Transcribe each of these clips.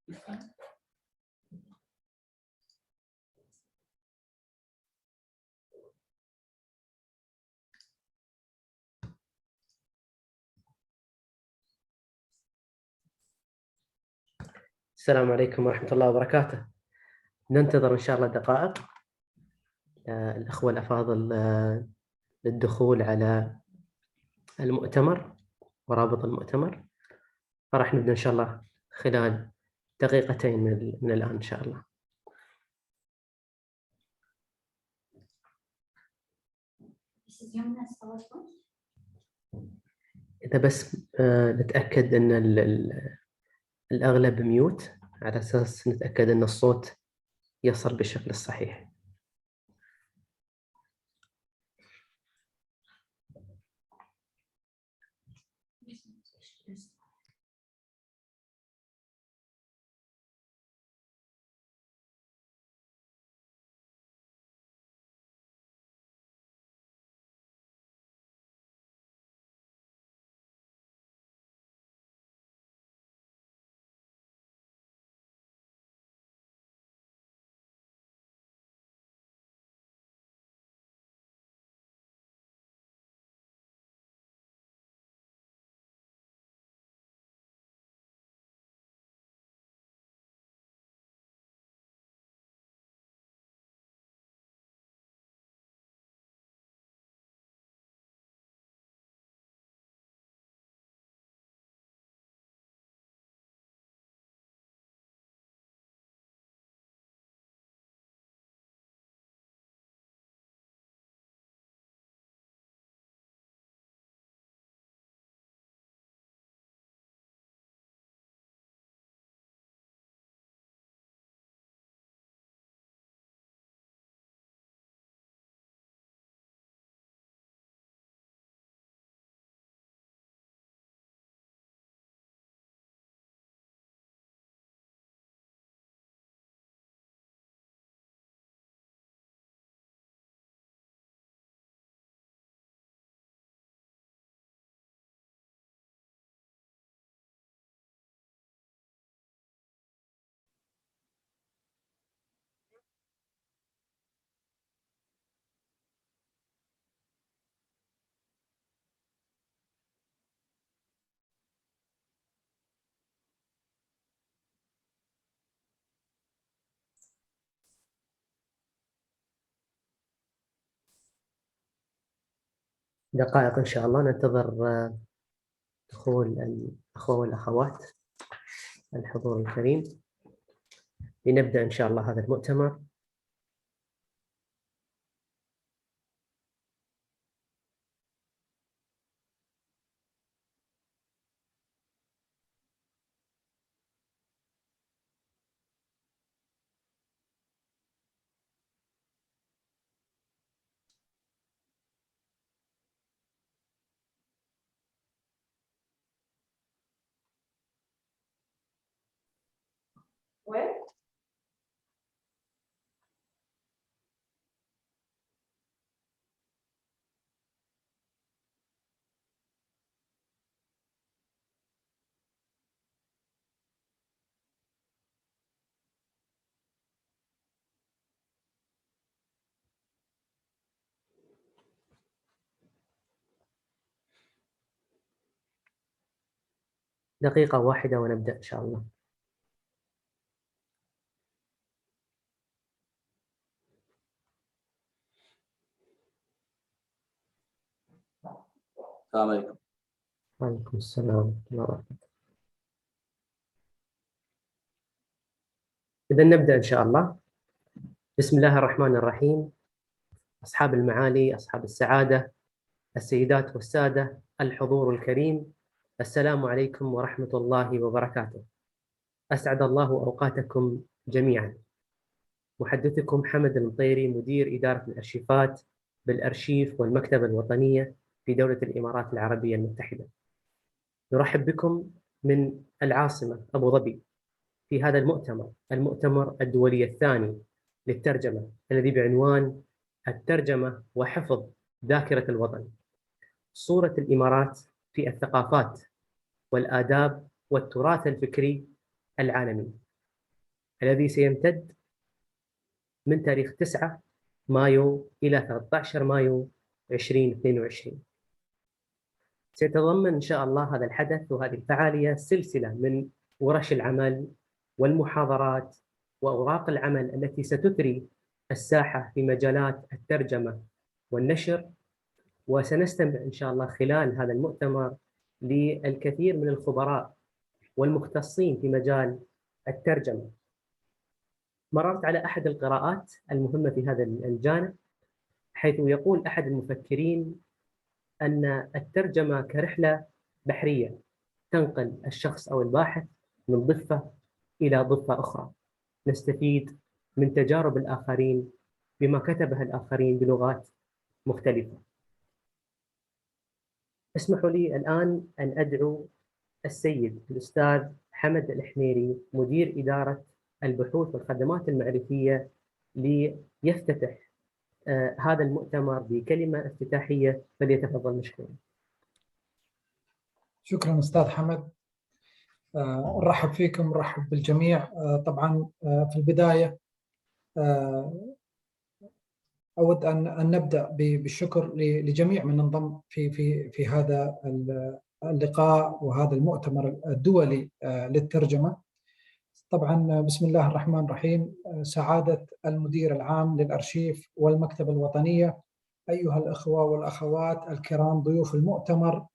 السلام عليكم ورحمة الله وبركاته. ننتظر إن شاء الله دقائق الأخوة الأفاضل للدخول على المؤتمر ورابط المؤتمر، فراح نبدأ إن شاء الله خلال دقيقتين من الآن إن شاء الله. إذا بس نتأكد أن الأغلب ميوت على أساس نتأكد أن الصوت يصل بالشكل الصحيح. دقائق إن شاء الله ننتظر دخول الأخوة والأخوات الحضور الكريم لنبدأ إن شاء الله هذا المؤتمر. دقيقة واحدة ونبدأ إن شاء الله. السلام عليكم. وعليكم السلام ورحمة الله وبركاته. إذا نبدأ إن شاء الله. بسم الله الرحمن الرحيم. أصحاب المعالي، أصحاب السعادة، السيدات والسادة، الحضور الكريم، السلام عليكم ورحمة الله وبركاته. أسعد الله أوقاتكم جميعا. محدثكم حمد المطيري، مدير إدارة الأرشيفات بالأرشيف والمكتبة الوطنية في دولة الإمارات العربية المتحدة. نرحب بكم من العاصمة أبو ظبي في هذا المؤتمر الدولي الثاني للترجمة، الذي بعنوان الترجمة وحفظ ذاكرة الوطن، صورة الإمارات في الثقافات والآداب والتراث الفكري العالمي. الذي سيمتد من تاريخ 9 مايو إلى 13 مايو 2022. سيتضمن إن شاء الله هذا الحدث وهذه الفعالية سلسلة من ورش العمل والمحاضرات وأوراق العمل التي ستثري الساحة في مجالات الترجمة والنشر. وسنستمع إن شاء الله خلال هذا المؤتمر للكثير من الخبراء والمختصين في مجال الترجمة. مررت على أحد القراءات المهمة في هذا الجانب، حيث يقول أحد المفكرين أن الترجمة كرحلة بحرية تنقل الشخص أو الباحث من ضفة إلى ضفة أخرى، نستفيد من تجارب الآخرين بما كتبه الآخرين بلغات مختلفة. اسمحوا لي الآن أن أدعو السيد الأستاذ حمد الحميري مدير إدارة البحوث والخدمات المعرفية ليفتتح هذا المؤتمر بكلمة افتتاحية، فليتفضل مشكورا. شكرا أستاذ حمد. أرحب فيكم، أرحب بالجميع. طبعا في البداية أود أن نبدأ بالشكر لجميع من انضم في هذا اللقاء وهذا المؤتمر الدولي للترجمة. طبعا بسم الله الرحمن الرحيم. سعادة المدير العام للأرشيف والمكتبة الوطنية، أيها الأخوة والأخوات الكرام ضيوف المؤتمر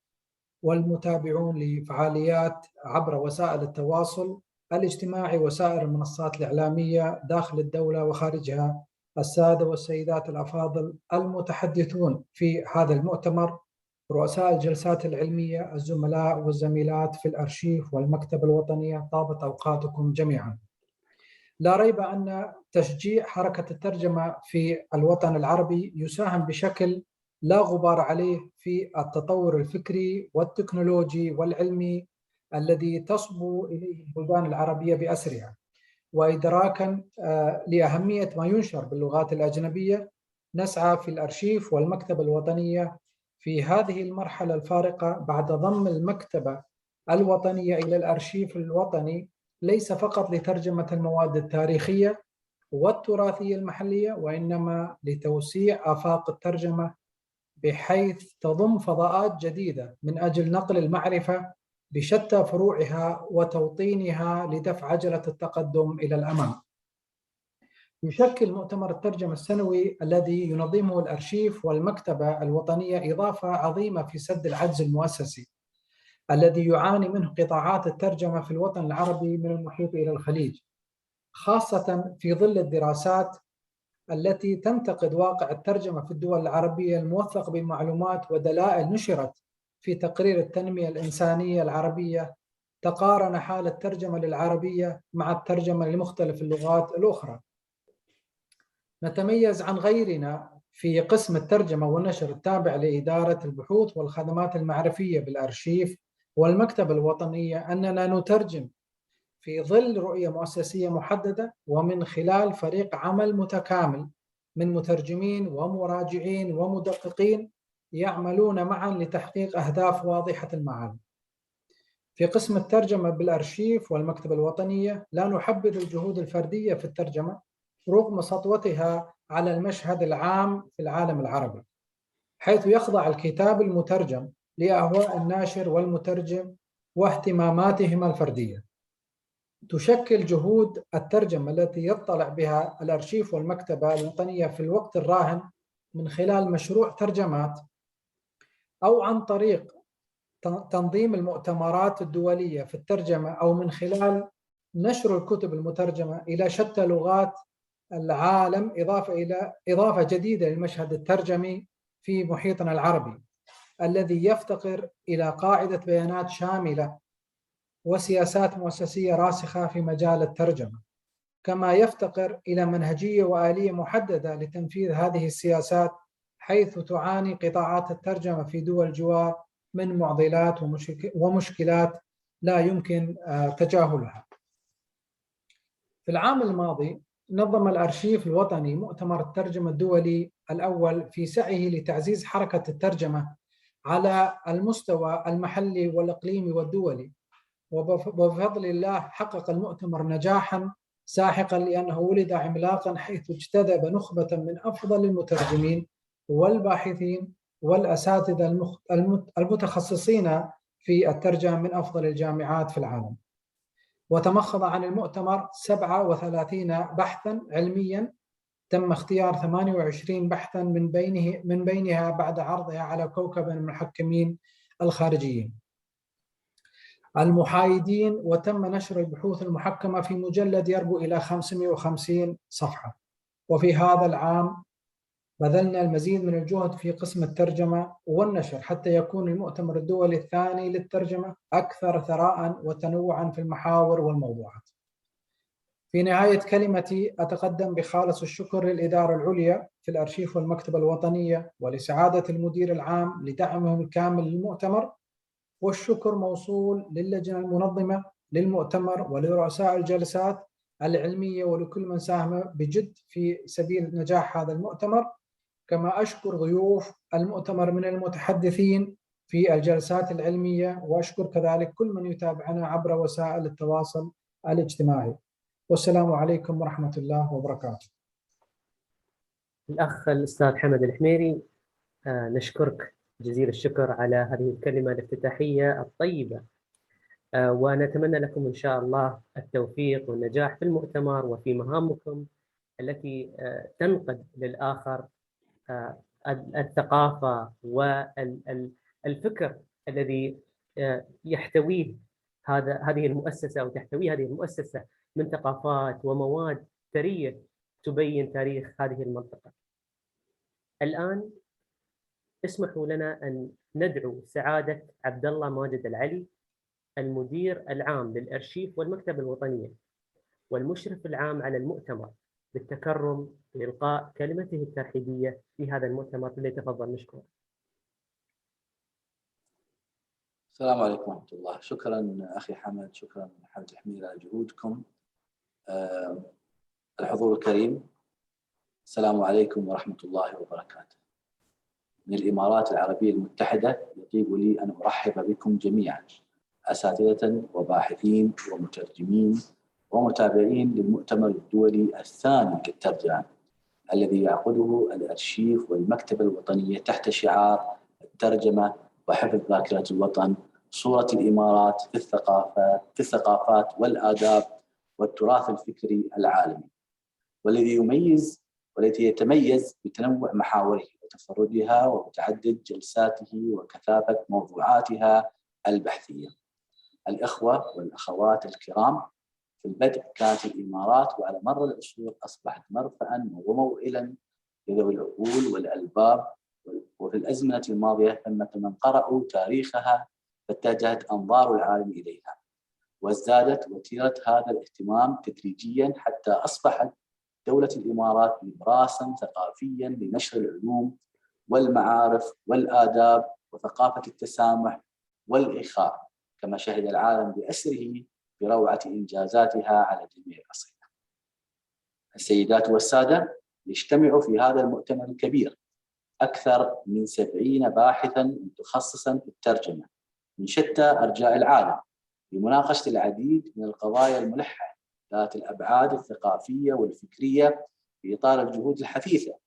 والمتابعون لفعاليات عبر وسائل التواصل الاجتماعي وسائر المنصات الإعلامية داخل الدولة وخارجها، السادة والسيدات الأفاضل المتحدثون في هذا المؤتمر، رؤساء الجلسات العلمية، الزملاء والزميلات في الأرشيف والمكتبة الوطنية، طابت أوقاتكم جميعا. لا ريب أن تشجيع حركة الترجمة في الوطن العربي يساهم بشكل لا غبار عليه في التطور الفكري والتكنولوجي والعلمي الذي تصبو إليه البلدان العربية بأسرها. وإدراكا لأهمية ما ينشر باللغات الأجنبية، نسعى في الأرشيف والمكتبة الوطنية في هذه المرحلة الفارقة بعد ضم المكتبة الوطنية إلى الأرشيف الوطني، ليس فقط لترجمة المواد التاريخية والتراثية المحلية، وإنما لتوسيع آفاق الترجمة بحيث تضم فضاءات جديدة من أجل نقل المعرفة بشتى فروعها وتوطينها لدفع عجلة التقدم إلى الأمام. يشكل مؤتمر الترجمة السنوي الذي ينظمه الأرشيف والمكتبة الوطنية إضافة عظيمة في سد العجز المؤسسي الذي يعاني منه قطاعات الترجمة في الوطن العربي من المحيط إلى الخليج، خاصة في ظل الدراسات التي تنتقد واقع الترجمة في الدول العربية الموثق بمعلومات ودلائل نشرت في تقرير التنمية الإنسانية العربية تقارن حال الترجمة للعربية مع الترجمة لمختلف اللغات الأخرى. نتميز عن غيرنا في قسم الترجمة والنشر التابع لإدارة البحوث والخدمات المعرفية بالأرشيف والمكتبة الوطنية أننا نترجم في ظل رؤية مؤسسية محددة ومن خلال فريق عمل متكامل من مترجمين ومراجعين ومدققين يعملون معا لتحقيق أهداف واضحة المعالم. في قسم الترجمة بالأرشيف والمكتبة الوطنية لا نحبذ الجهود الفردية في الترجمة رغم سطوتها على المشهد العام في العالم العربي، حيث يخضع الكتاب المترجم لأهواء الناشر والمترجم واهتماماتهما الفردية. تشكل جهود الترجمة التي يطلع بها الأرشيف والمكتبة الوطنية في الوقت الراهن من خلال مشروع ترجمات أو عن طريق تنظيم المؤتمرات الدولية في الترجمة أو من خلال نشر الكتب المترجمة إلى شتى لغات العالم، إضافة جديدة للمشهد الترجمي في محيطنا العربي الذي يفتقر إلى قاعدة بيانات شاملة وسياسات مؤسسية راسخة في مجال الترجمة، كما يفتقر إلى منهجية وآلية محددة لتنفيذ هذه السياسات، حيث تعاني قطاعات الترجمة في دول الجوار من معضلات ومشكلات لا يمكن تجاهلها. في العام الماضي نظم الأرشيف الوطني مؤتمر الترجمة الدولي الأول في سعيه لتعزيز حركة الترجمة على المستوى المحلي والإقليمي والدولي، وبفضل الله حقق المؤتمر نجاحا ساحقا لأنه ولد عملاقا حيث اجتذب نخبة من أفضل المترجمين والباحثين والأساتذة المتخصصين في الترجمة من أفضل الجامعات في العالم. وتمخض عن المؤتمر 37 بحثا علميا، تم اختيار 28 بحثا من بينها بعد عرضها على كوكب المحكمين الخارجيين المحايدين، وتم نشر البحوث المحكمة في مجلد يربو إلى 550 صفحة. وفي هذا العام بذلنا المزيد من الجهد في قسم الترجمة والنشر حتى يكون المؤتمر الدولي الثاني للترجمة أكثر ثراء وتنوعا في المحاور والموضوعات. في نهاية كلمتي أتقدم بخالص الشكر للإدارة العليا في الأرشيف والمكتبة الوطنية ولسعادة المدير العام لدعمهم الكامل للمؤتمر، والشكر موصول للجنة المنظمة للمؤتمر ولرؤساء الجلسات العلمية ولكل من ساهم بجد في سبيل نجاح هذا المؤتمر. كما أشكر ضيوف المؤتمر من المتحدثين في الجلسات العلمية، وأشكر كذلك كل من يتابعنا عبر وسائل التواصل الاجتماعي. والسلام عليكم ورحمة الله وبركاته. الأخ الأستاذ حمد الحميري، نشكرك جزيل الشكر على هذه الكلمة الافتتاحية الطيبة، ونتمنى لكم إن شاء الله التوفيق والنجاح في المؤتمر وفي مهامكم التي تنقد للآخر الثقافة والفكر الذي يحتويه هذه المؤسسة، وتحتوي هذه المؤسسة من ثقافات ومواد ثرية تبين تاريخ هذه المنطقة. الآن اسمحوا لنا أن ندعو سعادة عبد الله ماجد العلي، المدير العام للأرشيف والمكتبة الوطنية والمشرف العام على المؤتمر، بالتكرم لإلقاء كلمته الترحيبية في هذا المؤتمر. فليتفضل مشكور. السلام عليكم ورحمة الله. شكرا أخي حمد، شكرا حمد الحميري على جهودكم. الحضور الكريم، السلام عليكم ورحمة الله وبركاته. من الإمارات العربية المتحدة يطيب لي أن أرحب بكم جميعا، أساتذة وباحثين ومترجمين ومتابعين للمؤتمر الدولي الثاني للترجمة الذي يعقده الأرشيف والمكتبة الوطنية تحت شعار الترجمة وحفظ ذاكرة الوطن، صورة الإمارات في الثقافات والآداب والتراث الفكري العالمي، والذي يتميز بتنوع محاوره وتفردها ومتعدد جلساته وكثافة موضوعاتها البحثية. الإخوة والأخوات الكرام، في البدء كانت الإمارات وعلى مر العصور أصبحت مرفأً وموئلاً لذوي العقول والألباب، وفي الأزمنة الماضية ثمة من قرأوا تاريخها فاتجهت أنظار العالم إليها، وازدادت وتيرة هذا الاهتمام تدريجياً حتى أصبحت دولة الإمارات نبراساً ثقافياً لنشر العلوم والمعارف والآداب وثقافة التسامح والإخاء، كما شهد العالم بأسره بروعة إنجازاتها على جميع الأصعدة. السيدات والسادة، يجتمع في هذا المؤتمر الكبير أكثر من 70 باحثاً متخصصاً في الترجمة من شتى أرجاء العالم لمناقشة العديد من القضايا الملحة ذات الأبعاد الثقافية والفكرية في إطار الجهود الحثيثة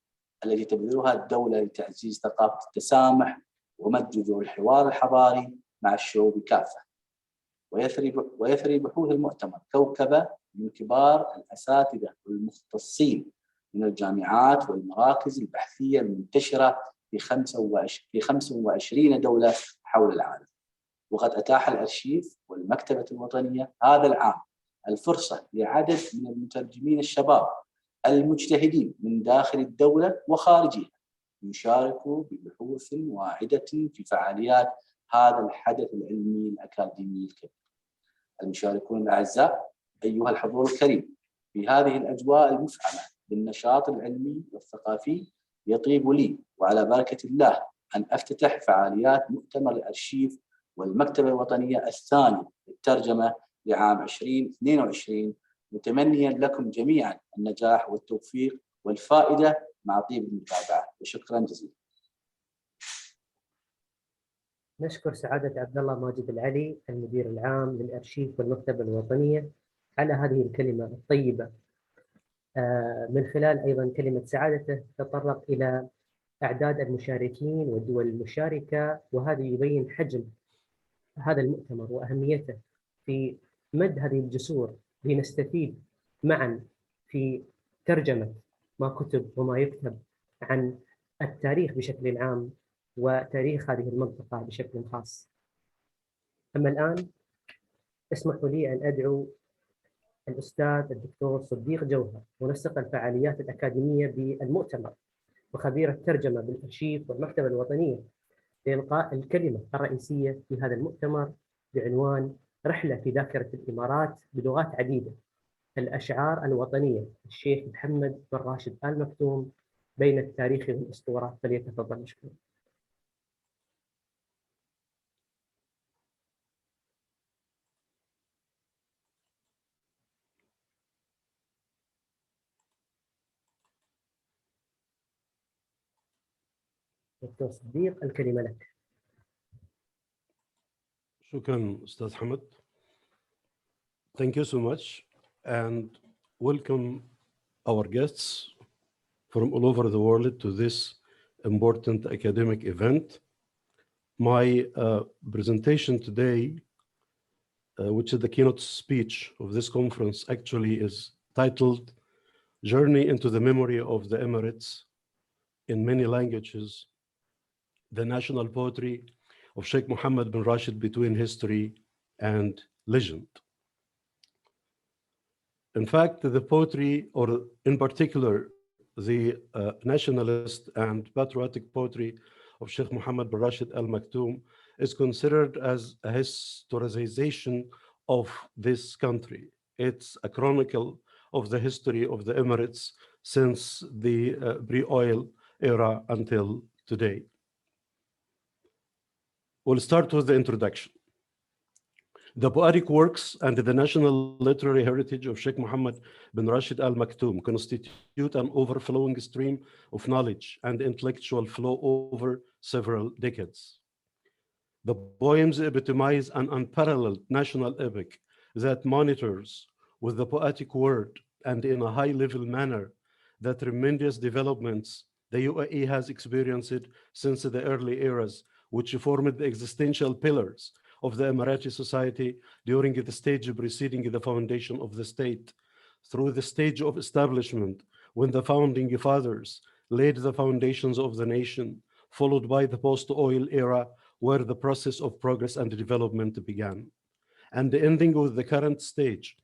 التي تبذلها الدولة لتعزيز ثقافة التسامح ومد جذور الحوار الحضاري مع الشعوب كافة. ويثري بحوث المؤتمر كوكبة من كبار الأساتذة والمختصين من الجامعات والمراكز البحثية المنتشرة في 25 دولة حول العالم. وقد أتاح الأرشيف والمكتبة الوطنية هذا العام الفرصة لعدد من المترجمين الشباب المجتهدين من داخل الدولة وخارجها يشاركوا ببحوث واعدة في فعاليات هذا الحدث العلمي الأكاديمي الكبير. المشاركون الأعزاء، أيها الحضور الكريم، في هذه الأجواء المفعمة بالنشاط العلمي والثقافي يطيب لي وعلى بركة الله أن أفتتح فعاليات مؤتمر الأرشيف والمكتبة الوطنية الثاني للترجمة لعام 2022، متمنيا لكم جميعا النجاح والتوفيق والفائدة مع طيب المتابعة، وشكرا جزيلا. نشكر سعادة عبد الله ماجد العلي، المدير العام للأرشيف والمكتبة الوطنية، على هذه الكلمة الطيبة. من خلال أيضا كلمة سعادته تطرق إلى أعداد المشاركين والدول المشاركة، وهذا يبين حجم هذا المؤتمر وأهميته في مد هذه الجسور لنستفيد معا في ترجمة ما كتب وما يكتب عن التاريخ بشكل عام وتاريخ هذه المنطقة بشكل خاص. أما الآن اسمحوا لي أن أدعو الأستاذ الدكتور صديق جوهر منسق الفعاليات الأكاديمية بالمؤتمر وخبير الترجمة بالأرشيف والمكتبة الوطنية لإلقاء الكلمة الرئيسية في هذا المؤتمر بعنوان رحلة في ذاكرة الإمارات بلغات عديدة، الأشعار الوطنية، الشيخ محمد بن راشد آل مكتوم بين التاريخ والأسطورة. فليتفضل مشكور. دكتور صديق الكلمة لك. شكرا أستاذ حمد. Thank you so much and welcome our guests from all over the world to this important academic event. My presentation today, which is the keynote speech of this conference, actually is titled Journey into the Memory of the Emirates in Many Languages, the National Poetry of Sheikh Mohammed bin Rashid Between History and Legend. In fact, the poetry, or in particular, the nationalist and patriotic poetry of Sheikh Mohammed bin Rashid Al Maktoum is considered as a historization of this country. It's a chronicle of the history of the Emirates since the pre-oil era until today. We'll start with the introduction. The poetic works and the national literary heritage of Sheikh Mohammed bin Rashid Al Maktoum constitute an overflowing stream of knowledge and intellectual flow over several decades. The poems epitomize an unparalleled national epic that monitors with the poetic word and in a high-level manner the tremendous developments the UAE has experienced since the early eras, which formed the existential pillars of the Emirati society during the stage preceding the foundation of the state, through the stage of establishment when the founding fathers laid the foundations of the nation, followed by the post-oil era where the process of progress and development began, and ending with the current stage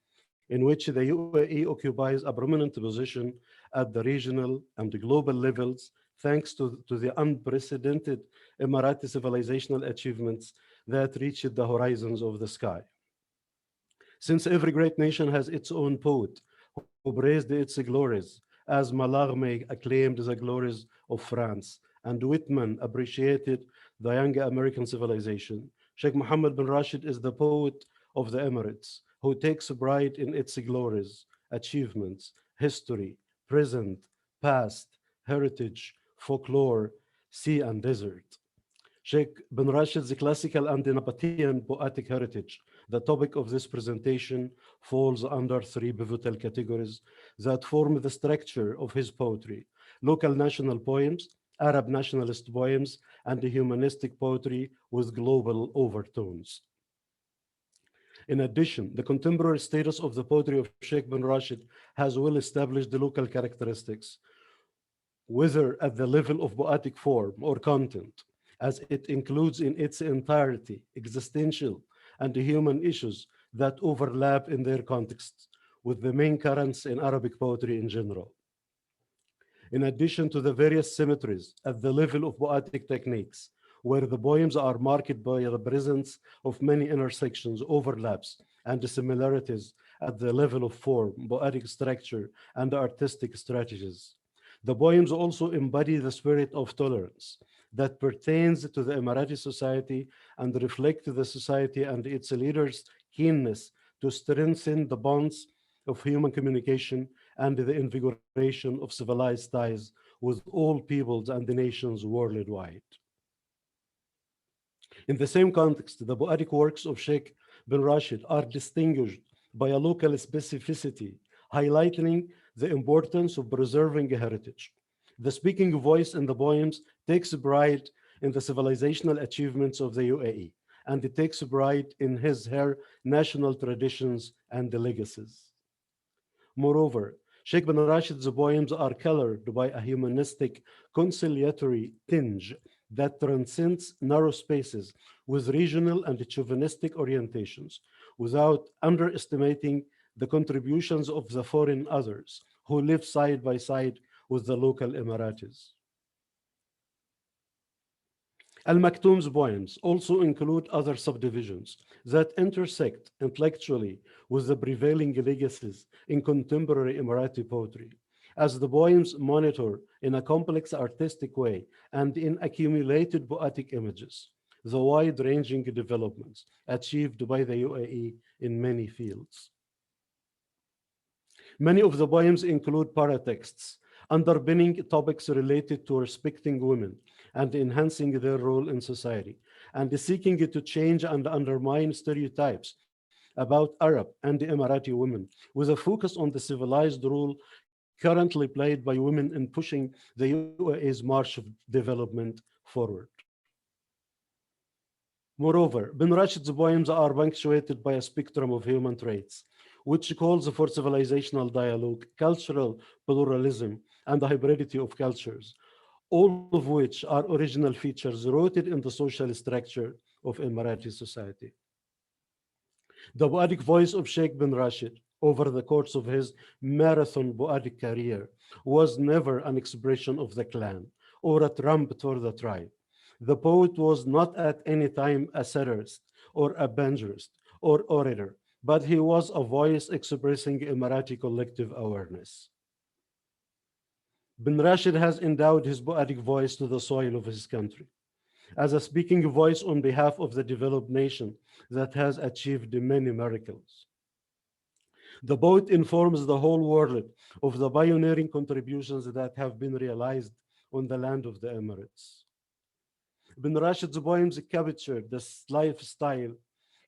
in which the UAE occupies a prominent position at the regional and global levels thanks to the unprecedented Emirati civilizational achievements that reached the horizons of the sky. Since every great nation has its own poet who praised its glories, as Mallarmé acclaimed the glories of France, and Whitman appreciated the young American civilization, Sheikh Mohammed bin Rashid is the poet of the Emirates, who takes pride in its glories, achievements, history, present, past, heritage, folklore, sea and desert. Sheikh bin Rashid's classical and Nabatean poetic heritage, the topic of this presentation, falls under three pivotal categories that form the structure of his poetry: local national poems, Arab nationalist poems, and humanistic poetry with global overtones. In addition, the contemporary status of the poetry of Sheikh bin Rashid has well-established local characteristics, whether at the level of poetic form or content, as it includes in its entirety existential and human issues that overlap in their contexts with the main currents in Arabic poetry in general. In addition to the various symmetries at the level of poetic techniques, where the poems are marked by the presence of many intersections, overlaps, and similarities at the level of form, poetic structure, and artistic strategies. The poems also embody the spirit of tolerance that pertains to the Emirati society and reflect the society and its leaders' keenness to strengthen the bonds of human communication and the invigoration of civilized ties with all peoples and nations worldwide. In the same context, the poetic works of Sheikh bin Rashid are distinguished by a local specificity, highlighting the importance of preserving heritage. The speaking voice in the poems takes pride in the civilizational achievements of the UAE, and it takes pride in her national traditions and legacies. Moreover, Sheikh bin Rashid's poems are colored by a humanistic, conciliatory tinge that transcends narrow spaces with regional and chauvinistic orientations, without underestimating the contributions of the foreign others who live side by side with the local Emiratis. Al-Maktoum's poems also include other subdivisions that intersect intellectually with the prevailing legacies in contemporary Emirati poetry, as the poems monitor in a complex artistic way and in accumulated poetic images the wide-ranging developments achieved by the UAE in many fields. Many of the poems include paratexts underpinning topics related to respecting women and enhancing their role in society, and seeking to change and undermine stereotypes about Arab and Emirati women, with a focus on the civilized role currently played by women in pushing the UAE's march of development forward. Moreover, bin Rashid's poems are punctuated by a spectrum of human traits, which calls for civilizational dialogue, cultural pluralism, and the hybridity of cultures, all of which are original features rooted in the social structure of Emirati society. The poetic voice of Sheikh bin Rashid over the course of his marathon poetic career was never an expression of the clan or a trumpet for the tribe. The poet was not at any time a satirist or a banjerist or orator, but he was a voice expressing Emirati collective awareness. Bin Rashid has endowed his poetic voice to the soil of his country as a speaking voice on behalf of the developed nation that has achieved many miracles. The poet informs the whole world of the pioneering contributions that have been realized on the land of the Emirates. Bin Rashid's poems captured the lifestyle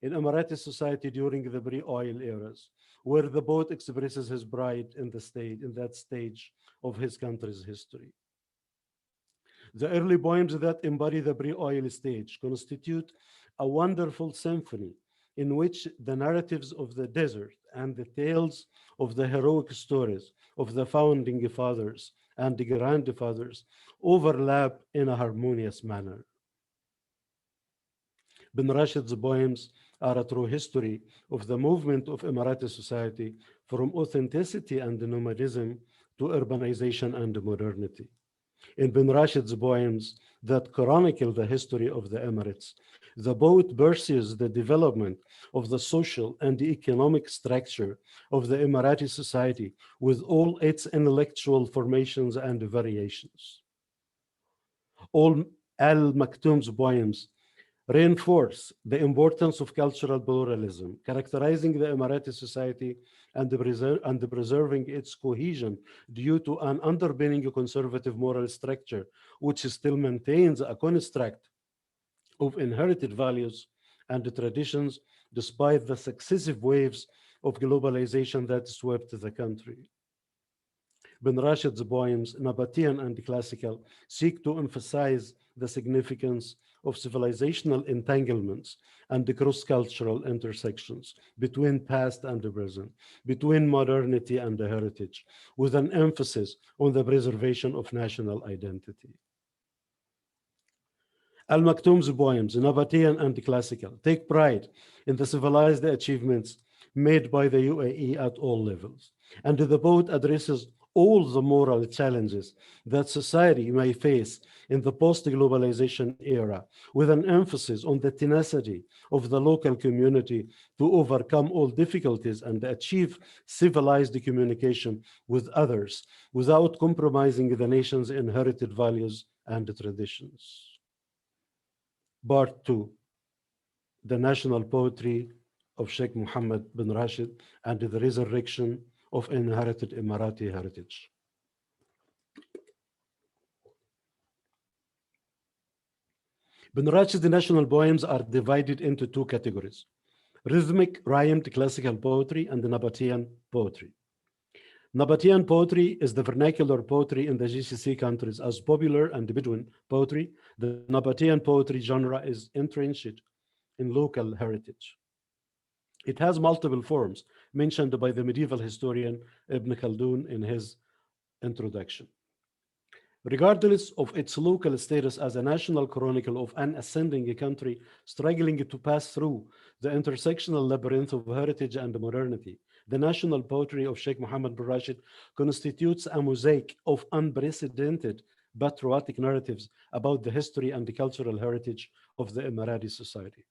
in Emirati society during the pre-oil eras, where the poet expresses his pride in that stage of his country's history. The early poems that embody the pre-oil stage constitute a wonderful symphony in which the narratives of the desert and the tales of the heroic stories of the founding fathers and the grandfathers overlap in a harmonious manner. Bin Rashid's poems are a true history of the movement of Emirati society from authenticity and nomadism to urbanization and modernity. In Bin Rashid's poems that chronicle the history of the Emirates, the poet pursues the development of the social and the economic structure of the Emirati society with all its intellectual formations and variations. All Al-Maktoum's poems reinforce the importance of cultural pluralism, characterizing the Emirati society and preserving its cohesion due to an underpinning conservative moral structure, which still maintains a construct of inherited values and traditions despite the successive waves of globalization that swept the country. Bin Rashid's poems, Nabatean and classical, seek to emphasize the significance of civilizational entanglements and the cross-cultural intersections between past and the present, between modernity and the heritage, with an emphasis on the preservation of national identity. Al-Maktoum's poems, Nabatean and classical, take pride in the civilized achievements made by the UAE at all levels, and the poet addresses all the moral challenges that society may face in the post-globalization era, with an emphasis on the tenacity of the local community to overcome all difficulties and achieve civilized communication with others without compromising the nation's inherited values and traditions. Part 2, the national poetry of Sheikh Mohammed bin Rashid and the resurrection of inherited Emirati heritage. Bin Rashid's national poems are divided into two categories: rhythmic rhymed classical poetry, and Nabatean poetry. Nabatean poetry is the vernacular poetry in the GCC countries. As popular and Bedouin poetry, the Nabatean poetry genre is entrenched in local heritage. It has multiple forms mentioned by the medieval historian Ibn Khaldun in his introduction. Regardless of its local status as a national chronicle of an ascending country struggling to pass through the intersectional labyrinth of heritage and modernity, the national poetry of Sheikh Mohammed bin Rashid constitutes a mosaic of unprecedented patriotic narratives about the history and the cultural heritage of the Emirati society.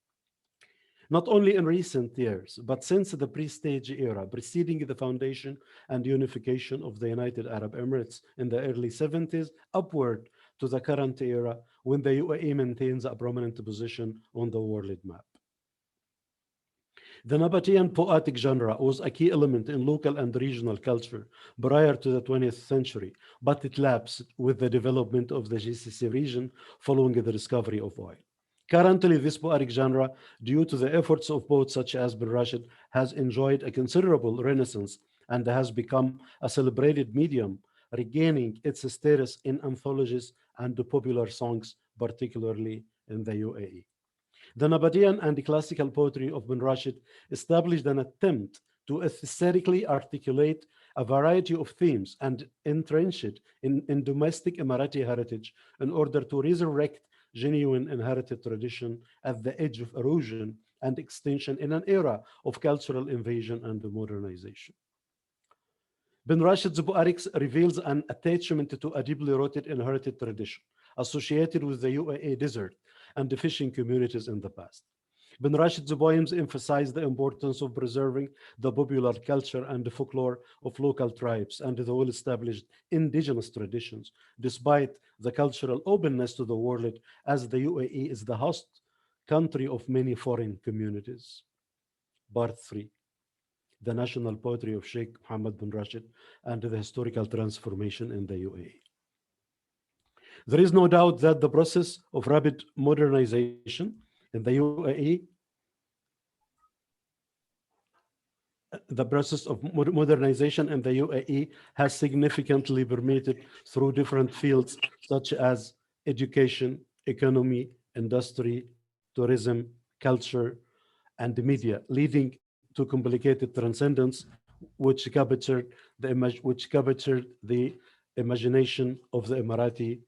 Not only in recent years, but since the pre-stage era preceding the foundation and unification of the United Arab Emirates in the early 70s, upward to the current era when the UAE maintains a prominent position on the world map. The Nabatean poetic genre was a key element in local and regional culture prior to the 20th century, but it lapsed with the development of the GCC region following the discovery of oil. Currently, this poetic genre, due to the efforts of poets such as bin Rashid, has enjoyed a considerable renaissance and has become a celebrated medium, regaining its status in anthologies and popular songs, particularly in the UAE. The Nabatean and the classical poetry of bin Rashid established an attempt to aesthetically articulate a variety of themes and entrench it in domestic Emirati heritage in order to resurrect genuine inherited tradition at the edge of erosion and extinction in an era of cultural invasion and modernization. Bin Rashid's poetics reveals an attachment to a deeply rooted inherited tradition associated with the UAE desert and the fishing communities in the past. Bin Rashid's poems emphasize the importance of preserving the popular culture and the folklore of local tribes and the well-established indigenous traditions, despite the cultural openness to the world, as the UAE is the host country of many foreign communities. Part 3. The national poetry of Sheikh Mohammed bin Rashid and the historical transformation in the UAE. There is no doubt that the process of rapid modernization in the UAE, has significantly permeated through different fields such as education, economy, industry, tourism, culture, and the media, leading to complicated transcendence, which captured the imagination of the Emirati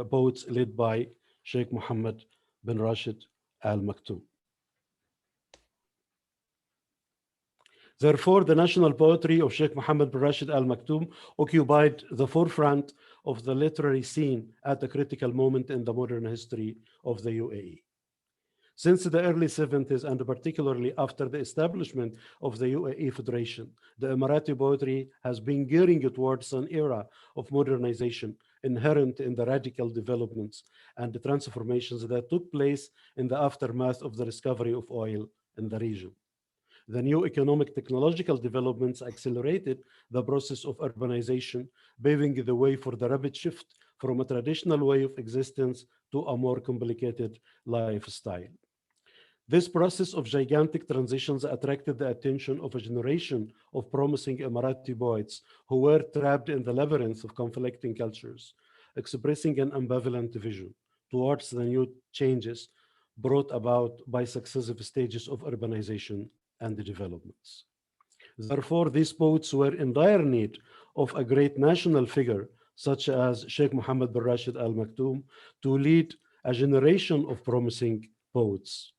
poets led by Sheikh Mohammed bin Rashid Al Maktoum. Therefore, the national poetry of Sheikh Mohammed bin Rashid Al Maktoum occupied the forefront of the literary scene at a critical moment in the modern history of the UAE. Since the early 70s, and particularly after the establishment of the UAE Federation, the Emirati poetry has been gearing towards an era of modernization inherent in the radical developments and the transformations that took place in the aftermath of the discovery of oil in the region. The new economic technological developments accelerated the process of urbanization, paving the way for the rapid shift from a traditional way of existence to a more complicated lifestyle. This process of gigantic transitions attracted the attention of a generation of promising Emirati poets who were trapped in the labyrinth of conflicting cultures, expressing an ambivalent vision towards the new changes brought about by successive stages of urbanization and developments. Therefore, these poets were in dire need of a great national figure such as Sheikh Mohammed bin Rashid Al Maktoum to lead a generation of promising poets.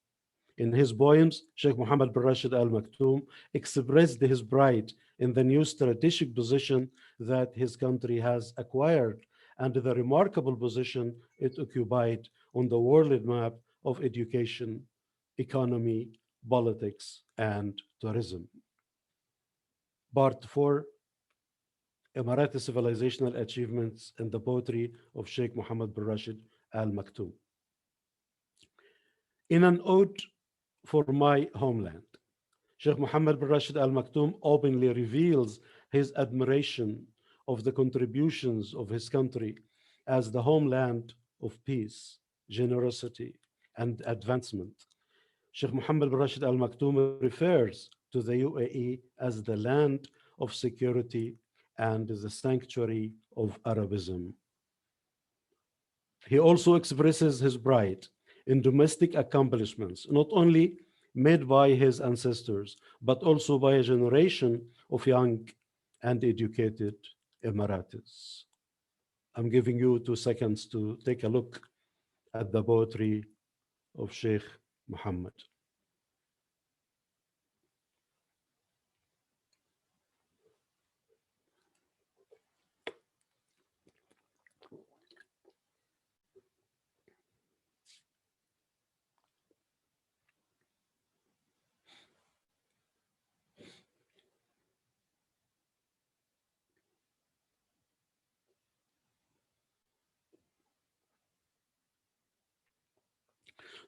In his poems, Sheikh Mohammed bin Rashid Al Maktoum expressed his pride in the new strategic position that his country has acquired and the remarkable position it occupied on the world map of education, economy, politics, and tourism. Part 4, Emirati civilizational achievements in the poetry of Sheikh Mohammed bin Rashid Al Maktoum. In an ode for my homeland, Sheikh Mohammed bin Rashid Al Maktoum openly reveals his admiration of the contributions of his country as the homeland of peace, generosity, and advancement. Sheikh Mohammed bin Rashid Al Maktoum refers to the UAE as the land of security and the sanctuary of Arabism. He also expresses his pride in domestic accomplishments, not only made by his ancestors, but also by a generation of young and educated Emiratis. I'm giving you 2 seconds to take a look at the poetry of Sheikh Mohammed.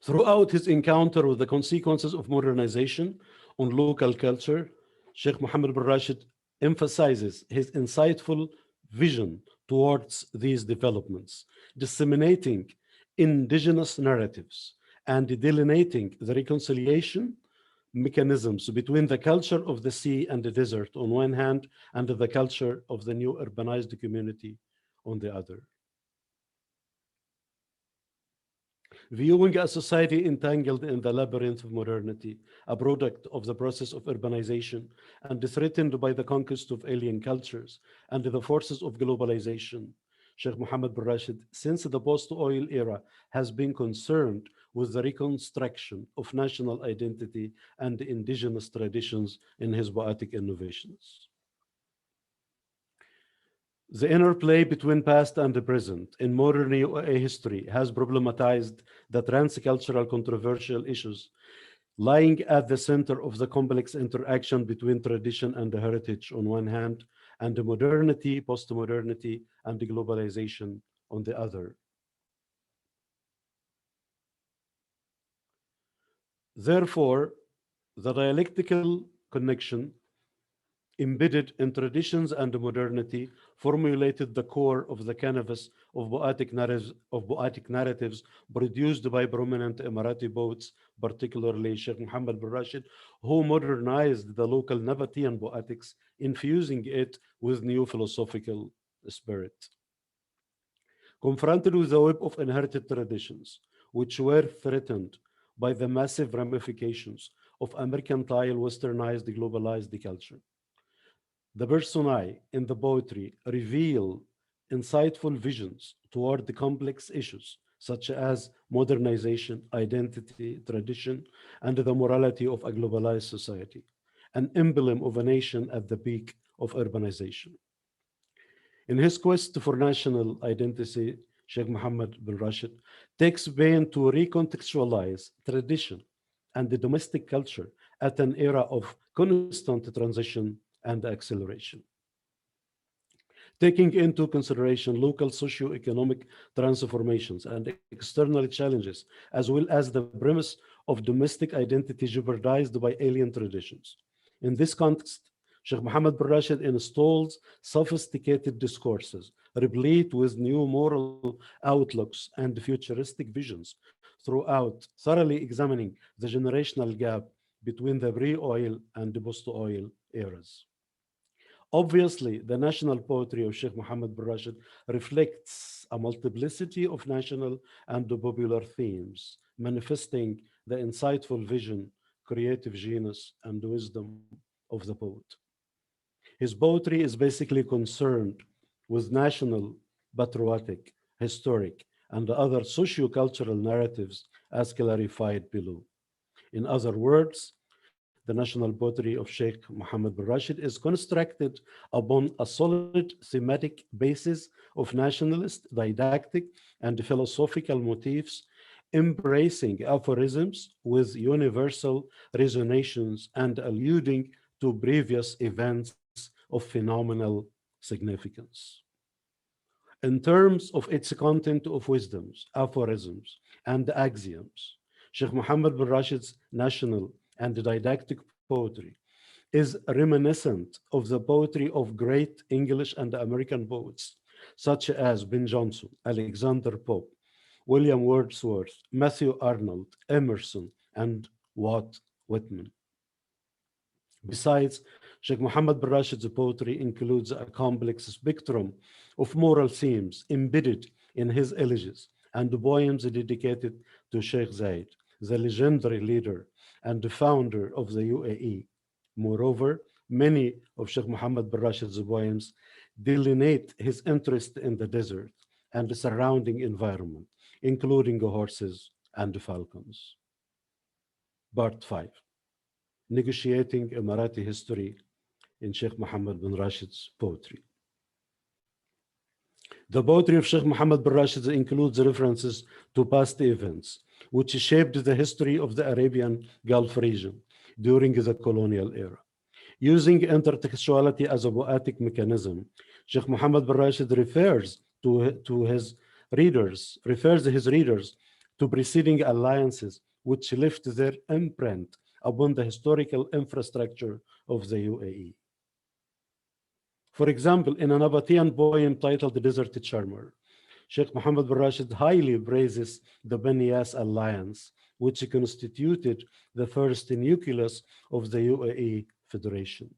Throughout his encounter with the consequences of modernization on local culture, Sheikh Mohammed bin Rashid emphasizes his insightful vision towards these developments, disseminating indigenous narratives and delineating the reconciliation mechanisms between the culture of the sea and the desert on one hand and the culture of the new urbanized community on the other. Viewing a society entangled in the labyrinth of modernity, a product of the process of urbanization and threatened by the conquest of alien cultures and the forces of globalization, Sheikh Mohammed bin Rashid, since the post-oil era, has been concerned with the reconstruction of national identity and indigenous traditions in his poetic innovations. The interplay between past and the present in modern UAE history has problematized the transcultural controversial issues lying at the center of the complex interaction between tradition and the heritage on one hand, and the modernity, post-modernity, and the globalization on the other. Therefore, the dialectical connection embedded in traditions and modernity formulated the core of the canvas of poetic narratives produced by prominent Emirati poets, particularly Sheikh Mohammed bin Rashid, who modernized the local Nabatean poetics, infusing it with new philosophical spirit. Confronted with the web of inherited traditions, which were threatened by the massive ramifications of American-style, westernized, globalized culture, the personae in the poetry reveal insightful visions toward the complex issues such as modernization, identity, tradition, and the morality of a globalized society, an emblem of a nation at the peak of urbanization. In his quest for national identity, Sheikh Mohammed bin Rashid takes pains to recontextualize tradition and the domestic culture at an era of constant transition and acceleration. Taking into consideration local socio-economic transformations and external challenges, as well as the premise of domestic identity jeopardized by alien traditions. In this context, Sheikh Mohammed bin Rashid installs sophisticated discourses, replete with new moral outlooks and futuristic visions throughout, thoroughly examining the generational gap between the pre-oil and the post-oil eras. Obviously, the national poetry of Sheikh Mohammed bin Rashid reflects a multiplicity of national and popular themes, manifesting the insightful vision, creative genius, and wisdom of the poet. His poetry is basically concerned with national, patriotic, historic, and other socio-cultural narratives as clarified below. In other words, the national poetry of Sheikh Mohammed bin Rashid is constructed upon a solid thematic basis of nationalist, didactic, and philosophical motifs, embracing aphorisms with universal resonations and alluding to previous events of phenomenal significance. In terms of its content of wisdoms, aphorisms, and axioms, Sheikh Mohammed bin Rashid's national and didactic poetry is reminiscent of the poetry of great English and American poets, such as Ben Jonson, Alexander Pope, William Wordsworth, Matthew Arnold, Emerson, and Walt Whitman. Besides, Sheikh Mohammed bin Rashid's poetry includes a complex spectrum of moral themes embedded in his elegies and poems dedicated to Sheikh Zayed, the legendary leader and the founder of the UAE. Moreover, many of Sheikh Mohammed bin Rashid's poems delineate his interest in the desert and the surrounding environment, including horses and falcons. Part 5. Negotiating Emirati history in Sheikh Mohammed bin Rashid's poetry. The poetry of Sheikh Mohammed bin Rashid includes references to past events, which shaped the history of the Arabian Gulf region during the colonial era. Using intertextuality as a poetic mechanism, Sheikh Mohammed bin Rashid refers his readers to preceding alliances which left their imprint upon the historical infrastructure of the UAE. For example, in a Nabatean poem titled The Desert Charmer, Sheikh Mohammed bin Rashid highly praises the Bani Yas alliance, which constituted the first nucleus of the UAE Federation.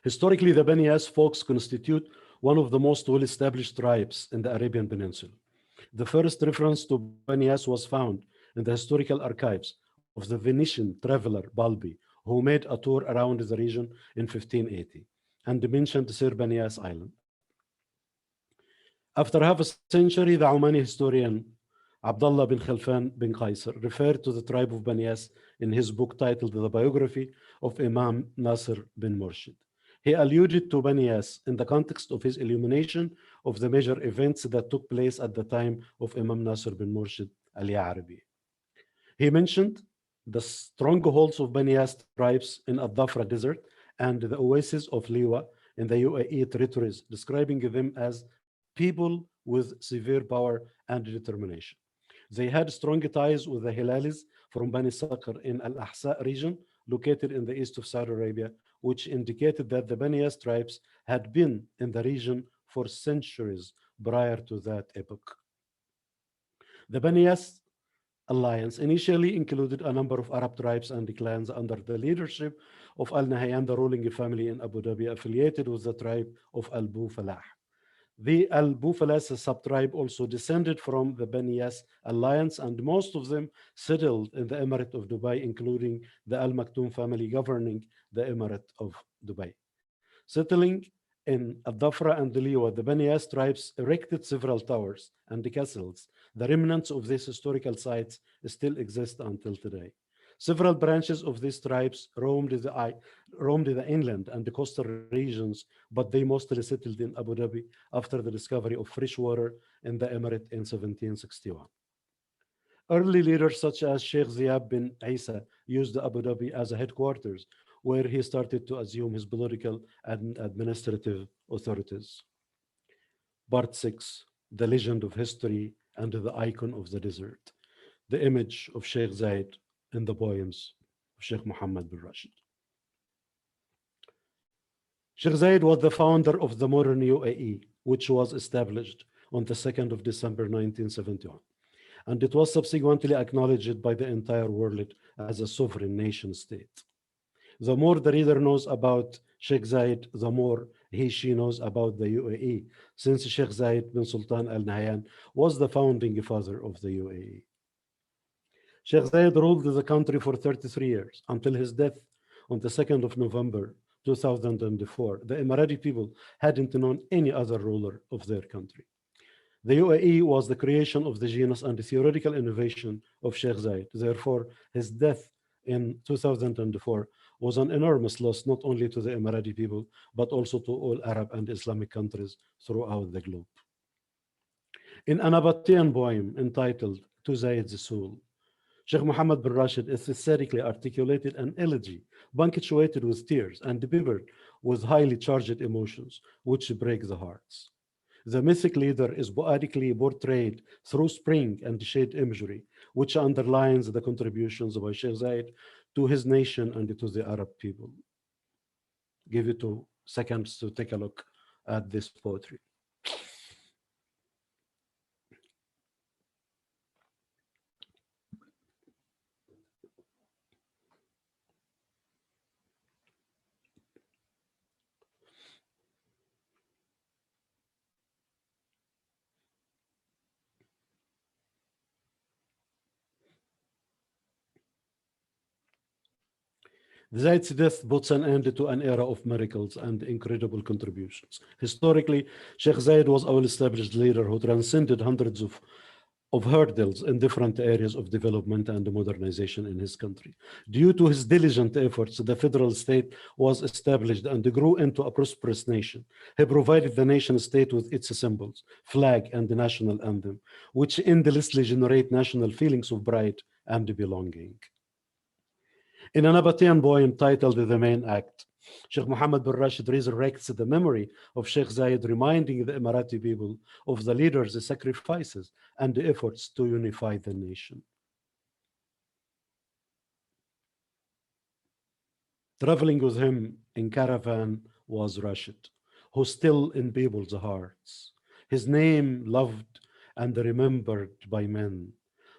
Historically, the Bani Yas folks constitute one of the most well-established tribes in the Arabian Peninsula. The first reference to Bani Yas was found in the historical archives of the Venetian traveler Balbi, who made a tour around the region in 1580 and mentioned Sir Bani Yas Island. After half a century, the Omani historian Abdullah bin Khalfan bin Qaisar referred to the tribe of Bani Yas in his book titled The Biography of Imam Nasr bin Murshid. He alluded to Bani Yas in the context of his illumination of the major events that took place at the time of Imam Nasr bin Murshid al-Ya'rabi. He mentioned the strongholds of Bani Yas tribes in Al-Dhafra desert and the oasis of Liwa in the UAE territories, describing them as people with severe power and determination. They had strong ties with the Hilalis from Bani Saqr in Al-Ahsa region, located in the east of Saudi Arabia, which indicated that the Bani Yas tribes had been in the region for centuries prior to that epoch. The Bani Yas alliance initially included a number of Arab tribes and clans under the leadership of Al Nahyan, the ruling family in Abu Dhabi, affiliated with the tribe of Al Bu Falah. The Al Bu Falah sub-tribe also descended from the Bani Yas alliance, and most of them settled in the Emirate of Dubai, including the Al Maktoum family governing the Emirate of Dubai. Settling in Al-Dhafra and Liwa, the Bani Yas tribes erected several towers and castles. The remnants of these historical sites still exist until today. Several branches of these tribes roamed the inland and the coastal regions, but they mostly settled in Abu Dhabi after the discovery of fresh water in the Emirate in 1761. Early leaders such as Sheikh Ziyad bin Isa used Abu Dhabi as a headquarters, where he started to assume his political and administrative authorities. Part 6, the legend of history and the icon of the desert, the image of Sheikh Zayed in the poems of Sheikh Mohammed bin Rashid. Sheikh Zayed was the founder of the modern UAE, which was established on the 2nd of December 1971, and it was subsequently acknowledged by the entire world as a sovereign nation state. The more the reader knows about Sheikh Zayed, the more she knows about the UAE, since Sheikh Zayed bin Sultan Al Nahyan was the founding father of the UAE. Sheikh Zayed ruled the country for 33 years until his death on the 2nd of November 2004. The Emirati people hadn't known any other ruler of their country. The UAE was the creation of the genius and the theoretical innovation of Sheikh Zayed. Therefore, his death in 2004 was an enormous loss, not only to the Emirati people, but also to all Arab and Islamic countries throughout the globe. In an Nabatean poem entitled To Zayed's Soul, Sheikh Mohammed bin Rashid aesthetically articulated an elegy punctuated with tears and peppered with highly charged emotions, which break the hearts. The mythic leader is poetically portrayed through spring and shade imagery, which underlines the contributions by Sheikh Zayed to his nation and to the Arab people. Give you 2 seconds to take a look at this poetry. Zayed's death puts an end to an era of miracles and incredible contributions. Historically, Sheikh Zayed was a well-established leader who transcended hundreds of hurdles in different areas of development and modernization in his country. Due to his diligent efforts, the federal state was established and grew into a prosperous nation. He provided the nation state with its symbols, flag, and the national anthem, which endlessly generate national feelings of pride and belonging. In an Nabatean poem titled The Main Act, Sheikh Mohammed bin Rashid resurrects the memory of Sheikh Zayed, reminding the Emirati people of the leader's sacrifices and efforts to unify the nation. Traveling with him in caravan was Rashid, who still in people's hearts. His name loved and remembered by men.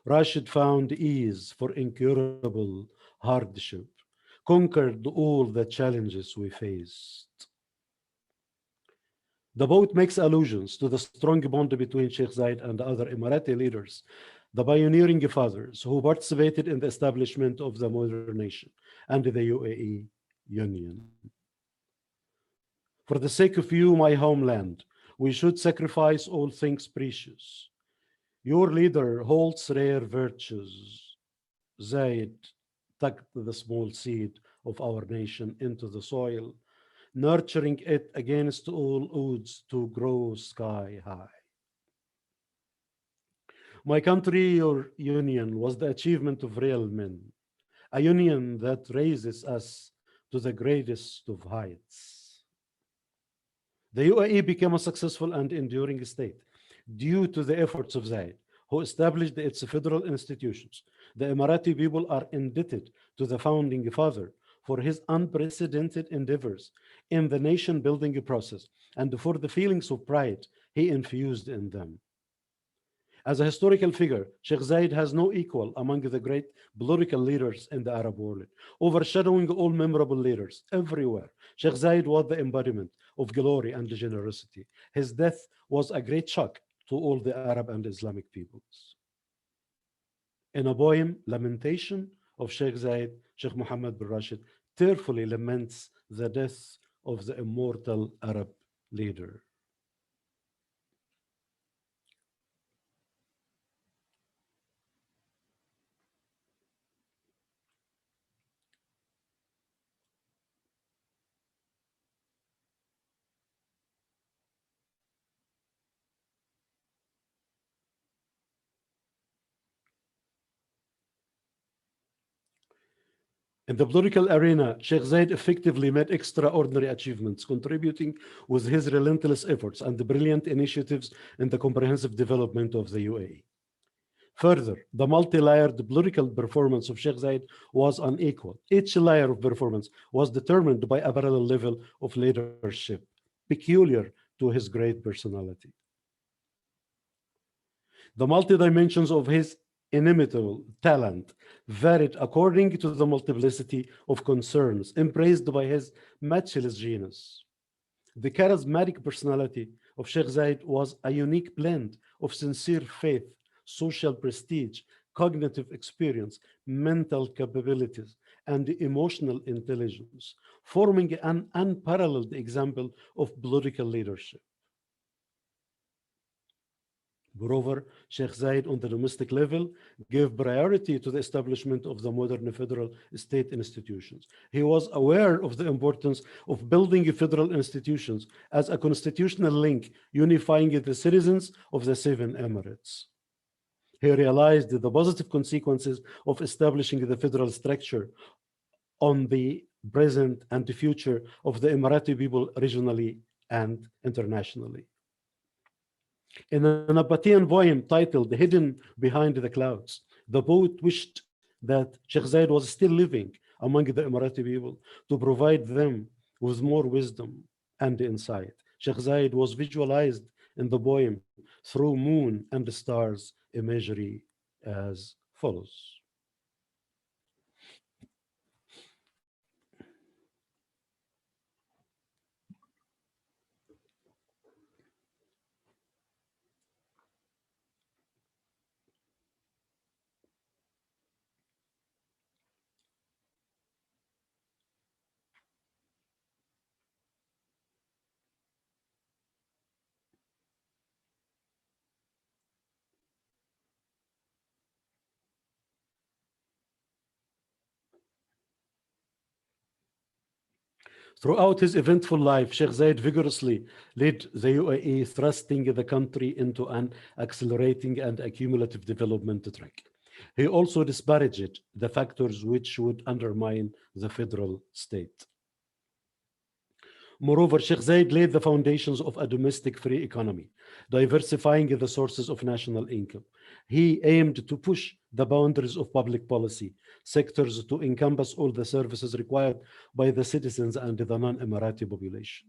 Rashid found ease for incurable hardship, conquered all the challenges we faced. The poet makes allusions to the strong bond between Sheikh Zayed and other Emirati leaders, the pioneering fathers who participated in the establishment of the modern nation and the UAE Union. For the sake of you, my homeland, we should sacrifice all things precious. Your leader holds rare virtues. Zayed tucked the small seed of our nation into the soil, nurturing it against all odds to grow sky high. My country, your union, was the achievement of real men, a union that raises us to the greatest of heights. The UAE became a successful and enduring state due to the efforts of Zayed, who established its federal institutions. The Emirati people are indebted to the founding father for his unprecedented endeavors in the nation-building process and for the feelings of pride he infused in them. As a historical figure, Sheikh Zayed has no equal among the great political leaders in the Arab world, overshadowing all memorable leaders everywhere. Sheikh Zayed was the embodiment of glory and generosity. His death was a great shock to all the Arab and Islamic peoples. In a poem, Lamentation of Sheikh Zayed, Sheikh Mohammed bin Rashid tearfully laments the death of the immortal Arab leader. In the political arena, Sheikh Zayed effectively made extraordinary achievements, contributing with his relentless efforts and the brilliant initiatives in the comprehensive development of the UAE. Further, the multi-layered political performance of Sheikh Zayed was unequal. Each layer of performance was determined by a parallel level of leadership, peculiar to his great personality. The multi-dimensions of his inimitable talent varied according to the multiplicity of concerns embraced by his matchless genius. The charismatic personality of Sheikh Zayed was a unique blend of sincere faith, social prestige, cognitive experience, mental capabilities, and emotional intelligence, forming an unparalleled example of political leadership. Moreover, Sheikh Zayed on the domestic level gave priority to the establishment of the modern federal state institutions. He was aware of the importance of building federal institutions as a constitutional link unifying the citizens of the 7 Emirates. He realized the positive consequences of establishing the federal structure on the present and the future of the Emirati people regionally and internationally. In a Nabatean poem titled Hidden Behind the Clouds, the poet wished that Sheikh Zayed was still living among the Emirati people to provide them with more wisdom and insight. Sheikh Zayed was visualized in the poem through moon and stars imagery as follows. Throughout his eventful life, Sheikh Zayed vigorously led the UAE, thrusting the country into an accelerating and accumulative development track. He also disparaged the factors which would undermine the federal state. Moreover, Sheikh Zayed laid the foundations of a domestic free economy, diversifying the sources of national income. He aimed to push the boundaries of public policy sectors to encompass all the services required by the citizens and the non-Emirati population.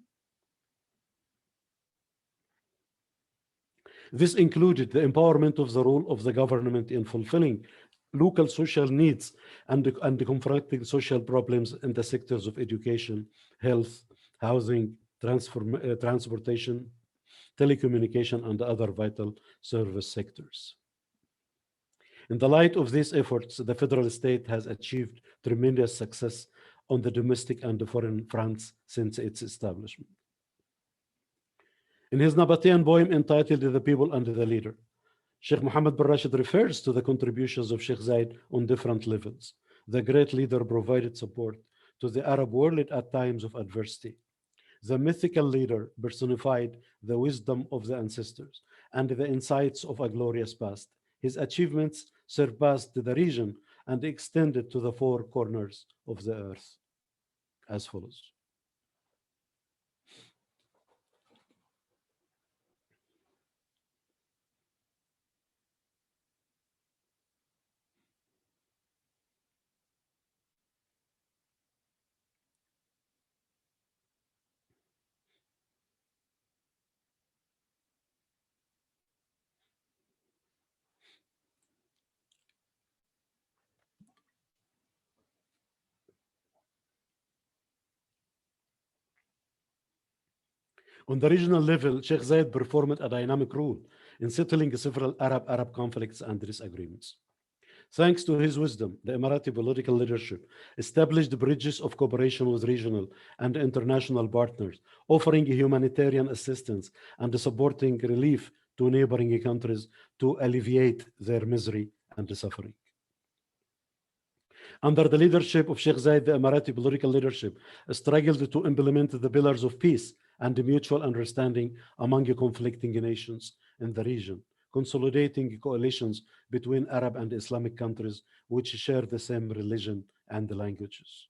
This included the empowerment of the role of the government in fulfilling local social needs and confronting social problems in the sectors of education, health, housing, transportation, telecommunication, and other vital service sectors. In the light of these efforts, the federal state has achieved tremendous success on the domestic and foreign fronts since its establishment. In his Nabatean poem entitled The People and the Leader, Sheikh Mohammed bin Rashid refers to the contributions of Sheikh Zayed on different levels. The great leader provided support to the Arab world at times of adversity. The mythical leader personified the wisdom of the ancestors and the insights of a glorious past. His achievements surpassed the region and extended to the four corners of the earth as follows. On the regional level, Sheikh Zayed performed a dynamic role in settling several Arab conflicts and disagreements. Thanks to his wisdom, the Emirati political leadership established bridges of cooperation with regional and international partners, offering humanitarian assistance and supporting relief to neighboring countries to alleviate their misery and suffering. Under the leadership of Sheikh Zayed, the Emirati political leadership struggled to implement the pillars of peace and mutual understanding among conflicting nations in the region, consolidating coalitions between Arab and Islamic countries which share the same religion and languages.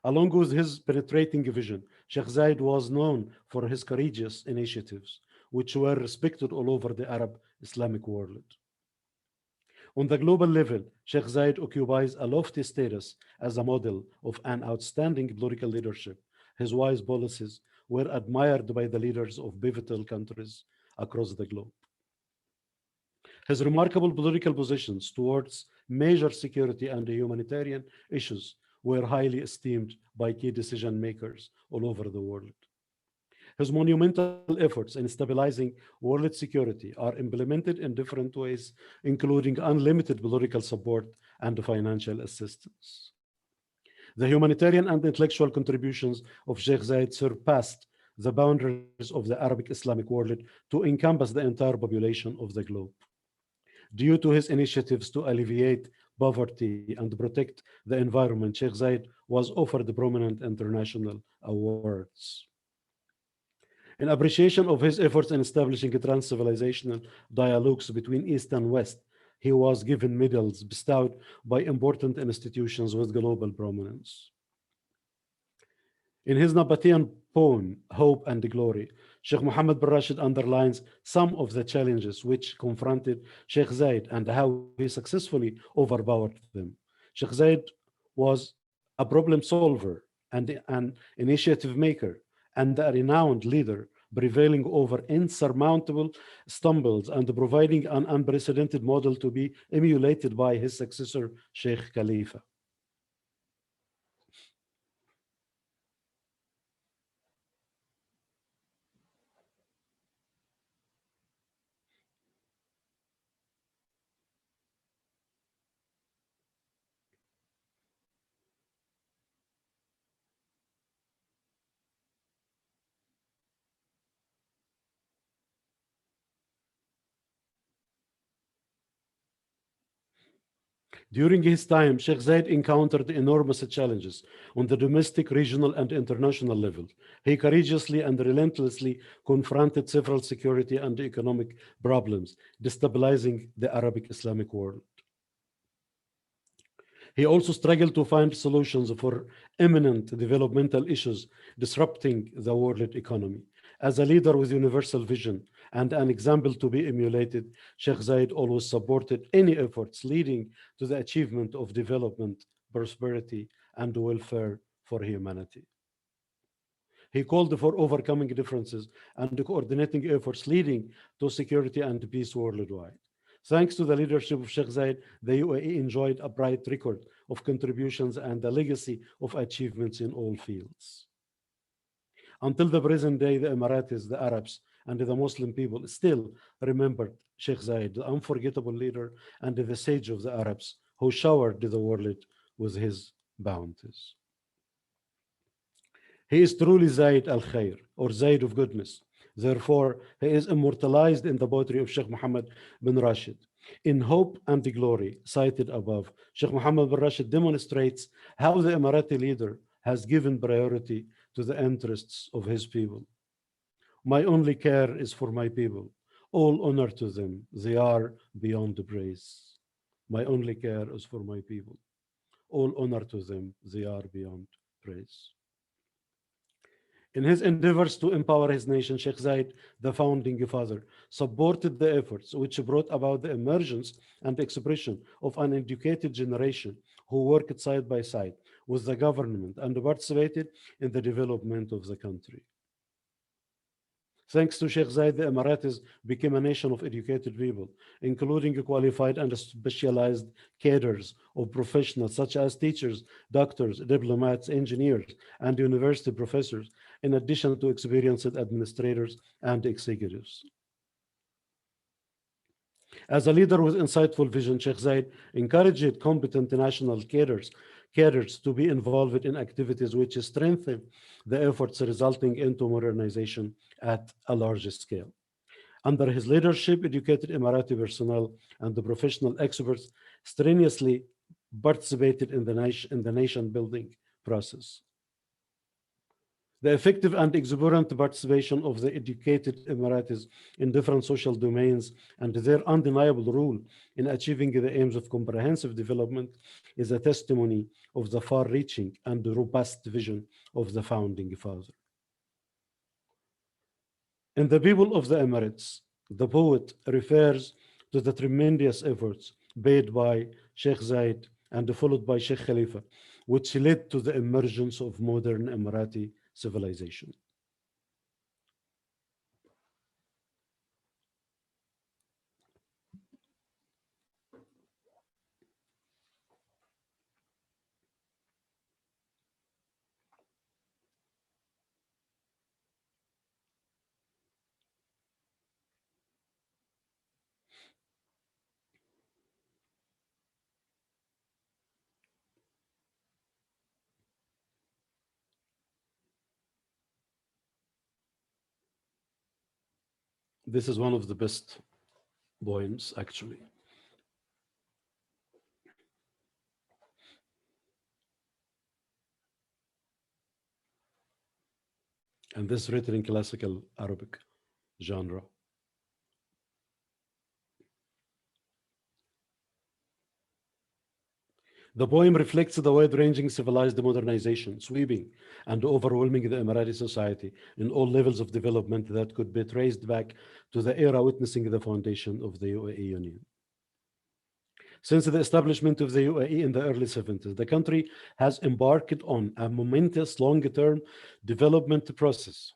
Along with his penetrating vision, Sheikh Zayed was known for his courageous initiatives, which were respected all over the Arab Islamic world. On the global level, Sheikh Zayed occupies a lofty status as a model of an outstanding political leadership. His wise policies were admired by the leaders of pivotal countries across the globe. His remarkable political positions towards major security and humanitarian issues were highly esteemed by key decision makers all over the world. His monumental efforts in stabilizing world security are implemented in different ways, including unlimited political support and financial assistance. The humanitarian and intellectual contributions of Sheikh Zayed surpassed the boundaries of the Arabic Islamic world to encompass the entire population of the globe. Due to his initiatives to alleviate poverty and protect the environment, Sheikh Zayed was offered prominent international awards. In appreciation of his efforts in establishing trans-civilizational dialogues between East and West, he was given medals bestowed by important institutions with global prominence. In his Nabatean poem, Hope and Glory, Sheikh Mohammed bin Rashid underlines some of the challenges which confronted Sheikh Zayed and how he successfully overpowered them. Sheikh Zayed was a problem solver and an initiative maker and a renowned leader, prevailing over insurmountable stumbles and providing an unprecedented model to be emulated by his successor, Sheikh Khalifa. During his time, Sheikh Zayed encountered enormous challenges on the domestic, regional, and international level. He courageously and relentlessly confronted several security and economic problems, destabilizing the Arabic Islamic world. He also struggled to find solutions for imminent developmental issues disrupting the world economy. As a leader with universal vision and an example to be emulated, Sheikh Zayed always supported any efforts leading to the achievement of development, prosperity, and welfare for humanity. He called for overcoming differences and coordinating efforts leading to security and peace worldwide. Thanks to the leadership of Sheikh Zayed, the UAE enjoyed a bright record of contributions and a legacy of achievements in all fields. Until the present day, the Emiratis, the Arabs, and the Muslim people still remembered Sheikh Zayed, the unforgettable leader and the sage of the Arabs, who showered the world with his bounties. He is truly Zayd al-Khair, or Zayd of goodness. Therefore, he is immortalized in the poetry of Sheikh Mohammed bin Rashid. In Hope and Glory, cited above, Sheikh Mohammed bin Rashid demonstrates how the Emirati leader has given priority to the interests of his people. My only care is for my people. All honor to them. They are beyond praise. My only care is for my people. All honor to them. They are beyond praise. In his endeavors to empower his nation, Sheikh Zayed, the founding father, supported the efforts which brought about the emergence and expression of an educated generation who worked side by side with the government and participated in the development of the country. Thanks to Sheikh Zayed, the Emiratis became a nation of educated people, including qualified and specialized cadres of professionals such as teachers, doctors, diplomats, engineers, and university professors, in addition to experienced administrators and executives. As a leader with insightful vision, Sheikh Zayed encouraged competent national cadres to be involved in activities which strengthen the efforts resulting into modernization at a large scale. Under his leadership, educated Emirati personnel and the professional experts strenuously participated in the nation-building process. The effective and exuberant participation of the educated Emiratis in different social domains and their undeniable role in achieving the aims of comprehensive development is a testimony of the far-reaching and robust vision of the founding father. In The People of the Emirates, the poet refers to the tremendous efforts made by Sheikh Zayed and followed by Sheikh Khalifa, which led to the emergence of modern Emirati civilization. This is one of the best poems, actually. and this is written in classical Arabic genre. The poem reflects the wide-ranging civilized modernization, sweeping and overwhelming the Emirati society in all levels of development that could be traced back to the era witnessing the foundation of the UAE Union. Since the establishment of the UAE in the early 70s, the country has embarked on a momentous long-term development process,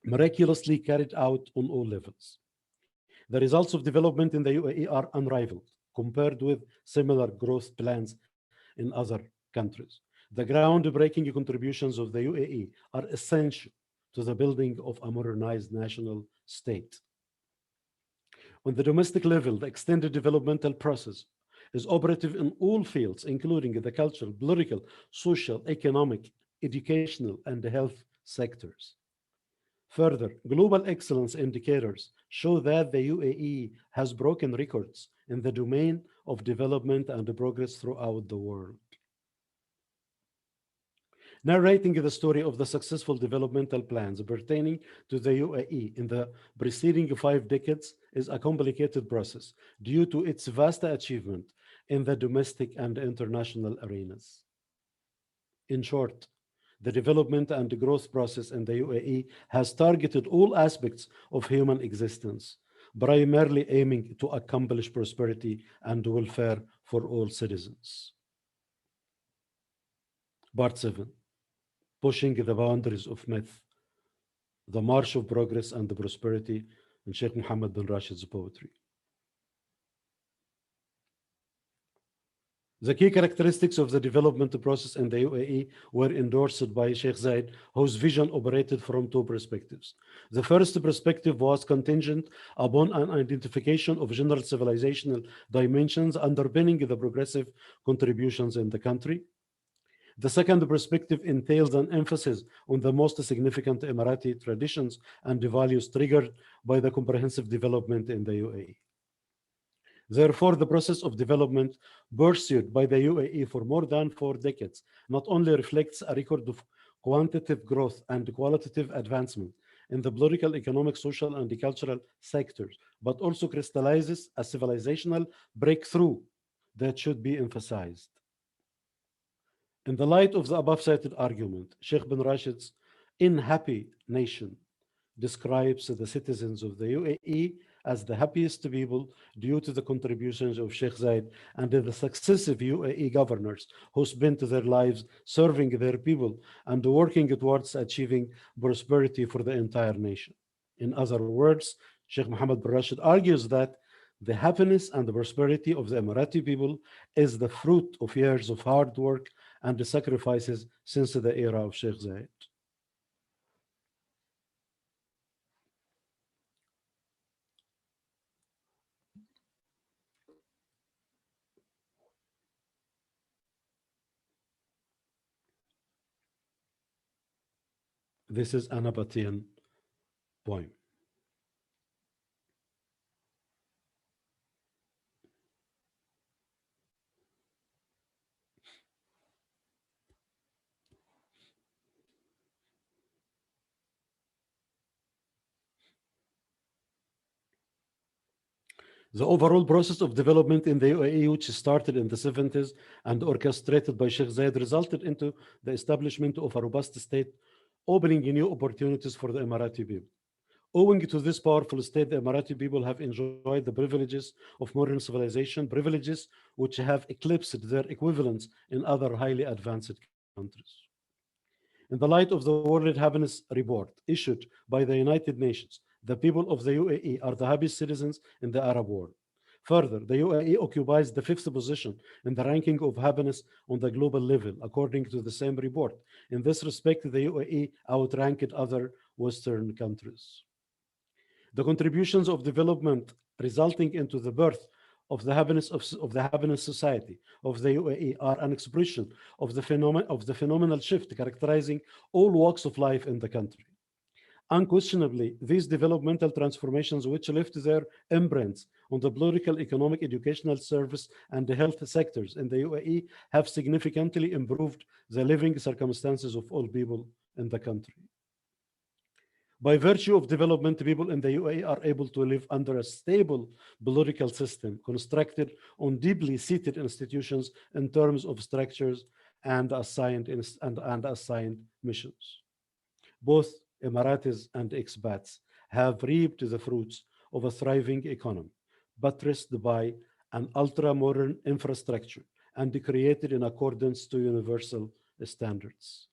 miraculously carried out on all levels. The results of development in the UAE are unrivaled compared with similar growth plans in other countries. The groundbreaking contributions of the UAE are essential to the building of a modernized national state. On the domestic level, the extended developmental process is operative in all fields, including the cultural, political, social, economic, educational, and health sectors. Further, global excellence indicators show that the UAE has broken records in the domain of development and progress throughout the world. Narrating the story of the successful developmental plans pertaining to the UAE in the preceding 5 decades is a complicated process due to its vast achievement in the domestic and international arenas. In short, the development and growth process in the UAE has targeted all aspects of human existence, primarily aiming to accomplish prosperity and welfare for all citizens. Part 7. Pushing the boundaries of myth, the march of progress and the prosperity in Sheikh Mohammed bin Rashid's poetry. The key characteristics of the development process in the UAE were endorsed by Sheikh Zayed, whose vision operated from 2 perspectives. The first perspective was contingent upon an identification of general civilizational dimensions underpinning the progressive contributions in the country. The second perspective entails an emphasis on the most significant Emirati traditions and values triggered by the comprehensive development in the UAE. Therefore, the process of development pursued by the UAE for more than 4 decades not only reflects a record of quantitative growth and qualitative advancement in the political, economic, social, and cultural sectors, but also crystallizes a civilizational breakthrough that should be emphasized. In the light of the above-cited argument, Sheikh bin Rashid's In Happy Nation describes the citizens of the UAE as the happiest people due to the contributions of Sheikh Zayed and the successive UAE governors who spent their lives serving their people and working towards achieving prosperity for the entire nation. In other words, Sheikh Mohammed bin Rashid argues that the happiness and the prosperity of the Emirati people is the fruit of years of hard work and the sacrifices since the era of Sheikh Zayed. This is an Nabatean poem. The overall process of development in the UAE, which started in the 70s and orchestrated by Sheikh Zayed, resulted into the establishment of a robust state, opening new opportunities for the Emirati people. Owing to this powerful state, the Emirati people have enjoyed the privileges of modern civilization, privileges which have eclipsed their equivalents in other highly advanced countries. In the light of the World Happiness Report issued by the United Nations, the people of the UAE are the happiest citizens in the Arab world. Further, the UAE occupies the 5th position in the ranking of happiness on the global level, according to the same report. In this respect, the UAE outranked other Western countries. The contributions of development resulting into the birth of the happiness society of the UAE are an expression of the phenomenal shift characterizing all walks of life in the country. Unquestionably, these developmental transformations, which left their imprints on the political, economic, educational, service, and the health sectors in the UAE, have significantly improved the living circumstances of all people in the country. By virtue of development, people in the UAE are able to live under a stable political system constructed on deeply seated institutions in terms of structures and assigned missions. Both Emiratis and expats have reaped the fruits of a thriving economy, buttressed by an ultra-modern infrastructure and created in accordance to universal standards.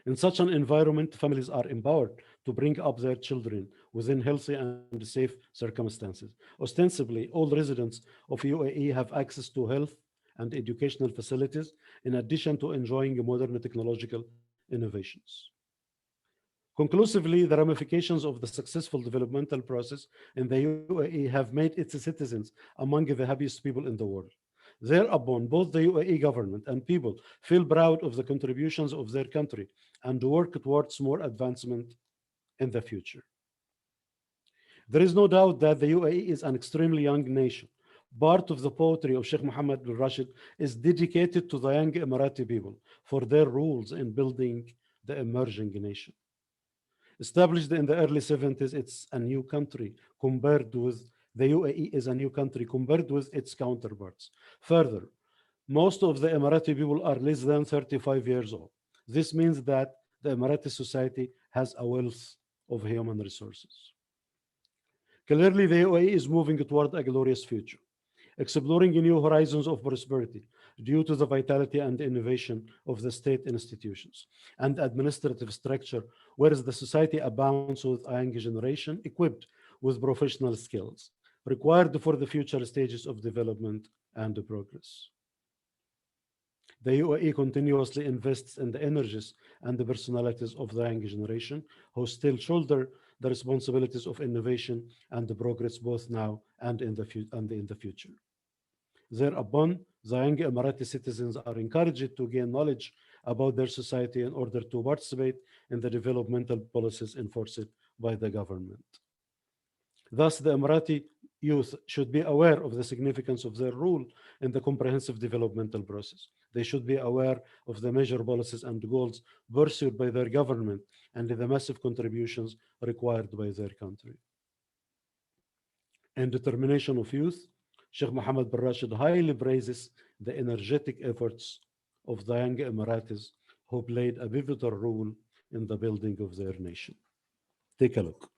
In such an environment, families are empowered to bring up their children within healthy and safe circumstances. Ostensibly, all residents of UAE have access to health and educational facilities, in addition to enjoying modern technological innovations. Conclusively, the ramifications of the successful developmental process in the UAE have made its citizens among the happiest people in the world. Thereupon, both the UAE government and people feel proud of the contributions of their country and work towards more advancement in the future. There is no doubt that the UAE is an extremely young nation. Part of the poetry of Sheikh Mohammed bin Rashid is dedicated to the young Emirati people for their roles in building the emerging nation. Established in the early 70s, it's a new country compared with the UAE is a new country compared with its counterparts. Further, most of the Emirati people are less than 35 years old. This means that the Emirati society has a wealth of human resources. Clearly, the UAE is moving toward a glorious future, exploring new horizons of prosperity due to the vitality and innovation of the state institutions and administrative structure, whereas the society abounds with a young generation equipped with professional skills required for the future stages of development and progress. The UAE continuously invests in the energies and the personalities of the young generation who still shoulder the responsibilities of innovation and the progress both now and in the future. Thereupon, the young Emirati citizens are encouraged to gain knowledge about their society in order to participate in the developmental policies enforced by the government. Thus, the Emirati youth should be aware of the significance of their role in the comprehensive developmental process. They should be aware of the major policies and goals pursued by their government and the massive contributions required by their country. In determination of youth, Sheikh Mohammed bin Rashid highly praises the energetic efforts of the young Emiratis who played a pivotal role in the building of their nation. Take a look.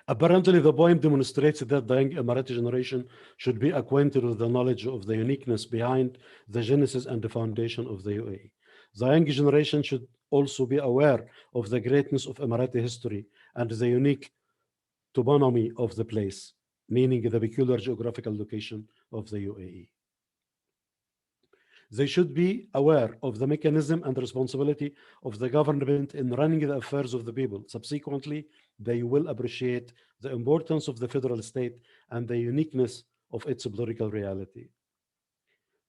Apparently, the poem demonstrates that the young Emirati generation should be acquainted with the knowledge of the uniqueness behind the genesis and the foundation of the UAE. The young generation should also be aware of the greatness of Emirati history and the unique toponymy of the place, meaning the peculiar geographical location of the UAE. They should be aware of the mechanism and responsibility of the government in running the affairs of the people. Subsequently, they will appreciate the importance of the federal state and the uniqueness of its political reality.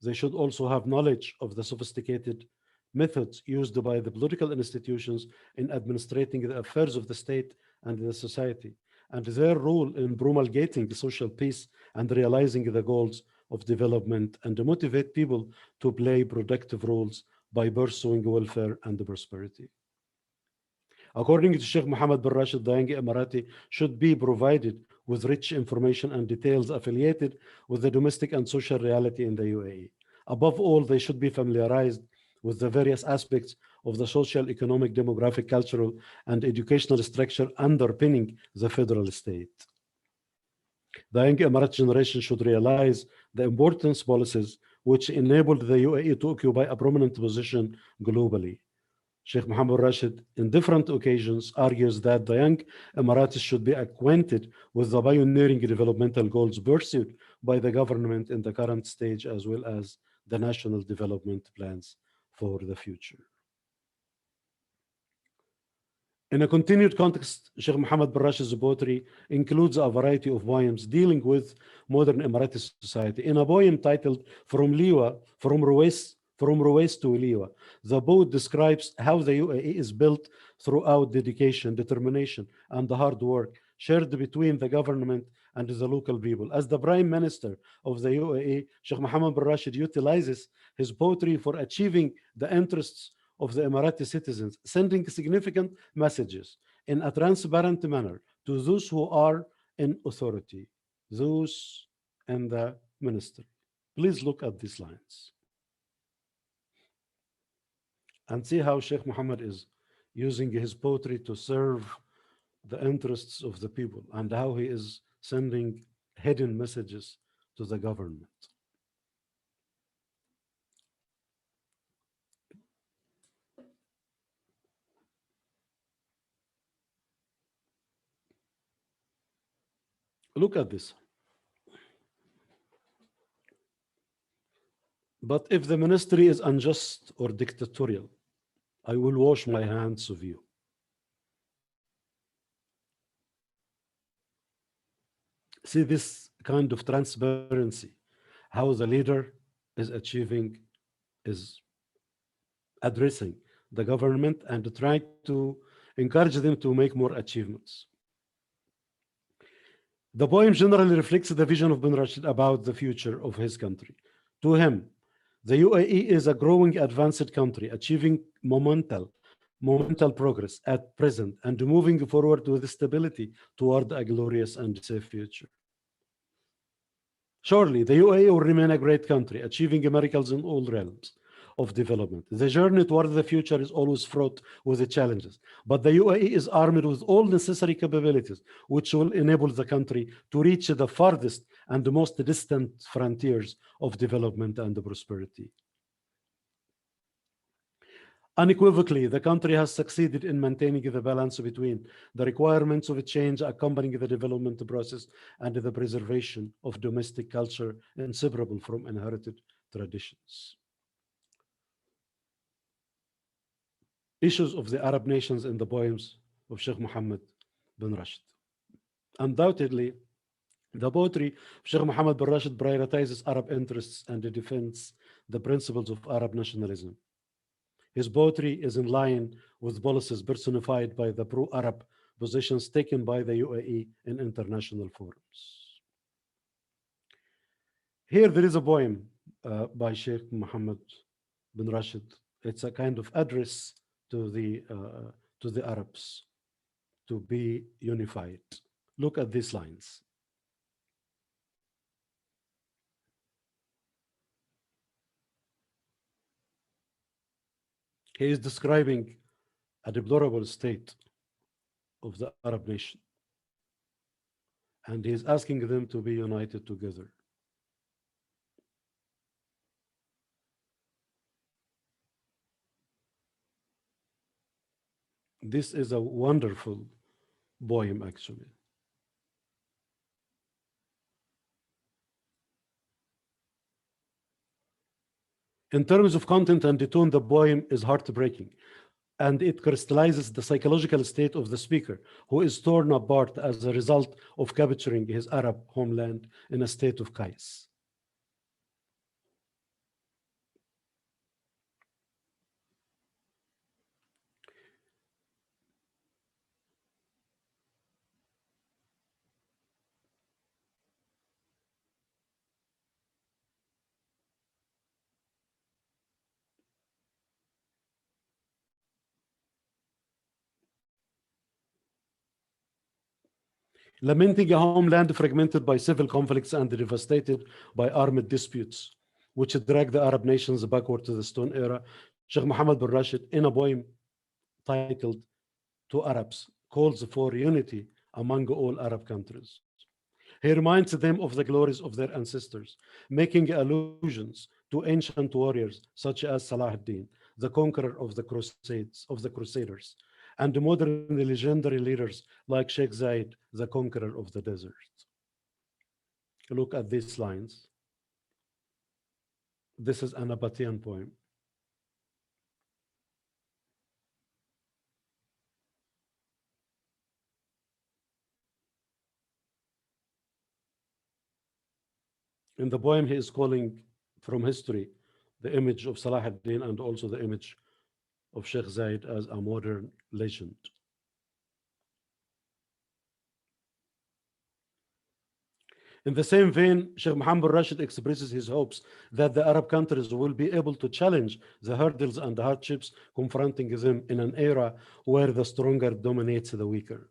They should also have knowledge of the sophisticated methods used by the political institutions in administrating the affairs of the state and the society, and their role in promulgating social peace and realizing the goals of development, and to motivate people to play productive roles by pursuing welfare and prosperity. According to Sheikh Mohammed bin Rashid, the young Emirati should be provided with rich information and details affiliated with the domestic and social reality in the UAE. Above all, they should be familiarized with the various aspects of the social, economic, demographic, cultural, and educational structure underpinning the federal state. The young Emirati generation should realize the importance policies which enabled the UAE to occupy a prominent position globally. Sheikh Mohammed Rashid, in different occasions, argues that the young Emiratis should be acquainted with the pioneering developmental goals pursued by the government in the current stage, as well as the national development plans for the future. In a continued context, Sheikh Mohammed bin Rashid's poetry includes a variety of poems dealing with modern Emirati society. In a poem titled From Ruwais to Liwa, the poet describes how the UAE is built throughout dedication, determination, and the hard work shared between the government and the local people. As the Prime Minister of the UAE, Sheikh Mohammed bin Rashid utilizes his poetry for achieving the interests of the Emirati citizens, sending significant messages in a transparent manner to those who are in authority, those in the ministry. Please look at these lines and see how Sheikh Mohammed is using his poetry to serve the interests of the people and how he is sending hidden messages to the government. Look at this. But if the ministry is unjust or dictatorial, I will wash my hands of you. See this kind of transparency, how the leader is addressing the government and trying to encourage them to make more achievements. The poem generally reflects the vision of bin Rashid about the future of his country. To him, the UAE is a growing, advanced country, achieving monumental progress at present and moving forward with stability toward a glorious and safe future. Surely, the UAE will remain a great country, achieving miracles in all realms of development. The journey toward the future is always fraught with the challenges, but the UAE is armed with all necessary capabilities, which will enable the country to reach the farthest and the most distant frontiers of development and prosperity. Unequivocally, the country has succeeded in maintaining the balance between the requirements of change accompanying the development process and the preservation of domestic culture inseparable from inherited traditions. Issues of the Arab nations in the poems of Sheikh Mohammed bin Rashid. Undoubtedly, the poetry of Sheikh Mohammed bin Rashid prioritizes Arab interests and defends the principles of Arab nationalism. His poetry is in line with policies personified by the pro-Arab positions taken by the UAE in international forums. Here there is a poem by Sheikh Mohammed bin Rashid. It's a kind of address to the Arabs to be unified. Look at these lines. He is describing a deplorable state of the Arab nation, and he is asking them to be united together. This is a wonderful poem, actually. In terms of content and the tone, the poem is heartbreaking, and it crystallizes the psychological state of the speaker, who is torn apart as a result of capturing his Arab homeland in a state of chaos. Lamenting a homeland fragmented by civil conflicts and devastated by armed disputes, which drag the Arab nations backward to the Stone Era, Sheikh Mohammed bin Rashid, in a poem titled To Arabs, calls for unity among all Arab countries. He reminds them of the glories of their ancestors, making allusions to ancient warriors such as Salah ad-Din, the conqueror of the Crusaders, and modern legendary leaders like Sheikh Zayed, the conqueror of the desert. Look at these lines. This is an Nabatean poem. In the poem, he is calling from history the image of Salah ad-Din and also the image of Sheikh Zayed as a modern legend. In the same vein, Sheikh Mohammed bin Rashid expresses his hopes that the Arab countries will be able to challenge the hurdles and the hardships confronting them in an era where the stronger dominates the weaker.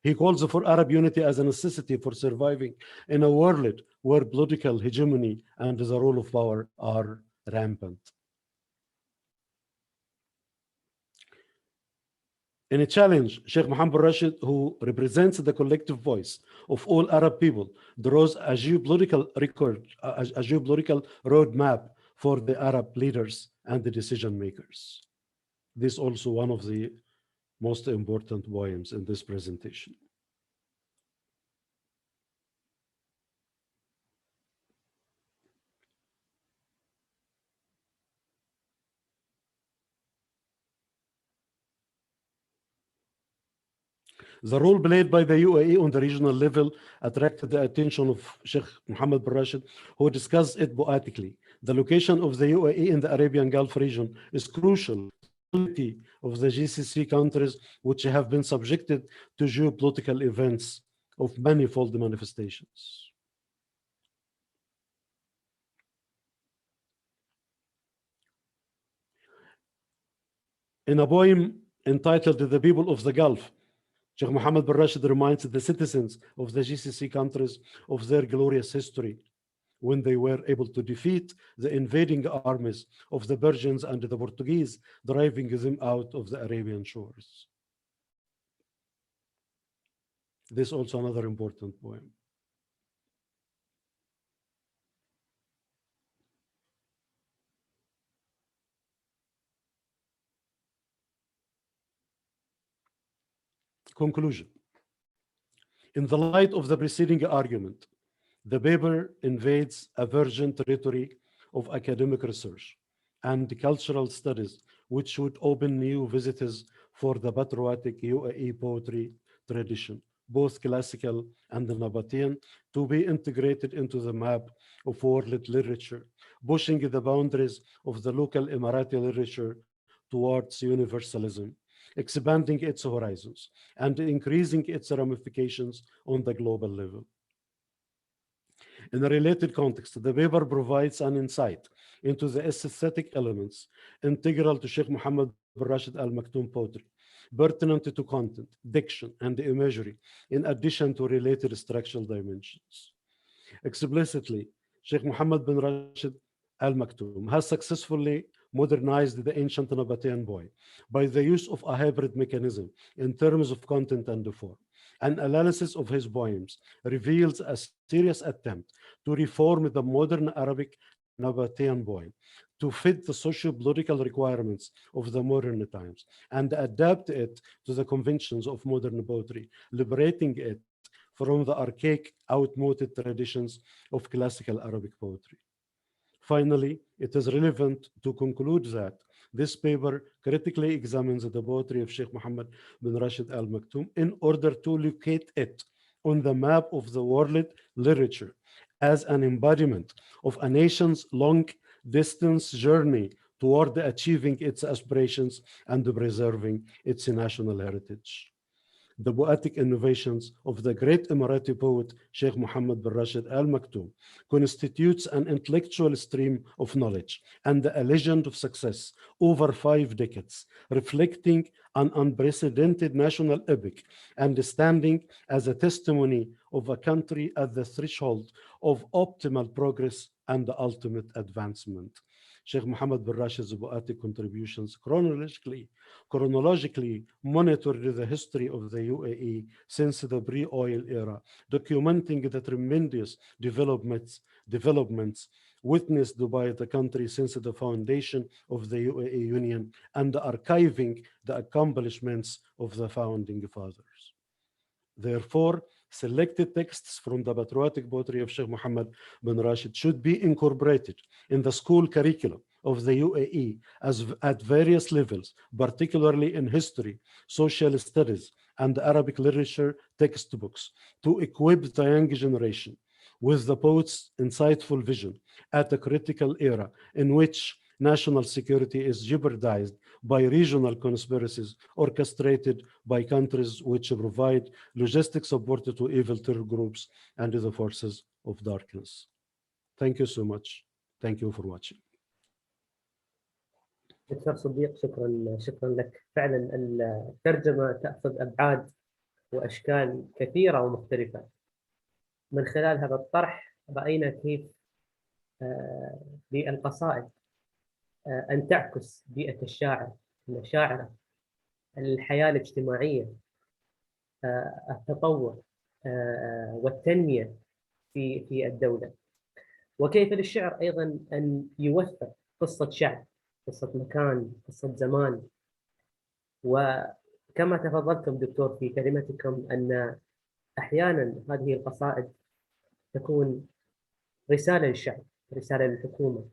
He calls for Arab unity as a necessity for surviving in a world where political hegemony and the rule of power are rampant. In a challenge, Sheikh Mohammed bin Rashid, who represents the collective voice of all Arab people, draws a geopolitical roadmap for the Arab leaders and the decision makers. This is also one of the most important poems in this presentation. The role played by the UAE on the regional level attracted the attention of Sheikh Mohammed bin Rashid, who discussed it poetically. The location of the UAE in the Arabian Gulf region is crucial to the of the GCC countries, which have been subjected to geopolitical events of manifold manifestations. In a poem entitled The People of the Gulf, Sheikh Mohammed bin Rashid reminds the citizens of the GCC countries of their glorious history when they were able to defeat the invading armies of the Persians and the Portuguese, driving them out of the Arabian shores. This is also another important poem. Conclusion. In the light of the preceding argument, the paper invades a virgin territory of academic research and cultural studies, which should open new visitors for the patriotic UAE poetry tradition, both classical and Nabatean, to be integrated into the map of world literature, pushing the boundaries of the local Emirati literature towards universalism, expanding its horizons, and increasing its ramifications on the global level. In a related context, the paper provides an insight into the aesthetic elements integral to Sheikh Mohammed bin Rashid Al Maktoum poetry, pertinent to content, diction, and imagery, in addition to related structural dimensions. Explicitly, Sheikh Mohammed bin Rashid Al Maktoum has successfully modernized the ancient Nabatean poem by the use of a hybrid mechanism in terms of content and form. An analysis of his poems reveals a serious attempt to reform the modern Arabic Nabatean poem to fit the socio-political requirements of the modern times and adapt it to the conventions of modern poetry, liberating it from the archaic, outmoded traditions of classical Arabic poetry. Finally, it is relevant to conclude that this paper critically examines the poetry of Sheikh Mohammed bin Rashid Al Maktoum in order to locate it on the map of the world literature as an embodiment of a nation's long-distance journey toward achieving its aspirations and preserving its national heritage. The poetic innovations of the great Emirati poet Sheikh Mohammed bin Rashid Al Maktoum constitutes an intellectual stream of knowledge and a legend of success over 5 decades, reflecting an unprecedented national epic and standing as a testimony of a country at the threshold of optimal progress and ultimate advancement. Sheikh Mohammed bin Rashid's poetic contributions chronologically monitored the history of the UAE since the pre-oil era, documenting the tremendous developments witnessed by the country since the foundation of the UAE Union and archiving the accomplishments of the founding fathers. Therefore, selected texts from the patriotic poetry of Sheikh Mohammed bin Rashid should be incorporated in the school curriculum of the UAE at various levels, particularly in history, social studies, and Arabic literature textbooks, to equip the young generation with the poet's insightful vision at a critical era in which national security is jeopardized by regional conspiracies orchestrated by countries which provide logistic support to evil terror groups and the forces of darkness. Thank you so much. Thank you for watching. دكتور صديق، شكرا لك. فعلا الترجمة تأخذ أبعاد وأشكال كثيرة ومختلفة. من خلال هذا الطرح رأينا كيف للقصائد أن تعكس بيئة الشاعر، مشاعره، الحياة الاجتماعية، التطور والتنمية في الدولة، وكيف للشعر أيضا أن يوثق قصة شعب، قصة مكان، قصة زمان. وكما تفضلتم دكتور في كلمتكم أن أحيانا هذه القصائد تكون رسالة للشعب، رسالة للحكومة،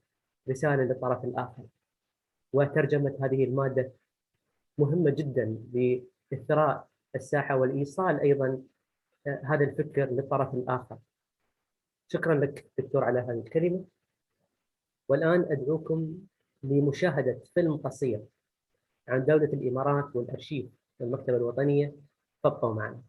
رسالة للطرف الآخر. وترجمة هذه المادة مهمة جدا لإثراء الساحة والإيصال أيضا هذا الفكر للطرف الآخر. شكرا لك دكتور على هذه الكلمة. والآن أدعوكم لمشاهدة فيلم قصير عن دولة الإمارات والأرشيف والمكتبة الوطنية. فابقوا معنا.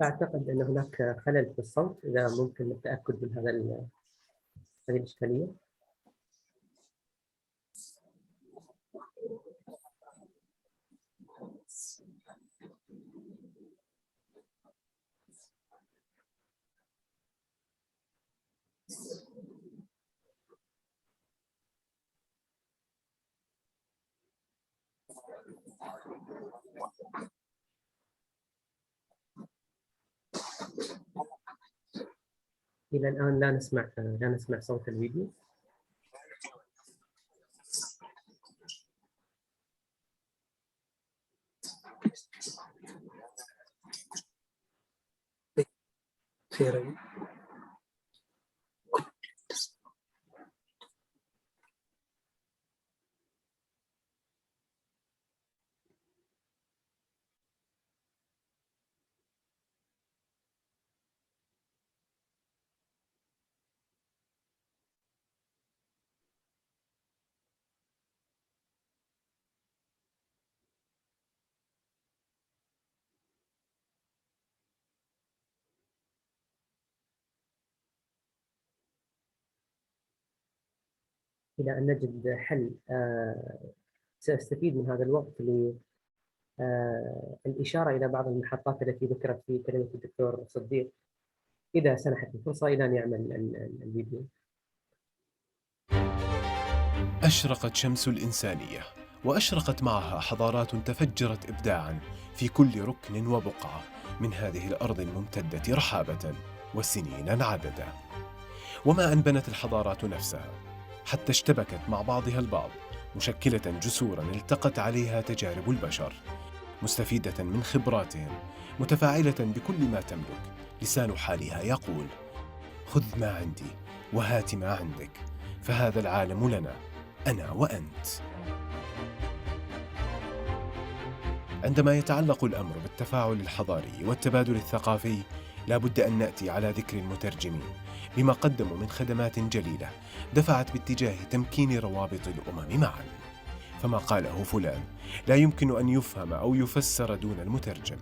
أعتقد أن هناك خلل في الصوت، إذا ممكن التأكد من هذه الإشكالية. إلى الآن لا نسمع صوت الفيديو. إلى أن نجد حل سأستفيد من هذا الوقت للإشارة إلى بعض المحطات التي ذكرت في كلمة الدكتور صديق إذا سنحت الفرصة إلى أن يعمل الفيديو. أشرقت شمس الإنسانية، وأشرقت معها حضارات تفجرت إبداعاً في كل ركن وبقعة من هذه الأرض الممتدة رحابة وسنيناً عددا. وما أن بنت الحضارات نفسها حتى اشتبكت مع بعضها البعض، مشكلة جسوراً التقت عليها تجارب البشر، مستفيدة من خبراتهم، متفاعلة بكل ما تملك. لسان حالها يقول: خذ ما عندي وهات ما عندك، فهذا العالم لنا أنا وأنت. عندما يتعلق الأمر بالتفاعل الحضاري والتبادل الثقافي، لا بد أن نأتي على ذكر المترجمين بما قدموا من خدمات جليلة دفعت باتجاه تمكين روابط الأمم معا. فما قاله فلان لا يمكن أن يفهم أو يفسر دون المترجم،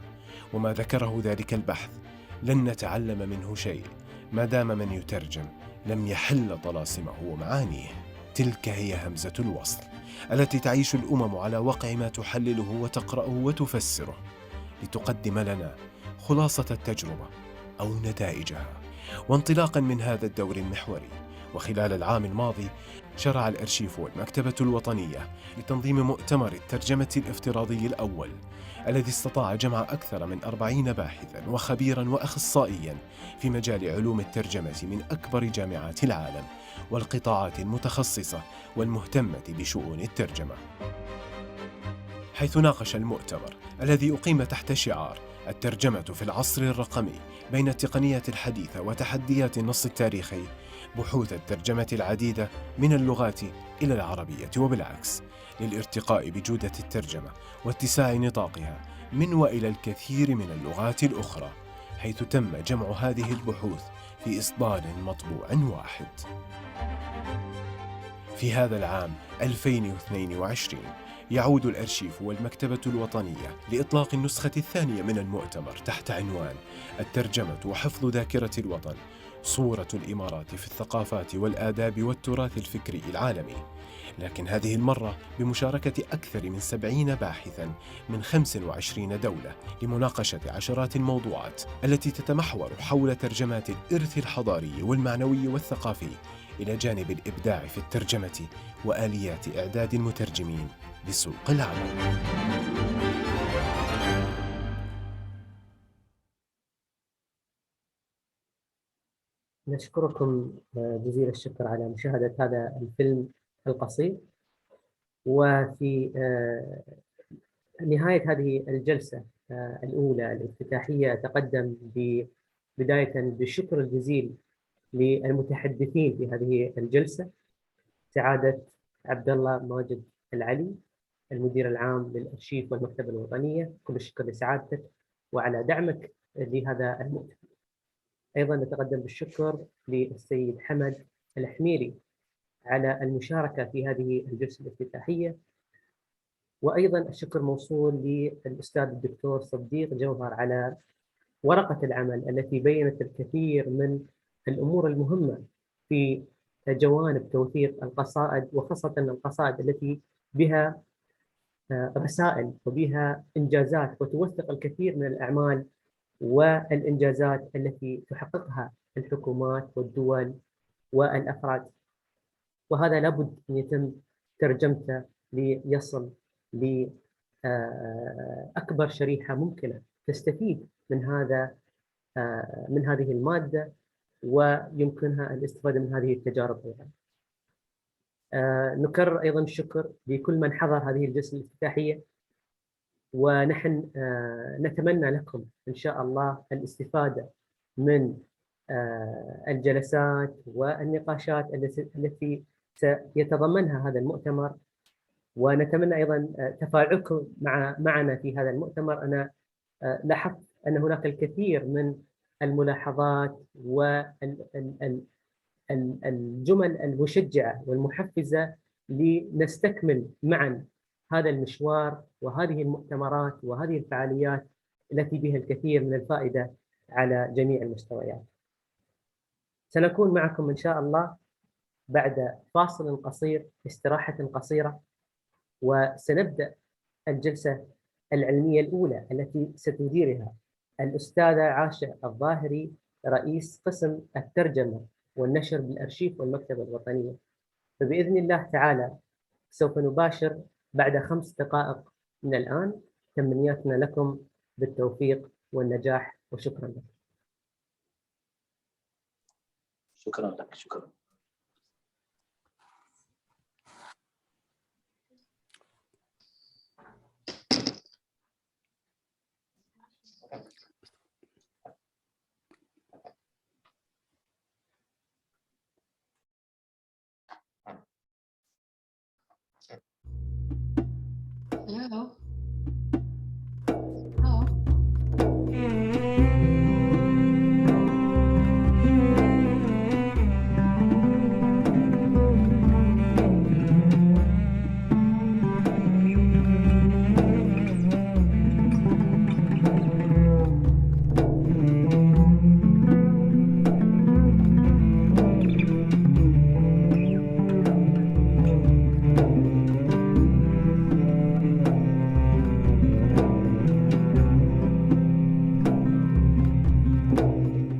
وما ذكره ذلك البحث لن نتعلم منه شيء ما دام من يترجم لم يحل طلاسمه ومعانيه. تلك هي همزة الوصل التي تعيش الأمم على وقع ما تحلله وتقرأه وتفسره، لتقدم لنا خلاصة التجربة أو نتائجها. وانطلاقا من هذا الدور المحوري، وخلال العام الماضي شرع الأرشيف والمكتبة الوطنية لتنظيم مؤتمر الترجمة الافتراضي الأول، الذي استطاع جمع أكثر من 40 باحثاً وخبيراً وأخصائياً في مجال علوم الترجمة من أكبر جامعات العالم والقطاعات المتخصصة والمهتمة بشؤون الترجمة. حيث ناقش المؤتمر الذي أقيم تحت شعار الترجمة في العصر الرقمي بين التقنية الحديثة وتحديات النص التاريخي بحوث الترجمة العديدة من اللغات إلى العربية وبالعكس، للارتقاء بجودة الترجمة واتساع نطاقها من وإلى الكثير من اللغات الأخرى، حيث تم جمع هذه البحوث في إصدار مطبوع واحد. في هذا العام 2022 يعود الأرشيف والمكتبة الوطنية لإطلاق النسخة الثانية من المؤتمر تحت عنوان الترجمة وحفظ ذاكرة الوطن، صورة الإمارات في الثقافات والآداب والتراث الفكري العالمي، لكن هذه المرة بمشاركة أكثر من 70 باحثاً من 25 دولة لمناقشة عشرات الموضوعات التي تتمحور حول ترجمات الإرث الحضاري والمعنوي والثقافي، إلى جانب الإبداع في الترجمة وآليات إعداد المترجمين لسوق العمل. نشكركم جزيل الشكر على مشاهدة هذا الفيلم القصير. وفي نهاية هذه الجلسة الأولى الافتتاحية أتقدم بداية بالشكر الجزيل للمتحدثين في هذه الجلسة: سعادة عبد الله ماجد العلي، المدير العام للأرشيف والمكتبة الوطنية، كل الشكر لسعادتك وعلى دعمك لهذا المؤتمر. أيضا نتقدم بالشكر للسيد حمد الحميري على المشاركة في هذه الجلسة الافتتاحية، وأيضا الشكر موصول للأستاذ الدكتور صديق جوهر على ورقة العمل التي بينت الكثير من الأمور المهمة في جوانب توثيق القصائد، وخاصة القصائد التي بها رسائل وبها إنجازات، وتوثق الكثير من الأعمال والإنجازات التي تحققها الحكومات والدول والأفراد. وهذا لابد أن يتم ترجمته ليصل لأكبر شريحة ممكنة تستفيد من هذه المادة، ويمكنها الاستفادة من هذه التجارب أيضا. نكرر أيضا الشكر لكل من حضر هذه الجلسة الافتتاحية، ونحن نتمنى لكم إن شاء الله الاستفادة من الجلسات والنقاشات التي سيتضمنها هذا المؤتمر، ونتمنى أيضا تفاعلكم معنا في هذا المؤتمر. أنا لاحظت أن هناك الكثير من الملاحظات والجمل المشجعة والمحفزة لنستكمل معا هذا المشوار وهذه المؤتمرات وهذه الفعاليات التي بها الكثير من الفائدة على جميع المستويات. سنكون معكم إن شاء الله بعد فاصل قصير، استراحة قصيرة، وسنبدأ الجلسة العلمية الأولى التي ستديرها الأستاذة عاشة الظاهري، رئيس قسم الترجمة والنشر بالأرشيف والمكتبة الوطنية. فبإذن الله تعالى سوف نباشر بعد 5 دقائق من الآن. تمنياتنا لكم بالتوفيق والنجاح، وشكرا لك. شكرا لك. شكرا. Hello. Hello.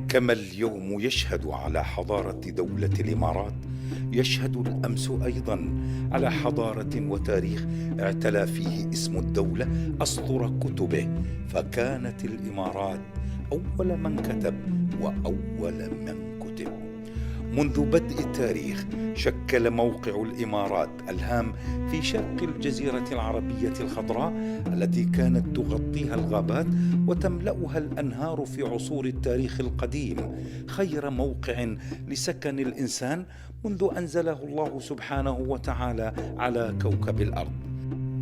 كما اليوم يشهد على حضارة دولة الإمارات، يشهد الأمس أيضا على حضارة وتاريخ اعتلى فيه اسم الدولة أسطر كتبه، فكانت الإمارات أول من كتب وأول من كتب. منذ بدء التاريخ شكل موقع الإمارات الهام في شرق الجزيرة العربية الخضراء التي كانت تغطيها الغابات وتملأها الأنهار في عصور التاريخ القديم، خير موقع لسكن الإنسان منذ أنزله الله سبحانه وتعالى على كوكب الأرض.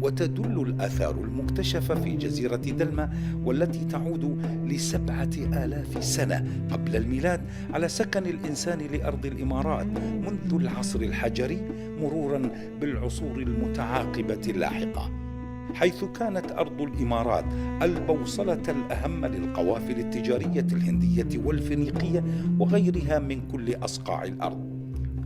وتدل الآثار المكتشفة في جزيرة دلمة والتي تعود ل7,000 سنة قبل الميلاد على سكن الإنسان لأرض الإمارات منذ العصر الحجري مرورا بالعصور المتعاقبة اللاحقة، حيث كانت أرض الإمارات البوصلة الأهم للقوافل التجارية الهندية والفينيقية وغيرها من كل أصقاع الأرض.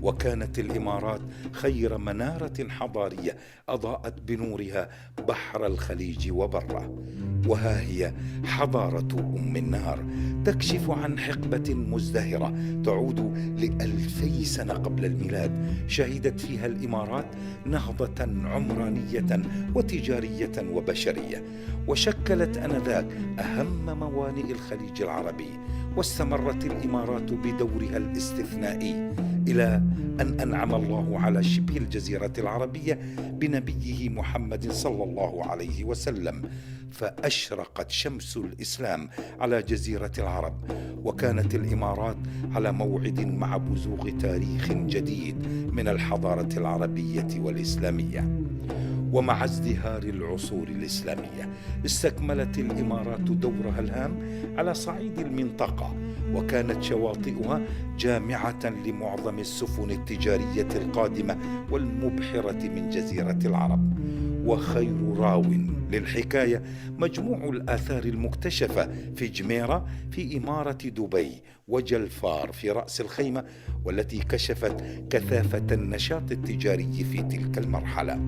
وكانت الإمارات خير منارة حضارية أضاءت بنورها بحر الخليج وبره. وها هي حضارة أم النار تكشف عن حقبة مزدهرة تعود ل2000 سنة قبل الميلاد، شهدت فيها الإمارات نهضة عمرانية وتجارية وبشرية، وشكلت آنذاك أهم موانئ الخليج العربي. واستمرت الإمارات بدورها الاستثنائي إلى أن أنعم الله على شبه الجزيرة العربية بنبيه محمد صلى الله عليه وسلم، فأشرقت شمس الإسلام على جزيرة العرب. وكانت الإمارات على موعد مع بزوغ تاريخ جديد من الحضارة العربية والإسلامية. ومع ازدهار العصور الإسلامية استكملت الإمارات دورها الهام على صعيد المنطقة، وكانت شواطئها جامعة لمعظم السفن التجارية القادمة والمبحرة من جزيرة العرب. وخير راو للحكاية مجموع الآثار المكتشفة في جميرة في إمارة دبي وجلفار في رأس الخيمة، والتي كشفت كثافة النشاط التجاري في تلك المرحلة.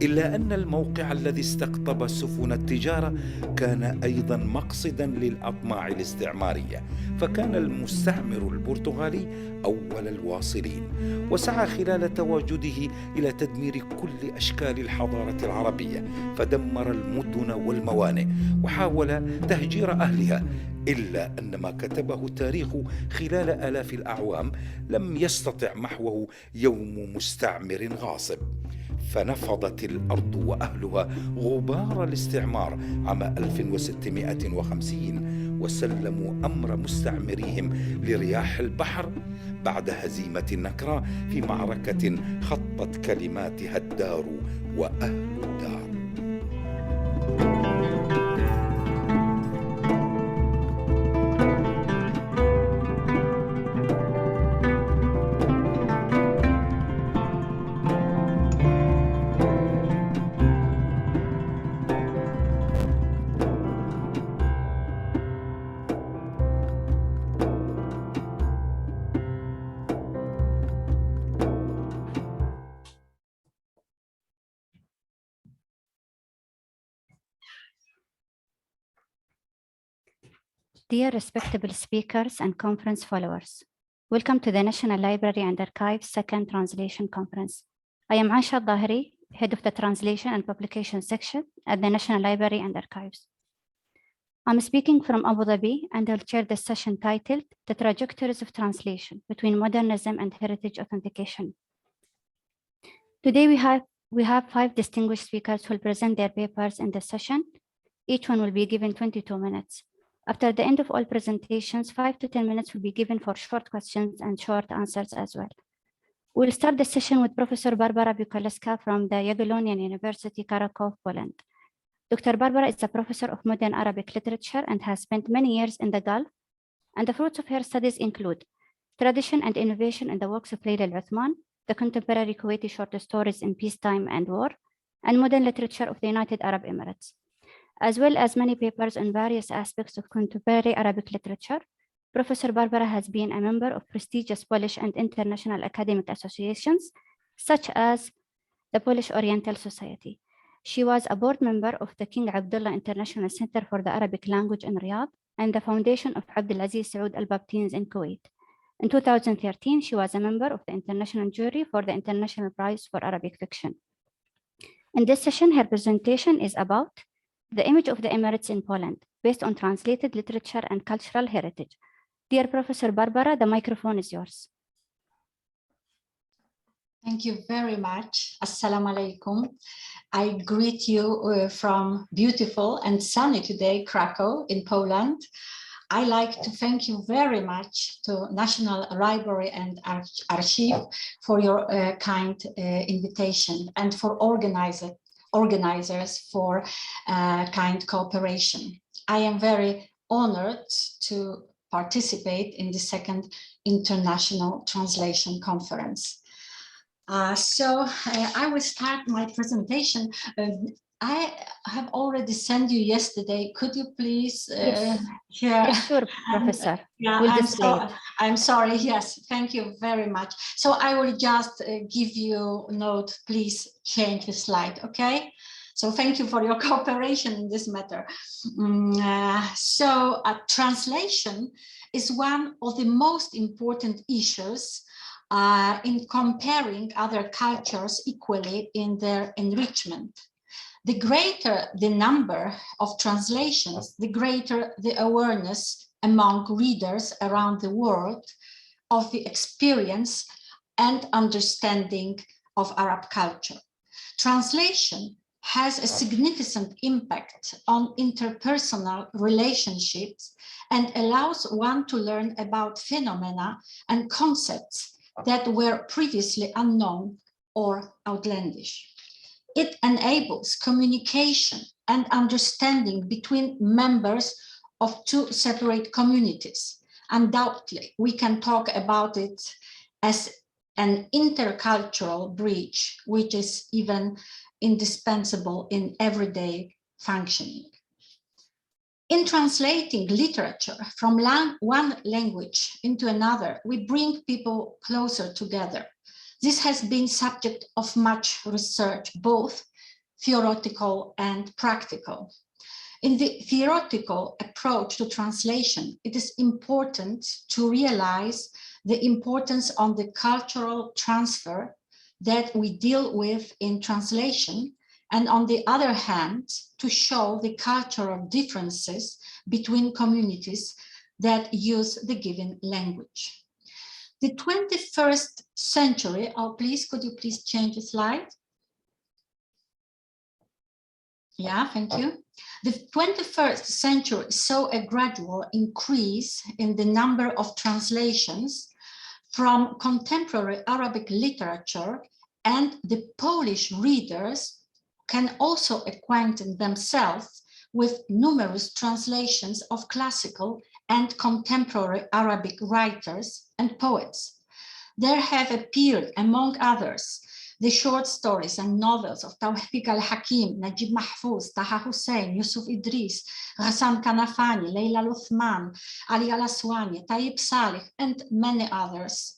إلا أن الموقع الذي استقطب سفن التجارة كان أيضا مقصدا للأطماع الاستعمارية، فكان المستعمر البرتغالي أول الواصلين، وسعى خلال تواجده إلى تدمير كل أشكال الحضارة العربية، فدمر المدن والموانئ وحاول تهجير أهلها. إلا أن ما كتبه التاريخ خلال آلاف الأعوام لم يستطع محوه يوم مستعمر غاصب، فنفضت الأرض وأهلها غبار الاستعمار عام 1650 وسلموا أمر مستعمريهم لرياح البحر بعد هزيمة النكراء في معركة خطت كلماتها الدار وأهل الدار. Dear respectable speakers and conference followers, welcome to the National Library and Archives Second Translation Conference. I am Aisha Dhahri, Head of the Translation and Publication Section at the National Library and Archives. I'm speaking from Abu Dhabi and I'll chair the session titled The Trajectories of Translation Between Modernism and Heritage Authentication. Today we have 5 distinguished speakers who will present their papers in the session. Each one will be given 22 minutes. After the end of all presentations, 5 to 10 minutes will be given for short questions and short answers as well. We'll start the session with Professor Barbara Bukaleska from the Jagiellonian University, Krakow, Poland. Dr. Barbara is a professor of modern Arabic literature and has spent many years in the Gulf, and the fruits of her studies include tradition and innovation in the works of Layla al-Uthman, the contemporary Kuwaiti short stories in peacetime and war, and modern literature of the United Arab Emirates, as well as many papers on various aspects of contemporary Arabic literature. Professor Barbara has been a member of prestigious Polish and international academic associations, such as the Polish Oriental Society. She was a board member of the King Abdullah International Center for the Arabic Language in Riyadh and the foundation of Abdulaziz Saud Al-Babtins in Kuwait. In 2013, she was a member of the international jury for the International Prize for Arabic Fiction. In this session, her presentation is about the image of the Emirates in Poland, based on translated literature and cultural heritage. Dear Professor Barbara, the microphone is yours. Thank you very much. Assalamu alaikum. I greet you from beautiful and sunny today, Krakow in Poland. I like to thank you very much to National Library and Archive for your kind invitation and for organizers for kind cooperation. I am very honored to participate in the second International Translation Conference. I will start my presentation. I have already sent you yesterday. Could you please share? Yes, sure, Professor. Yeah, I'm sorry. Yes, thank you very much. So I will just give you a note. Please change the slide, okay? So thank you for your cooperation in this matter. Translation is one of the most important issues in comparing other cultures equally in their enrichment. The greater the number of translations, the greater the awareness among readers around the world of the experience and understanding of Arab culture. Translation has a significant impact on interpersonal relationships and allows one to learn about phenomena and concepts that were previously unknown or outlandish. It enables communication and understanding between members of two separate communities. Undoubtedly, we can talk about it as an intercultural bridge, which is even indispensable in everyday functioning. In translating literature from one language into another, we bring people closer together. This has been subject of much research, both theoretical and practical. In the theoretical approach to translation, it is important to realize the importance on the cultural transfer that we deal with in translation, and on the other hand, to show the cultural differences between communities that use the given language. The 21st century, could you please change the slide? Yeah, thank you. The 21st century saw a gradual increase in the number of translations from contemporary Arabic literature, and the Polish readers can also acquaint themselves with numerous translations of classical and contemporary Arabic writers and poets. There have appeared, among others, the short stories and novels of Tawfiq al-Hakim, Najib Mahfouz, Taha Hussein, Yusuf Idris, Ghassan Kanafani, Layla al-Uthman, Ali al-Aswani, Tayyib Salih, and many others.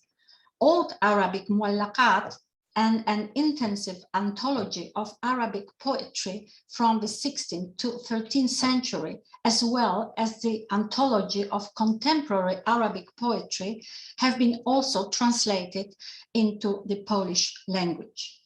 Old Arabic muallaqat and an intensive anthology of Arabic poetry from the 16th to 13th century as well as the anthology of contemporary Arabic poetry, have been also translated into the Polish language.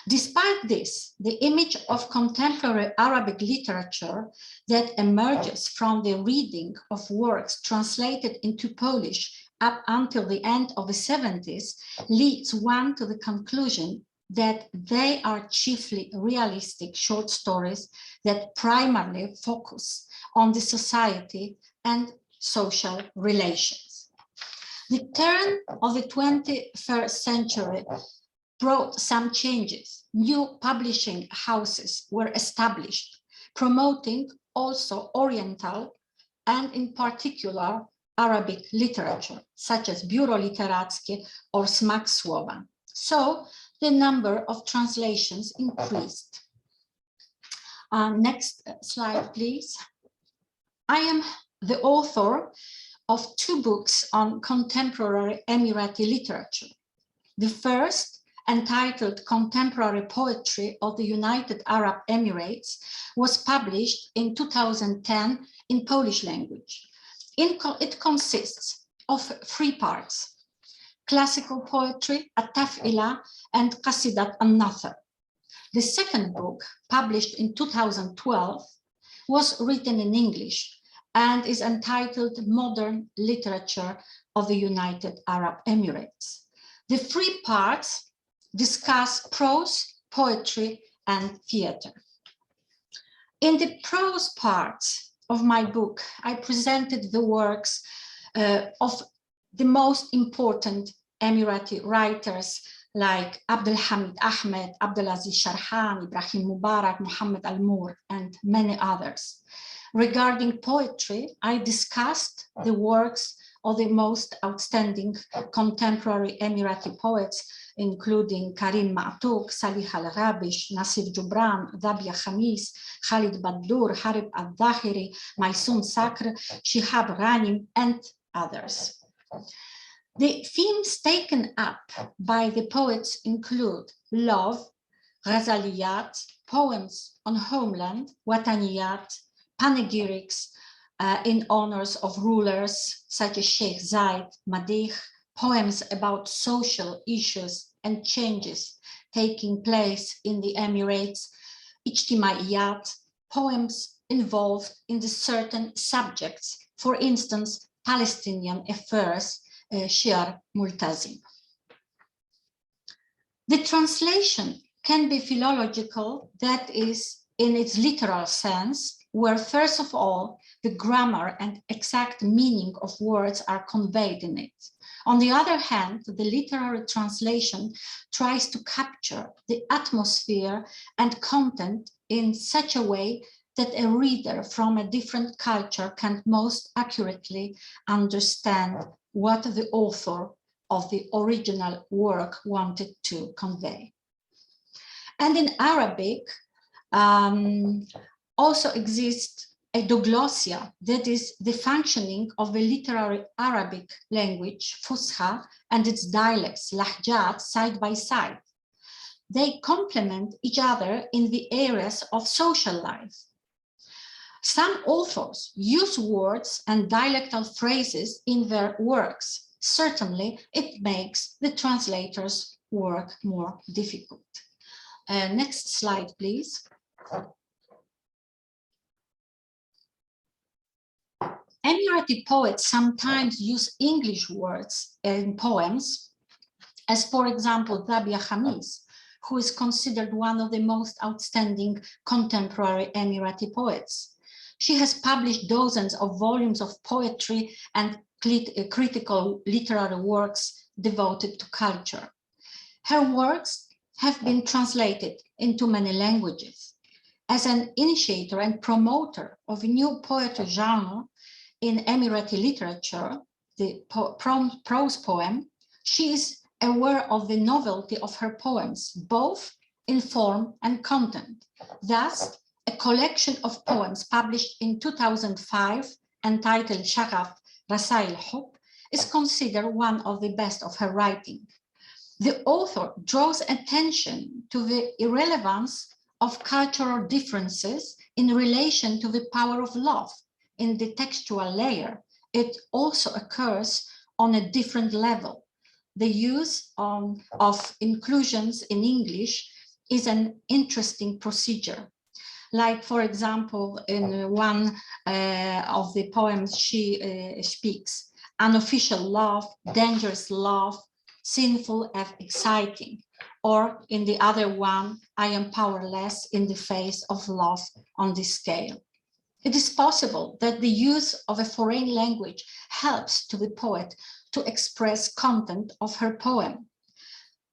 Despite this, the image of contemporary Arabic literature that emerges from the reading of works translated into Polish up until the end of the 70s leads one to the conclusion that they are chiefly realistic short stories that primarily focus on the society and social relations. The turn of the 21st century brought some changes. New publishing houses were established, promoting also Oriental and in particular Arabic literature, such as Biuro Literackie or Smak Słowa. So the number of translations increased. Next slide, please. I am the author of 2 books on contemporary Emirati literature. The first, entitled Contemporary Poetry of the United Arab Emirates, was published in 2010 in Polish language. It consists of 3 parts: classical poetry, At-Taf'ila, and Qasidat al-Nathar. The second book, published in 2012, was written in English and is entitled Modern Literature of the United Arab Emirates. The 3 parts discuss prose, poetry, and theater. In the prose parts of my book, I presented the works of the most important Emirati writers like Abdelhamid Ahmed, Abdelaziz Sharhan, Ibrahim Mubarak, Muhammad Al-Mour, and many others. Regarding poetry, I discussed the works of the most outstanding contemporary Emirati poets, including Karim Ma'touk, Salih Al-Ghabish, Nasir Jubran, Dhabia Khamis, Khalid Baddour, Harib Al-Dhahiri, Maysoon Sakr, Shihab Ghanim, and others. The themes taken up by the poets include love, ghazaliyat, poems on homeland, wataniyat, panegyrics in honors of rulers such as Sheikh Zayed, Madih, poems about social issues and changes taking place in the Emirates, ijtimaiyat, poems involved in the certain subjects, for instance, Palestinian affairs, Shiar Multazim. The translation can be philological, that is, in its literal sense, where first of all, the grammar and exact meaning of words are conveyed in it. On the other hand, the literary translation tries to capture the atmosphere and content in such a way that a reader from a different culture can most accurately understand what the author of the original work wanted to convey. And in Arabic, also exists a doglossia, that is the functioning of the literary Arabic language, Fusha, and its dialects, Lahjat, side by side. They complement each other in the areas of social life. Some authors use words and dialectal phrases in their works. Certainly, it makes the translator's work more difficult. Next slide, please. Emirati poets sometimes use English words in poems, as for example, Dhabia Khamis, who is considered one of the most outstanding contemporary Emirati poets. She has published dozens of volumes of poetry and critical literary works devoted to culture. Her works have been translated into many languages. As an initiator and promoter of a new poetry genre in Emirati literature, the prose poem, she is aware of the novelty of her poems, both in form and content. Thus, a collection of poems published in 2005, entitled Shaghaf Rasail Hub, is considered one of the best of her writing. The author draws attention to the irrelevance of cultural differences in relation to the power of love in the textual layer, it also occurs on a different level. The use of inclusions in English is an interesting procedure. Like, for example, in one of the poems she speaks, unofficial love, dangerous love, sinful and exciting. Or in the other one, I am powerless in the face of love on this scale. It is possible that the use of a foreign language helps to the poet to express content of her poem.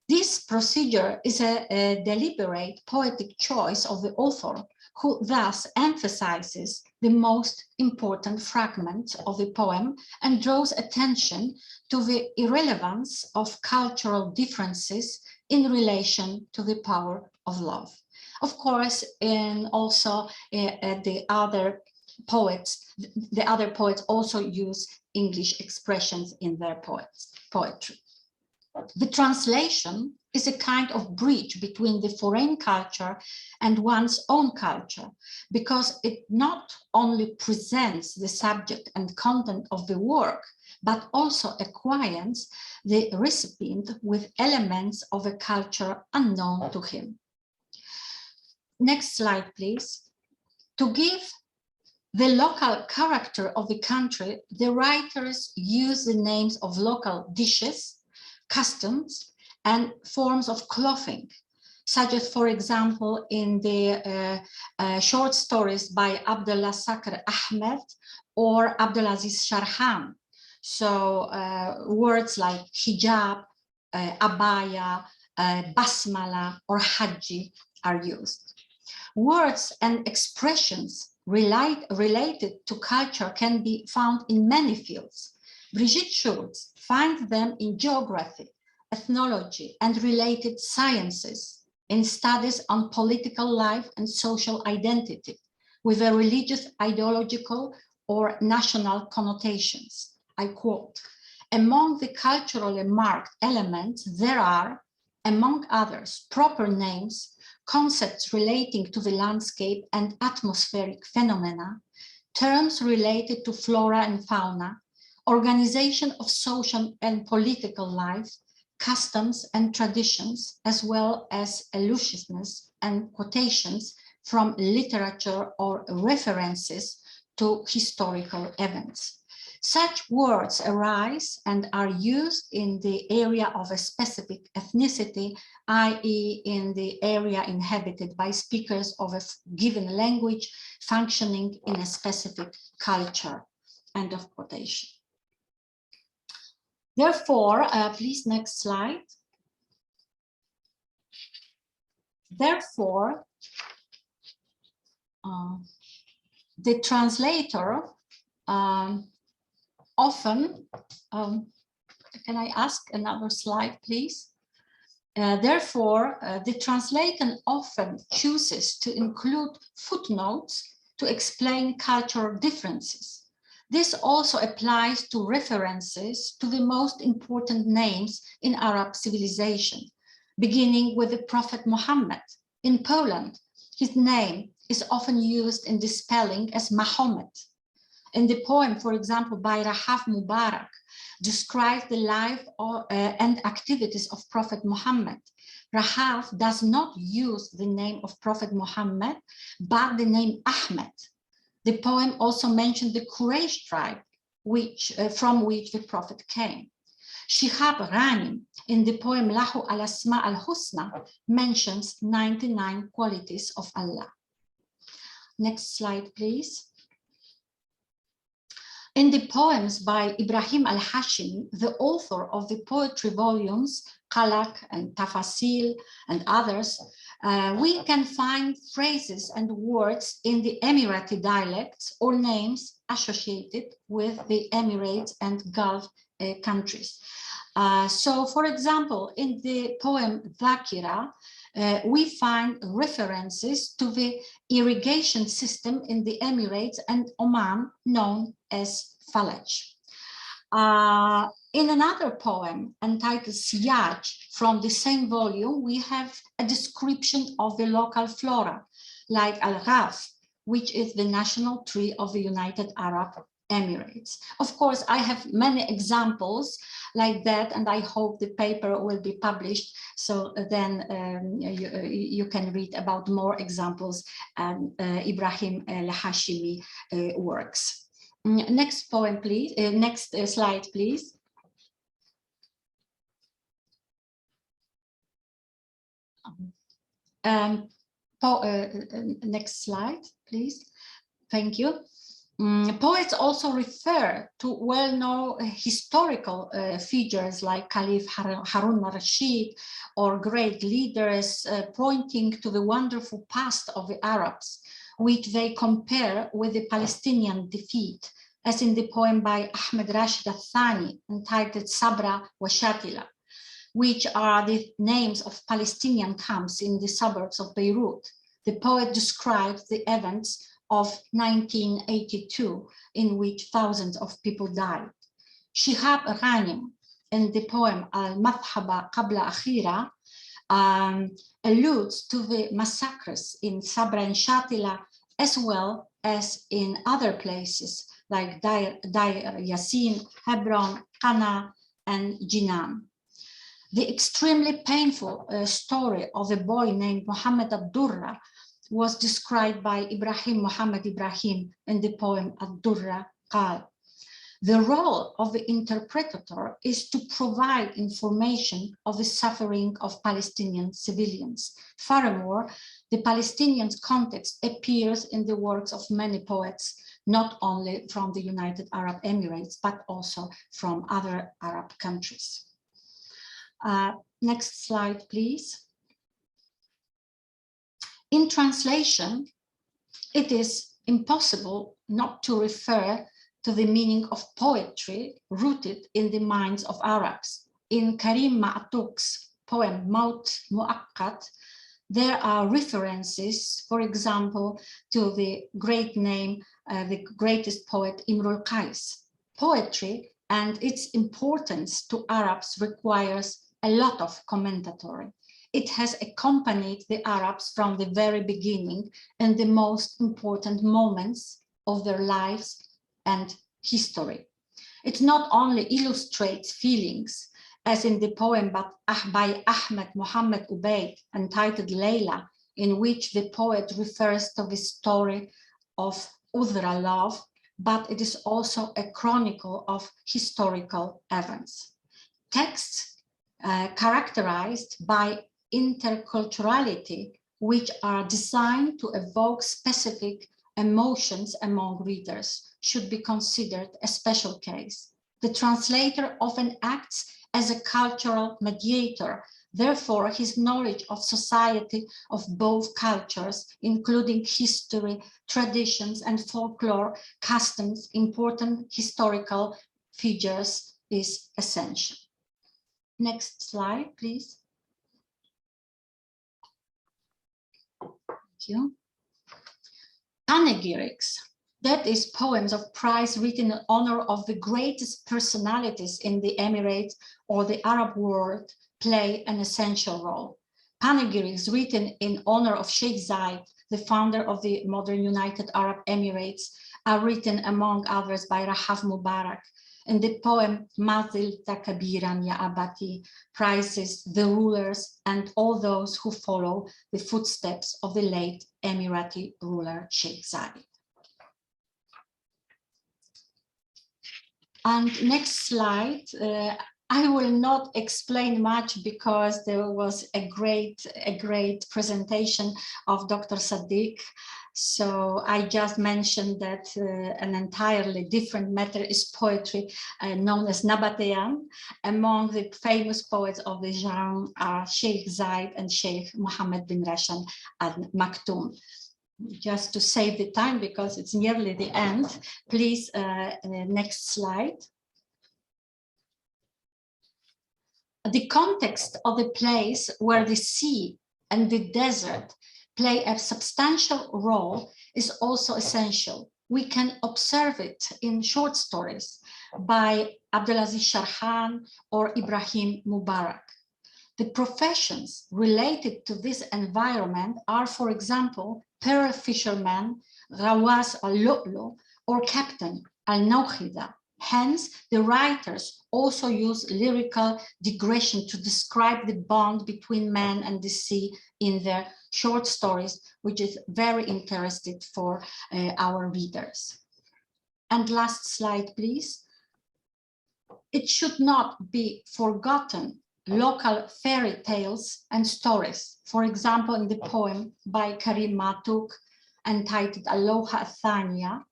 This procedure is a deliberate poetic choice of the author, who thus emphasizes the most important fragments of the poem and draws attention to the irrelevance of cultural differences in relation to the power of love. Of course, and also the other poets also use English expressions in their poetry. The translation is a kind of bridge between the foreign culture and one's own culture, because it not only presents the subject and content of the work, but also acquaints the recipient with elements of a culture unknown to him. Next slide, please. To give the local character of the country, the writers use the names of local dishes, customs, and forms of clothing, such as, for example, in the short stories by Abdullah Sakr Ahmed or Abdulaziz Sharhan. So words like hijab, abaya, basmala, or hajji are used. Words and expressions related to culture can be found in many fields. Brigitte Schultz finds them in geography, ethnology, and related sciences, in studies on political life and social identity, with a religious, ideological, or national connotations. I quote, among the culturally marked elements, there are, among others, proper names, concepts relating to the landscape and atmospheric phenomena, terms related to flora and fauna, organization of social and political life, customs and traditions, as well as allusiveness and quotations from literature or references to historical events. Such words arise and are used in the area of a specific ethnicity, i.e. in the area inhabited by speakers of a given language functioning in a specific culture. End of quotation. Therefore, please, next slide. Therefore, the translator often, can I ask another slide, please? Therefore, the translator often chooses to include footnotes to explain cultural differences. This also applies to references to the most important names in Arab civilization, beginning with the Prophet Muhammad. In Poland, his name is often used in the spelling as Mahomet. In the poem, for example, by Rahaf Mubarak, describes the life and activities of Prophet Muhammad. Rahaf does not use the name of Prophet Muhammad, but the name Ahmed. The poem also mentioned the Quraysh tribe, from which the Prophet came. Shihab Ghanim, in the poem Lahu al-Asma al-Husna, mentions 99 qualities of Allah. Next slide, please. In the poems by Ibrahim al-Hashimi, the author of the poetry volumes Qalaq and Tafasil and others, we can find phrases and words in the Emirati dialects or names associated with the Emirates and Gulf countries. So, for example, in the poem ذاكرة, we find references to the irrigation system in the Emirates and Oman known as Falaj. In another poem entitled Siyaj, from the same volume, we have a description of the local flora, like Al-Ghaf, which is the national tree of the United Arab Emirates. Of course, I have many examples like that, and I hope the paper will be published, so then you can read about more examples and Ibrahim al-Hashimi works. Next poem, please. Next slide, please. Next slide, please. Thank you. Poets also refer to well-known historical figures like Caliph Harun al-Rashid or great leaders pointing to the wonderful past of the Arabs, which they compare with the Palestinian defeat, as in the poem by Ahmed Rashid al-Thani entitled Sabra wa Shatila, which are the names of Palestinian camps in the suburbs of Beirut. The poet describes the events of 1982, in which thousands of people died. Shihab Ghanim, in the poem Al-Madhhaba Qabla Akhira, alludes to the massacres in Sabra and Shatila, as well as in other places like Deir Yassin, Hebron, Qana, and Jinan. The extremely painful story of a boy named Muhammad al-Durra was described by Ibrahim Muhammad Ibrahim in the poem Ad-Durra Qal. The role of the interpreter is to provide information of the suffering of Palestinian civilians. Furthermore, the Palestinian context appears in the works of many poets, not only from the United Arab Emirates, but also from other Arab countries. Next slide, please. In translation, it is impossible not to refer to the meaning of poetry rooted in the minds of Arabs. In Karim Ma'touk's poem Maut Mu'aqqat, there are references, for example, to the great name, the greatest poet Imrul Qais. Poetry and its importance to Arabs requires a lot of commentary. It has accompanied the Arabs from the very beginning in the most important moments of their lives and history. It not only illustrates feelings, as in the poem by Ahmed Muhammad Ubaid entitled Layla, in which the poet refers to the story of Udra love, but it is also a chronicle of historical events. Texts characterized by interculturality, which are designed to evoke specific emotions among readers, should be considered a special case. The translator often acts as a cultural mediator. Therefore, his knowledge of society of both cultures, including history, traditions, and folklore, customs, important historical figures, is essential. Next slide, please. Thank you. Panegyrics, that is poems of praise written in honor of the greatest personalities in the Emirates or the Arab world, play an essential role. Panegyrics written in honor of Sheikh Zayed, the founder of the modern United Arab Emirates, are written among others by Rahaf Mubarak. In the poem Mazil Takabiran Ya Abati praises the rulers and all those who follow the footsteps of the late Emirati ruler Sheikh Zayed. And next slide, I will not explain much because there was a great presentation of Dr. Sadiq. So I just mentioned that an entirely different matter is poetry known as Nabatean. Among the famous poets of the genre are Sheikh Zayed and Sheikh Mohammed bin Rashid Al Maktoum. Just to save the time because it's nearly the end, please, next slide. The context of the place where the sea and the desert play a substantial role is also essential. We can observe it in short stories by Abdulaziz Sharhan or Ibrahim Mubarak. The professions related to this environment are, for example, pearl fishermen, Ghawas al-Lu'lu, or Captain al-Nawkhida. Hence, the writers also use lyrical digression to describe the bond between man and the sea in their short stories, which is very interesting for our readers. And last slide, please. It should not be forgotten local fairy tales and stories. For example, in the poem by Karim Matuk entitled Aloha Athania,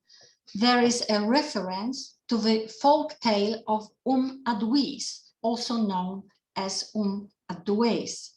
there is a reference to the folk tale of Adwis, also known as Adwais.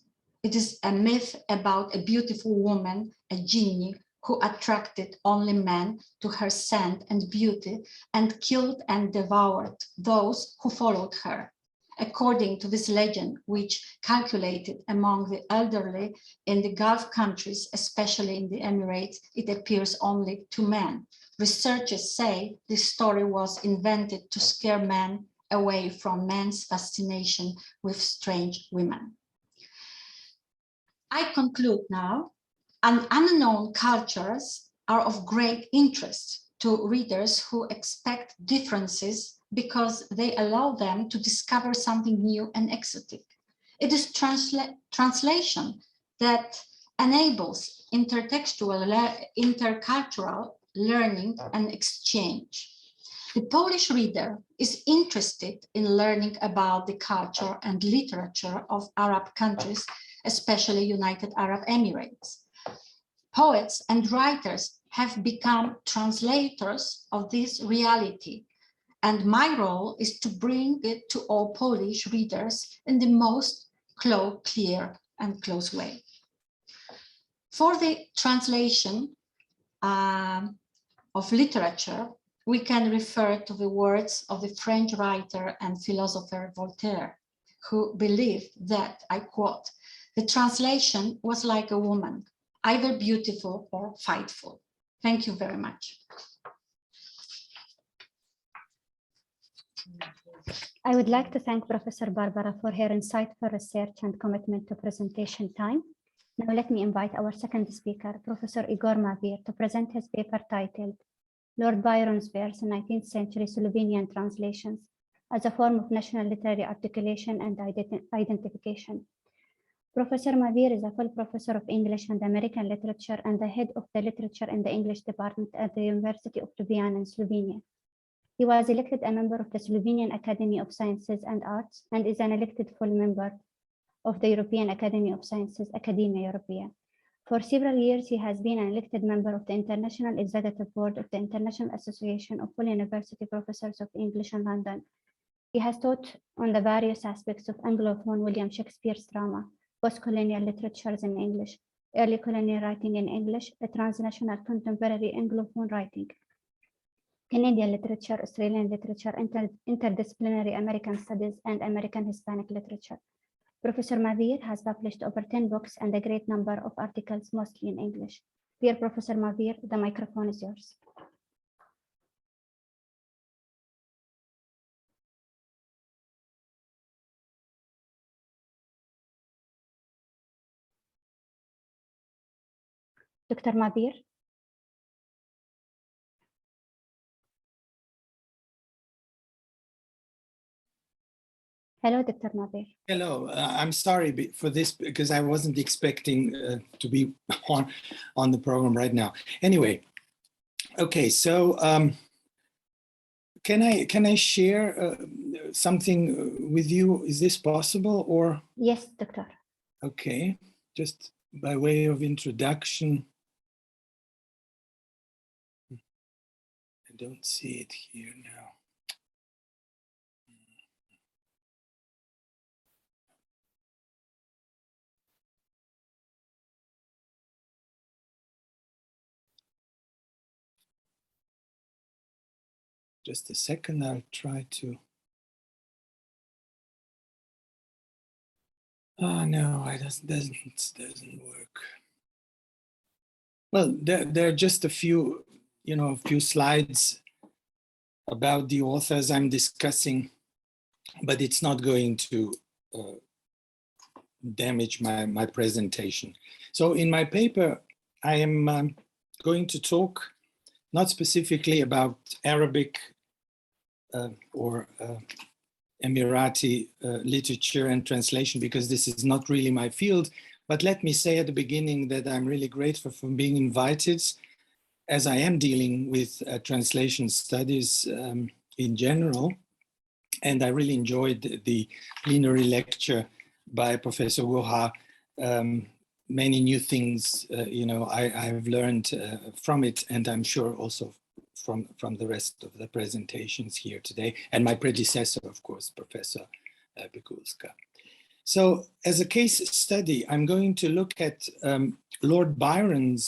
It is a myth about a beautiful woman, a genie, who attracted only men to her scent and beauty and killed and devoured those who followed her. According to this legend, which calculated among the elderly in the Gulf countries, especially in the Emirates, it appears only to men. Researchers say this story was invented to scare men away from men's fascination with strange women. I conclude now. Unknown cultures are of great interest to readers who expect differences because they allow them to discover something new and exotic. It is translation that enables intercultural learning and exchange. The Polish reader is interested in learning about the culture and literature of Arab countries, especially United Arab Emirates. Poets and writers have become translators of this reality, and my role is to bring it to all Polish readers in the most clear and close way. For the translation of literature, we can refer to the words of the French writer and philosopher Voltaire, who believed that, I quote, "The translation was like a woman, either beautiful or fightful." Thank you very much. I would like to thank Professor Barbara for her insightful research and commitment to presentation time. Now let me invite our second speaker, Professor Igor Mavir, to present his paper titled Lord Byron's Verse in 19th Century Slovenian Translations as a Form of National Literary Articulation and Identification. Professor Mavir is a full professor of English and American literature and the head of the literature in the English department at the University of Ljubljana in Slovenia. He was elected a member of the Slovenian Academy of Sciences and Arts and is an elected full member of the European Academy of Sciences, Academia Europaea. For several years, he has been an elected member of the International Executive Board of the International Association of Full University Professors of English in London. He has taught on the various aspects of Anglophone William Shakespeare's drama, post-colonial literatures in English, early colonial writing in English, a transnational contemporary Anglophone writing, Canadian literature, Australian literature, interdisciplinary American studies, and American Hispanic literature. Professor Mavir has published over 10 books and a great number of articles, mostly in English. Dear Professor Mavir, the microphone is yours. Dr. Mavir. Hello, Dr. Mavir. Hello, I'm sorry for this because I wasn't expecting to be on the program right now. Anyway, okay, so can I share something with you? Is this possible or? Yes, Doctor. Okay, just by way of introduction. I don't see it here now. Just a second, I'll try to. Oh no, it doesn't work. Well, there are just a few, a few slides about the authors I'm discussing, but it's not going to damage my presentation. So in my paper, I am going to talk not specifically about Arabic or Emirati literature and translation, because this is not really my field. But let me say at the beginning that I'm really grateful for being invited, as I am dealing with translation studies in general. And I really enjoyed the plenary lecture by Professor Woha. Many new things, I have learned from it, and I'm sure also from the rest of the presentations here today, and my predecessor, of course, Professor Bikulska. So as a case study, I'm going to look at Lord Byron's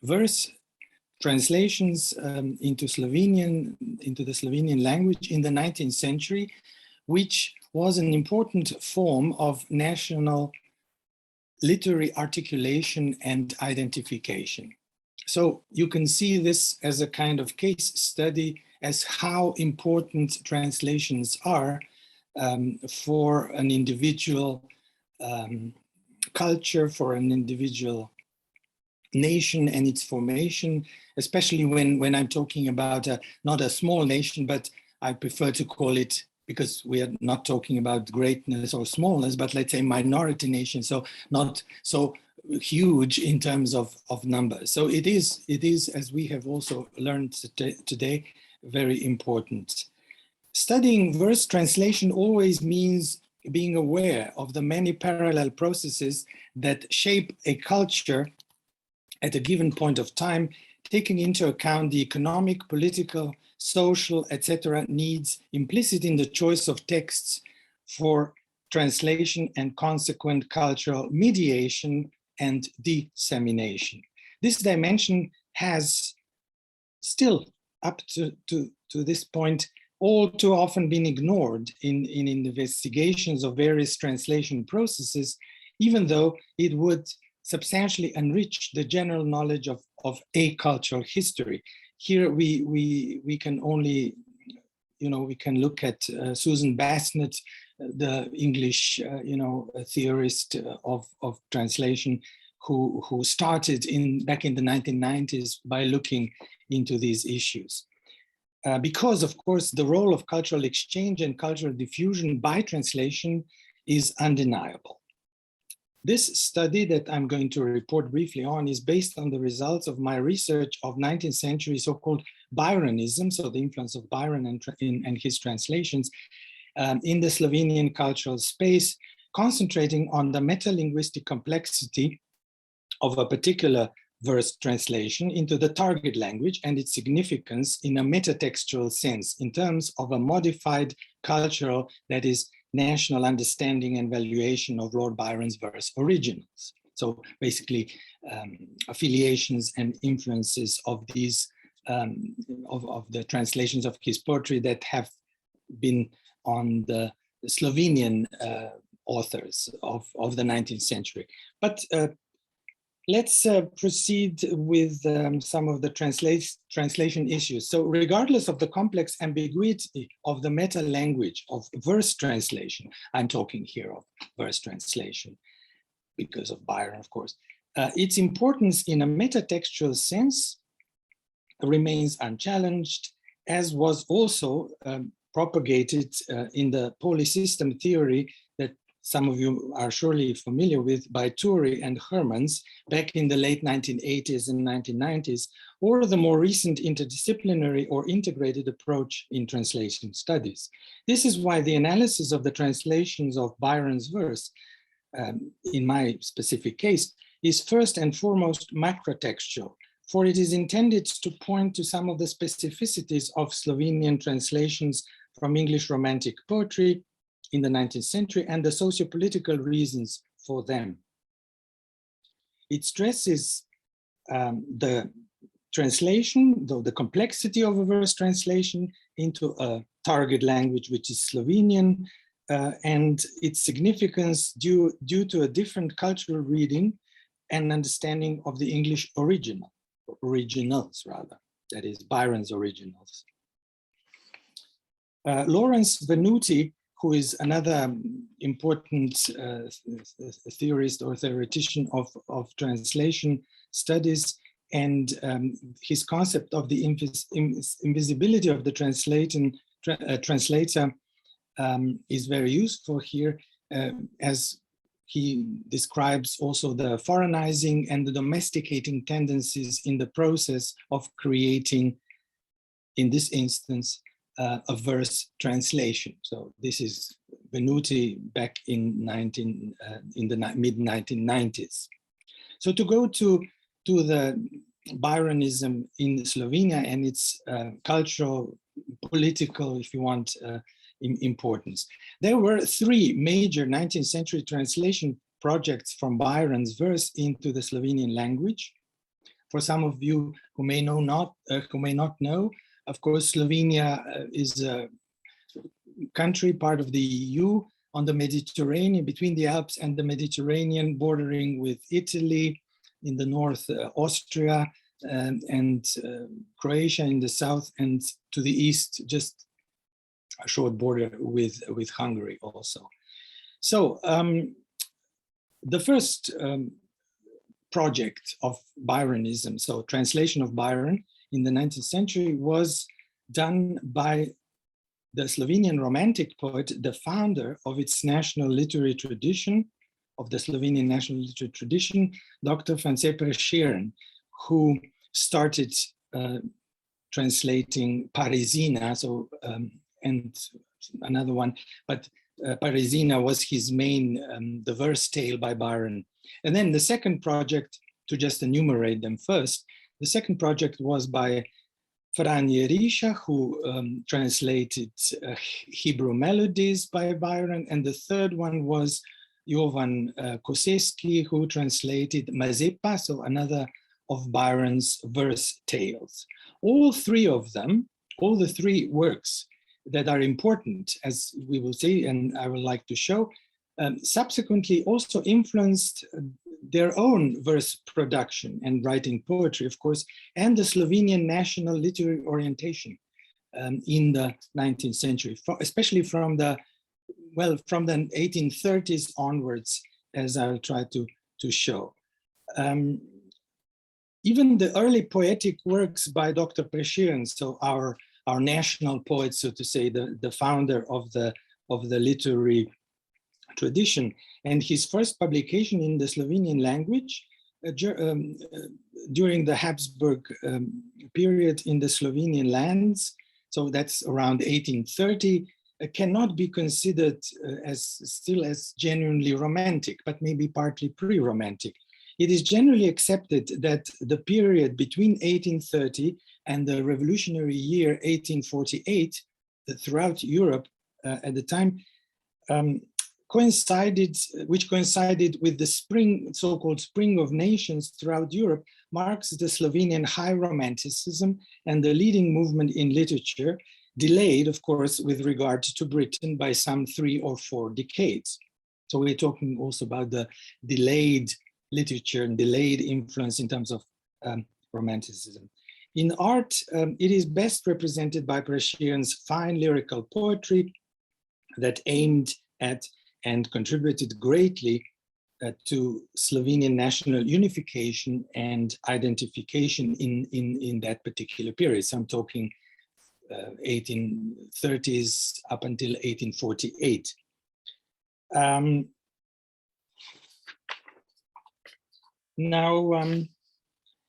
verse translations into the Slovenian language in the 19th century, which was an important form of national literary articulation and identification. So you can see this as a kind of case study as how important translations are for an individual culture, for an individual nation and its formation, especially when I'm talking about not a small nation, but I prefer to call it, because we are not talking about greatness or smallness, but let's say minority nation, so not so huge in terms of numbers. So it is, as we have also learned today, very important. Studying verse translation always means being aware of the many parallel processes that shape a culture at a given point of time, taking into account the economic, political, social, etc. needs implicit in the choice of texts for translation and consequent cultural mediation and dissemination. This dimension has still, up to this point, all too often been ignored in investigations of various translation processes, even though it would substantially enrich the general knowledge of a cultural history. Here we can only, we can look at Susan Bassnett, the English, theorist of translation, who started back in the 1990s by looking into these issues. Because, of course, the role of cultural exchange and cultural diffusion by translation is undeniable. This study that I'm going to report briefly on is based on the results of my research of 19th century so-called Byronism, so the influence of Byron and his translations in the Slovenian cultural space, concentrating on the metalinguistic complexity of a particular verse translation into the target language and its significance in a metatextual sense in terms of a modified cultural, that is, national understanding and valuation of Lord Byron's verse originals. So basically affiliations and influences of these, of the translations of his poetry that have been on the Slovenian authors of the 19th century. But let's proceed with some of the translation issues. So regardless of the complex ambiguity of the meta language of verse translation, I'm talking here of verse translation because of Byron, of course, its importance in a metatextual sense remains unchallenged, as was also propagated in the polysystem theory that some of you are surely familiar with by Turi and Hermans back in the late 1980s and 1990s, or the more recent interdisciplinary or integrated approach in translation studies. This is why the analysis of the translations of Byron's verse, in my specific case, is first and foremost macrotextual, for it is intended to point to some of the specificities of Slovenian translations from English Romantic poetry in the 19th century and the socio-political reasons for them. It stresses the translation, the complexity of a verse translation into a target language, which is Slovenian, and its significance due to a different cultural reading and understanding of the English originals rather, that is Byron's originals. Lawrence Venuti, who is another important theorist or theoretician of translation studies, And his concept of the invisibility of the translator is very useful here, as he describes also the foreignizing and the domesticating tendencies in the process of creating, in this instance, a verse translation. So this is Venuti back in the mid-1990s. So to go to the Byronism in Slovenia and its cultural, political, if you want, importance. There were three major 19th century translation projects from Byron's verse into the Slovenian language. For some of you who may not know, of course, Slovenia is a country, part of the EU, on the Mediterranean, between the Alps and the Mediterranean, bordering with Italy, in the north, Austria, and Croatia in the south, and to the east, just a short border with Hungary also. So the first project of Byronism, so translation of Byron in the 19th century, was done by the Slovenian Romantic poet, the founder of its national literary tradition, of the Slovenian national literary tradition, Dr. France Prešeren, who started translating Parisina, so and another one, but Parisina was his main, the verse tale by Byron. And then the second project, to just enumerate them first, the second project was by Fran Jerisha, who translated Hebrew melodies by Byron, and the third one was Jovan Koseski, who translated Mazepa, so another of Byron's verse tales. All three of them, all the three works that are important, as we will see, and I would like to show, subsequently also influenced their own verse production and writing poetry, of course, and the Slovenian national literary orientation in the 19th century, especially from the 1830s onwards, as I'll try to show. Even the early poetic works by Dr. Prešeren, so our national poet, so to say, the founder of the literary tradition, and his first publication in the Slovenian language during the Habsburg period in the Slovenian lands, so that's around 1830, cannot be considered still as genuinely romantic, but maybe partly pre-romantic. It is generally accepted that the period between 1830 and the revolutionary year 1848 throughout Europe at the time coincided with the spring, so-called Spring of Nations throughout Europe, marks the Slovenian high romanticism and the leading movement in literature, delayed, of course, with regard to Britain by some 3 or 4 decades. So we're talking also about the delayed literature and delayed influence in terms of romanticism. In art, it is best represented by Prešeren's fine lyrical poetry that aimed at and contributed greatly to Slovenian national unification and identification in that particular period. So I'm talking 1830s up until 1848.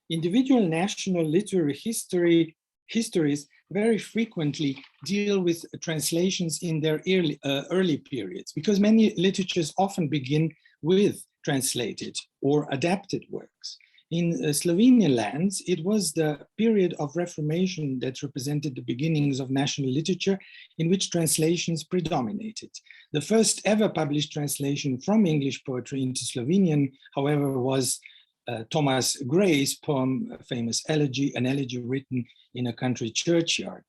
Individual national literary histories very frequently deal with translations in their early periods, because many literatures often begin with translated or adapted works. In Slovenian lands, it was the period of Reformation that represented the beginnings of national literature, in which translations predominated. The first ever published translation from English poetry into Slovenian, however, was Thomas Gray's poem, a famous elegy, an elegy written in a country churchyard.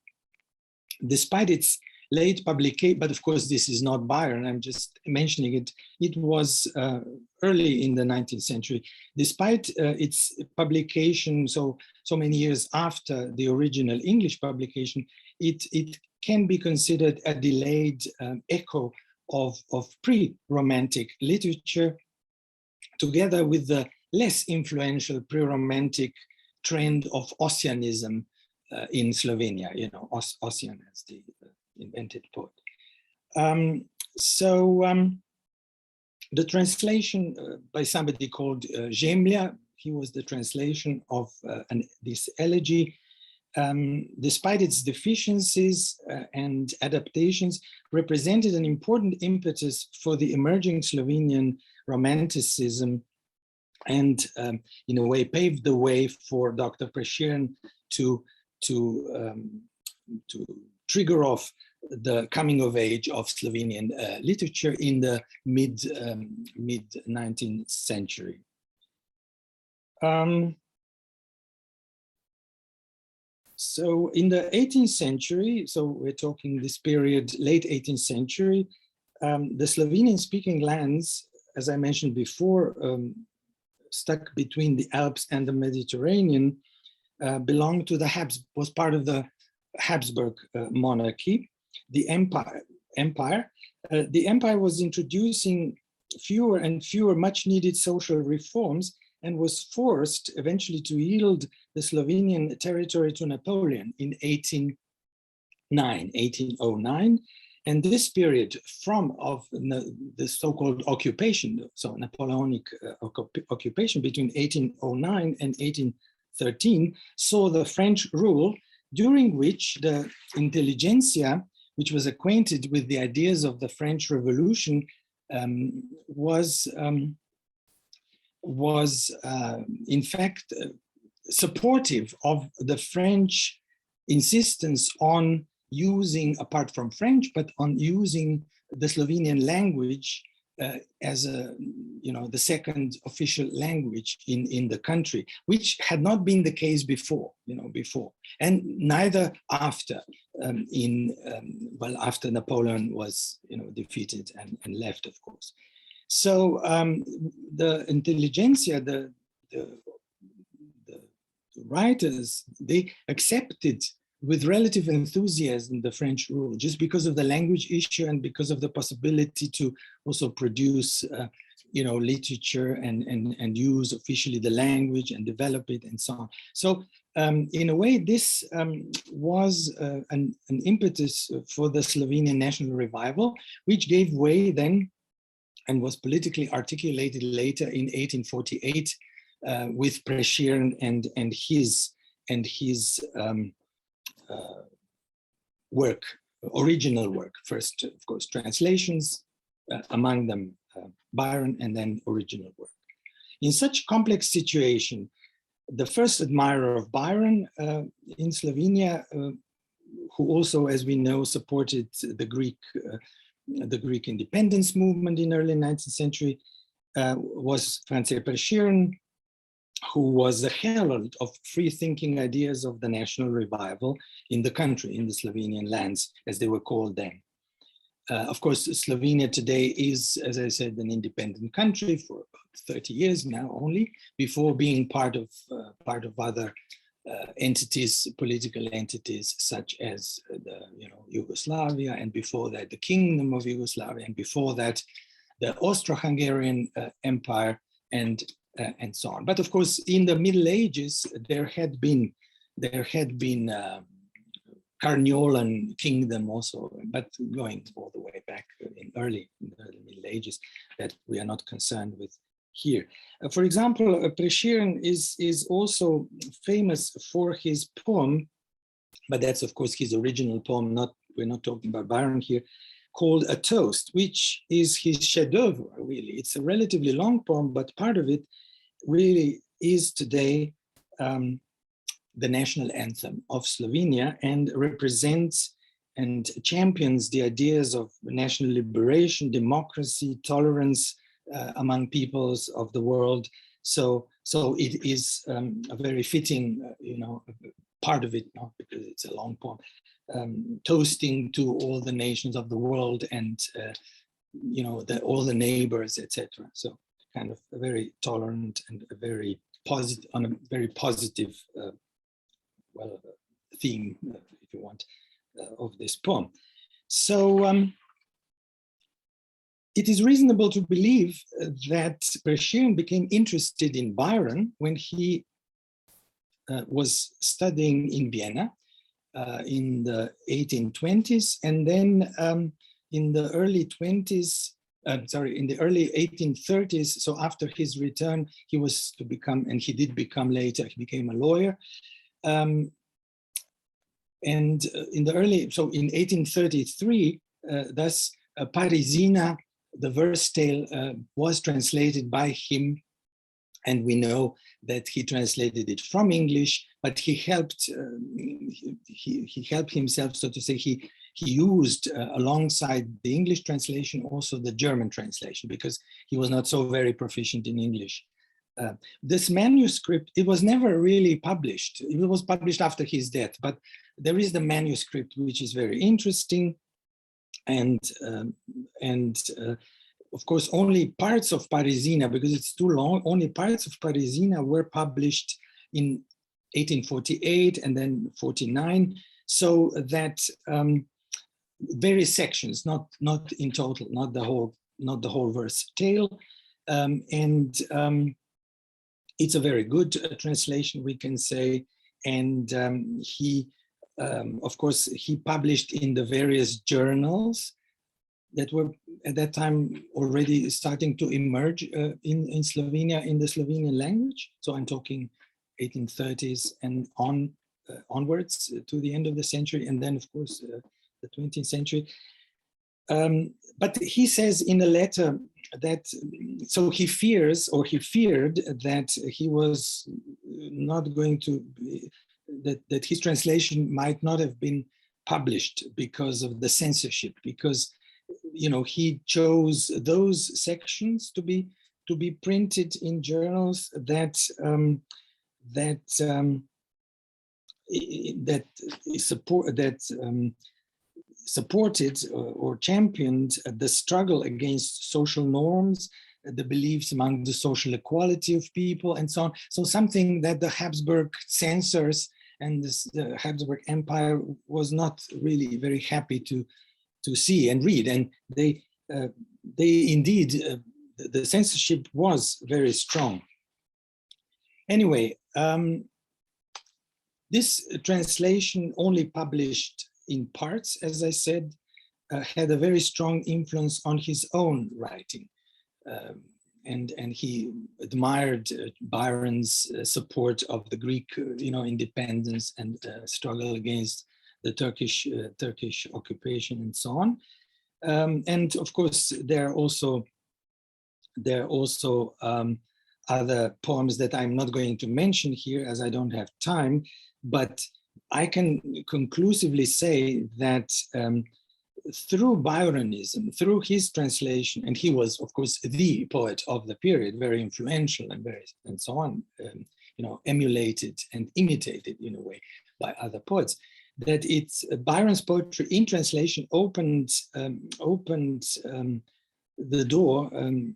Despite its late publication, but of course this is not Byron, I'm just mentioning it, it was early in the 19th century. Despite its publication so many years after the original English publication, it can be considered a delayed echo of pre-Romantic literature, together with the less influential pre-Romantic trend of Ossianism in Slovenia, you know, Ossian as the invented poet. The translation by somebody called Zemlja, he was the translation of this elegy, despite its deficiencies and adaptations, represented an important impetus for the emerging Slovenian Romanticism, and in a way paved the way for Dr. Prešeren to trigger off the coming of age of Slovenian literature in the mid 19th century. So in the 18th century, so we're talking this period, late 18th century, the Slovenian-speaking lands, as I mentioned before, stuck between the Alps and the Mediterranean, belonged to the was part of the Habsburg monarchy, the empire. The empire was introducing fewer and fewer much-needed social reforms, and was forced eventually to yield the Slovenian territory to Napoleon in 1809. And this period of the so-called occupation, so Napoleonic occupation between 1809 and 1813, saw the French rule, during which the intelligentsia, which was acquainted with the ideas of the French Revolution, was in fact supportive of the French insistence on using, apart from French, but on using the Slovenian language as the second official language in the country, which had not been the case before, and neither after after Napoleon was defeated and left, of course. So the intelligentsia, the writers, they accepted with relative enthusiasm the French rule, just because of the language issue and because of the possibility to also produce literature and use officially the language and develop it and so on. So in a way, this was an impetus for the Slovenian national revival, which gave way then and was politically articulated later in 1848 with Prešeren and his work, original work. First, of course, translations, among them Byron, and then original work. In such complex situation, the first admirer of Byron in Slovenia, who also, as we know, supported the Greek independence movement in early 19th century, was Franz Prešeren, who was the herald of free-thinking ideas of the national revival in the country, in the Slovenian lands, as they were called then. Of course, Slovenia today is, as I said, an independent country for about 30 years now only, before being part of other entities, political entities such as Yugoslavia, and before that the Kingdom of Yugoslavia, and before that the Austro-Hungarian Empire, and so on. But of course, in the Middle Ages, there had been Carniolan kingdom also, but going all the way back in the early Middle Ages, that we are not concerned with here. For example, Prešeren is also famous for his poem, but that's of course his original poem, we're not talking about Byron here, called A Toast, which is his chef-d'oeuvre, really. It's a relatively long poem, but part of it really is today the national anthem of Slovenia, and represents and champions the ideas of national liberation, democracy, tolerance among peoples of the world. So it is a very fitting, part of it, not because it's a long poem, toasting to all the nations of the world and all the neighbors, etc. So kind of a very tolerant and a very positive, on a very positive theme, if you want, of this poem. So it is reasonable to believe that Prešeren became interested in Byron when he was studying in Vienna in the 1820s, and then in the early 20s, in the early 1830s, so after his return, he was to become, and he did become later, he became a lawyer. And in the early, so in 1833, thus Parisina, the verse tale, was translated by him, and we know that he translated it from English, but he helped he helped himself, so to say. He used alongside the English translation also the German translation, because he was not so very proficient in English. This manuscript, it was never really published. It was published after his death, but there is the manuscript, which is very interesting, and of course, only parts of Parisina, because it's too long, only parts of Parisina were published in 1848 and then 49, so that various sections, not in total, not the whole verse tale, it's a very good translation, we can say, and he, of course, he published in the various journals that were at that time already starting to emerge in Slovenia, in the Slovenian language. So I'm talking 1830s and onwards to the end of the century, and then of course the 20th century. But he says in a letter that, so he fears, or he feared that he was not going to, that his translation might not have been published because of the censorship, because he chose those sections to be printed in journals that supported or championed the struggle against social norms, the beliefs among the social equality of people, and so on. So something that the Habsburg censors and the Habsburg Empire was not really very happy to see and read, and they indeed, the censorship was very strong. Anyway, this translation, only published in parts, as I said, had a very strong influence on his own writing, and he admired Byron's support of the Greek, independence and struggle against the Turkish occupation and so on. And of course, there are also other poems that I'm not going to mention here, as I don't have time, but I can conclusively say that through Byronism, through his translation, and he was, of course, the poet of the period, very influential and so on, emulated and imitated in a way by other poets, that it's Byron's poetry in translation opened the door and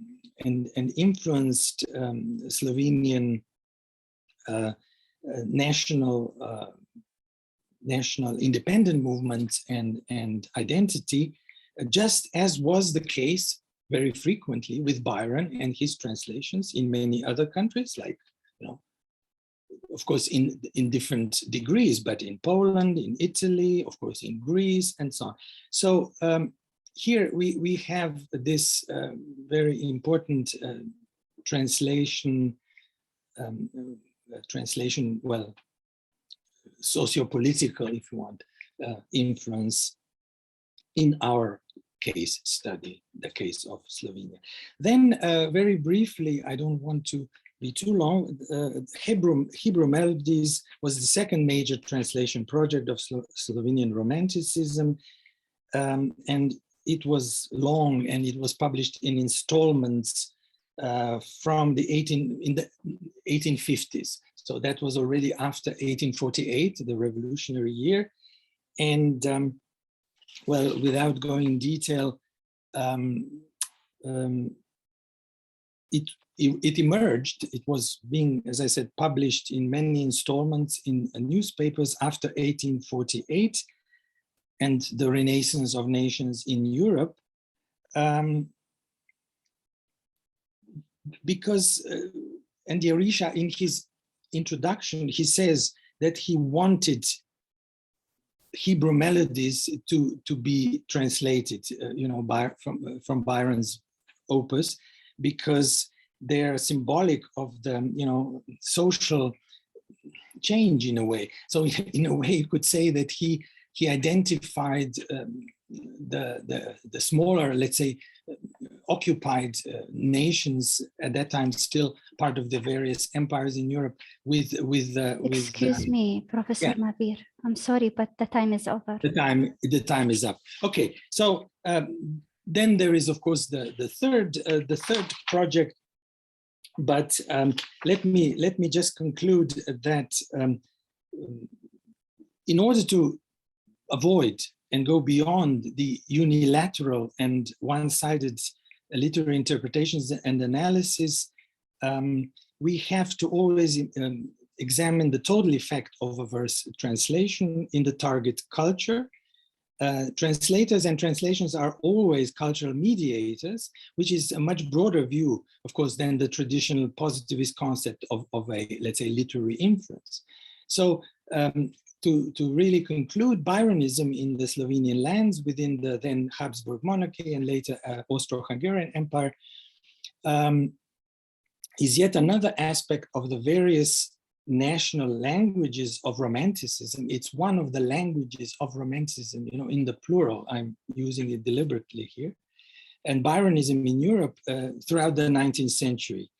influenced Slovenian national independent movement and identity, just as was the case very frequently with Byron and his translations in many other countries, like, of course, in different degrees, but in Poland, in Italy, of course, in Greece, and so on. So here we have this very important translation, well, socio-political, if you want, influence in our case study, the case of Slovenia. Then very briefly, I don't want to be too long, Hebrew Melodies was the second major translation project of Slovenian Romanticism, and it was long, and it was published in installments from the 1850s. So that was already after 1848, the revolutionary year. And well, without going in detail, it emerged. It was being, as I said, published in many installments in newspapers after 1848 and the Renaissance of Nations in Europe. Because Andy Arisha, in his introduction, he says that he wanted Hebrew melodies to be translated, from Byron's opus, because they're symbolic of the, social change in a way. So in a way, you could say that he identified the smaller, let's say, occupied nations at that time, still part of the various empires in Europe. Excuse me, Professor Mabir. I'm sorry, but the time is over. The time is up. Okay, so then there is, of course, the third project. But let me just conclude that in order to avoid and go beyond the unilateral and one-sided literary interpretations and analysis, we have to always examine the total effect of a verse translation in the target culture. Translators and translations are always cultural mediators, which is a much broader view, of course, than the traditional positivist concept of a, let's say, literary influence. So to really conclude, Byronism in the Slovenian lands within the then Habsburg monarchy and later Austro-Hungarian Empire is yet another aspect of the various national languages of Romanticism. It's one of the languages of Romanticism, in the plural. I'm using it deliberately here. And Byronism in Europe throughout the 19th century.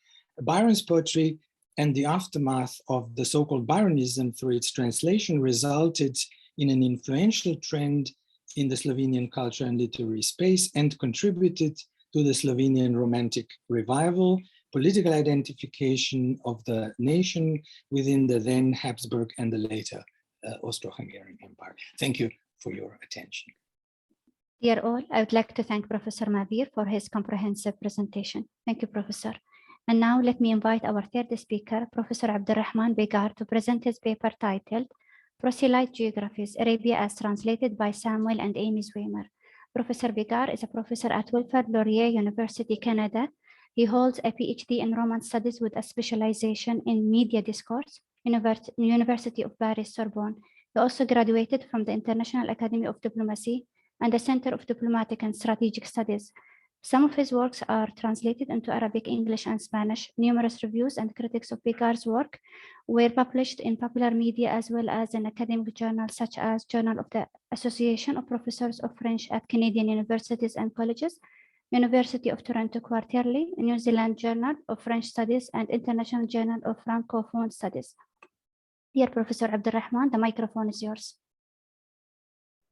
Byron's poetry and the aftermath of the so-called Byronism through its translation resulted in an influential trend in the Slovenian culture and literary space and contributed to the Slovenian Romantic revival, political identification of the nation within the then Habsburg and the later Austro-Hungarian Empire. Thank you for your attention. Dear all, I would like to thank Professor Mabir for his comprehensive presentation. Thank you, Professor. And now let me invite our third speaker, Professor Abdulrahman Begar, to present his paper titled Proselyte Geographies, Arabia as Translated by Samuel and Amy Zwemer. Professor Begar is a professor at Wilfrid Laurier University, Canada. He holds a PhD in Romance Studies with a specialization in media discourse, University of Paris, Sorbonne. He also graduated from the International Academy of Diplomacy and the Center of Diplomatic and Strategic Studies. Some of his works are translated into Arabic, English, and Spanish. Numerous reviews and critics of Begar's work were published in popular media as well as in academic journals such as Journal of the Association of Professors of French at Canadian Universities and Colleges, University of Toronto Quarterly, New Zealand Journal of French Studies, and International Journal of Francophone Studies. Dear Professor Abdulrahman, the microphone is yours.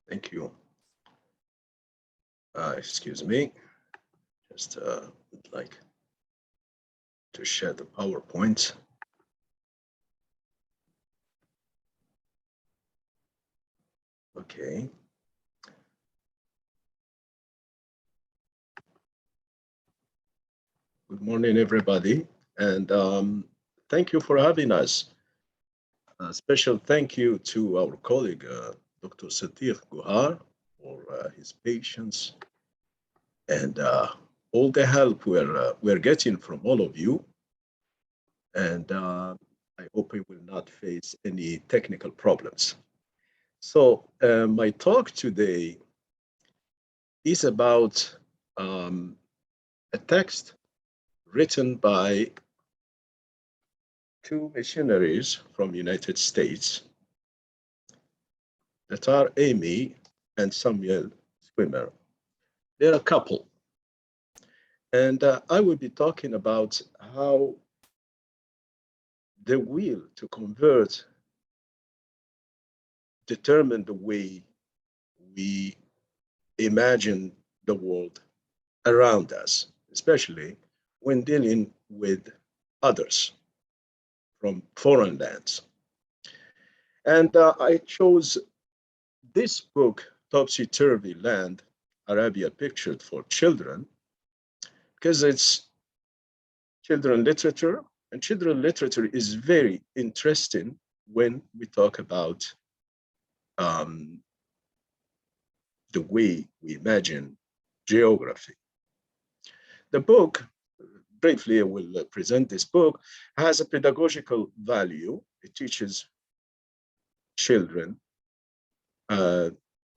Thank you. Excuse me. Just would like to share the PowerPoint. Okay. Good morning, everybody, and thank you for having us. A special thank you to our colleague, Dr. Satiq Guhar, for his patience and all the help we're getting from all of you. And I hope we will not face any technical problems. So my talk today is about a text written by two missionaries from the United States that are Amy and Samuel Zwemer. They're a couple. And I will be talking about how the will to convert determine the way we imagine the world around us, especially when dealing with others from foreign lands. And I chose this book, Topsy-Turvy Land, Arabia Pictured for Children, because it's children literature, and children literature is very interesting when we talk about the way we imagine geography. The book briefly I will present this book, has a pedagogical value. It teaches children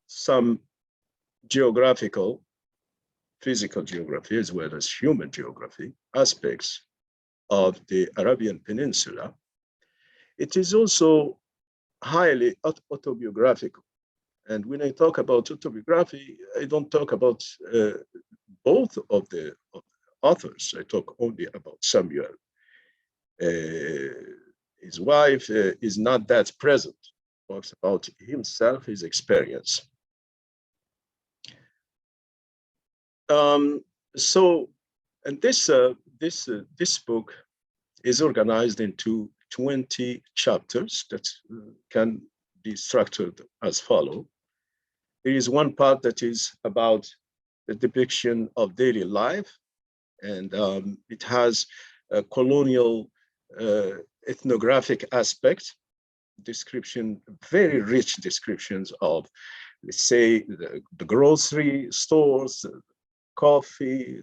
some geographical, physical geography, as well as human geography aspects of the Arabian Peninsula. It is also highly autobiographical. And when I talk about autobiography, I don't talk about both of the authors. I talk only about Samuel. His wife is not that present. Talks about himself, his experience. And this book is organized into 20 chapters that can be structured as follows. There is one part that is about the depiction of daily life, and it has a colonial ethnographic aspect, description, very rich descriptions of, let's say, the grocery stores, the coffee,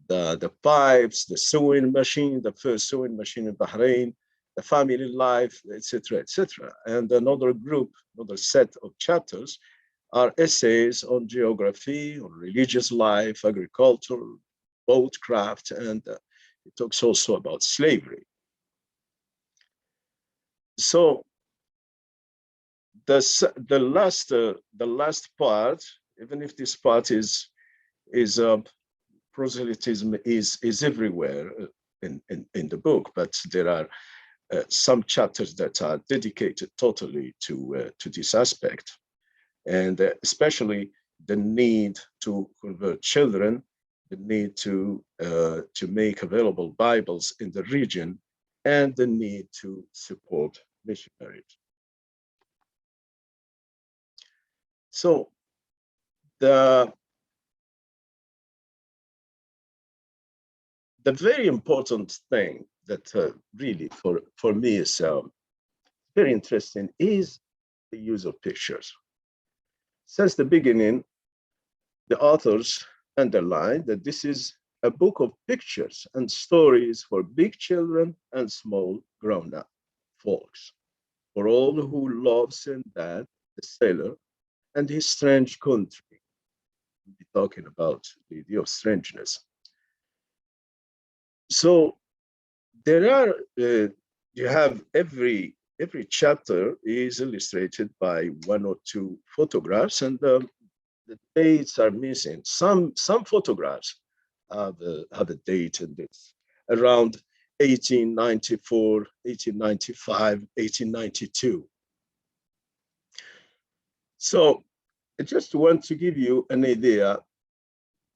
the pipes, the sewing machine, the first sewing machine in Bahrain, the family life, etc., etc. And another set of chapters are essays on geography, on religious life, agriculture, boatcraft, and it talks also about slavery. So the last part, even if this part is proselytism is everywhere in the book, but there are some chapters that are dedicated totally to this aspect, and especially the need to convert children, the need to make available Bibles in the region, and the need to support missionaries. So the very important thing that really for me is very interesting is the use of pictures. Since the beginning, the authors underlined that this is a book of pictures and stories for big children and small grown-up folks, for all who love Sinbad, the sailor, and his strange country. We'll be talking about the idea of strangeness. So there are, you have every chapter is illustrated by one or two photographs, and the dates are missing. Some photographs have a date, and it's around 1894, 1895, 1892. So I just want to give you an idea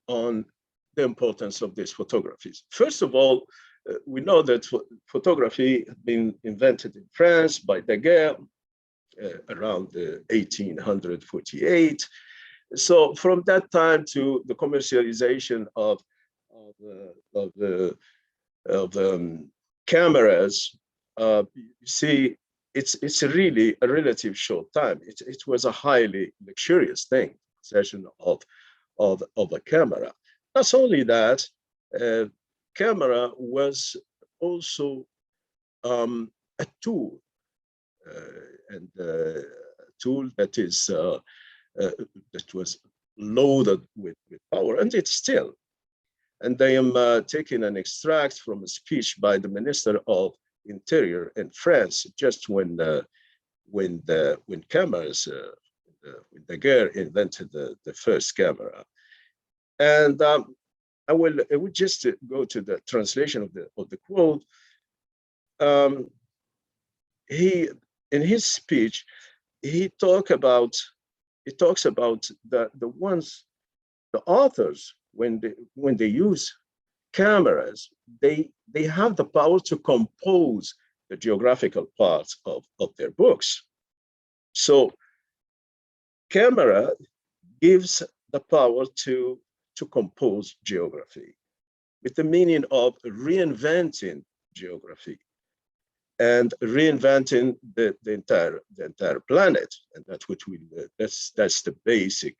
on the importance of these photographies. First of all, we know that photography had been invented in France by Daguerre around 1848. So from that time to the commercialization of cameras, you see, it's really a relative short time. It was a highly luxurious thing, possession of a camera. Not only that, camera was also a tool, and a tool that is that was loaded with power, and it's still. And I am taking an extract from a speech by the Minister of Interior in France, just when cameras, when Daguerre invented the first camera. And I will just go to the translation of the quote. He, in his speech, he talks about the authors, when they use cameras, they have the power to compose the geographical parts of their books. So camera gives the power to compose geography, with the meaning of reinventing geography and reinventing the entire planet, and that's what that's the basic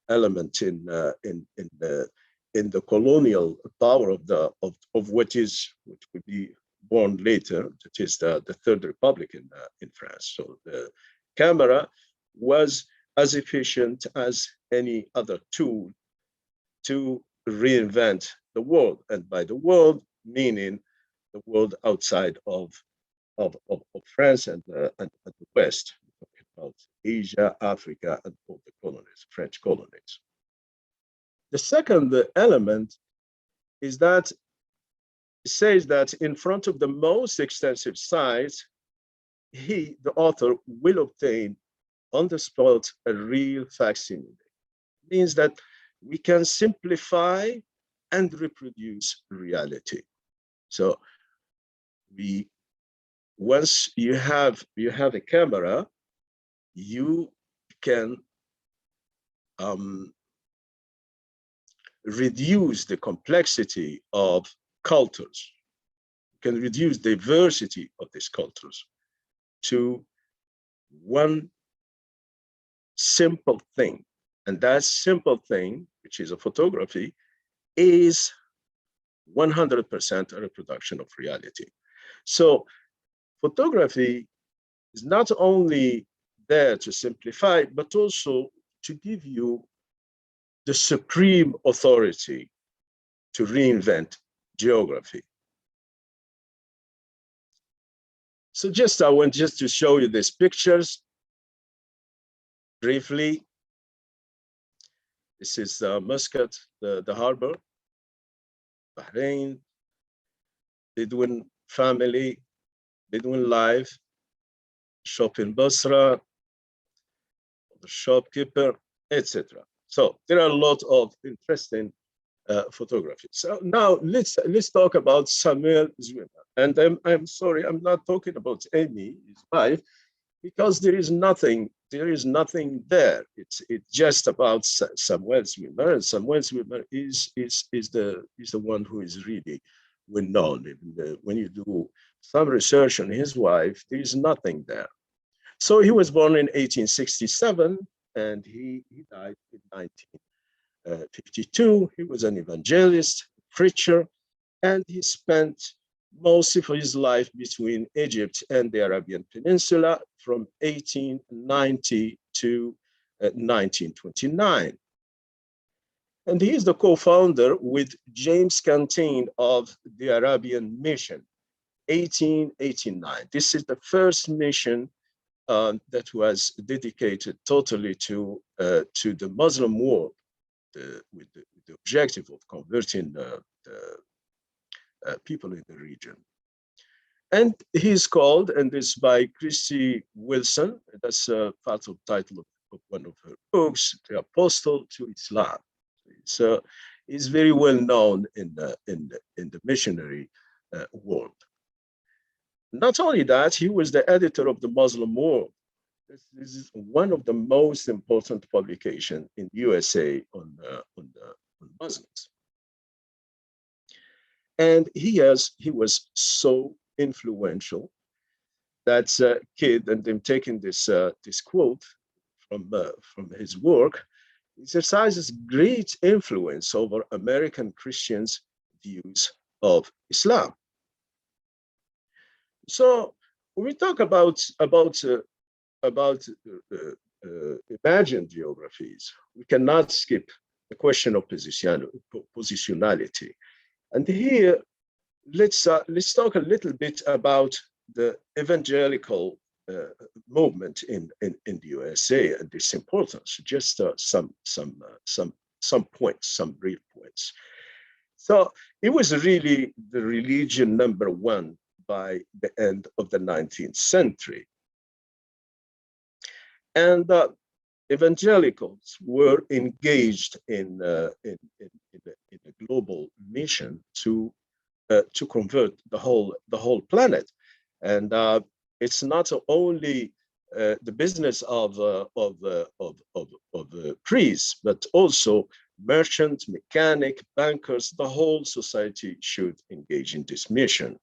element in in the colonial power of what would be born later, that is the Third Republic in France. So the camera was as efficient as any other tool to reinvent the world, and by the world meaning the world outside of France and the West, about Asia, Africa, and all the colonies, French colonies. The second element is that it says that in front of the most extensive size, the author, will obtain on the spot a real facsimile. It means that we can simplify and reproduce reality. So once you have a camera, you can reduce the complexity of cultures, you can reduce diversity of these cultures to one simple thing. And that simple thing, which is a photography, is 100% a reproduction of reality. So photography is not only there to simplify, but also to give you the supreme authority to reinvent geography. So I want just to show you these pictures briefly. This is Muscat, the harbor, Bahrain, Bedouin family, Bedouin life, shop in Basra, the shopkeeper, etc. So there are a lot of interesting photography. So now let's talk about Samuel Zwimmer. And I'm sorry, I'm not talking about Amy, his wife, because there is nothing there. It's just about Samuel Zwimmer, and Samuel Zwimmer is the one who is really well known. When you do some research on his wife, there is nothing there. So he was born in 1867, and he died in 1952. He was an evangelist, preacher, and he spent most of his life between Egypt and the Arabian Peninsula from 1890 to 1929. And he is the co-founder with James Cantine of the Arabian Mission, 1889. This is the first mission that was dedicated totally to the Muslim world, with the objective of converting the people in the region. And he's called, and this by Christy Wilson, that's part of the title of one of her books, The Apostle to Islam. So he's very well known in the missionary world. Not only that, he was the editor of the Muslim World. This is one of the most important publications in USA on Muslims. And he was so influential that Kidd, and I'm taking this quote from his work, exercises great influence over American Christians' views of Islam. So when we talk about imagined geographies, we cannot skip the question of positionality. And here, let's talk a little bit about the evangelical movement in the USA and its importance. Just some points, some brief points. So it was really the religion number one by the end of the 19th century. And evangelicals were engaged in a global mission to convert the whole planet. And it's not only the business of priests, but also merchants, mechanics, bankers. The whole society should engage in this mission.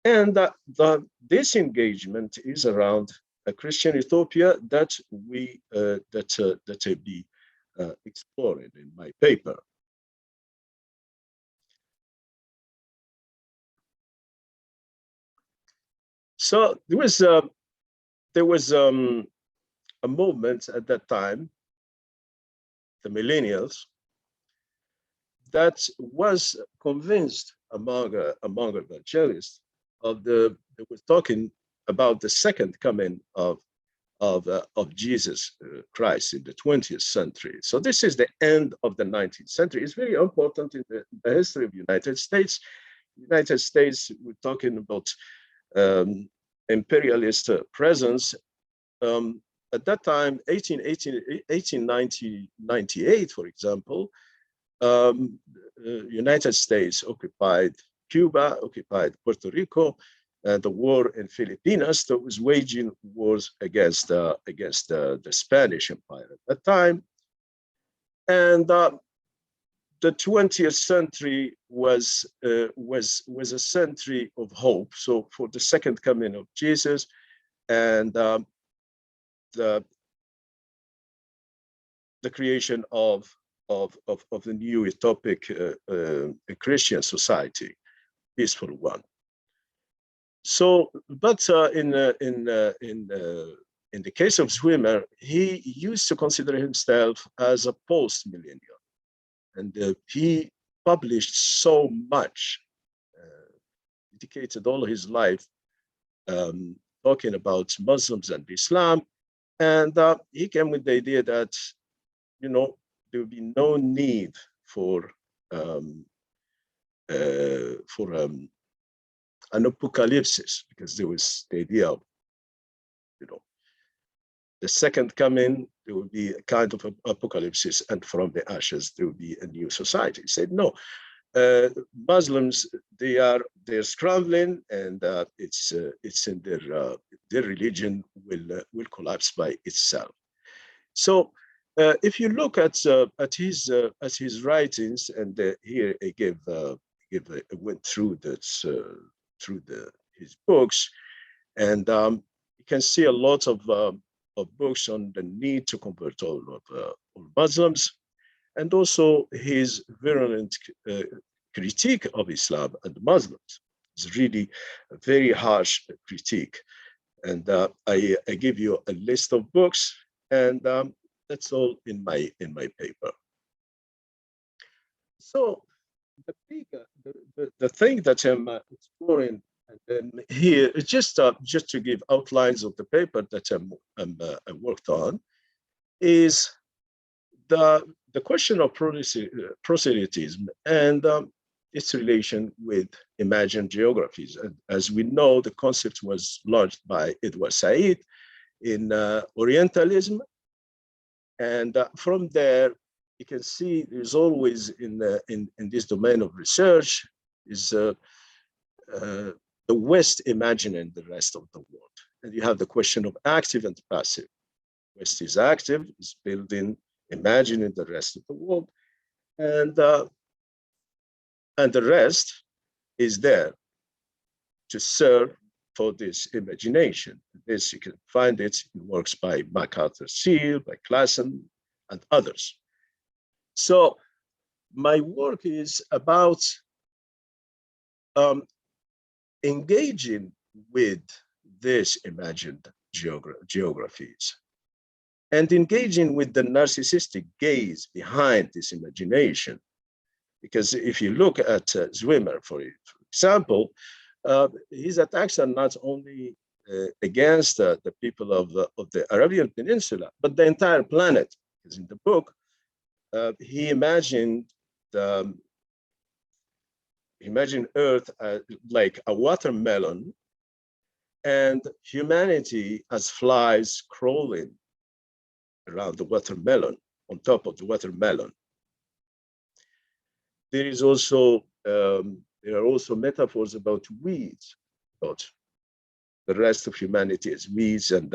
And this engagement is around a Christian utopia that I be exploring in my paper. So there was a movement at that time, the millennials, that was convinced among evangelists they were talking about the second coming of Jesus Christ in the 20th century. So this is the end of the 19th century. It's very important in the history of the United States. United States, we're talking about imperialist presence. At that time, 1898, for example, United States occupied Cuba, occupied Puerto Rico, and the war in Filipinas that was waging wars against the Spanish Empire at that time. And the 20th century was a century of hope. So for the second coming of Jesus and the creation of the new utopic Christian society, peaceful one. So, but in the case of Zwimmer, he used to consider himself as a post-millennial, and he published so much, dedicated all his life talking about Muslims and Islam, and he came with the idea that, you know, there would be no need for an apocalypse, because there was the idea of, you know, the second coming, there will be a kind of apocalypse, and from the ashes there will be a new society. He said, no, Muslims, they're scrambling, and it's in their religion will collapse by itself. So if you look at his writings, and here I went through this his books, and you can see a lot of books on the need to convert all Muslims, and also his virulent critique of Islam and Muslims. It's really a very harsh critique, and I give you a list of books, and that's all in my paper. So the thing that I'm exploring here is just to give outlines of the paper that I worked on, is the question of proselytism and its relation with imagined geographies. And as we know, the concept was launched by Edward Said in Orientalism, and from there you can see there's always in this domain of research is the West imagining the rest of the world. And you have the question of active and passive. West is active, is building, imagining the rest of the world, and the rest is there to serve for this imagination. This, you can find it in works by MacArthur Seal, by Klassen, and others. So my work is about engaging with this imagined geographies and engaging with the narcissistic gaze behind this imagination. Because if you look at Zwimmer, for example, his attacks are not only against the people of the Arabian Peninsula, but the entire planet. Because in the book, he imagined Earth like a watermelon, and humanity as flies crawling around the watermelon, on top of the watermelon. There is also there are also metaphors about weeds, about the rest of humanity as weeds, and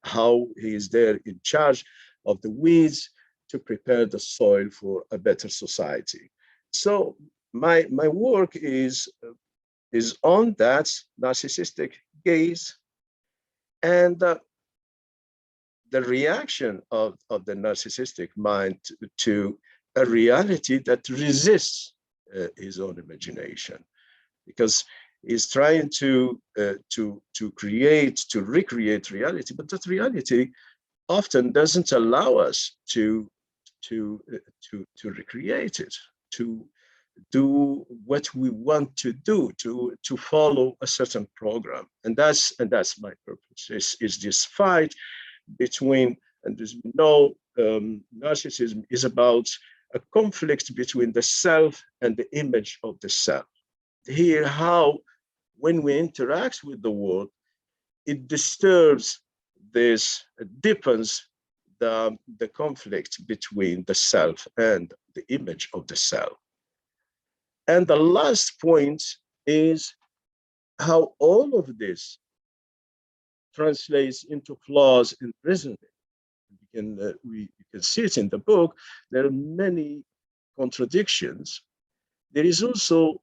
how he is there in charge of the weeds to prepare the soil for a better society. So my work is on that narcissistic gaze, and the reaction of the narcissistic mind to a reality that resists his own imagination. Because is trying to recreate reality, but that reality often doesn't allow us to recreate it, to do what we want to do, to follow a certain program. And that's my purpose, is this fight between, and as we know, narcissism is about a conflict between the self and the image of the self. Here, how, when we interact with the world, it disturbs this, deepens the conflict between the self and the image of the self. And the last point is how all of this translates into flaws in reasoning. You can see it in the book. There are many contradictions. There is also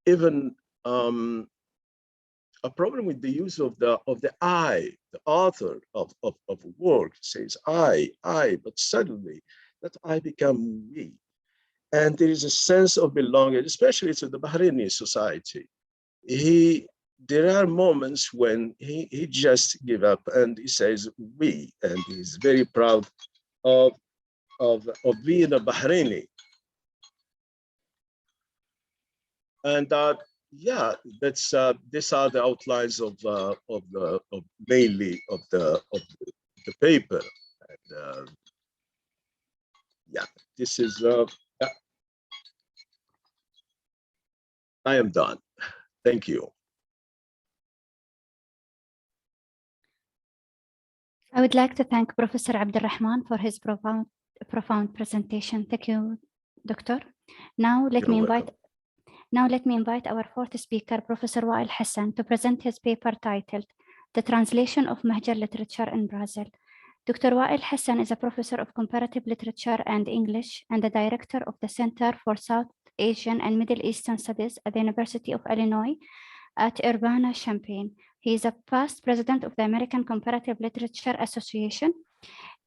even a problem with the use of the I. The author of a work says I, but suddenly that I become we. And there is a sense of belonging, especially to the Bahraini society. There are moments when he just gives up and he says we, and he's very proud of being a Bahraini. And yeah, that's these are the outlines of mainly of the paper. And, yeah, this is yeah. I am done. Thank you. I would like to thank Professor Abdulrahman for his profound presentation. Thank you, Doctor. Now let me invite our fourth speaker, Professor Wael Hassan, to present his paper titled The Translation of Mahjar Literature in Brazil. Dr. Wael Hassan is a professor of comparative literature and English and the director of the Center for South Asian and Middle Eastern Studies at the University of Illinois at Urbana-Champaign. He is a past president of the American Comparative Literature Association,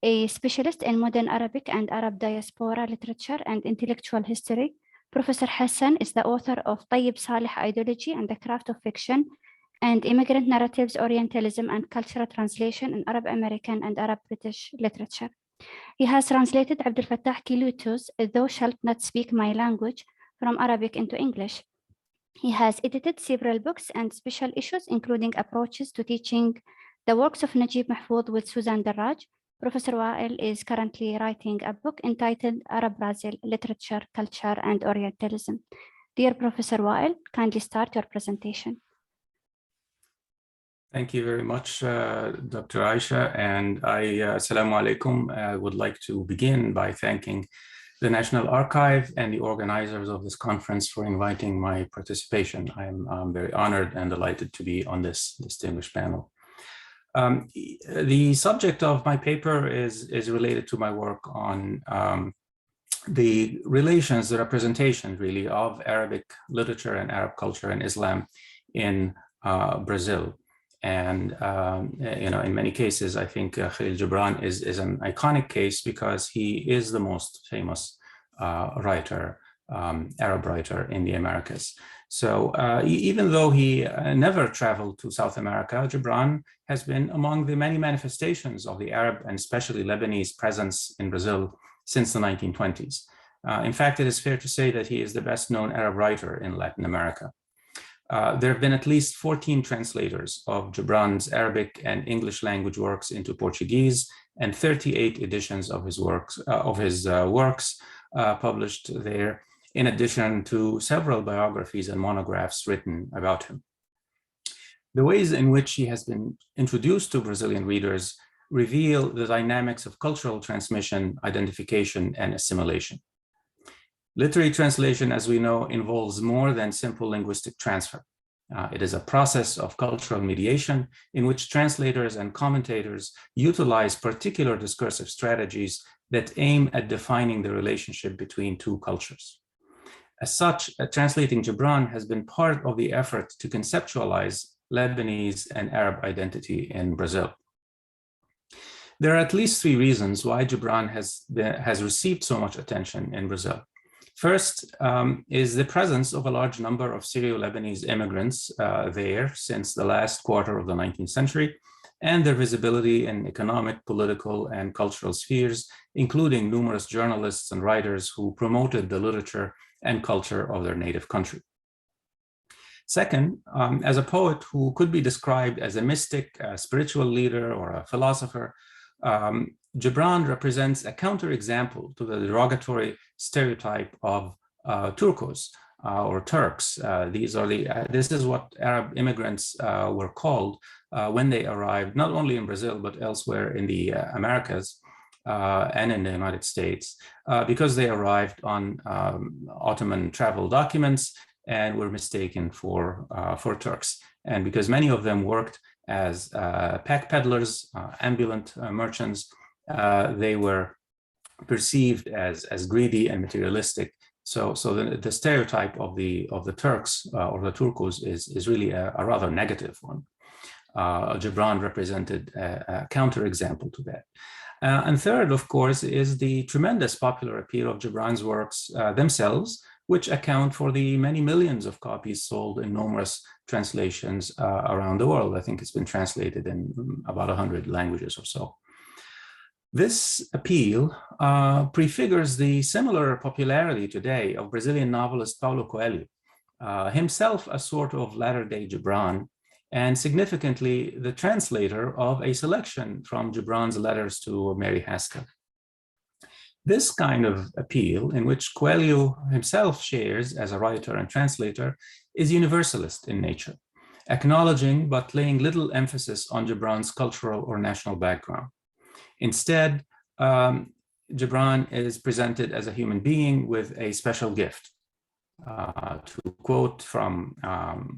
a specialist in modern Arabic and Arab diaspora literature and intellectual history. Professor Hassan is the author of Tayyib Saleh Ideology and the Craft of Fiction and Immigrant Narratives, Orientalism and Cultural Translation in Arab American and Arab British Literature. He has translated Abdul Fattah Kilutu's Thou Shalt Not Speak My Language from Arabic into English. He has edited several books and special issues, including Approaches to Teaching the Works of Najib Mahfouz with Susan Darraj. Professor Wael is currently writing a book entitled Arab Brazil, Literature, Culture, and Orientalism. Dear Professor Wael, kindly start your presentation. Thank you very much, Dr. Aisha, and Assalamu alaikum. I would like to begin by thanking the National Archive and the organizers of this conference for inviting my participation. I'm very honored and delighted to be on this distinguished panel. The subject of my paper is related to my work on the relations, the representation really of Arabic literature and Arab culture and Islam in Brazil. And in many cases, I think Khalil Gibran is an iconic case because he is the most famous writer, Arab writer in the Americas. So even though he never traveled to South America, Gibran has been among the many manifestations of the Arab and especially Lebanese presence in Brazil since the 1920s. In fact, it is fair to say that he is the best known Arab writer in Latin America. There have been at least 14 translators of Gibran's Arabic and English language works into Portuguese and 38 editions of his works, published there, in addition to several biographies and monographs written about him. The ways in which he has been introduced to Brazilian readers reveal the dynamics of cultural transmission, identification, and assimilation. Literary translation, as we know, involves more than simple linguistic transfer. It is a process of cultural mediation in which translators and commentators utilize particular discursive strategies that aim at defining the relationship between two cultures. As such, translating Gibran has been part of the effort to conceptualize Lebanese and Arab identity in Brazil. There are at least three reasons why Gibran has received so much attention in Brazil. First is the presence of a large number of Syro-Lebanese immigrants there since the last quarter of the 19th century, and their visibility in economic, political, and cultural spheres, including numerous journalists and writers who promoted the literature and culture of their native country. Second, as a poet who could be described as a mystic, a spiritual leader, or a philosopher, Gibran represents a counterexample to the derogatory stereotype of Turcos or Turks. This is what Arab immigrants were called when they arrived, not only in Brazil, but elsewhere in the Americas and in the United States, because they arrived on Ottoman travel documents and were mistaken for Turks. And because many of them worked as pack peddlers, ambulant merchants, they were perceived as greedy and materialistic. So the stereotype of the Turks or the Turcos is really a rather negative one. Gibran represented a counterexample to that. And third, of course, is the tremendous popular appeal of Gibran's works themselves, which account for the many millions of copies sold in numerous translations around the world. I think it's been translated in about 100 languages or so. This appeal prefigures the similar popularity today of Brazilian novelist Paulo Coelho, himself a sort of latter-day Gibran, and significantly the translator of a selection from Gibran's letters to Mary Haskell. This kind of appeal, in which Coelho himself shares as a writer and translator, is universalist in nature, acknowledging but laying little emphasis on Gibran's cultural or national background. Instead, Gibran is presented as a human being with a special gift. To quote from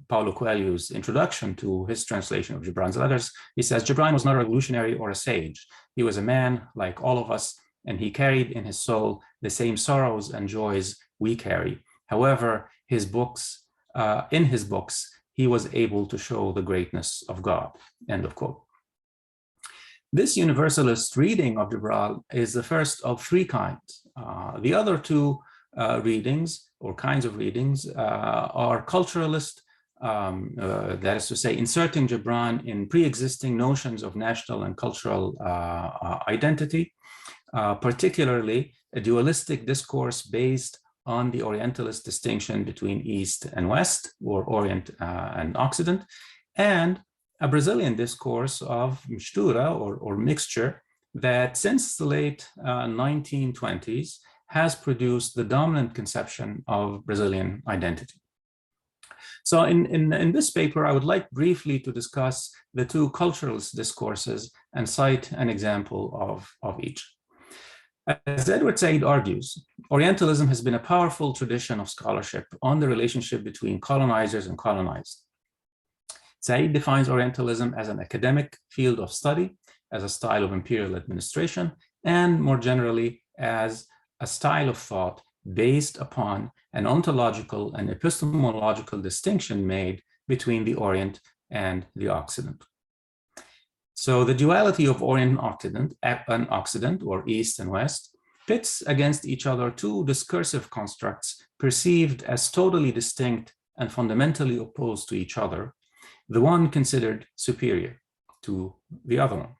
Paulo Coelho's introduction to his translation of Gibran's letters, he says, "Gibran was not a revolutionary or a sage. He was a man like all of us, and he carried in his soul the same sorrows and joys we carry. However, in his books, he was able to show the greatness of God," end of quote. This universalist reading of Gibran is the first of three kinds. The other two readings or kinds of readings are culturalist, that is to say, inserting Gibran in pre-existing notions of national and cultural identity, particularly a dualistic discourse based on the Orientalist distinction between East and West, or Orient and Occident, and a Brazilian discourse of mistura or mixture that since the late 1920s has produced the dominant conception of Brazilian identity. So in this paper, I would like briefly to discuss the two culturalist discourses and cite an example of each. As Edward Said argues, Orientalism has been a powerful tradition of scholarship on the relationship between colonizers and colonized. Said defines Orientalism as an academic field of study, as a style of imperial administration, and more generally as a style of thought based upon an ontological and epistemological distinction made between the Orient and the Occident. So the duality of Orient and Occident, or East and West, pits against each other two discursive constructs perceived as totally distinct and fundamentally opposed to each other, the one considered superior to the other one.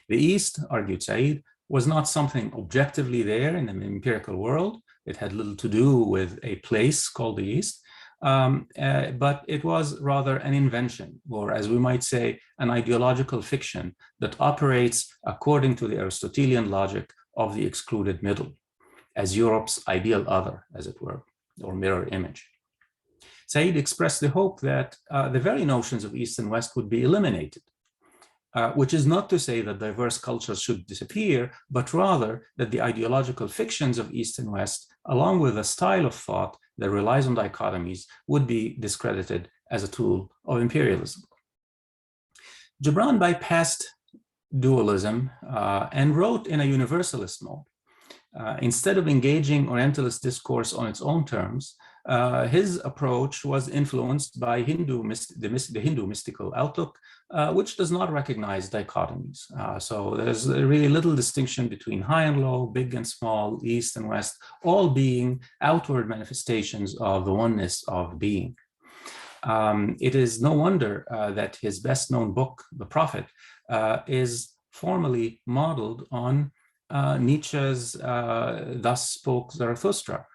The East, argued Said, was not something objectively there in the empirical world. It had little to do with a place called the East, but it was rather an invention, or as we might say, an ideological fiction that operates according to the Aristotelian logic of the excluded middle, as Europe's ideal other, as it were, or mirror image. Said expressed the hope that the very notions of East and West would be eliminated, which is not to say that diverse cultures should disappear, but rather that the ideological fictions of East and West, along with a style of thought that relies on dichotomies, would be discredited as a tool of imperialism. Gibran bypassed dualism and wrote in a universalist mode. Instead of engaging Orientalist discourse on its own terms, His approach was influenced by the Hindu mystical outlook, which does not recognize dichotomies. So there's really little distinction between high and low, big and small, east and west, all being outward manifestations of the oneness of being. It is no wonder that his best-known book, The Prophet, is formally modeled on Nietzsche's Thus Spoke Zarathustra,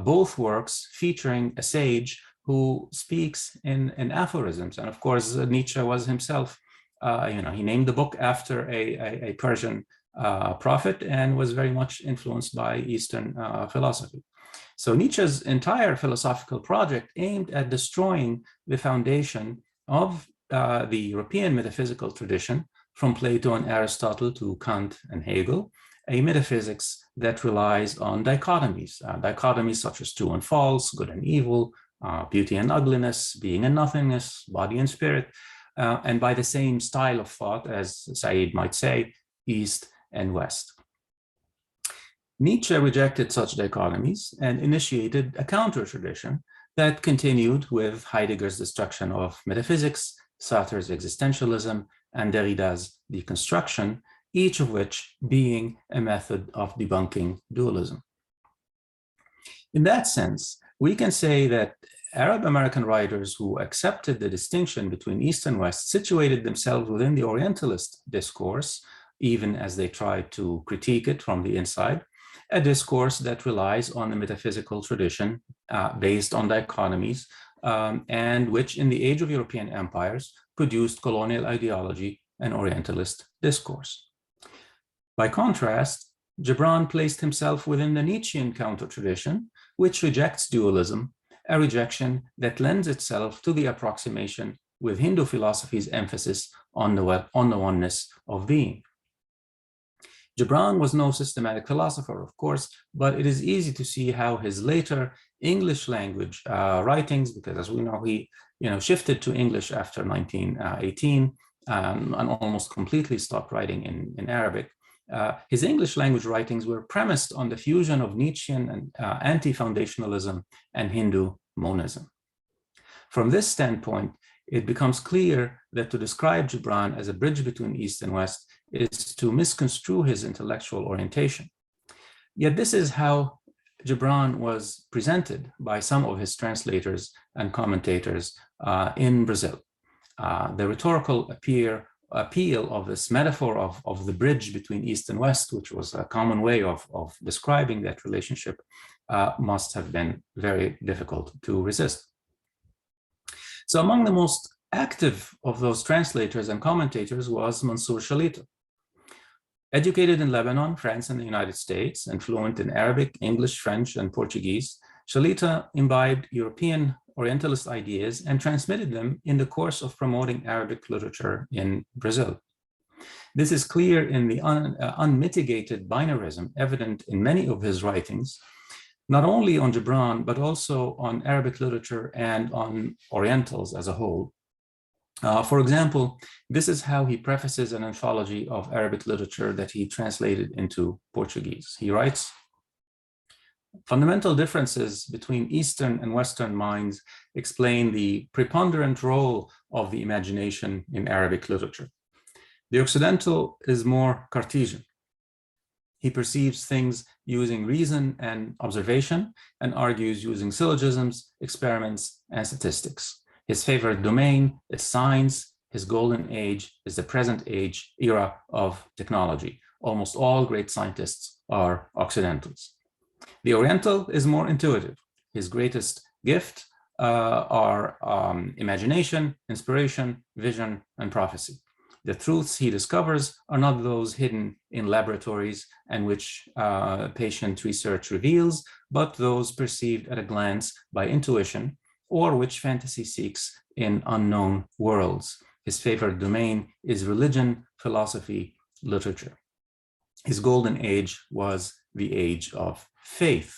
both works featuring a sage who speaks in aphorisms. And of course, Nietzsche was himself, he named the book after a Persian prophet and was very much influenced by Eastern philosophy. So Nietzsche's entire philosophical project aimed at destroying the foundation of the European metaphysical tradition, from Plato and Aristotle to Kant and Hegel, a metaphysics that relies on dichotomies, dichotomies such as true and false, good and evil, beauty and ugliness, being and nothingness, body and spirit, and by the same style of thought, as Said might say, East and West. Nietzsche rejected such dichotomies and initiated a counter-tradition that continued with Heidegger's destruction of metaphysics, Sartre's existentialism, and Derrida's deconstruction, each of which being a method of debunking dualism. In that sense, we can say that Arab American writers who accepted the distinction between East and West situated themselves within the Orientalist discourse, even as they tried to critique it from the inside, a discourse that relies on the metaphysical tradition based on dichotomies, and which in the age of European empires produced colonial ideology and Orientalist discourse. By contrast, Gibran placed himself within the Nietzschean counter-tradition, which rejects dualism, a rejection that lends itself to the approximation with Hindu philosophy's emphasis on the oneness of being. Gibran was no systematic philosopher, of course, but it is easy to see how his later English language writings, because as we know, he shifted to English after 1918 and almost completely stopped writing in Arabic. His English language writings were premised on the fusion of Nietzschean and anti-foundationalism and Hindu monism. From this standpoint, it becomes clear that to describe Gibran as a bridge between East and West is to misconstrue his intellectual orientation. Yet this is how Gibran was presented by some of his translators and commentators in Brazil. The rhetorical appeal of this metaphor of the bridge between East and West, which was a common way of describing that relationship, must have been very difficult to resist. So among the most active of those translators and commentators was Mansour Shalita. Educated in Lebanon, France, and the United States, and fluent in Arabic, English, French, and Portuguese, Shalita imbibed European Orientalist ideas and transmitted them in the course of promoting Arabic literature in Brazil. This is clear in the unmitigated binarism evident in many of his writings, not only on Gibran, but also on Arabic literature and on Orientals as a whole. For example, this is how he prefaces an anthology of Arabic literature that he translated into Portuguese. He writes, "Fundamental differences between Eastern and Western minds explain the preponderant role of the imagination in Arabic literature. The Occidental is more Cartesian. He perceives things using reason and observation and argues using syllogisms, experiments, and statistics. His favorite domain is science. His golden age is the present age era of technology. Almost all great scientists are Occidentals. The Oriental is more intuitive. His greatest gift are imagination, inspiration, vision, and prophecy. The truths he discovers are not those hidden in laboratories and which patient research reveals, but those perceived at a glance by intuition, or which fantasy seeks in unknown worlds. His favorite domain is religion, philosophy, literature. His golden age was the age of faith."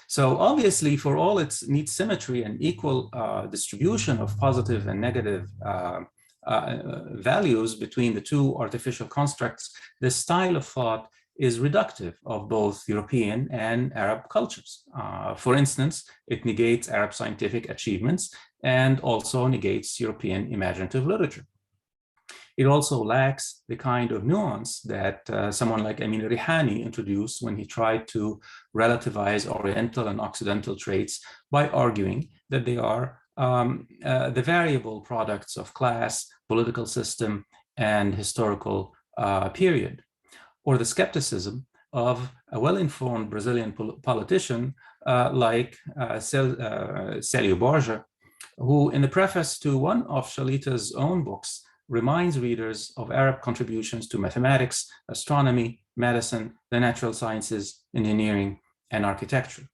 So obviously, for all its neat symmetry and equal distribution of positive and negative values between the two artificial constructs, the style of thought is reductive of both European and Arab cultures. For instance, it negates Arab scientific achievements and also negates European imaginative literature. It also lacks the kind of nuance that someone like Amin Rihani introduced when he tried to relativize Oriental and Occidental traits by arguing that they are the variable products of class, political system, and historical period, or the skepticism of a well-informed Brazilian politician like Célio Borja, who in the preface to one of Shalita's own books reminds readers of Arab contributions to mathematics, astronomy, medicine, the natural sciences, engineering, and architecture.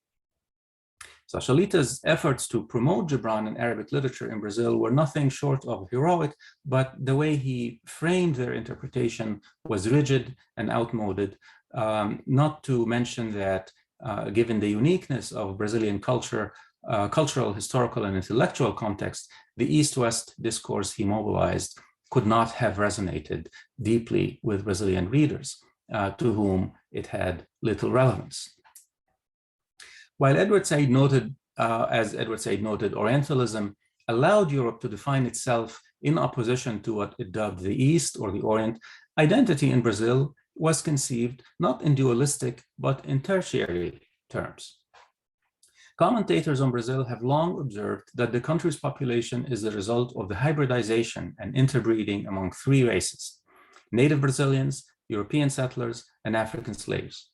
So Shalita's efforts to promote Gibran and Arabic literature in Brazil were nothing short of heroic, but the way he framed their interpretation was rigid and outmoded, not to mention that given the uniqueness of Brazilian culture, cultural, historical, and intellectual context, the East-West discourse he mobilized could not have resonated deeply with Brazilian readers, to whom it had little relevance. While Edward Said noted, as Edward Said noted, Orientalism allowed Europe to define itself in opposition to what it dubbed the East or the Orient, identity in Brazil was conceived not in dualistic, but in tertiary terms. Commentators on Brazil have long observed that the country's population is the result of the hybridization and interbreeding among three races: native Brazilians, European settlers, and African slaves.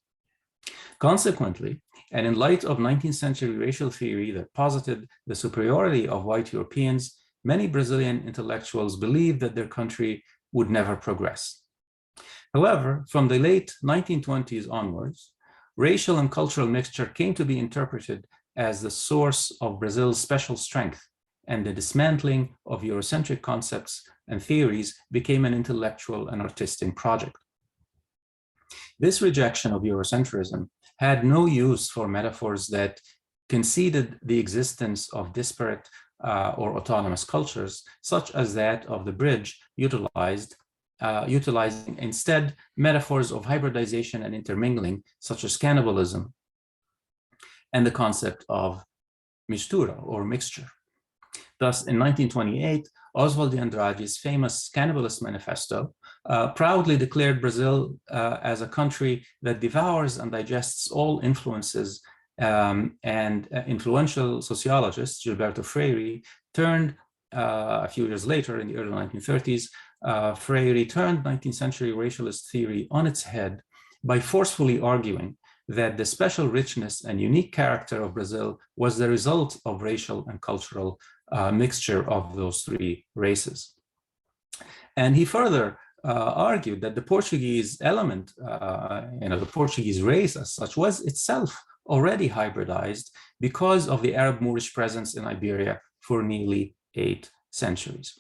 Consequently, and in light of 19th century racial theory that posited the superiority of white Europeans, many Brazilian intellectuals believed that their country would never progress. However, from the late 1920s onwards, racial and cultural mixture came to be interpreted as the source of Brazil's special strength, and the dismantling of Eurocentric concepts and theories became an intellectual and artistic project. This rejection of Eurocentrism had no use for metaphors that conceded the existence of disparate or autonomous cultures, such as that of the bridge, utilizing instead metaphors of hybridization and intermingling, such as cannibalism, and the concept of mistura, or mixture. Thus, in 1928, Oswald de Andrade's famous Cannibalist Manifesto proudly declared Brazil as a country that devours and digests all influences, and influential sociologist Gilberto Freire turned, a few years later in the early 1930s, Freire turned 19th century racialist theory on its head by forcefully arguing that the special richness and unique character of Brazil was the result of racial and cultural mixture of those three races. And he further argued that the Portuguese element, the Portuguese race as such, was itself already hybridized because of the Arab Moorish presence in Iberia for nearly 8 centuries.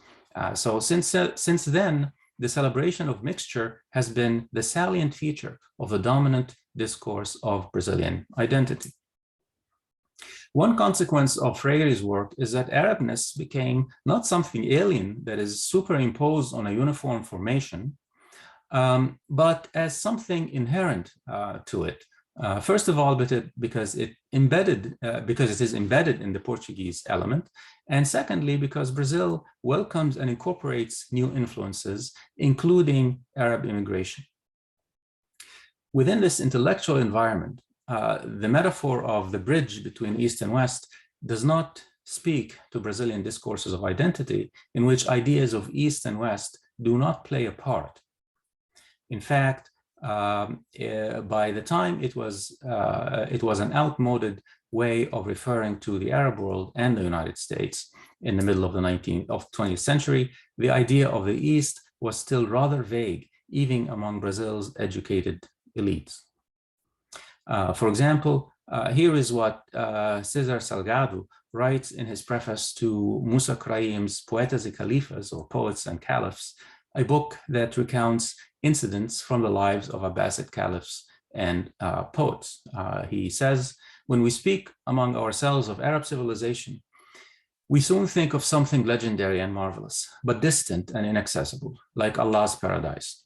So since then, the celebration of mixture has been the salient feature of the dominant discourse of Brazilian identity. One consequence of Freire's work is that Arabness became not something alien that is superimposed on a uniform formation, but as something inherent to it. First of all, because it is embedded in the Portuguese element, and secondly, because Brazil welcomes and incorporates new influences, including Arab immigration. Within this intellectual environment, the metaphor of the bridge between East and West does not speak to Brazilian discourses of identity in which ideas of East and West do not play a part. In fact, by the time it was an outmoded way of referring to the Arab world and the United States in the middle of the 20th century, the idea of the East was still rather vague, even among Brazil's educated elites. For example, here is what Cesar Salgado writes in his preface to Musa Kraim's Poetas y Califas, or Poets and Caliphs, a book that recounts incidents from the lives of Abbasid caliphs and poets. He says, when we speak among ourselves of Arab civilization, we soon think of something legendary and marvelous, but distant and inaccessible, like Allah's paradise.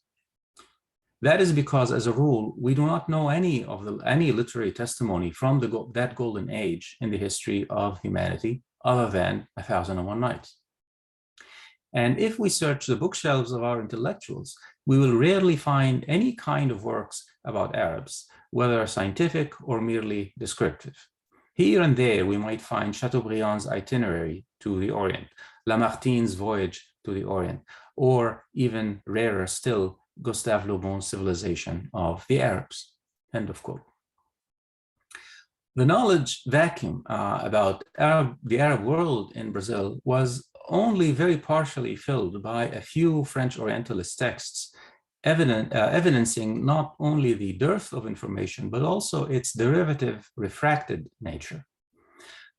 That is because, as a rule, we do not know any literary testimony from that golden age in the history of humanity other than 1001 Nights. And if we search the bookshelves of our intellectuals, we will rarely find any kind of works about Arabs, whether scientific or merely descriptive. Here and there, we might find Chateaubriand's itinerary to the Orient, Lamartine's voyage to the Orient, or even rarer still, Gustave Le Bon's civilization of the Arabs, end of quote. The knowledge vacuum about the Arab world in Brazil was only very partially filled by a few French Orientalist texts, evidencing not only the dearth of information, but also its derivative, refracted nature.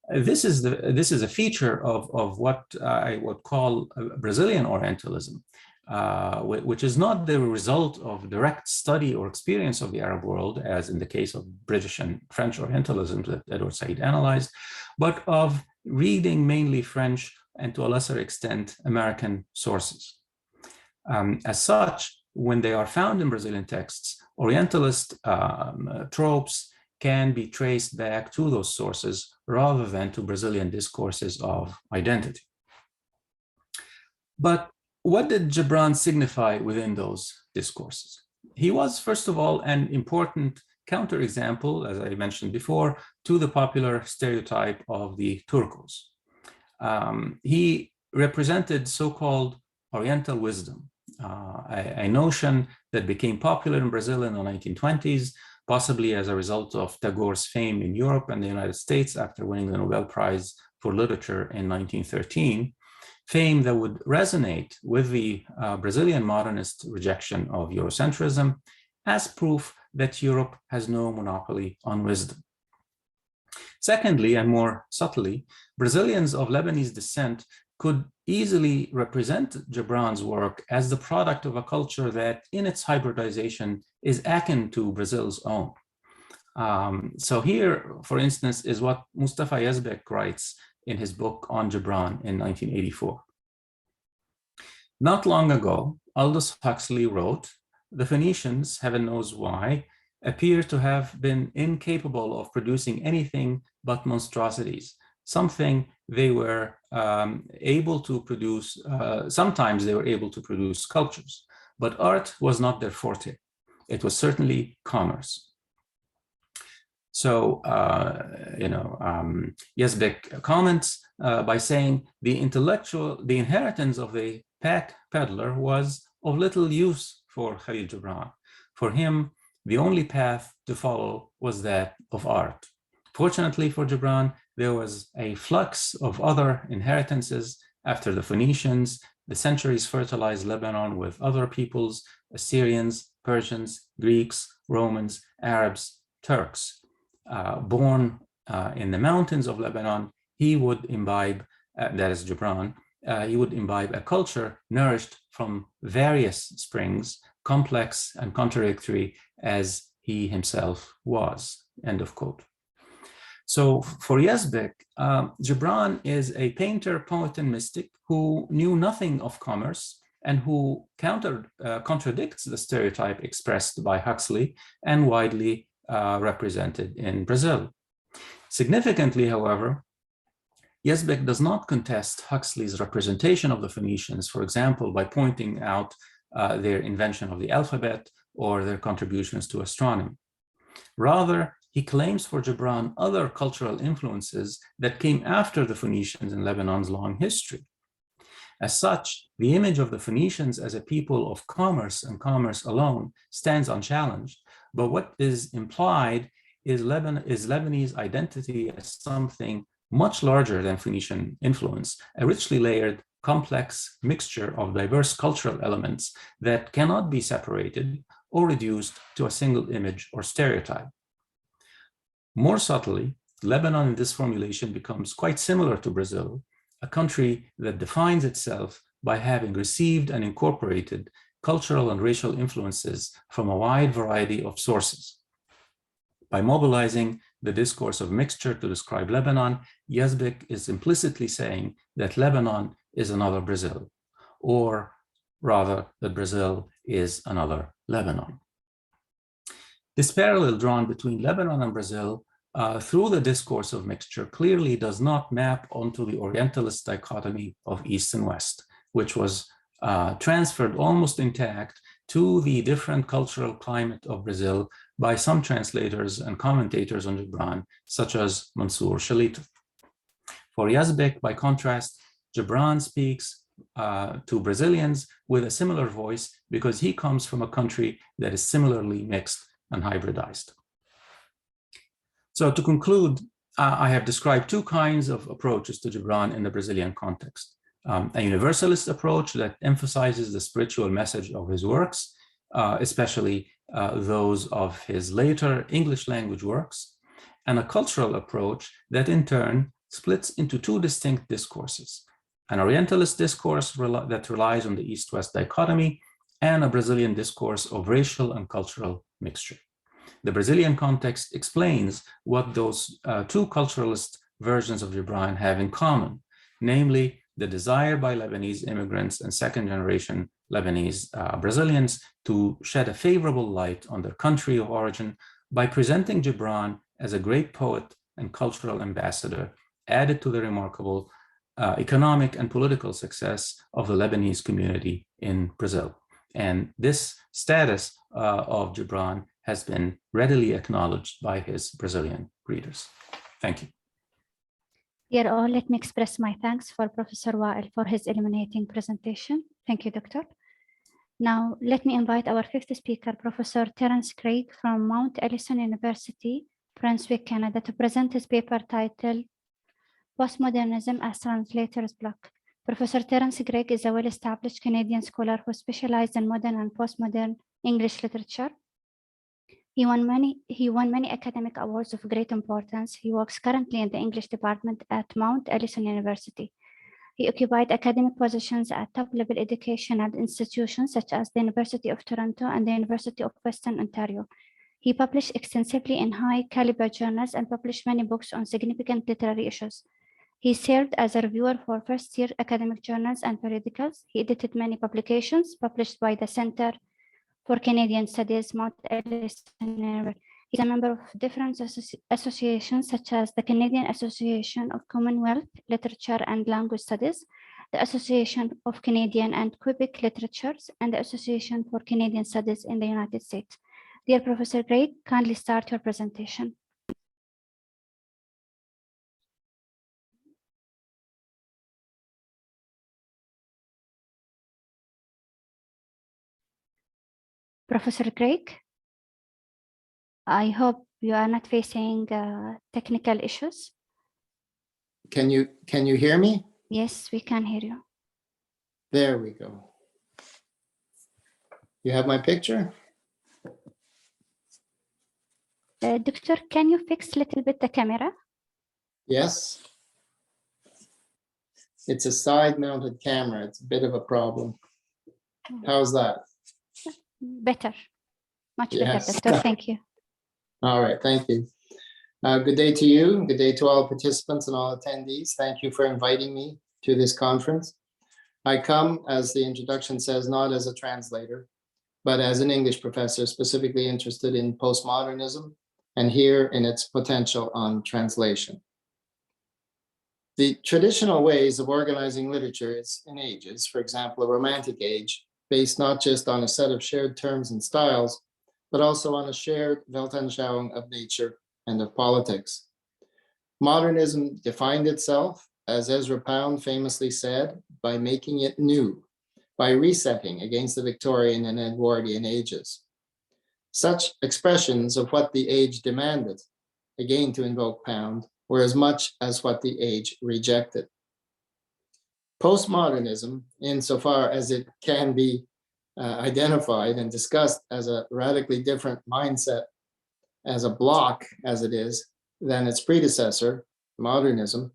This is a feature of what I would call Brazilian Orientalism, which is not the result of direct study or experience of the Arab world, as in the case of British and French Orientalism that Edward Said analyzed, but of reading mainly French and to a lesser extent American sources. As such, when they are found in Brazilian texts, Orientalist tropes can be traced back to those sources rather than to Brazilian discourses of identity. But what did Gibran signify within those discourses? He was, first of all, an important counterexample, as I mentioned before, to the popular stereotype of the Turcos. He represented so-called Oriental wisdom, a notion that became popular in Brazil in the 1920s, possibly as a result of Tagore's fame in Europe and the United States after winning the Nobel Prize for Literature in 1913, fame that would resonate with the Brazilian modernist rejection of Eurocentrism as proof that Europe has no monopoly on wisdom. Secondly, and more subtly, Brazilians of Lebanese descent could easily represent Gibran's work as the product of a culture that, in its hybridization, is akin to Brazil's own. So here, for instance, is what Mustafa Yazbek writes in his book on Gibran in 1984. Not long ago, Aldous Huxley wrote, "The Phoenicians, heaven knows why, appear to have been incapable of producing anything but monstrosities. Something they were able to produce, sometimes they were able to produce sculptures, but art was not their forte. It was certainly commerce." So, Yazbek comments by saying the inheritance of the pack peddler was of little use for Khalil Gibran. For him, the only path to follow was that of art. Fortunately for Gibran, there was a flux of other inheritances after the Phoenicians. The centuries fertilized Lebanon with other peoples, Assyrians, Persians, Greeks, Romans, Arabs, Turks. Born in the mountains of Lebanon, he would imbibe, that is Gibran, he would imbibe a culture nourished from various springs, complex and contradictory as he himself was, end of quote. So for Yazbek, Gibran is a painter, poet, and mystic who knew nothing of commerce and who contradicts the stereotype expressed by Huxley and widely represented in Brazil. Significantly, however, Yazbek does not contest Huxley's representation of the Phoenicians, for example, by pointing out their invention of the alphabet or their contributions to astronomy. Rather, he claims for Gibran other cultural influences that came after the Phoenicians in Lebanon's long history. As such, the image of the Phoenicians as a people of commerce and commerce alone stands unchallenged, but what is implied is Lebanese identity as something much larger than Phoenician influence, a richly layered, complex mixture of diverse cultural elements that cannot be separated or reduced to a single image or stereotype. More subtly, Lebanon in this formulation becomes quite similar to Brazil, a country that defines itself by having received and incorporated cultural and racial influences from a wide variety of sources. By mobilizing the discourse of mixture to describe Lebanon, Yazbek is implicitly saying that Lebanon is another Brazil, or rather that Brazil is another Lebanon. This parallel drawn between Lebanon and Brazil through the discourse of mixture clearly does not map onto the Orientalist dichotomy of East and West, which was transferred almost intact to the different cultural climate of Brazil by some translators and commentators on Gibran, such as Mansour Shalito. For Yazbek, by contrast, Gibran speaks to Brazilians with a similar voice because he comes from a country that is similarly mixed and hybridized. So to conclude, I have described two kinds of approaches to Gibran in the Brazilian context. A universalist approach that emphasizes the spiritual message of his works, especially those of his later English language works, and a cultural approach that in turn splits into two distinct discourses: an Orientalist discourse that relies on the East-West dichotomy, and a Brazilian discourse of racial and cultural mixture. The Brazilian context explains what those two culturalist versions of Gibran have in common, namely the desire by Lebanese immigrants and second-generation Lebanese Brazilians to shed a favorable light on their country of origin by presenting Gibran as a great poet and cultural ambassador, added to the remarkable economic and political success of the Lebanese community in Brazil. And this status of Gibran has been readily acknowledged by his Brazilian readers. Thank you. Dear all, let me express my thanks for Professor Wael for his illuminating presentation. Thank you, Doctor. Now, let me invite our fifth speaker, Professor Terence Craig from Mount Allison University, Brunswick, Canada, to present his paper titled Postmodernism as Translator's Block. Professor Terence Craig is a well-established Canadian scholar who specialized in modern and postmodern English literature. He won many academic awards of great importance. He works currently in the English department at Mount Allison University. He occupied academic positions at top-level educational institutions such as the University of Toronto and the University of Western Ontario. He published extensively in high-caliber journals and published many books on significant literary issues. He served as a reviewer for first-year academic journals and periodicals. He edited many publications published by the Center for Canadian Studies, Mount Allison. He's a member of different associations such as the Canadian Association of Commonwealth Literature and Language Studies, the Association of Canadian and Quebec Literatures, and the Association for Canadian Studies in the United States. Dear Professor Craig, kindly start your presentation. Professor Craig, I hope you are not facing technical issues. Can you hear me? Yes, we can hear you. There we go. You have my picture? Doctor, can you fix a little bit the camera? Yes. It's a side-mounted camera. It's a bit of a problem. How's that? Better. Much Yes. better, Doctor. Thank you. All right, thank you. Good day to you. Good day to all participants and all attendees. Thank you for inviting me to this conference. I come, as the introduction says, not as a translator, but as an English professor specifically interested in postmodernism and here in its potential on translation. The traditional ways of organizing literature is in ages, for example, a Romantic age, based not just on a set of shared terms and styles, but also on a shared Weltanschauung of nature and of politics. Modernism defined itself, as Ezra Pound famously said, by making it new, by resetting against the Victorian and Edwardian ages. Such expressions of what the age demanded, again to invoke Pound, were as much as what the age rejected. Postmodernism, insofar as it can be identified and discussed as a radically different mindset, as a block as it is, than its predecessor, modernism,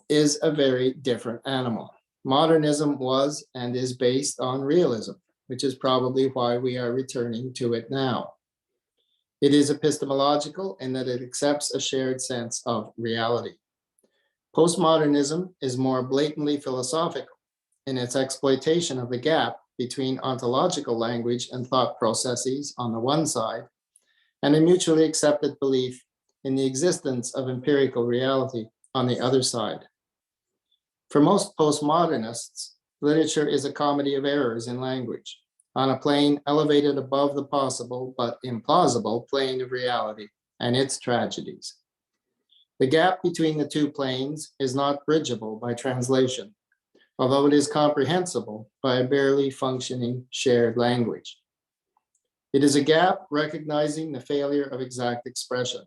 is a very different animal. Modernism was and is based on realism, which is probably why we are returning to it now. It is epistemological in that it accepts a shared sense of reality. Postmodernism is more blatantly philosophical in its exploitation of the gap between ontological language and thought processes on the one side, and a mutually accepted belief in the existence of empirical reality on the other side. For most postmodernists, literature is a comedy of errors in language, on a plane elevated above the possible but implausible plane of reality and its tragedies. The gap between the two planes is not bridgeable by translation, although it is comprehensible by a barely functioning shared language. It is a gap recognizing the failure of exact expression.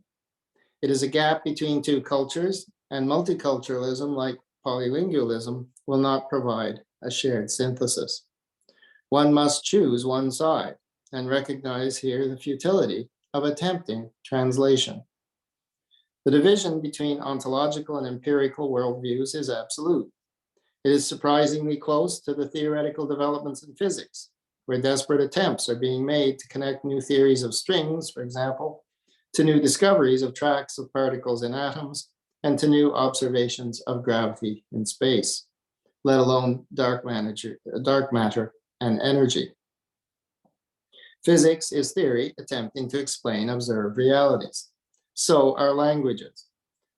It is a gap between two cultures, and multiculturalism, like polylingualism, will not provide a shared synthesis. One must choose one side and recognize here the futility of attempting translation. The division between ontological and empirical worldviews is absolute. It is surprisingly close to the theoretical developments in physics, where desperate attempts are being made to connect new theories of strings, for example, to new discoveries of tracks of particles in atoms, and to new observations of gravity in space, let alone dark matter and energy. Physics is theory attempting to explain observed realities. So are languages.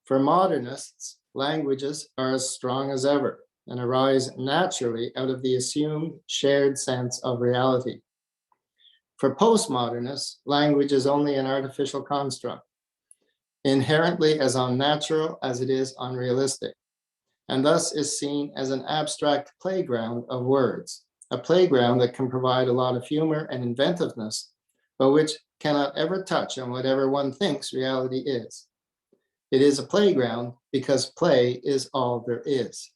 For modernists, languages are as strong as ever and arise naturally out of the assumed shared sense of reality. For postmodernists, language is only an artificial construct, inherently as unnatural as it is unrealistic, and thus is seen as an abstract playground of words, a playground that can provide a lot of humor and inventiveness, but which cannot ever touch on whatever one thinks reality is. It is a playground because play is all there is.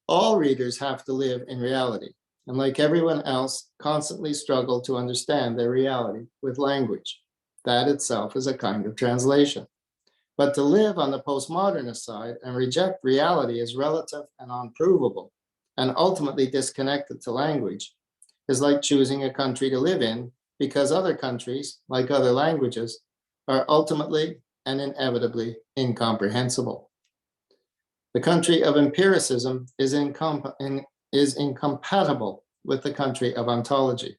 All readers have to live in reality, and like everyone else, constantly struggle to understand their reality with language. That itself is a kind of translation. But to live on the postmodernist side and reject reality as relative and unprovable, and ultimately disconnected to language, is like choosing a country to live in because other countries, like other languages, are ultimately and inevitably incomprehensible. The country of empiricism is incompatible with the country of ontology.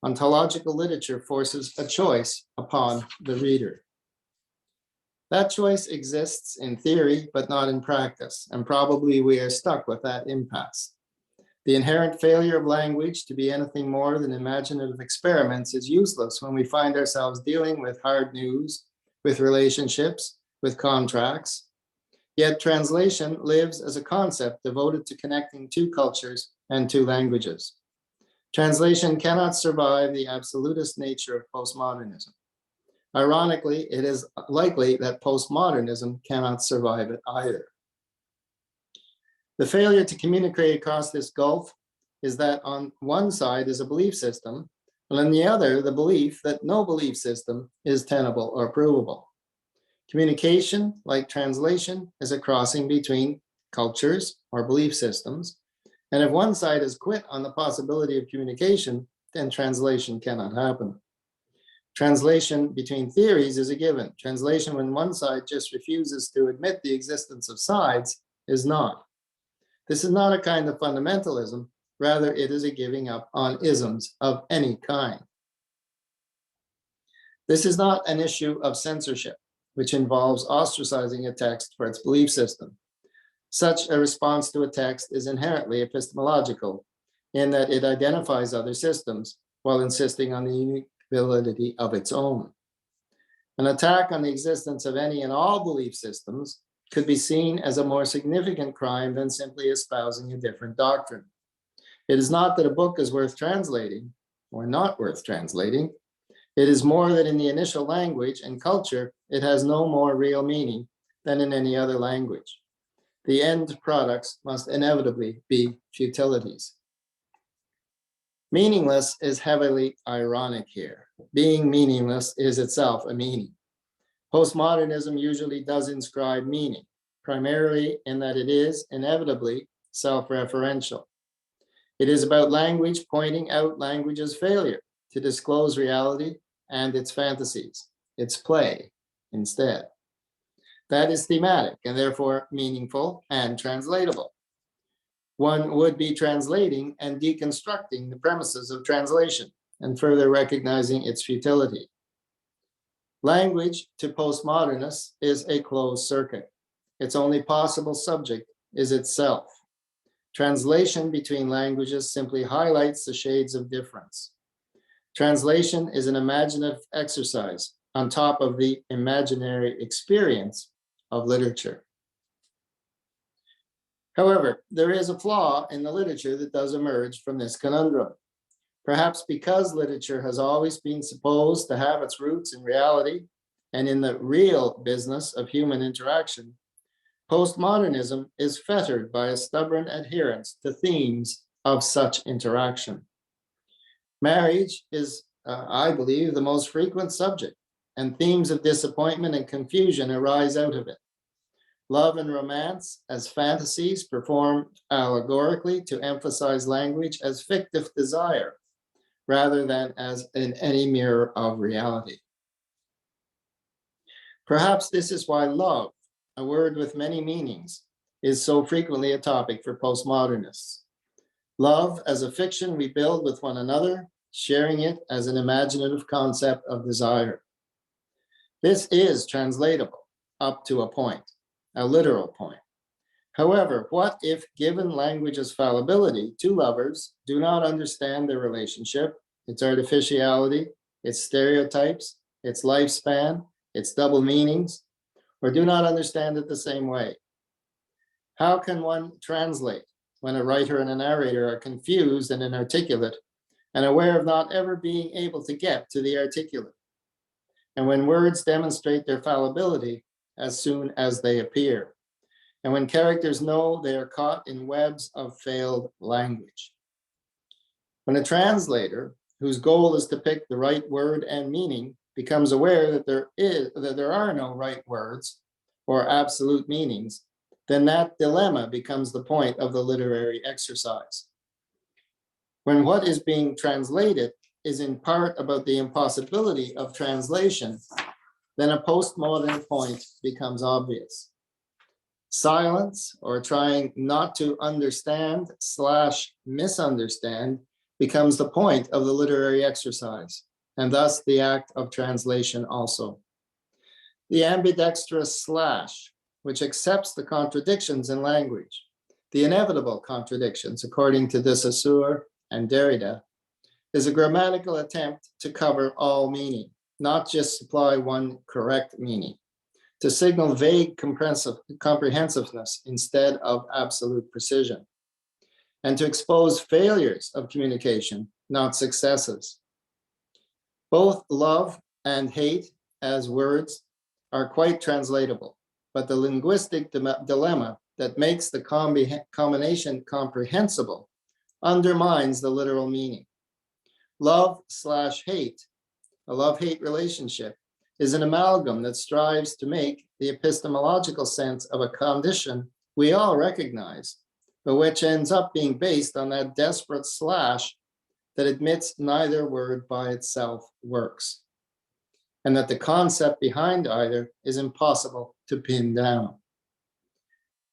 Ontological literature forces a choice upon the reader. That choice exists in theory, but not in practice, and probably we are stuck with that impasse. The inherent failure of language to be anything more than imaginative experiments is useless when we find ourselves dealing with hard news, with relationships, with contracts. Yet translation lives as a concept devoted to connecting two cultures and two languages. Translation cannot survive the absolutist nature of postmodernism. Ironically, it is likely that postmodernism cannot survive it either. The failure to communicate across this gulf is that on one side is a belief system, and on the other, the belief that no belief system is tenable or provable. Communication, like translation, is a crossing between cultures or belief systems, and if one side is quit on the possibility of communication, then translation cannot happen. Translation between theories is a given. Translation when one side just refuses to admit the existence of sides is not. This is not a kind of fundamentalism, rather it is a giving up on isms of any kind. This is not an issue of censorship, which involves ostracizing a text for its belief system. Such a response to a text is inherently epistemological, in that it identifies other systems while insisting on the unique validity of its own. An attack on the existence of any and all belief systems could be seen as a more significant crime than simply espousing a different doctrine. It is not that a book is worth translating or not worth translating. It is more that in the initial language and culture, it has no more real meaning than in any other language. The end products must inevitably be futilities. Meaningless is heavily ironic here. Being meaningless is itself a meaning. Postmodernism usually does inscribe meaning, primarily in that it is inevitably self-referential. It is about language pointing out language's failure to disclose reality and its fantasies, its play instead. That is thematic and therefore meaningful and translatable. One would be translating and deconstructing the premises of translation and further recognizing its futility. Language to postmodernists is a closed circuit. Its only possible subject is itself. Translation between languages simply highlights the shades of difference. Translation is an imaginative exercise on top of the imaginary experience of literature. However, there is a flaw in the literature that does emerge from this conundrum. Perhaps because literature has always been supposed to have its roots in reality and in the real business of human interaction, postmodernism is fettered by a stubborn adherence to themes of such interaction. Marriage is, I believe, the most frequent subject, and themes of disappointment and confusion arise out of it. Love and romance as fantasies performed allegorically to emphasize language as fictive desire, rather than as in any mirror of reality. Perhaps this is why love, a word with many meanings, is so frequently a topic for postmodernists. Love as a fiction we build with one another, sharing it as an imaginative concept of desire. This is translatable up to a point, a literal point. However, what if, given language's fallibility, two lovers do not understand their relationship, its artificiality, its stereotypes, its lifespan, its double meanings, or do not understand it the same way? How can one translate when a writer and a narrator are confused and inarticulate and aware of not ever being able to get to the articulate? And when words demonstrate their fallibility as soon as they appear, and when characters know they are caught in webs of failed language. When a translator, whose goal is to pick the right word and meaning, becomes aware that there are no right words or absolute meanings, then that dilemma becomes the point of the literary exercise. When what is being translated is in part about the impossibility of translation, then a postmodern point becomes obvious. Silence, or trying not to understand / misunderstand, becomes the point of the literary exercise, and thus the act of translation also. The ambidextrous /, which accepts the contradictions in language, the inevitable contradictions according to de Saussure and Derrida, is a grammatical attempt to cover all meaning, not just supply one correct meaning, to signal vague comprehensiveness instead of absolute precision, and to expose failures of communication, not successes. Both love and hate as words are quite translatable, but the linguistic dilemma that makes the combination comprehensible undermines the literal meaning. Love / hate, a love-hate relationship, is an amalgam that strives to make the epistemological sense of a condition we all recognize, but which ends up being based on that desperate / that admits neither word by itself works, and that the concept behind either is impossible to pin down.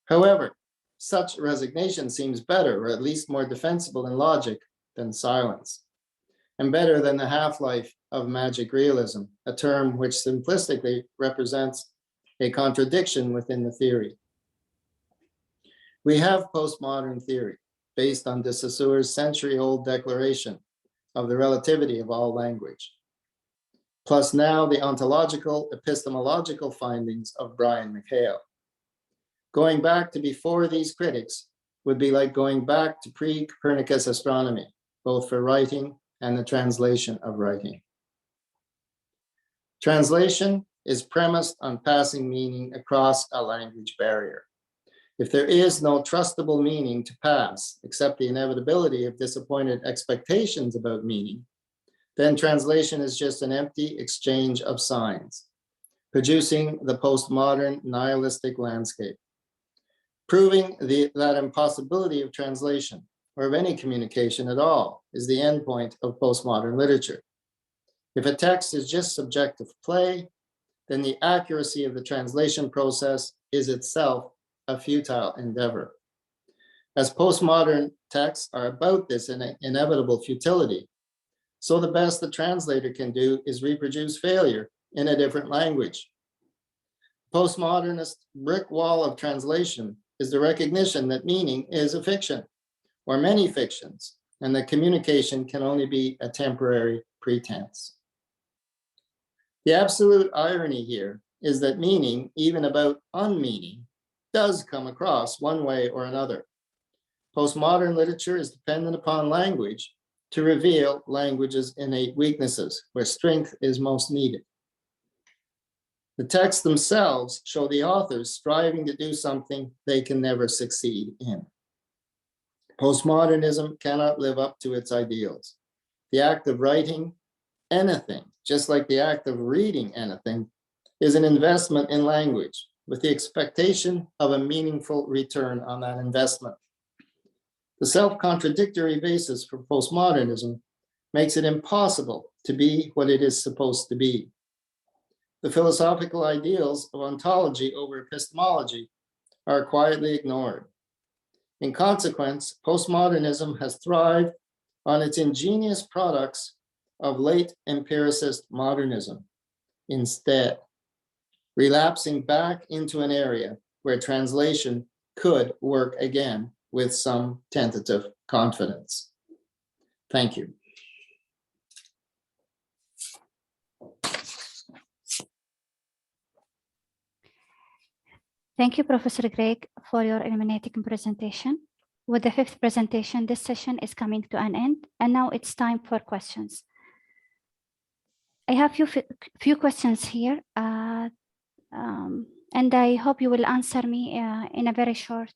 However, such resignation seems better, or at least more defensible in logic, than silence, and better than the half-life of magic realism, a term which simplistically represents a contradiction within the theory. We have postmodern theory based on de Saussure's century-old declaration of the relativity of all language, plus now the ontological epistemological findings of Brian McHale. Going back to before these critics would be like going back to pre-Copernicus astronomy, both for writing and the translation of writing. Translation is premised on passing meaning across a language barrier. If there is no trustable meaning to pass, except the inevitability of disappointed expectations about meaning, then translation is just an empty exchange of signs, producing the postmodern nihilistic landscape. Proving that impossibility of translation, or of any communication at all, is the endpoint of postmodern literature. If a text is just subjective play, then the accuracy of the translation process is itself a futile endeavor. As postmodern texts are about this inevitable futility, So the best the translator can do is reproduce failure in a different language. Postmodernist brick wall of translation is the recognition that meaning is a fiction or many fictions, and that communication can only be a temporary pretense. The absolute irony here is that meaning, even about unmeaning, does come across one way or another. Postmodern literature is dependent upon language to reveal language's innate weaknesses, where strength is most needed. The texts themselves show the authors striving to do something they can never succeed in. Postmodernism cannot live up to its ideals. The act of writing anything, just like the act of reading anything, is an investment in language with the expectation of a meaningful return on that investment. The self-contradictory basis for postmodernism makes it impossible to be what it is supposed to be. The philosophical ideals of ontology over epistemology are quietly ignored. In consequence, postmodernism has thrived on its ingenious products of late empiricist modernism, instead relapsing back into an area where translation could work again with some tentative confidence. Thank you. Thank you, Professor Greg, for your illuminating presentation. With the fifth presentation, this session is coming to an end, and now it's time for questions. I have few questions here, and I hope you will answer me in a very short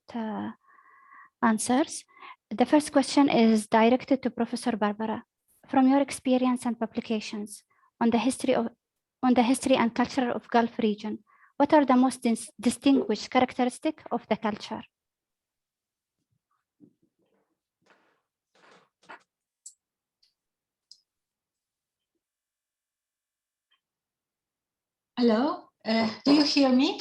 answers. The first question is directed to Professor Barbara. From your experience and publications on the history and culture of Gulf region, what are the most distinguished characteristics of the culture? Hello, do you hear me?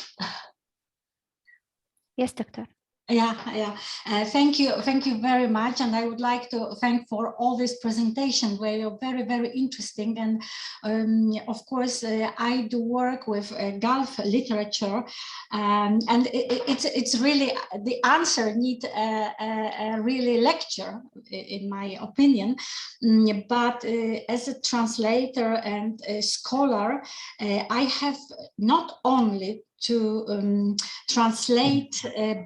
Yes, Doctor. Yeah. Thank you very much, and I would like to thank for all this presentation. Were very interesting, and of course I do work with Gulf literature, and it's really the answer need a really lecture in my opinion. But as a translator and a scholar, I have not only to translate,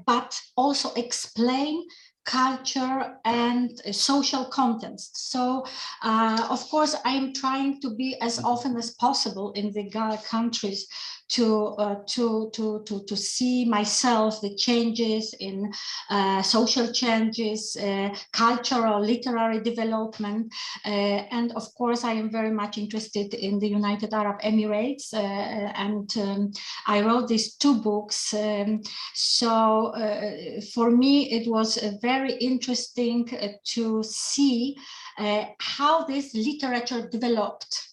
but also explain culture and social context. So, of course, I'm trying to be as often as possible in the Gulf countries to see myself the changes in social changes, cultural, literary development, and of course I am very much interested in the United Arab Emirates, and I wrote these two books. So for me it was very interesting to see how this literature developed.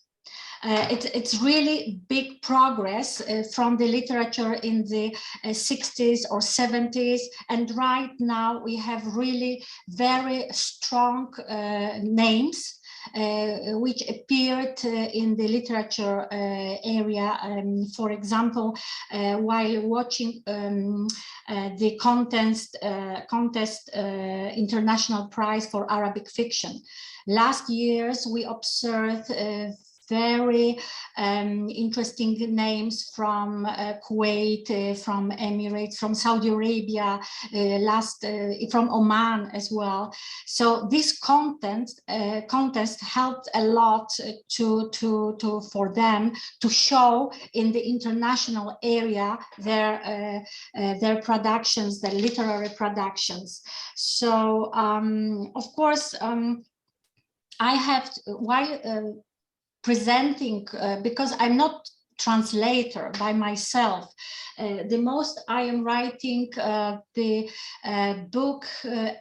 It's really big progress from the literature in the 60s or 70s, and right now we have really very strong names which appeared in the literature area. For example, while watching the contest International Prize for Arabic Fiction, last years we observed very interesting names from Kuwait, from Emirates, from Saudi Arabia, from Oman as well. So this contest helped a lot for them to show in the international area their productions, their literary productions. So of course I have while presenting, because I'm not translator by myself, the most I am writing the book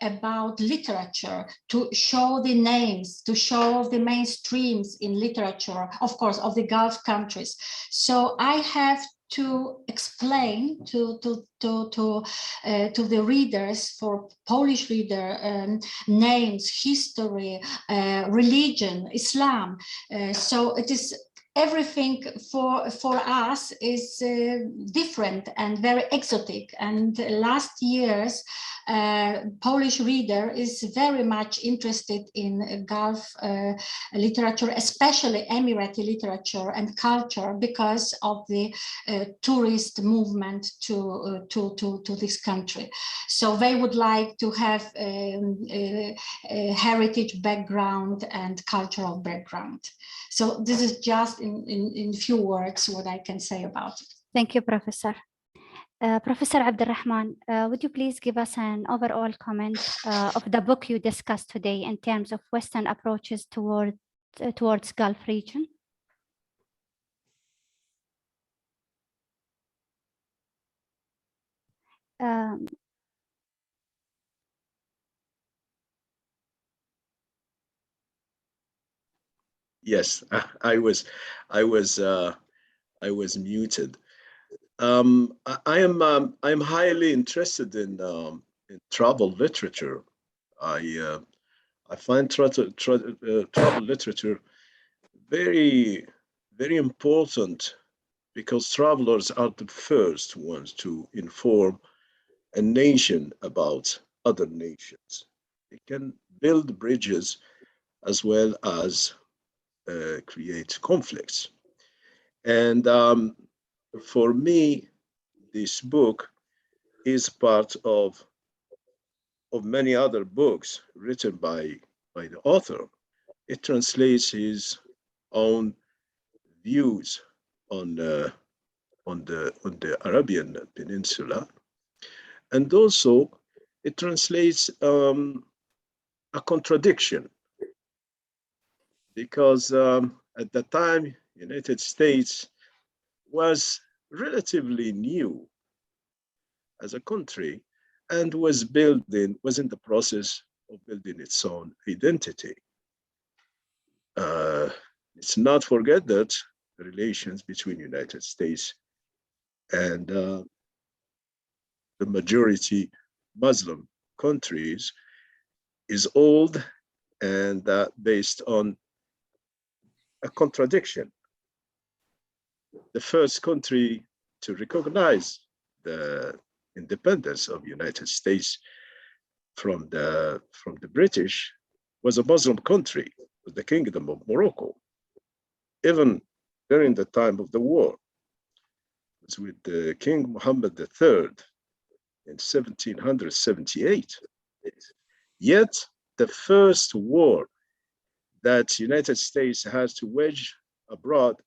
about literature to show the names, to show the mainstreams in literature, of course, of the Gulf countries. So I have to explain to the readers, for Polish reader, names, history, religion, Islam. So it is everything for us is different and very exotic. And last year's Polish reader is very much interested in Gulf literature, especially Emirati literature and culture, because of the tourist movement to this country. So they would like to have a heritage background and cultural background. So this is just in few words what I can say about it. Thank you, Professor. Professor Abdulrahman, would you please give us an overall comment of the book you discussed today in terms of Western approaches towards Gulf region? Yes, I was muted. I am highly interested in travel literature. I find travel literature very important, because travelers are the first ones to inform a nation about other nations. They can build bridges as well as create conflicts. And for me, this book is part of many other books written by the author. It translates his own views on the Arabian Peninsula, and also it translates a contradiction, because at the time, United States was relatively new as a country and was in the process of building its own identity. Let's not forget that the relations between United States and the majority Muslim countries is old and based on a contradiction. The first country to recognize the independence of the United States from the British was a Muslim country, was the Kingdom of Morocco. Even during the time of the war, it was with King Muhammad III in 1778. Yet the first war that the United States has to wage abroad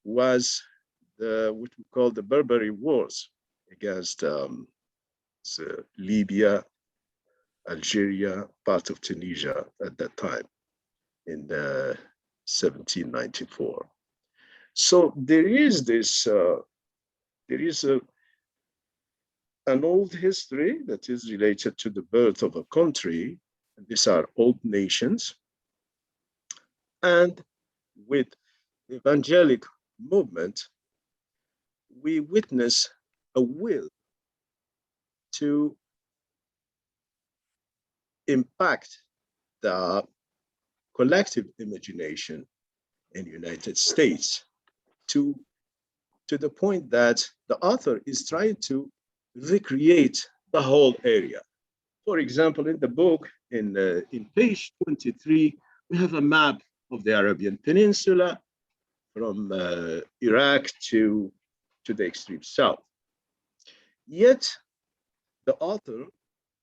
was what we call the Barbary Wars against Libya, Algeria, part of Tunisia at that time in 1794. So there is this, an old history that is related to the birth of a country. These are old nations. And with the evangelic movement, we witness a will to impact the collective imagination in the United States to the point that the author is trying to recreate the whole area. For example, in the book, in page 23, we have a map of the Arabian Peninsula from Iraq to the extreme south. Yet, the author,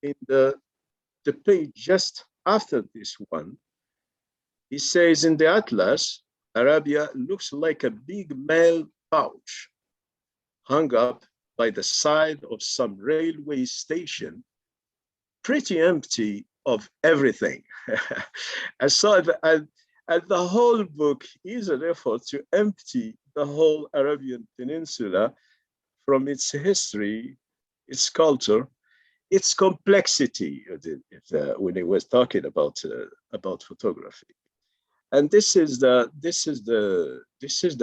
in the page just after this one, he says, in the atlas, Arabia looks like a big mail pouch hung up by the side of some railway station, pretty empty of everything. And so the whole book is an effort to empty the whole Arabian Peninsula from its history, its culture, its complexity, when he was talking about photography. And this is the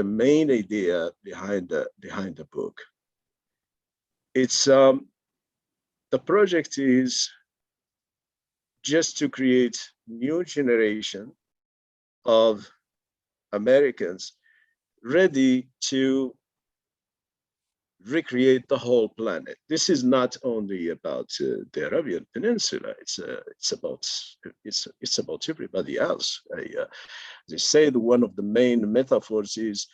main idea behind the book. It's the project is just to create new generation of Americans ready to recreate the whole planet. This is not only about the Arabian Peninsula. It's about everybody else. They say that one of the main metaphors is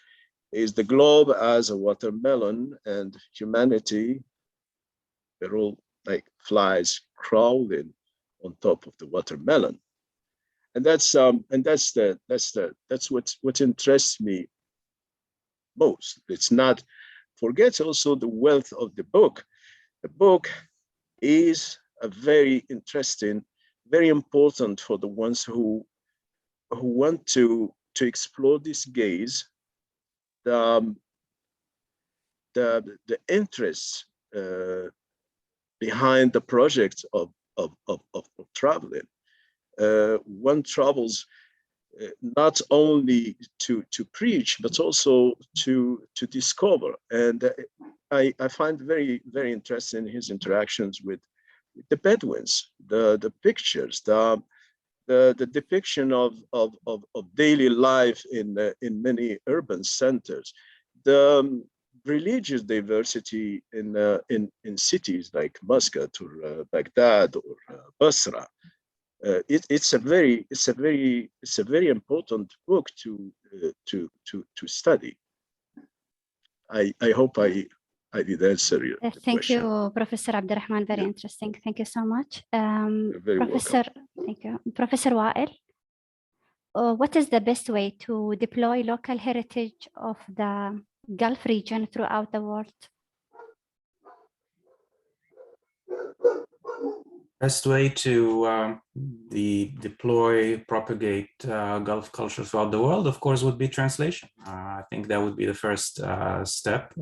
the globe as a watermelon, and humanity, they're all like flies crawling on top of the watermelon. And that's what interests me most. It's not, forget also the wealth of the book. The book is a very interesting, very important for the ones who want to explore this gaze, the interests behind the project of traveling. One travels not only to preach, but also to discover. And I find very, very interesting his interactions with the Bedouins, the pictures, the depiction of daily life in many urban centers, the religious diversity in cities like Muscat or Baghdad or Basra. It's a very important book to study. I hope I did answer your Thank question. you, Professor Abdurrahman. Very interesting. Thank you so much. You're very Professor, welcome. thank you. Professor Wael, what is the best way to deploy local heritage of the Gulf region throughout the world? Best way to deploy, propagate Gulf culture throughout the world, of course, would be translation. I think that would be the first step.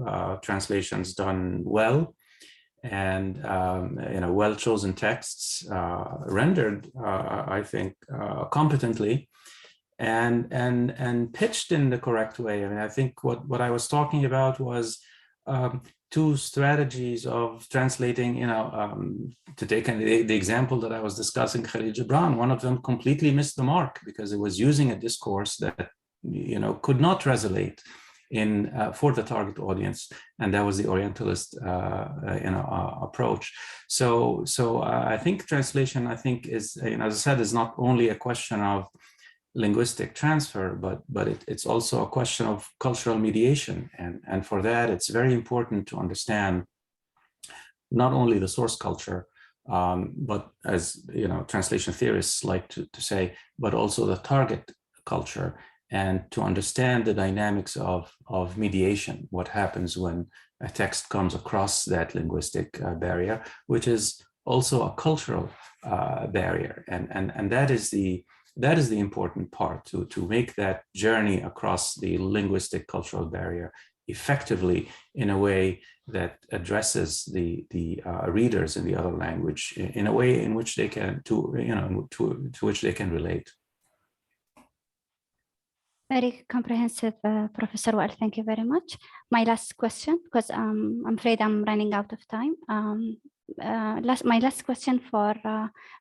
Translations done well, and well-chosen texts rendered, I think, competently, and pitched in the correct way. I mean, I think what I was talking about was two strategies of translating, to take the example that I was discussing, Khalil Gibran, one of them completely missed the mark because it was using a discourse that, could not resonate for the target audience. And that was the Orientalist, approach. So I think translation, is, as I said, is not only a question of linguistic transfer, but it's also a question of cultural mediation, and for that it's very important to understand not only the source culture, but as translation theorists like to say, but also the target culture, and to understand the dynamics of mediation, what happens when a text comes across that linguistic barrier, which is also a cultural barrier, and that is the important part, to make that journey across the linguistic cultural barrier effectively in a way that addresses the readers in the other language in a way in which they can to which they can relate. Very comprehensive, Professor Wael. Thank you very much. My last question, because I'm afraid I'm running out of time. My last question for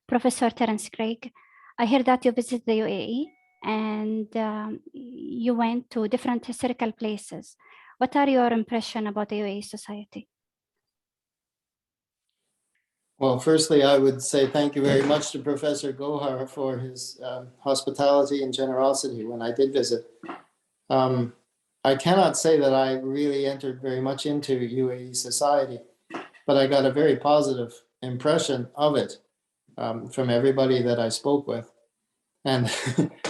Professor Terence Craig. I hear that you visited the UAE and you went to different historical places. What are your impressions about the UAE society? Well, firstly, I would say thank you very much to Professor Gohar for his hospitality and generosity when I did visit. I cannot say that I really entered very much into UAE society, but I got a very positive impression of it from everybody that I spoke with. And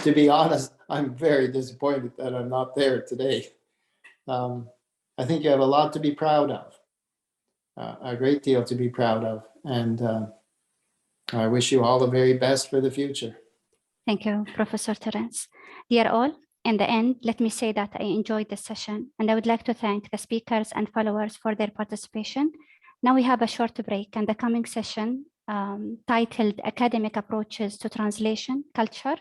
to be honest, I'm very disappointed that I'm not there today. I think you have a lot to be proud of, a great deal to be proud of. And I wish you all the very best for the future. Thank you, Professor Terence. Dear all, in the end, let me say that I enjoyed this session, and I would like to thank the speakers and followers for their participation. Now we have a short break, and the coming session titled Academic Approaches to Translation, Culture,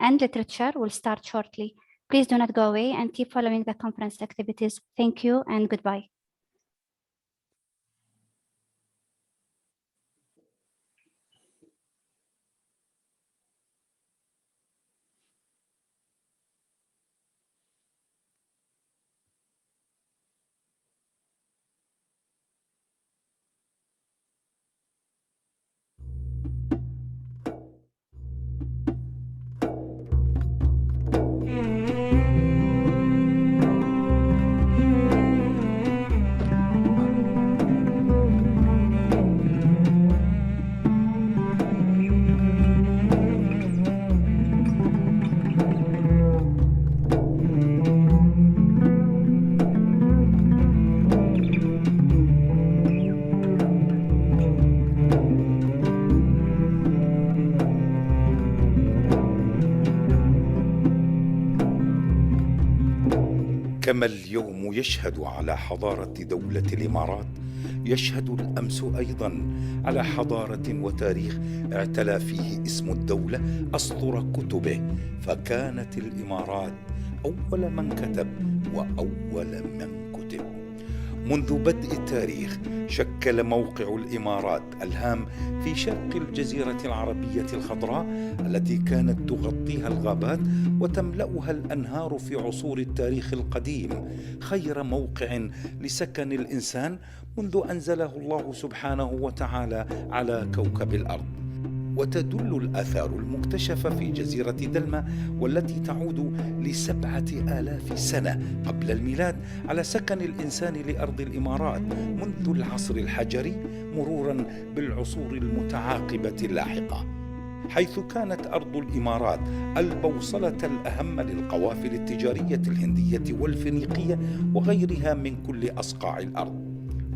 and literature will start shortly. Please do not go away and keep following the conference activities. Thank you and goodbye. كما اليوم يشهد على حضارة دولة الإمارات، يشهد الأمس أيضا على حضارة وتاريخ اعتلى فيه اسم الدولة أسطر كتبه، فكانت الإمارات أول من كتب وأول من كتب. منذ بدء التاريخ شكل موقع الإمارات الهام في شرق الجزيرة العربية الخضراء التي كانت تغطيها الغابات وتملأها الأنهار في عصور التاريخ القديم، خير موقع لسكن الإنسان منذ أنزله الله سبحانه وتعالى على كوكب الأرض. وتدل الآثار المكتشفة في جزيرة دلمة والتي تعود ل7,000 سنة قبل الميلاد على سكن الإنسان لأرض الإمارات منذ العصر الحجري مرورا بالعصور المتعاقبة اللاحقة، حيث كانت أرض الإمارات البوصلة الأهم للقوافل التجارية الهندية والفينيقية وغيرها من كل أصقاع الأرض.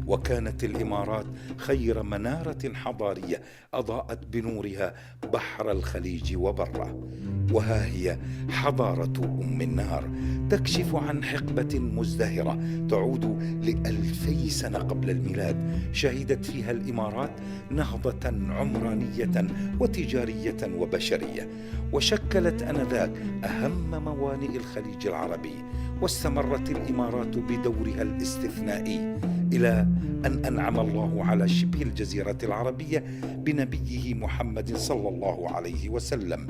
وكانت الإمارات خير منارة حضارية أضاءت بنورها بحر الخليج وبره. وها هي حضارة أم النار تكشف عن حقبة مزدهرة تعود ل2000 سنة قبل الميلاد، شهدت فيها الإمارات نهضة عمرانية وتجارية وبشرية، وشكلت آنذاك أهم موانئ الخليج العربي. واستمرت الإمارات بدورها الاستثنائي إلى أن أنعم الله على شبه الجزيرة العربية بنبيه محمد صلى الله عليه وسلم،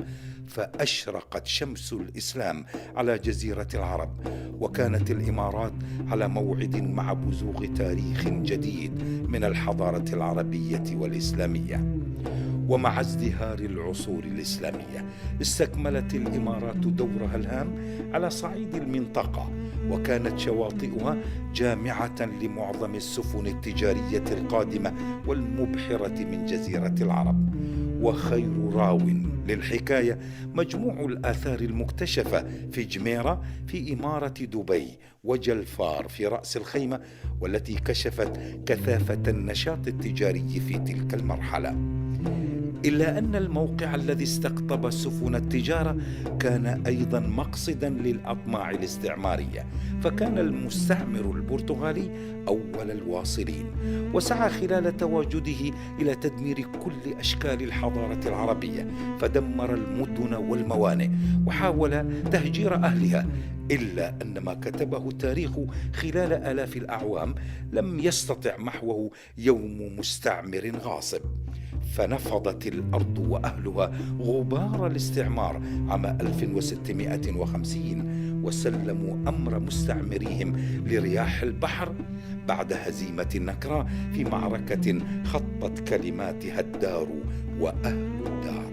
فأشرقت شمس الإسلام على جزيرة العرب، وكانت الإمارات على موعد مع بزوغ تاريخ جديد من الحضارة العربية والإسلامية. ومع ازدهار العصور الإسلامية استكملت الإمارات دورها الهام على صعيد المنطقة، وكانت شواطئها جامعة لمعظم السفن التجارية القادمة والمبحرة من جزيرة العرب. وخير راو للحكاية مجموع الآثار المكتشفة في جميرة في إمارة دبي وجلفار في رأس الخيمة، والتي كشفت كثافة النشاط التجاري في تلك المرحلة. إلا أن الموقع الذي استقطب سفن التجارة كان أيضا مقصدا للأطماع الاستعمارية، فكان المستعمر البرتغالي أول الواصلين، وسعى خلال تواجده إلى تدمير كل أشكال الحضارة العربية، فدمر المدن والموانئ وحاول تهجير أهلها. إلا أن ما كتبه التاريخ خلال آلاف الأعوام لم يستطع محوه يوم مستعمر غاصب، فنفضت الأرض وأهلها غبار الاستعمار عام 1650 وسلموا أمر مستعمريهم لرياح البحر بعد هزيمة نكراء في معركة خطت كلماتها الدار وأهل الدار.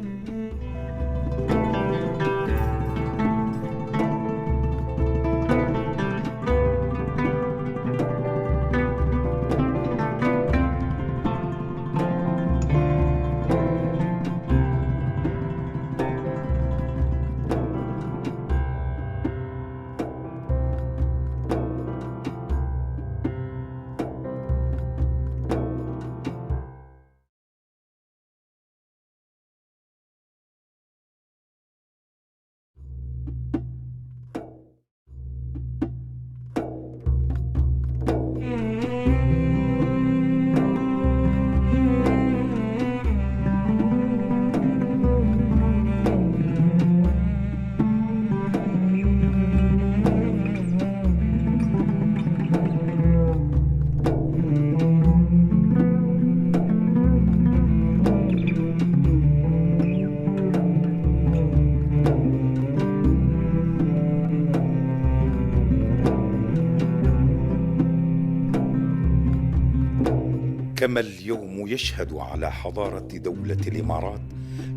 كما اليوم يشهد على حضارة دولة الإمارات،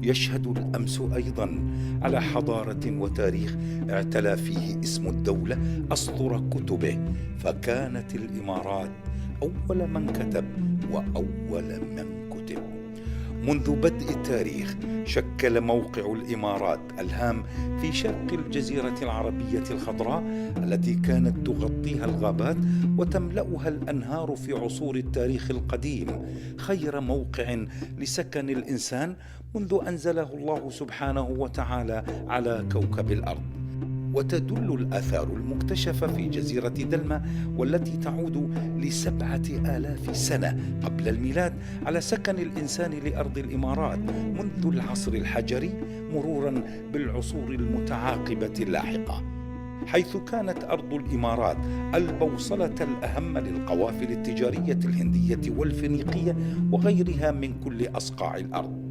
يشهد الأمس أيضا على حضارة وتاريخ اعتلى فيه اسم الدولة أسطر كتبه، فكانت الإمارات أول من كتب وأول من كتب. منذ بدء التاريخ شكل موقع الإمارات الهام في شرق الجزيرة العربية الخضراء التي كانت تغطيها الغابات وتملأها الأنهار في عصور التاريخ القديم، خير موقع لسكن الإنسان منذ أنزله الله سبحانه وتعالى على كوكب الأرض. وتدل الآثار المكتشفة في جزيرة دلمة والتي تعود ل7,000 سنة قبل الميلاد على سكن الإنسان لأرض الإمارات منذ العصر الحجري مرورا بالعصور المتعاقبة اللاحقة، حيث كانت أرض الإمارات البوصلة الأهم للقوافل التجارية الهندية والفينيقية وغيرها من كل أصقاع الأرض.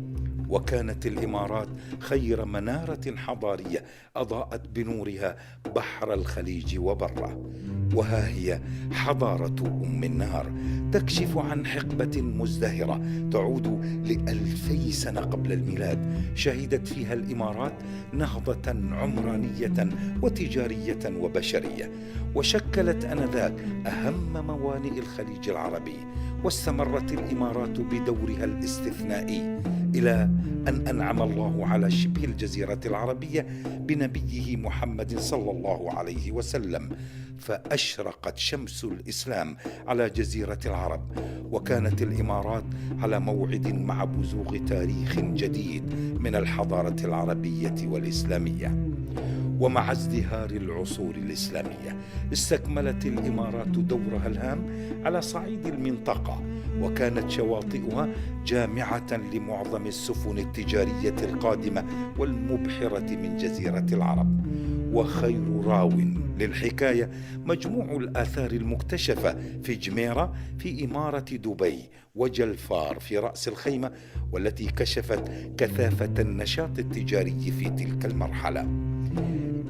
وكانت الإمارات خير منارة حضارية أضاءت بنورها بحر الخليج وبره. وها هي حضارة أم النار تكشف عن حقبة مزدهرة تعود ل2000 سنة قبل الميلاد، شهدت فيها الإمارات نهضة عمرانية وتجارية وبشرية، وشكلت آنذاك أهم موانئ الخليج العربي. واستمرت الإمارات بدورها الاستثنائي إلى أن أنعم الله على شبه الجزيرة العربية بنبيه محمد صلى الله عليه وسلم، فأشرقت شمس الإسلام على جزيرة العرب. وكانت الإمارات على موعد مع بزوغ تاريخ جديد من الحضارة العربية والإسلامية. ومع ازدهار العصور الإسلامية استكملت الإمارات دورها الهام على صعيد المنطقة، وكانت شواطئها جامعة لمعظم السفن التجارية القادمة والمبحرة من جزيرة العرب. وخير راو للحكاية مجموع الآثار المكتشفة في جميرة في إمارة دبي وجلفار في رأس الخيمة، والتي كشفت كثافة النشاط التجاري في تلك المرحلة.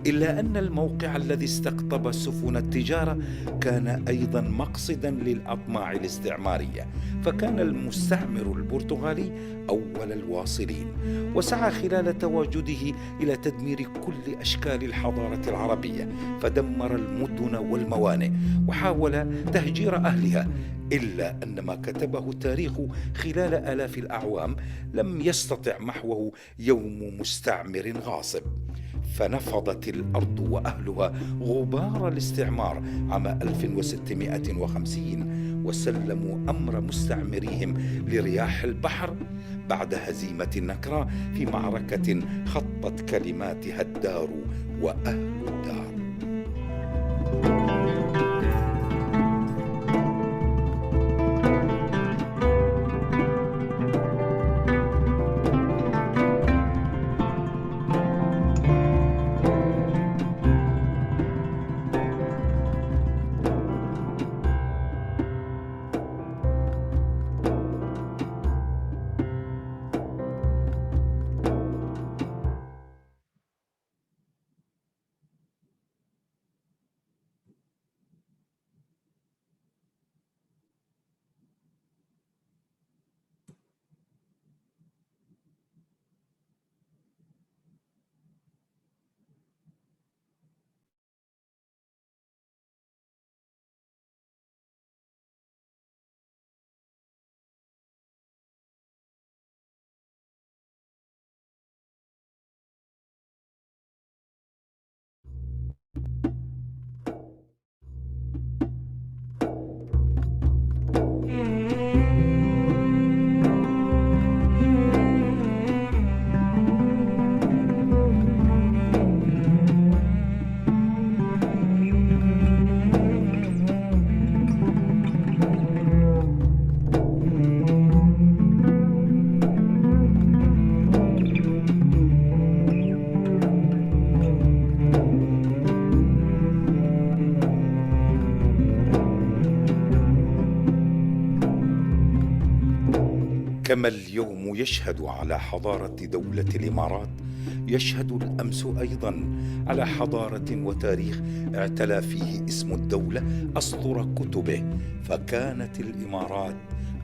إلا أن الموقع الذي استقطب سفن التجارة كان أيضا مقصدا للأطماع الاستعمارية، فكان المستعمر البرتغالي أول الواصلين، وسعى خلال تواجده إلى تدمير كل أشكال الحضارة العربية، فدمر المدن والموانئ وحاول تهجير أهلها. إلا أن ما كتبه التاريخ خلال آلاف الأعوام لم يستطع محوه يوم مستعمر غاصب، فنفضت الأرض وأهلها غبار الاستعمار عام 1650 وسلموا أمر مستعمريهم لرياح البحر بعد هزيمة النكراء في معركة خطت كلماتها الدار وأهل الدار. كما اليوم يشهد على حضارة دولة الإمارات، يشهد الأمس أيضا على حضارة وتاريخ اعتلى فيه اسم الدولة أسطر كتبه، فكانت الإمارات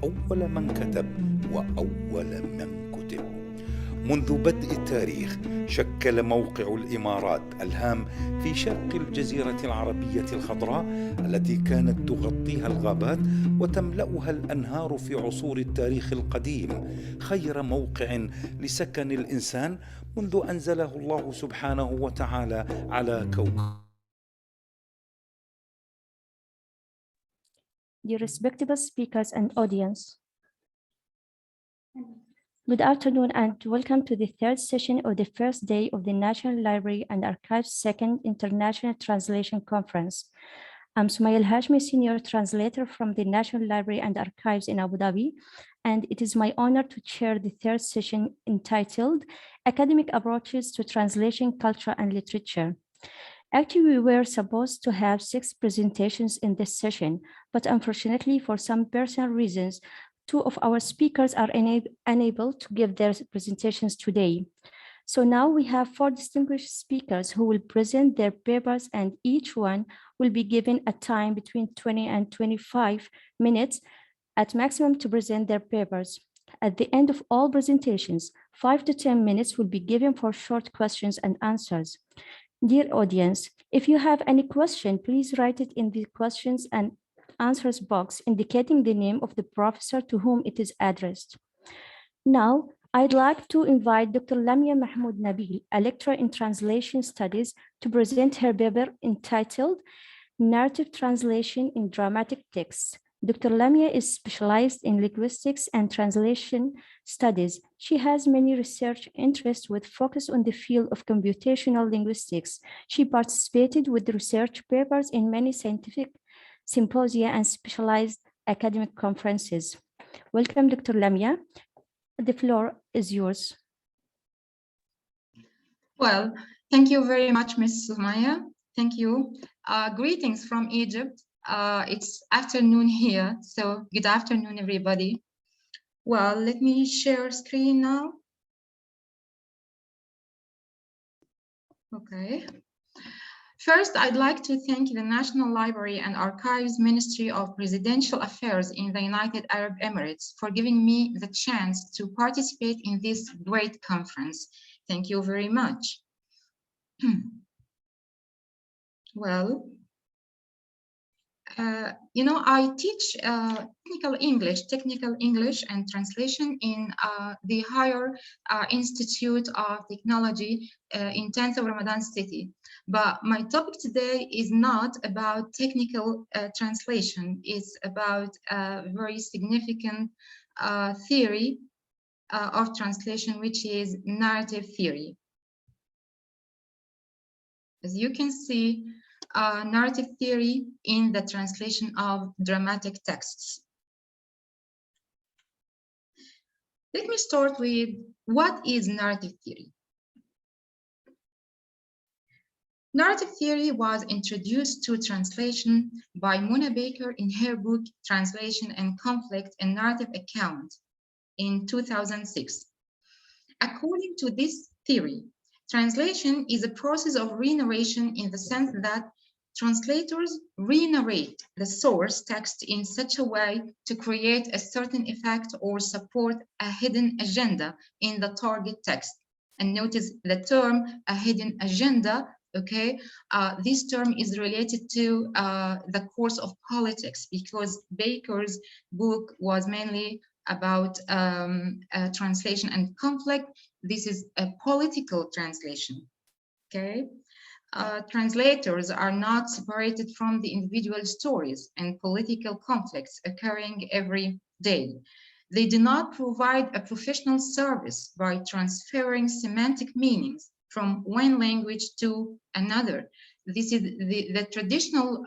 أول من كتب وأول من كتب. منذ بدء التاريخ شكل موقع الإمارات الهام في شرق الجزيرة العربية الخضراء التي كانت تغطيها الغابات وتملأها الأنهار في عصور التاريخ القديم، خير موقع لسكن الإنسان منذ أنزله الله سبحانه وتعالى على كوكب. Dear respectable speakers and audience, good afternoon and welcome to the third session of the first day of the National Library and Archives Second International Translation Conference. I'm Sumayel Hashmi, Senior Translator from the National Library and Archives in Abu Dhabi, and it is my honor to chair the third session entitled Academic Approaches to Translation, Culture and Literature. Actually, we were supposed to have 6 presentations in this session, but unfortunately, for some personal reasons, 2 of our speakers are unable to give their presentations today. So now we have 4 distinguished speakers who will present their papers, and each one will be given a time between 20 and 25 minutes at maximum to present their papers. At the end of all presentations, 5 to 10 minutes will be given for short questions and answers. Dear audience, if you have any question, please write it in the questions and answers box indicating the name of the professor to whom it is addressed. Now, I'd like to invite Dr. Lamia Mahmoud Nabil, a lecturer in translation studies, to present her paper entitled Narrative Translation in Dramatic Texts. Dr. Lamia is specialized in linguistics and translation studies. She has many research interests with focus on the field of computational linguistics. She participated with research papers in many scientific symposia and specialized academic conferences. Welcome, Dr. Lamia. The floor is yours. Well, thank you very much, Ms. Sumaya. Thank you. Greetings from Egypt. It's afternoon here, so good afternoon, everybody. Well, let me share screen now. Okay. First, I'd like to thank the National Library and Archives Ministry of Presidential Affairs in the United Arab Emirates for giving me the chance to participate in this great conference. Thank you very much. Well, you know, I teach technical English and translation in the Higher Institute of Technology in 10th of Ramadan City. But my topic today is not about technical translation. It's about a very significant theory of translation, which is narrative theory. As you can see, narrative theory in the translation of dramatic texts. Let me start with what is narrative theory. Narrative theory was introduced to translation by Mona Baker in her book Translation and Conflict and Narrative Account in 2006. According to this theory, translation is a process of re-narration in the sense that translators re-narrate the source text in such a way to create a certain effect or support a hidden agenda in the target text. And notice the term a hidden agenda, okay? This term is related to the course of politics because Baker's book was mainly about translation and conflict. This is a political translation, okay? Translators are not separated from the individual stories and political conflicts occurring every day. They do not provide a professional service by transferring semantic meanings from one language to another. This is the traditional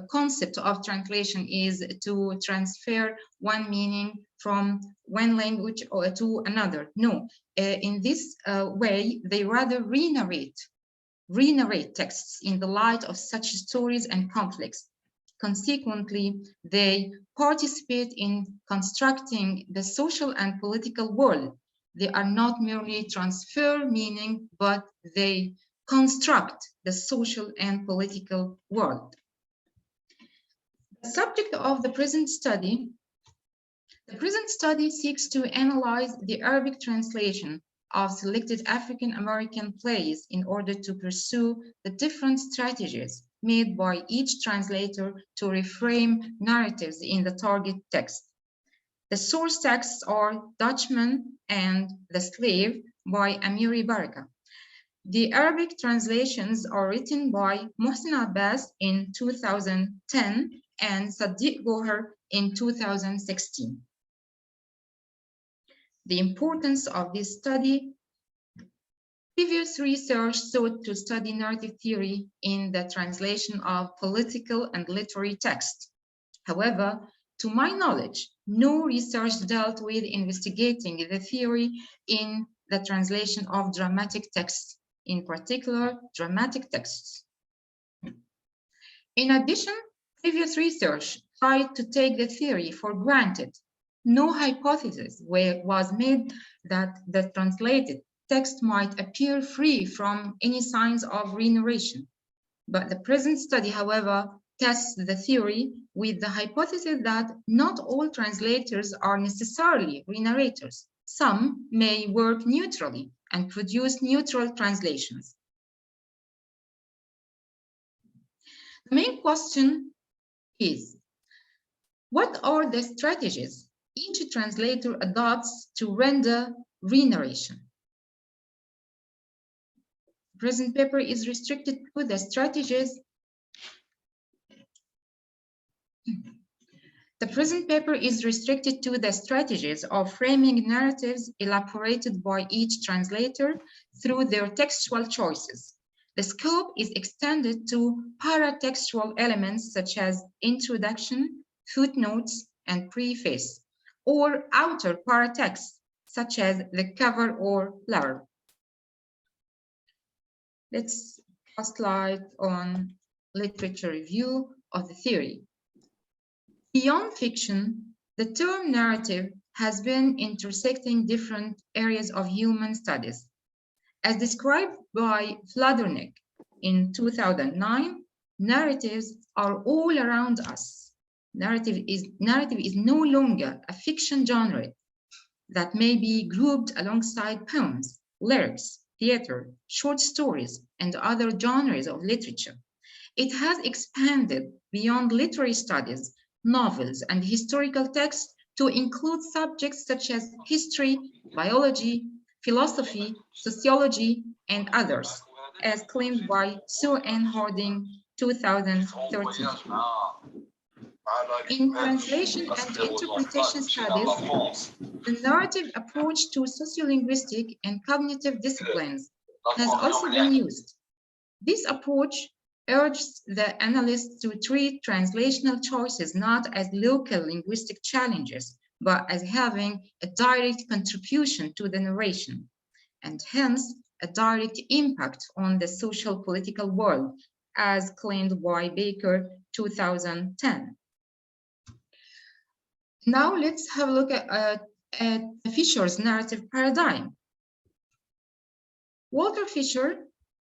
concept of translation is to transfer one meaning from one language or to another. No, in this way, they rather re-narrate texts in the light of such stories and conflicts. Consequently, they participate in constructing the social and political world. They are not merely transfer meaning, but they construct the social and political world. The subject of the present study The present study seeks to analyze the Arabic translation of selected African American plays in order to pursue the different strategies made by each translator to reframe narratives in the target text. The source texts are Dutchman and The Slave by Amiri Baraka. The Arabic translations are written by Mohsin Abbas in 2010 and Sadiq Gohar in 2016. The importance of this study: previous research sought to study narrative theory in the translation of political and literary text. However, to my knowledge, no research dealt with investigating the theory in the translation of dramatic texts, in particular dramatic texts. In addition, previous research tried to take the theory for granted. No hypothesis was made that the translated text might appear free from any signs of re-narration. But the present study, however, tests the theory with the hypothesis that not all translators are necessarily re-narrators. Some may work neutrally and produce neutral translations. The main question is, what are the strategies each translator adopts to render re-narration? The present paper is restricted to the strategies. The present paper is restricted to the strategies of framing narratives elaborated by each translator through their textual choices. The scope is extended to paratextual elements such as introduction, footnotes, and preface, or outer paratext, such as the cover or blurb. Let's cast light on literature review of the theory. Beyond fiction, the term narrative has been intersecting different areas of human studies. As described by Fladornik in 2009, narratives are all around us. Narrative is no longer a fiction genre that may be grouped alongside poems, lyrics, theater, short stories, and other genres of literature. It has expanded beyond literary studies, novels, and historical texts to include subjects such as history, biology, philosophy, sociology, and others, as claimed by Sue N. Harding, 2013. In translation and interpretation studies, the narrative approach to sociolinguistic and cognitive disciplines has also been used. This approach urges the analyst to treat translational choices not as local linguistic challenges, but as having a direct contribution to the narration, and hence a direct impact on the social political world, as claimed by Baker, 2010. Now let's have a look at Fisher's narrative paradigm. Walter Fisher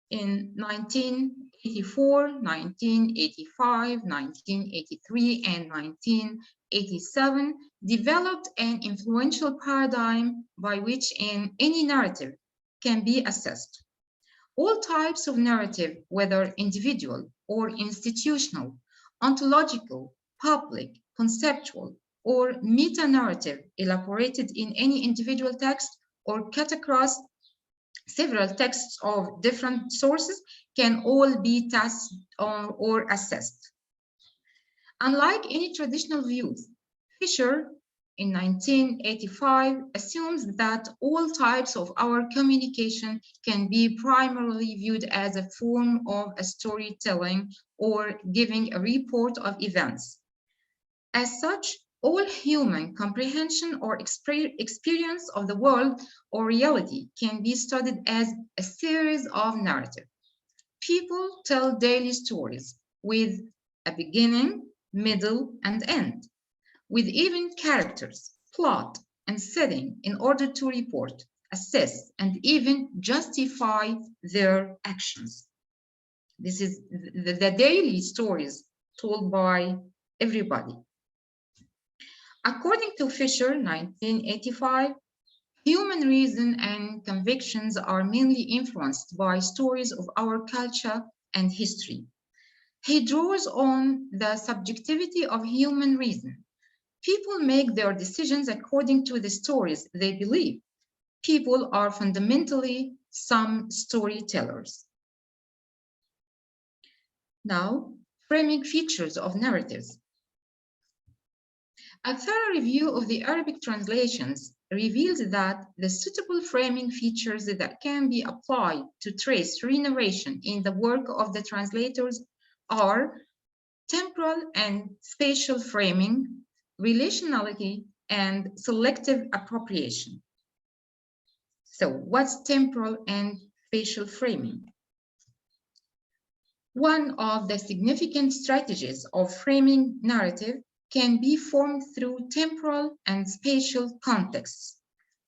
in 1984, 1985, 1983, and 1987 developed an influential paradigm by which any narrative can be assessed. All types of narrative, whether individual or institutional, ontological, public, conceptual, or meta-narrative elaborated in any individual text or cut across several texts of different sources, can all be tested or assessed. Unlike any traditional views, Fisher in 1985 assumes that all types of our communication can be primarily viewed as a form of a storytelling or giving a report of events. As such, all human comprehension or experience of the world or reality can be studied as a series of narratives. People tell daily stories with a beginning, middle, and end, with even characters, plot, and setting in order to report, assess, and even justify their actions. This is the daily stories told by everybody. According to Fisher, 1985, human reason and convictions are mainly influenced by stories of our culture and history. He draws on the subjectivity of human reason. People make their decisions according to the stories they believe. People are fundamentally some storytellers. Now, framing features of narratives. A thorough review of the Arabic translations reveals that the suitable framing features that can be applied to trace re-narration in the work of the translators are temporal and spatial framing, relationality, and selective appropriation. So what's temporal and spatial framing? One of the significant strategies of framing narrative can be formed through temporal and spatial contexts,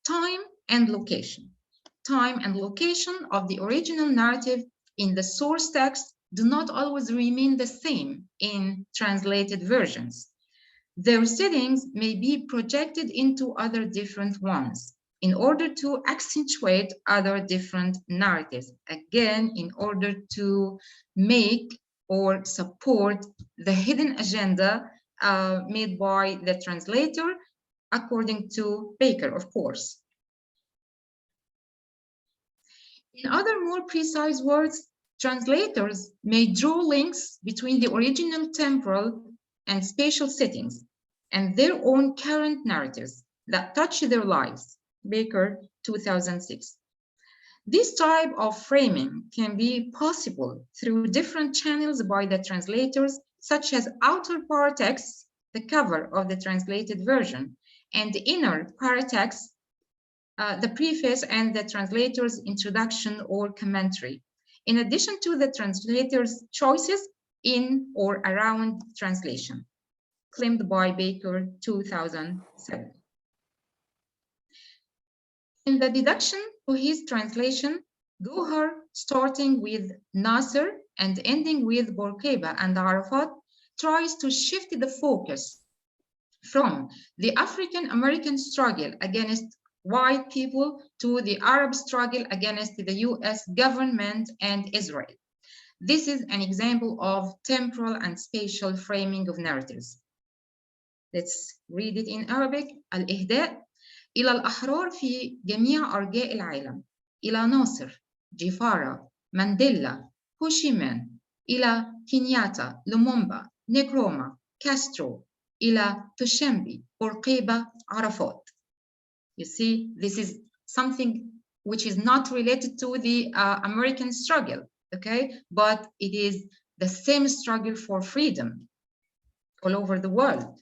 time and location. Time and location of the original narrative in the source text do not always remain the same in translated versions. Their settings may be projected into other different ones in order to accentuate other different narratives, again, in order to make or support the hidden agenda made by the translator, according to Baker, of course. In other more precise words, translators may draw links between the original temporal and spatial settings and their own current narratives that touch their lives. Baker, 2006. This type of framing can be possible through different channels by the translators, such as outer paratext, the cover of the translated version, and inner paratext, the preface and the translator's introduction or commentary, in addition to the translator's choices in or around translation, claimed by Baker, 2007. In the deduction to his translation, Gohar, starting with Nasser and ending with Bourguiba and Arafat, tries to shift the focus from the African-American struggle against white people to the Arab struggle against the US government and Israel. This is an example of temporal and spatial framing of narratives. Let's read it in Arabic. الإهداء إلى الأحرار في جميع أرجاء العالم، إلى ناصر، جيفارا، مانديلا، هوشيمان، إلى كينياتا، لومومبا، نكروما، كاسترو، إلى توشيمبي، بورقيبة، عرفات. You see, this is something which is not related to the American struggle, okay? But it is the same struggle for freedom all over the world.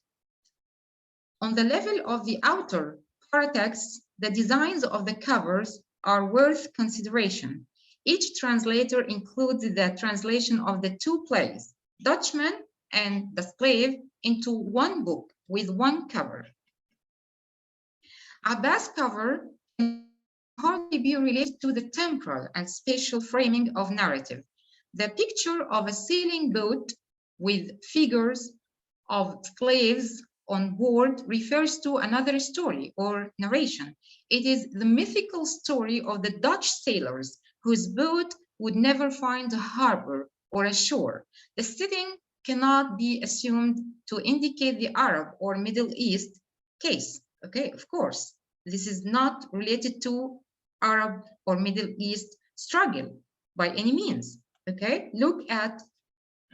On the level of the outer paratext, the designs of the covers are worth consideration. Each translator includes the translation of the two plays, Dutchman and the Slave, into one book with one cover. Abbas' cover can hardly be related to the temporal and spatial framing of narrative. The picture of a sailing boat with figures of slaves on board refers to another story or narration. It is the mythical story of the Dutch sailors whose boat would never find a harbor or a shore. The setting cannot be assumed to indicate the Arab or Middle East case. Okay, of course, this is not related to Arab or Middle East struggle by any means. Okay, look at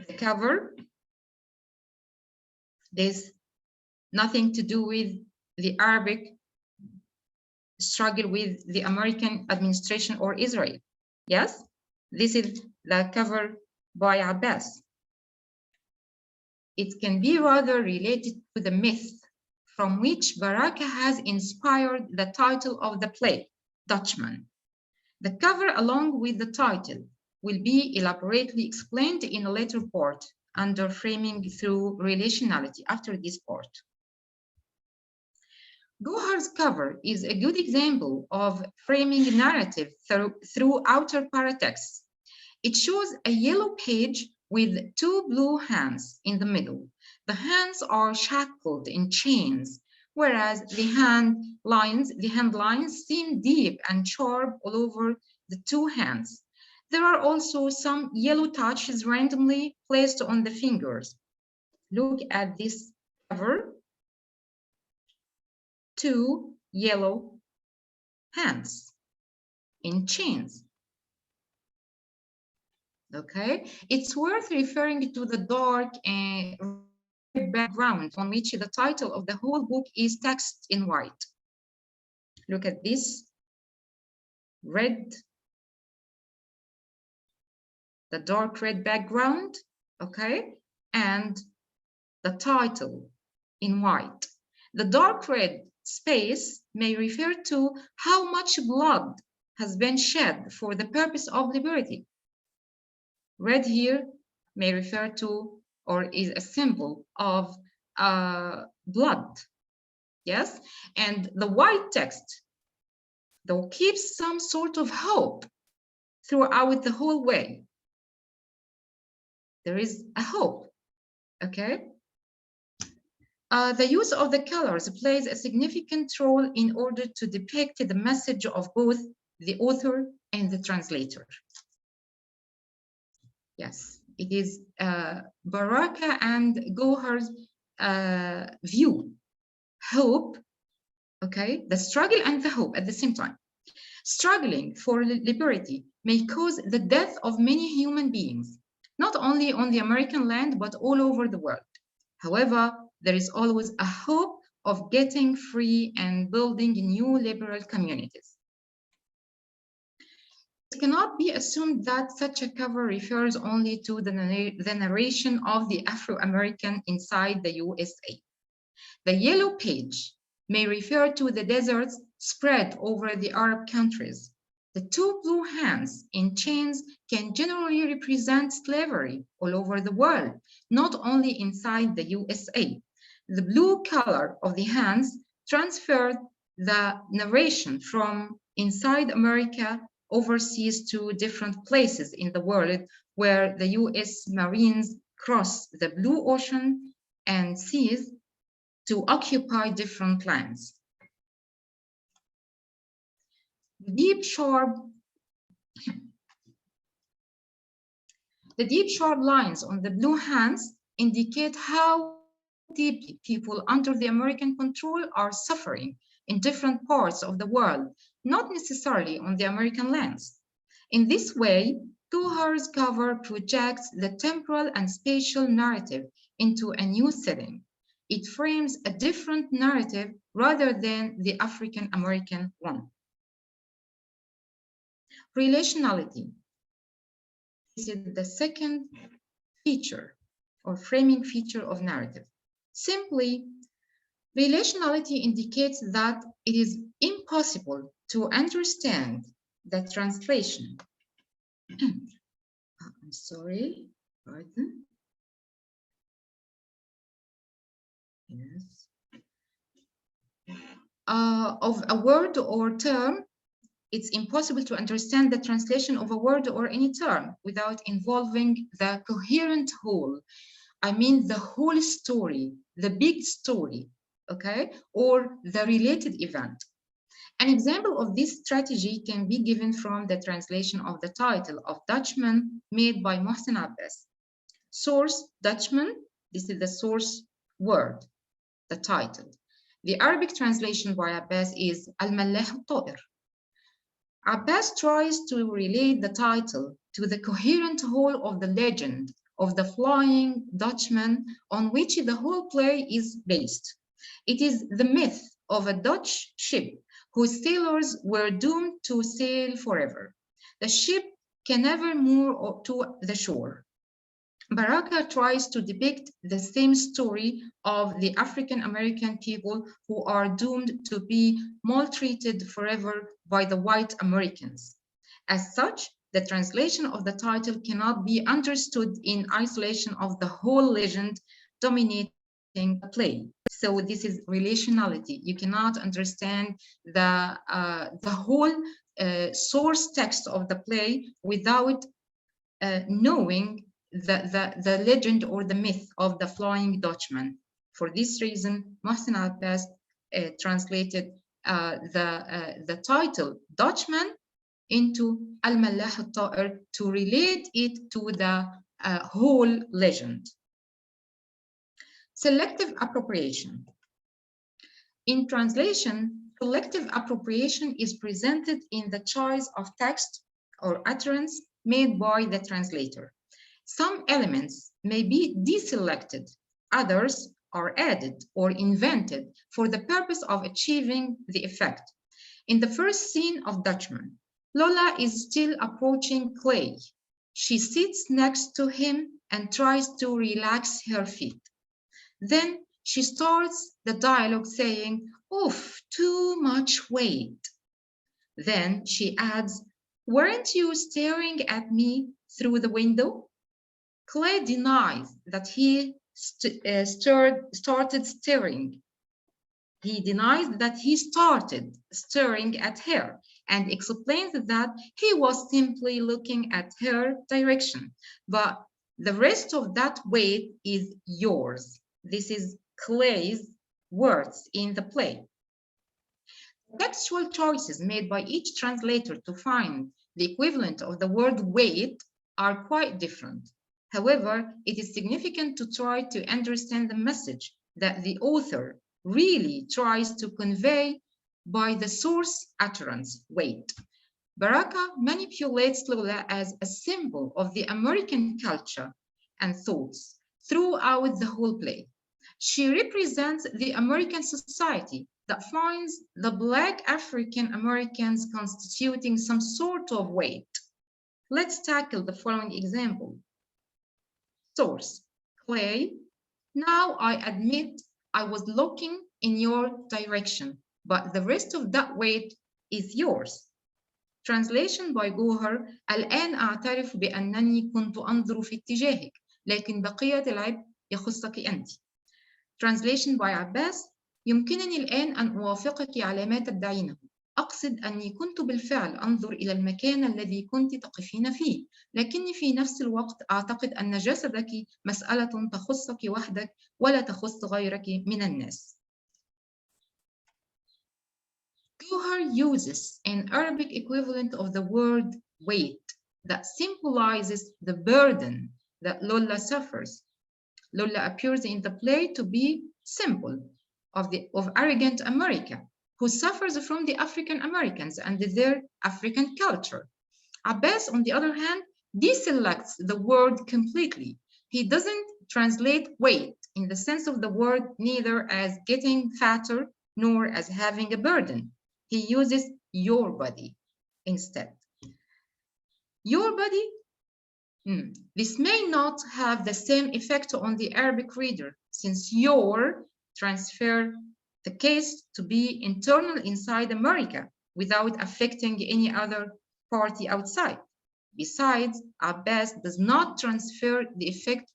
the cover. There's nothing to do with the Arabic struggle with the American administration or Israel. Yes, this is the cover by Abbas. It can be rather related to the myth from which Baraka has inspired the title of the play, Dutchman. The cover, along with the title, will be elaborately explained in a later part under framing through relationality after this part. Gohar's cover is a good example of framing narrative through outer paratexts. It shows a yellow page with two blue hands in the middle. The hands are shackled in chains whereas the hand lines seem deep and sharp all over the two hands. There are also some yellow touches randomly placed on the fingers. Look at this cover. Two yellow hands in chains. Okay, it's worth referring to the dark and red background on which the title of the whole book is text in white. Look at this red, the dark red background, okay, and the title in white. The dark red space may refer to how much blood has been shed for the purpose of liberty. Red here may refer to or is a symbol of blood, yes? And the white text, though, keeps some sort of hope throughout the whole way. There is a hope, okay? The use of the colors plays a significant role in order to depict the message of both the author and the translator. Yes, it is Baraka and Gohar's view. Hope, okay, the struggle and the hope at the same time. Struggling for liberty may cause the death of many human beings, not only on the American land, but all over the world. However, there is always a hope of getting free and building new liberal communities. It cannot be assumed that such a cover refers only to the narration of the Afro-American inside the USA. The yellow page may refer to the deserts spread over the Arab countries. The two blue hands in chains can generally represent slavery all over the world, not only inside the USA. The blue color of the hands transferred the narration from inside America overseas to different places in the world where the US Marines cross the blue ocean and seas to occupy different lands. The deep sharp lines on the blue hands indicate how deeply people under the American control are suffering in different parts of the world, not necessarily on the American lands. In this way, Gohar's cover projects the temporal and spatial narrative into a new setting. It frames a different narrative rather than the African American one. Relationality. This is the second feature or framing feature of narrative. Simply, relationality indicates that it is impossible to understand the translation. I'm sorry, pardon. Yes. Of a word or term, it's impossible to understand the translation of a word or any term without involving the coherent whole. I mean the whole story, the big story, okay, or the related event. An example of this strategy can be given from the translation of the title of Dutchman made by Mohsen Abbas. Source Dutchman, this is the source word, the title. The Arabic translation by Abbas is Al-Mallah al-Ta'ir. Abbas tries to relate the title to the coherent whole of the legend of the Flying Dutchman on which the whole play is based. It is the myth of a Dutch ship whose sailors were doomed to sail forever. The ship can never moor to the shore. Baraka tries to depict the same story of the African American people who are doomed to be maltreated forever by the white Americans. As such, the translation of the title cannot be understood in isolation of the whole legend dominating the play. So this is relationality. You cannot understand the whole source text of the play without knowing the legend or the myth of the Flying Dutchman. For this reason, Mohsen Abbas translated the title Dutchman into الملاح الطائر to relate it to the whole legend. Selective appropriation. In translation, selective appropriation is presented in the choice of text or utterance made by the translator. Some elements may be deselected, others are added or invented for the purpose of achieving the effect. In the first scene of Dutchman, Lola is still approaching Clay. She sits next to him and tries to relax her feet. Then she starts the dialogue saying, "Oof, too much weight." Then she adds, "Weren't you staring at me through the window?" Clay denies that he started staring. He denies that he started staring at her and explains that he was simply looking at her direction. But the rest of that weight is yours. This is Clay's words in the play. Textual choices made by each translator to find the equivalent of the word weight are quite different. However, it is significant to try to understand the message that the author really tries to convey by the source utterance, weight. Baraka manipulates Lola as a symbol of the American culture and thoughts throughout the whole play. She represents the American society that finds the Black African Americans constituting some sort of weight. Let's tackle the following example. Source, Clay, now I admit I was looking in your direction, but the rest of that weight is yours. Translation by Gohar, الآن أعترف بأنني كنت أنظر في اتجاهك، لكن بقية العبء يخصك أنت. Translation by Abbas, يمكنني الآن أن أوافقك على ما تدعينه. أقصد أني كنت بالفعل أنظر إلى المكان الذي كنت تقفين فيه، لكني في نفس الوقت أعتقد أن جسدك مسألة تخصك وحدك ولا تخص غيرك من الناس. Gohar uses an Arabic equivalent of the word weight that symbolizes the burden that Lola suffers. Lola appears in the play to be symbol of arrogant America, who suffers from the African Americans and their African culture. Abbas, on the other hand, deselects the word completely. He doesn't translate weight in the sense of the word neither as getting fatter nor as having a burden. He uses your body instead. Your body? This may not have the same effect on the Arabic reader, since your transfer the case to be internal inside America without affecting any other party outside. Besides, Abbas does not transfer the effect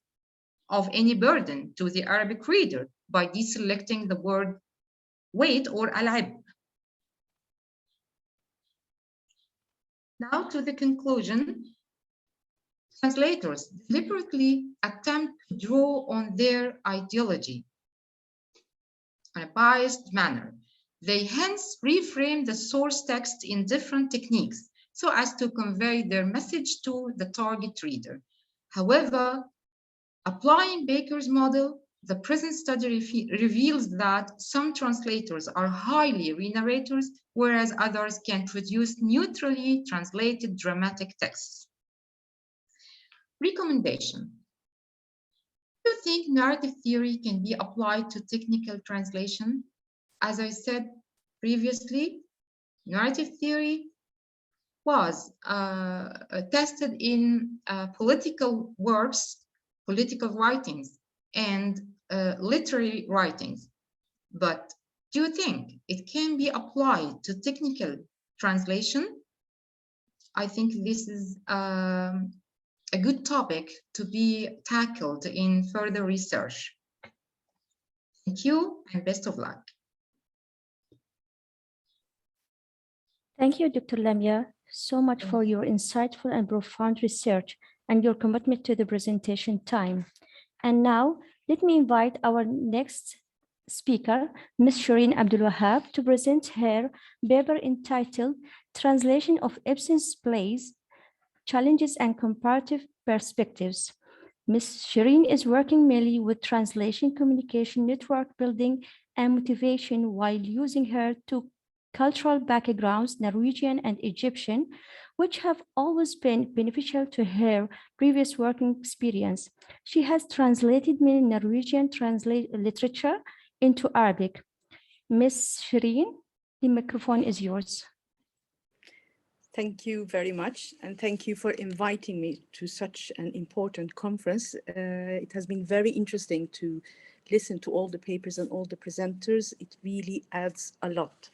of any burden to the Arabic reader by deselecting the word weight or al-'ab. Now to the conclusion. Translators deliberately attempt to draw on their ideology in a biased manner. They hence reframe the source text in different techniques so as to convey their message to the target reader. However, applying Baker's model, the present study reveals that some translators are highly re-narrators, whereas others can produce neutrally translated dramatic texts. Recommendation. Do you think narrative theory can be applied to technical translation? As I said previously, narrative theory was tested in political works, political writings, and literary writings. But do you think it can be applied to technical translation? I think this is a good topic to be tackled in further research. Thank you and best of luck. Thank you, Dr. Lamia, so much for your insightful and profound research and your commitment to the presentation time. And now, let me invite our next speaker, Ms. Shireen Abdul Wahab, to present her paper entitled Translation of Ibsen's Plays, Challenges and Comparative Perspectives. Ms. Shireen is working mainly with translation, communication, network building, and motivation while using her two cultural backgrounds, Norwegian and Egyptian, which have always been beneficial to her previous working experience. She has translated many Norwegian literature into Arabic. Ms. Shireen, the microphone is yours. Thank you very much, and thank you for inviting me to such an important conference. It has been very interesting to listen to all the papers and all the presenters. It really adds a lot.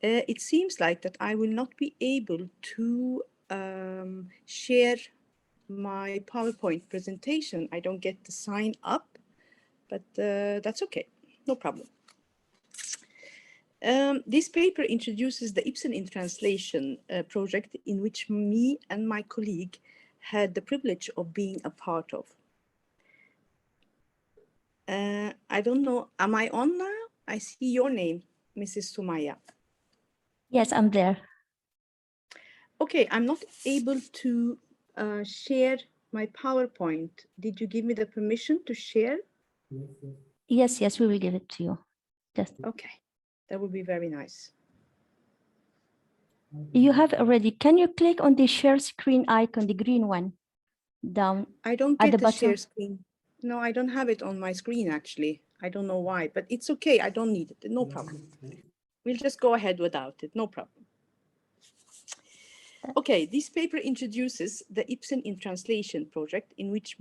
It seems like that I will not be able to share my PowerPoint presentation. I don't get the sign up, but that's okay, no problem. This paper introduces the Ibsen in Translation project, in which me and my colleague had the privilege of being a part of. I don't know, am I on now? I see your name, Mrs. Sumaya. Yes, I'm there. Okay, I'm not able to share my PowerPoint. Did you give me the permission to share? Yes, we will give it to you. Just okay, that would be very nice. You have already. Can you click on the share screen icon, the green one, down? I don't at get the the share bottom? screen. No, I don't have it on my screen actually. I don't know why, but it's okay. I don't need it. No problem. We'll just go ahead without it. No problem. Okay, this paper introduces the Ibsen in Translation project, in which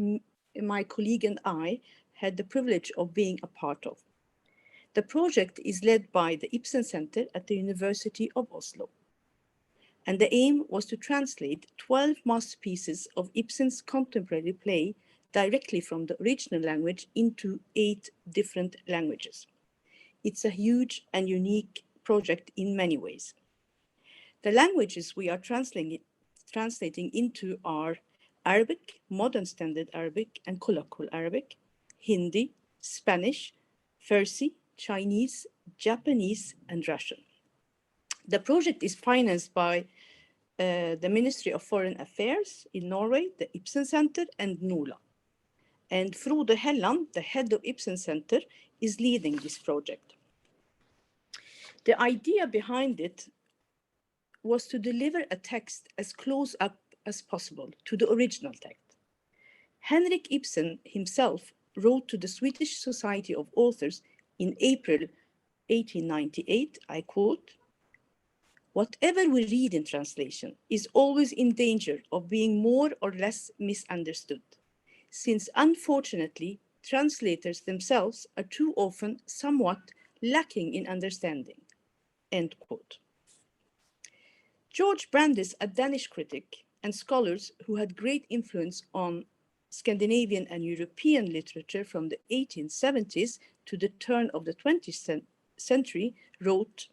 my colleague and I had the privilege of being a part of. The project is led by the Ibsen Center at the University of Oslo. And the aim was to translate 12 masterpieces of Ibsen's contemporary play directly from the original language into 8 different languages. It's a huge and unique project in many ways. The languages we are translating into are Arabic, Modern Standard Arabic and Colloquial Arabic, Hindi, Spanish, Farsi, Chinese, Japanese, and Russian. The project is financed by the Ministry of Foreign Affairs in Norway, the Ibsen Center, and NOLA. And Frode Helland, the head of Ibsen Center, is leading this project. The idea behind it was to deliver a text as close up as possible to the original text. Henrik Ibsen himself wrote to the Swedish Society of Authors in April 1898, I quote, "Whatever we read in translation is always in danger of being more or less misunderstood, since unfortunately, translators themselves are too often somewhat lacking in understanding," end quote. George Brandes, a Danish critic and scholars who had great influence on Scandinavian and European literature from the 1870s to the turn of the 20th century, wrote,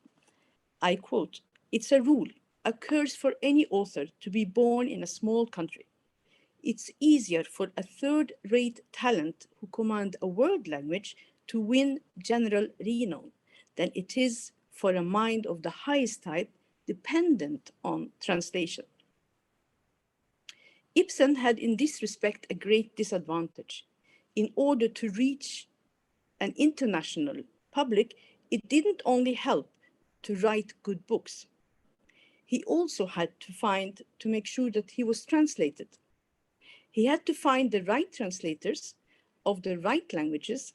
I quote, "It's a rule, a curse for any author to be born in a small country. It's easier for a third-rate talent who command a world language to win general renown than it is for a mind of the highest type dependent on translation." Ibsen had in this respect a great disadvantage. In order to reach an international public, it didn't only help to write good books. He also had to make sure that he was translated. He had to find the right translators of the right languages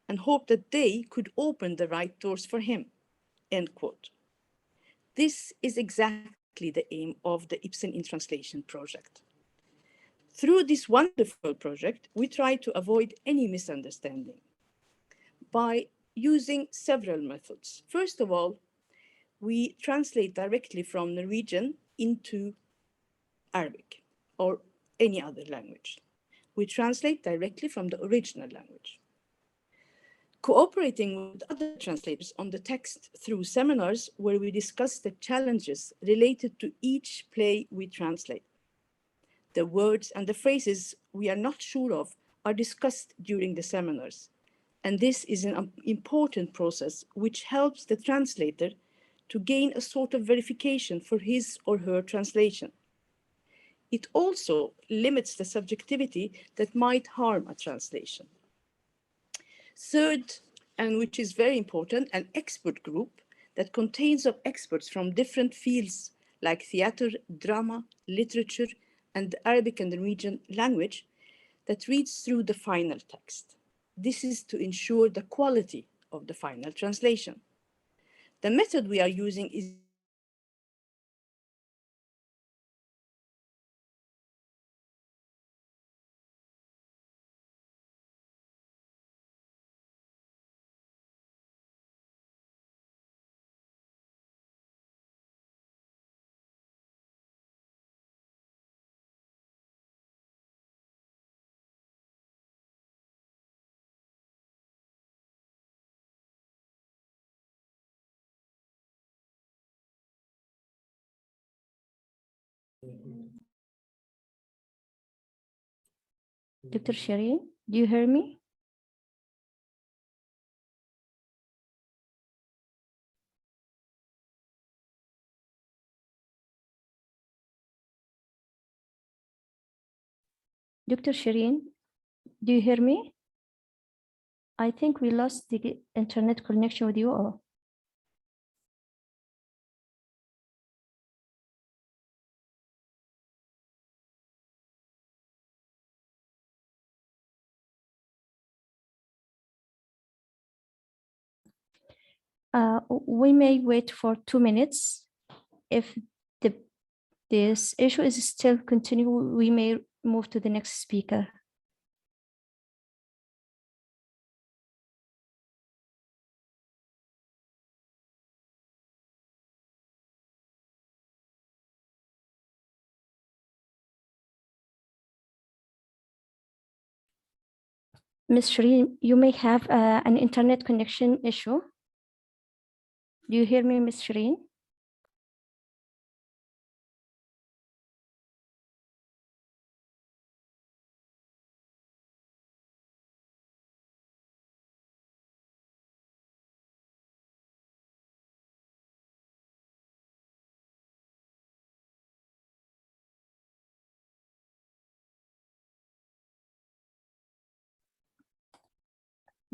and hope that they could open the right doors for him, end quote. This is exactly the aim of the Ibsen in Translation project. Through this wonderful project, we try to avoid any misunderstanding by using several methods. First of all, we translate directly from Norwegian into Arabic or any other language. We translate directly from the original language. Cooperating with other translators on the text through seminars where we discuss the challenges related to each play we translate. The words and the phrases we are not sure of are discussed during the seminars. And this is an important process which helps the translator to gain a sort of verification for his or her translation. It also limits the subjectivity that might harm a translation. Third, and which is very important, an expert group that contains of experts from different fields like theater, drama, literature, and the Arabic and Norwegian language that reads through the final text. This is to ensure the quality of the final translation. The method we are using is Dr. Shireen, do you hear me? Dr. Shireen, do you hear me? I think we lost the internet connection with you all. We may wait for 2 minutes. If this issue is still continuing, we may move to the next speaker. Ms. Shireen, you may have an internet connection issue. Do you hear me, Ms. Shireen?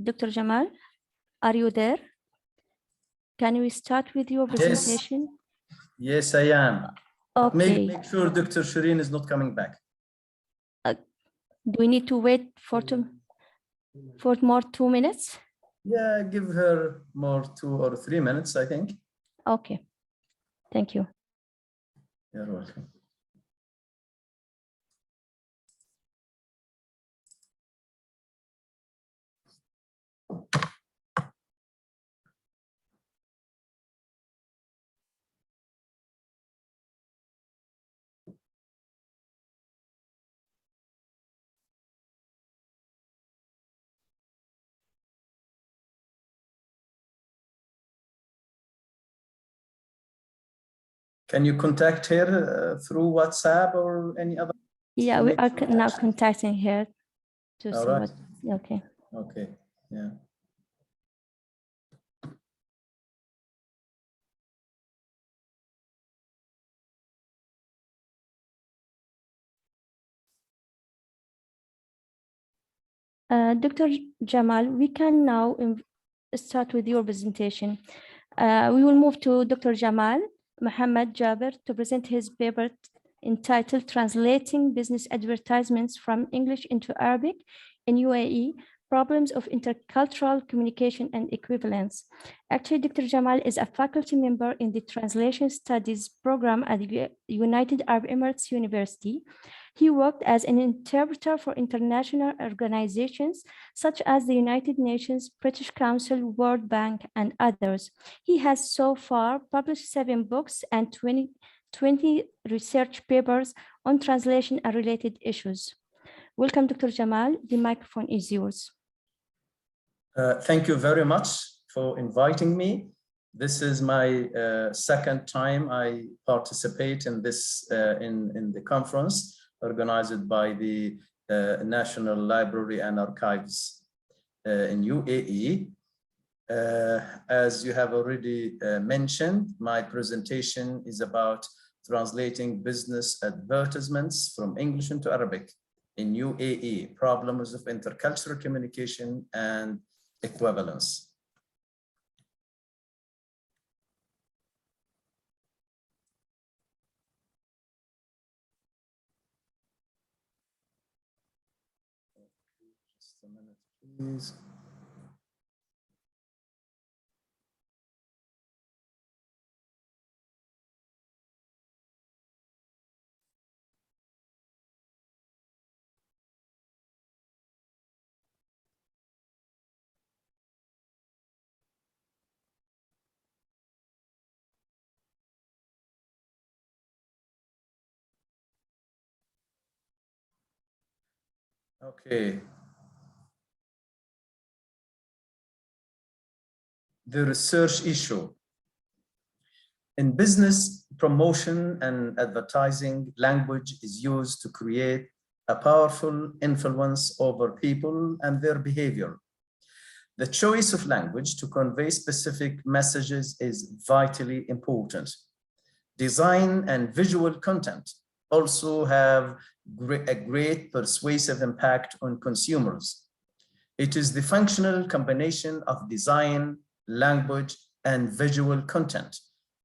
Dr. Jamal, are you there? Can we start with your presentation? Yes, I am. Okay. Make sure Dr. Shireen is not coming back. Do we need to wait for more 2 minutes? Yeah, give her more 2 or 3 minutes, I think. Okay. Thank you. You're welcome. Can you contact her through WhatsApp or any other? Yeah, we are now contacting her to see right. what. Okay. Okay. Yeah. Dr. Jamal, we can now start with your presentation. We will move to Dr. Jamal Muhammad Jaber to present his paper entitled Translating Business Advertisements from English into Arabic in UAE, Problems of Intercultural Communication and Equivalence. Actually, Dr. Jamal is a faculty member in the Translation Studies program at the United Arab Emirates University. He worked as an interpreter for international organizations such as the United Nations, British Council, World Bank, and others. He has so far published 7 books and 20 research papers on translation and related issues. Welcome, Dr. Jamal. The microphone is yours. Thank you very much for inviting me. This is my second time I participate in this in the conference organized by the National Library and Archives. in UAE. As you have already mentioned, my presentation is about translating business advertisements from English into Arabic in UAE, problems of intercultural communication and equivalence. Just a minute, please. Okay. The research issue. In business, promotion and advertising, language is used to create a powerful influence over people and their behavior. The choice of language to convey specific messages is vitally important. Design and visual content also have a great persuasive impact on consumers. It is the functional combination of design, language, and visual content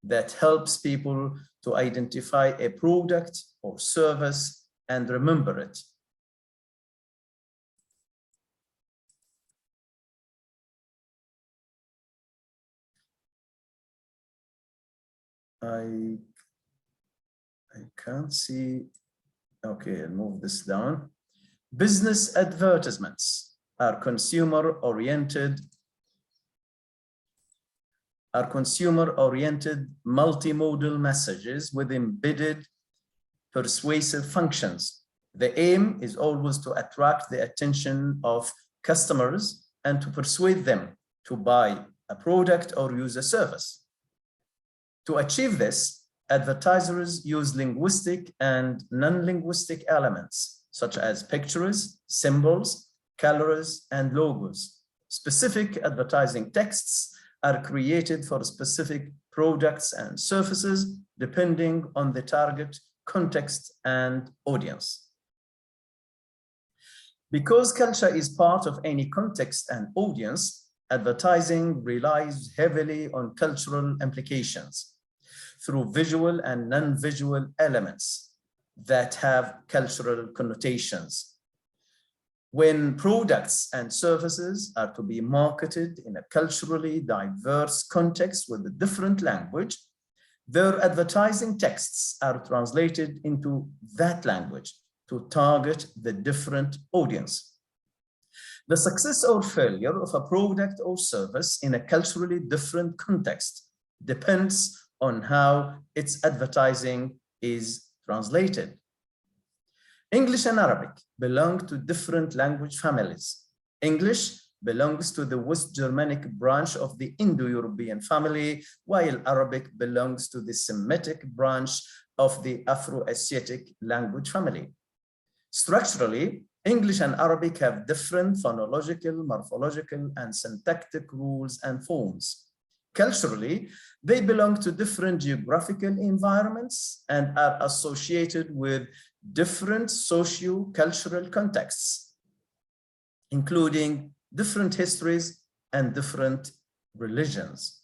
that helps people to identify a product or service and remember it. I can't see. Okay, I'll move this down. Business advertisements are consumer-oriented multimodal messages with embedded persuasive functions. The aim is always to attract the attention of customers and to persuade them to buy a product or use a service. To achieve this, advertisers use linguistic and non-linguistic elements, such as pictures, symbols, colors, and logos. Specific advertising texts are created for specific products and services, depending on the target, context, and audience. Because culture is part of any context and audience, advertising relies heavily on cultural implications through visual and non-visual elements that have cultural connotations. When products and services are to be marketed in a culturally diverse context with a different language, their advertising texts are translated into that language to target the different audience. The success or failure of a product or service in a culturally different context depends on how its advertising is translated. English and Arabic belong to different language families. English belongs to the West Germanic branch of the Indo-European family, while Arabic belongs to the Semitic branch of the Afro-Asiatic language family. Structurally, English and Arabic have different phonological, morphological, and syntactic rules and forms. Culturally, they belong to different geographical environments and are associated with different socio-cultural contexts, including different histories and different religions.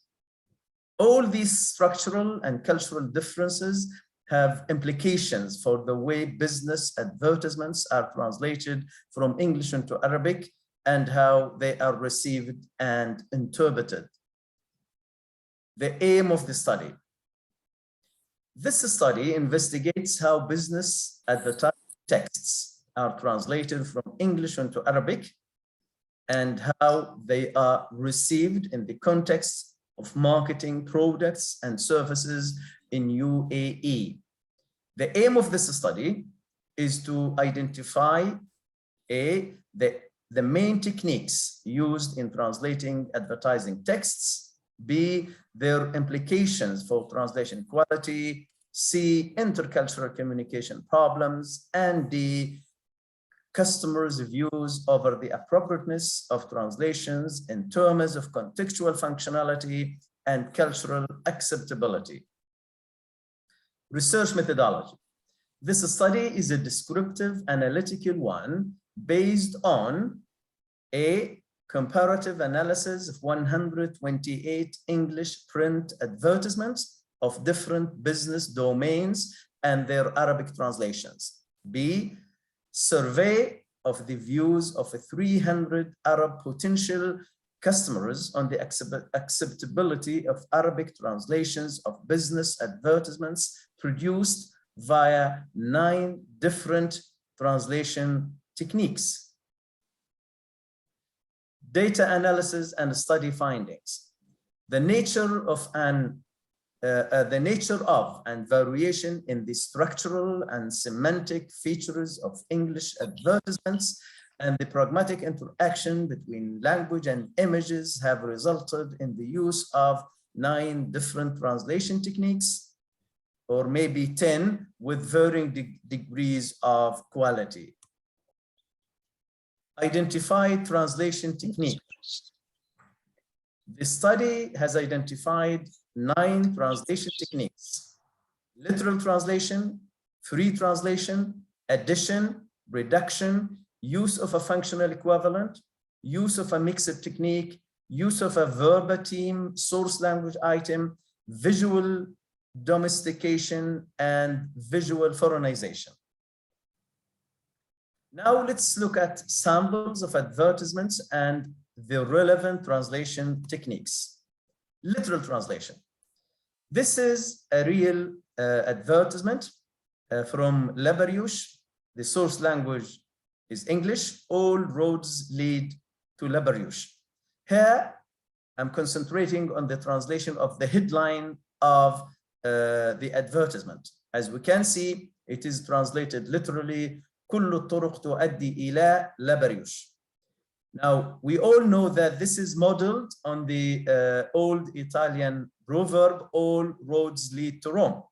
All these structural and cultural differences have implications for the way business advertisements are translated from English into Arabic and how they are received and interpreted. The aim of the study. This study investigates how business advertising texts are translated from English into Arabic and how they are received in the context of marketing products and services in UAE. The aim of this study is to identify the main techniques used in translating advertising texts, B, their implications for translation quality, C, intercultural communication problems, and D, customers' views over the appropriateness of translations in terms of contextual functionality and cultural acceptability. Research methodology. This study is a descriptive analytical one based on a comparative analysis of 128 English print advertisements of different business domains and their Arabic translations. B, survey of the views of 300 Arab potential customers on the acceptability of Arabic translations of business advertisements produced via 9 different translation techniques. Data analysis and study findings. The nature of and variation in the structural and semantic features of English advertisements and the pragmatic interaction between language and images have resulted in the use of 9 different translation techniques, or maybe 10, with varying degrees of quality. Identify translation techniques. The study has identified 9 translation techniques: literal translation, free translation, addition, reduction, use of a functional equivalent, use of a mixed technique, use of a verbatim source language item, visual domestication, and visual foreignization. Now let's look at samples of advertisements and the relevant translation techniques. Literal translation. This is a real advertisement from Labaryouche. The source language is English. All roads lead to Labaryouche. Here, I'm concentrating on the translation of the headline of the advertisement. As we can see, it is translated literally, كل الطرق تؤدي إلى لابريوش. Now, we all know that this is modeled on the old Italian proverb, all roads lead to Rome.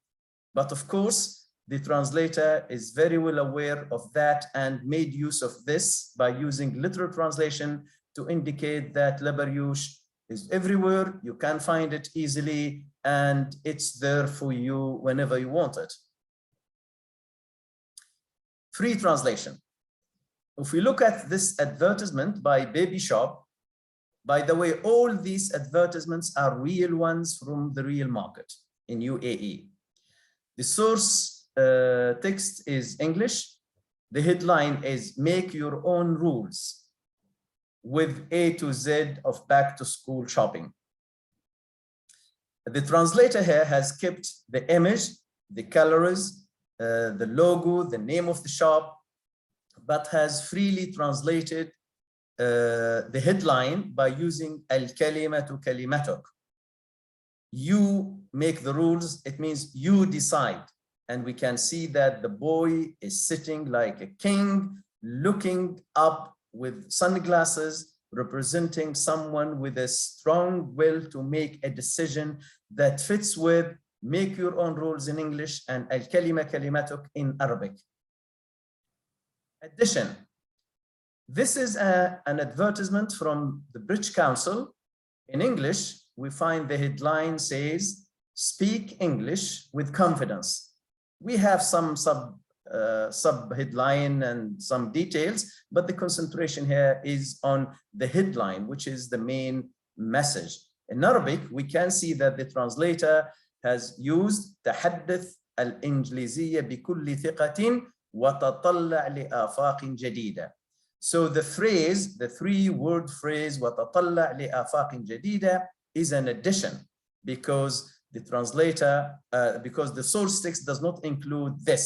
But of course, the translator is very well aware of that and made use of this by using literal translation to indicate that Labaryouche is everywhere, you can find it easily, and it's there for you whenever you want it. Free translation. If we look at this advertisement by Baby Shop, by the way, all these advertisements are real ones from the real market in UAE. The source text is English. The headline is "Make your own rules" with A to Z of back to school shopping. The translator here has kept the image, the colors, the logo, the name of the shop, but has freely translated the headline by using al-kalimatu kalimatuk. You make the rules, it means you decide. And we can see that the boy is sitting like a king, looking up with sunglasses, representing someone with a strong will to make a decision that fits with make your own rules in English and al-kalima kalimatuk in Arabic. Addition. This is an advertisement from the British Council. In English, we find the headline says, "Speak English with confidence." We have some sub-headline and some details, but the concentration here is on the headline, which is the main message. In Arabic, we can see that the translator has used تحدث الإنجليزية بكل ثقة وتطلع لآفاق جديدة. So the phrase, the 3-word phrase وتطلع لآفاق جديدة is an addition because the translator, because the source text does not include this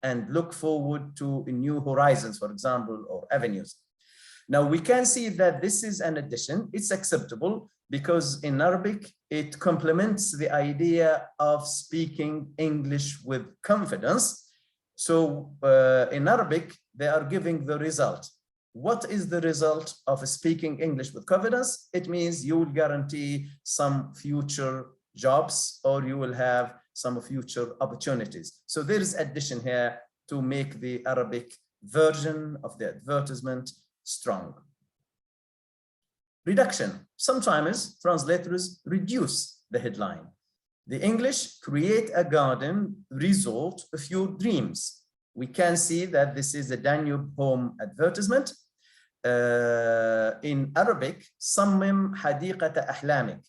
and look forward to new horizons, for example, or avenues. Now we can see that this is an addition. It's acceptable because in Arabic, it complements the idea of speaking English with confidence. So in Arabic, they are giving the result. What is the result of speaking English with confidence? It means you will guarantee some future jobs or you will have some future opportunities. So there is addition here to make the Arabic version of the advertisement strong. Reduction. Sometimes translators reduce the headline. The English, create a garden resort of your dreams. We can see that this is a Danube home advertisement. In Arabic, صمم حديقة أحلامك.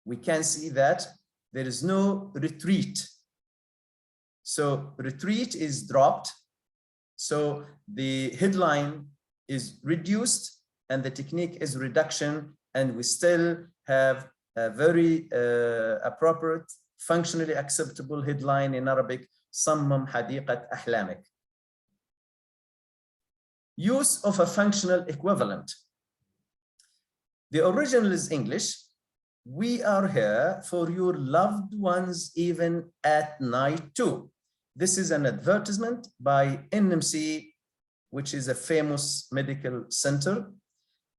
We can see that there is no retreat. So retreat is dropped. So the headline is reduced and the technique is reduction, and we still have a very appropriate, functionally acceptable headline in Arabic, صمم حديقة أحلامك. Use of a functional equivalent. The original is English. We are here for your loved ones even at night too. This is an advertisement by NMC, which is a famous medical center.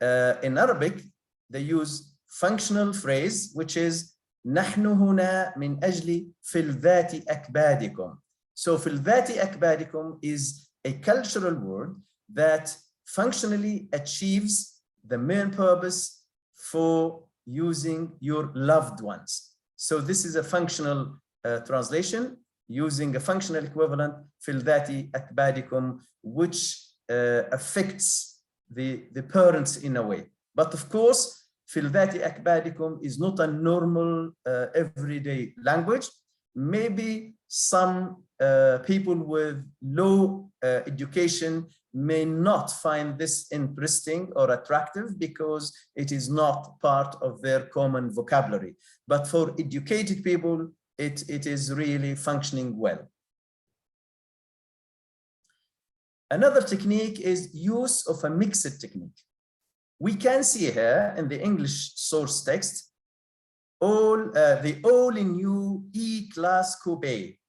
In Arabic, they use functional phrase, which is نحن هنا من أجل فلذات أكبادكم. So فلذات أكبادكم is a cultural word that functionally achieves the main purpose for using your loved ones. So this is a functional translation using a functional equivalent, فلذات أكبادكم, which affects the parents in a way. But of course, فلذات أكبادكم is not a normal everyday language. Maybe some people with low education may not find this interesting or attractive because it is not part of their common vocabulary. But for educated people, it is really functioning well. Another technique is use of a mixed technique. We can see here in the English source text, the all-new E-class coupe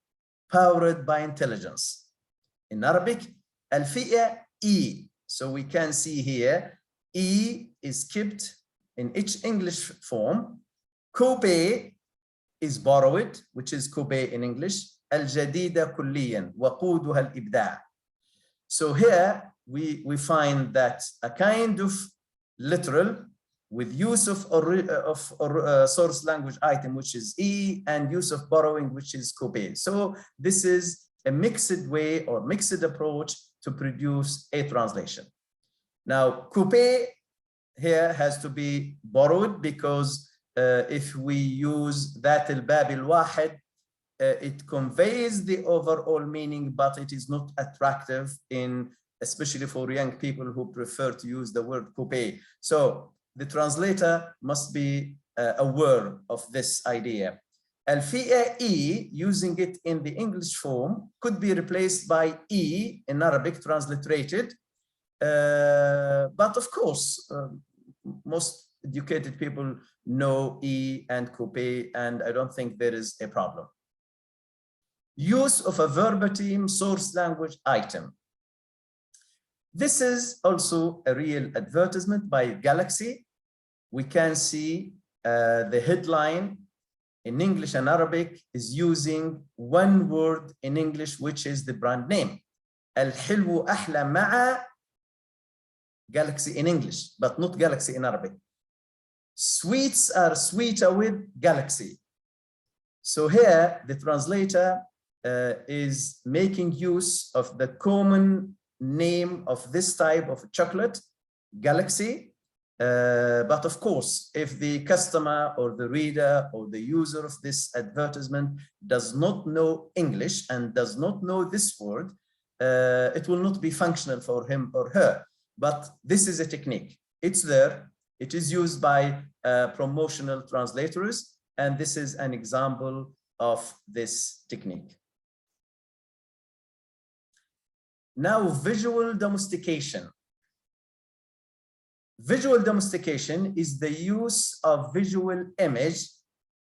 powered by intelligence. In Arabic, الفئة E. So we can see here, E is kept in each English form. Coupe is borrowed, which is coupe in English. الجديدة كليا وقودها الإبداع. So here we find that a kind of literal with use of source language item, which is E, and use of borrowing, which is coupe. So this is a mixed way or mixed approach to produce a translation. Now, coupe here has to be borrowed because if we use ذات الباب الواحد, it conveys the overall meaning, but it is not attractive especially for young people who prefer to use the word coupe. So the translator must be aware of this idea. الفئة E, using it in the English form, could be replaced by E in Arabic, transliterated. But of course, most educated people know E and coupe, and I don't think there is a problem. Use of a verbatim source language item. This is also a real advertisement by Galaxy. We can see the headline in English and Arabic is using one word in English, which is the brand name. الحلو أحلى مع Galaxy in English, but not Galaxy in Arabic. Sweets are sweeter with Galaxy. So here the translator is making use of the common name of this type of chocolate, Galaxy. But of course, if the customer or the reader or the user of this advertisement does not know English and does not know this word, it will not be functional for him or her. But this is a technique. It's there. It is used by promotional translators, and this is an example of this technique. Now, visual domestication. Visual domestication is the use of visual image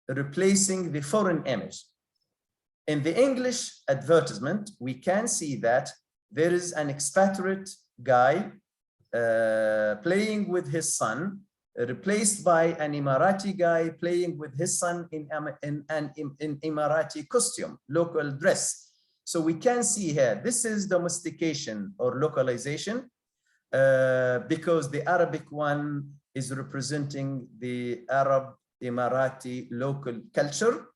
replacing the foreign image. In the English advertisement, we can see that there is an expatriate guy playing with his son, replaced by an Emirati guy playing with his son in an Emirati costume, local dress. So we can see here, this is domestication or localization, because the Arabic one is representing the Arab Emirati local culture.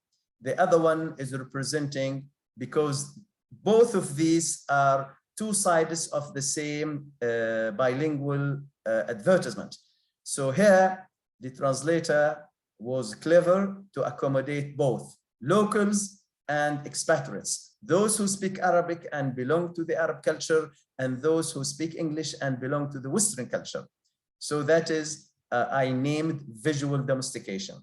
The other one is representing, because both of these are two sides of the same bilingual advertisement. So here, the translator was clever to accommodate both locals and expatriates, those who speak Arabic and belong to the Arab culture, and those who speak English and belong to the Western culture. So that is, I named visual domestication.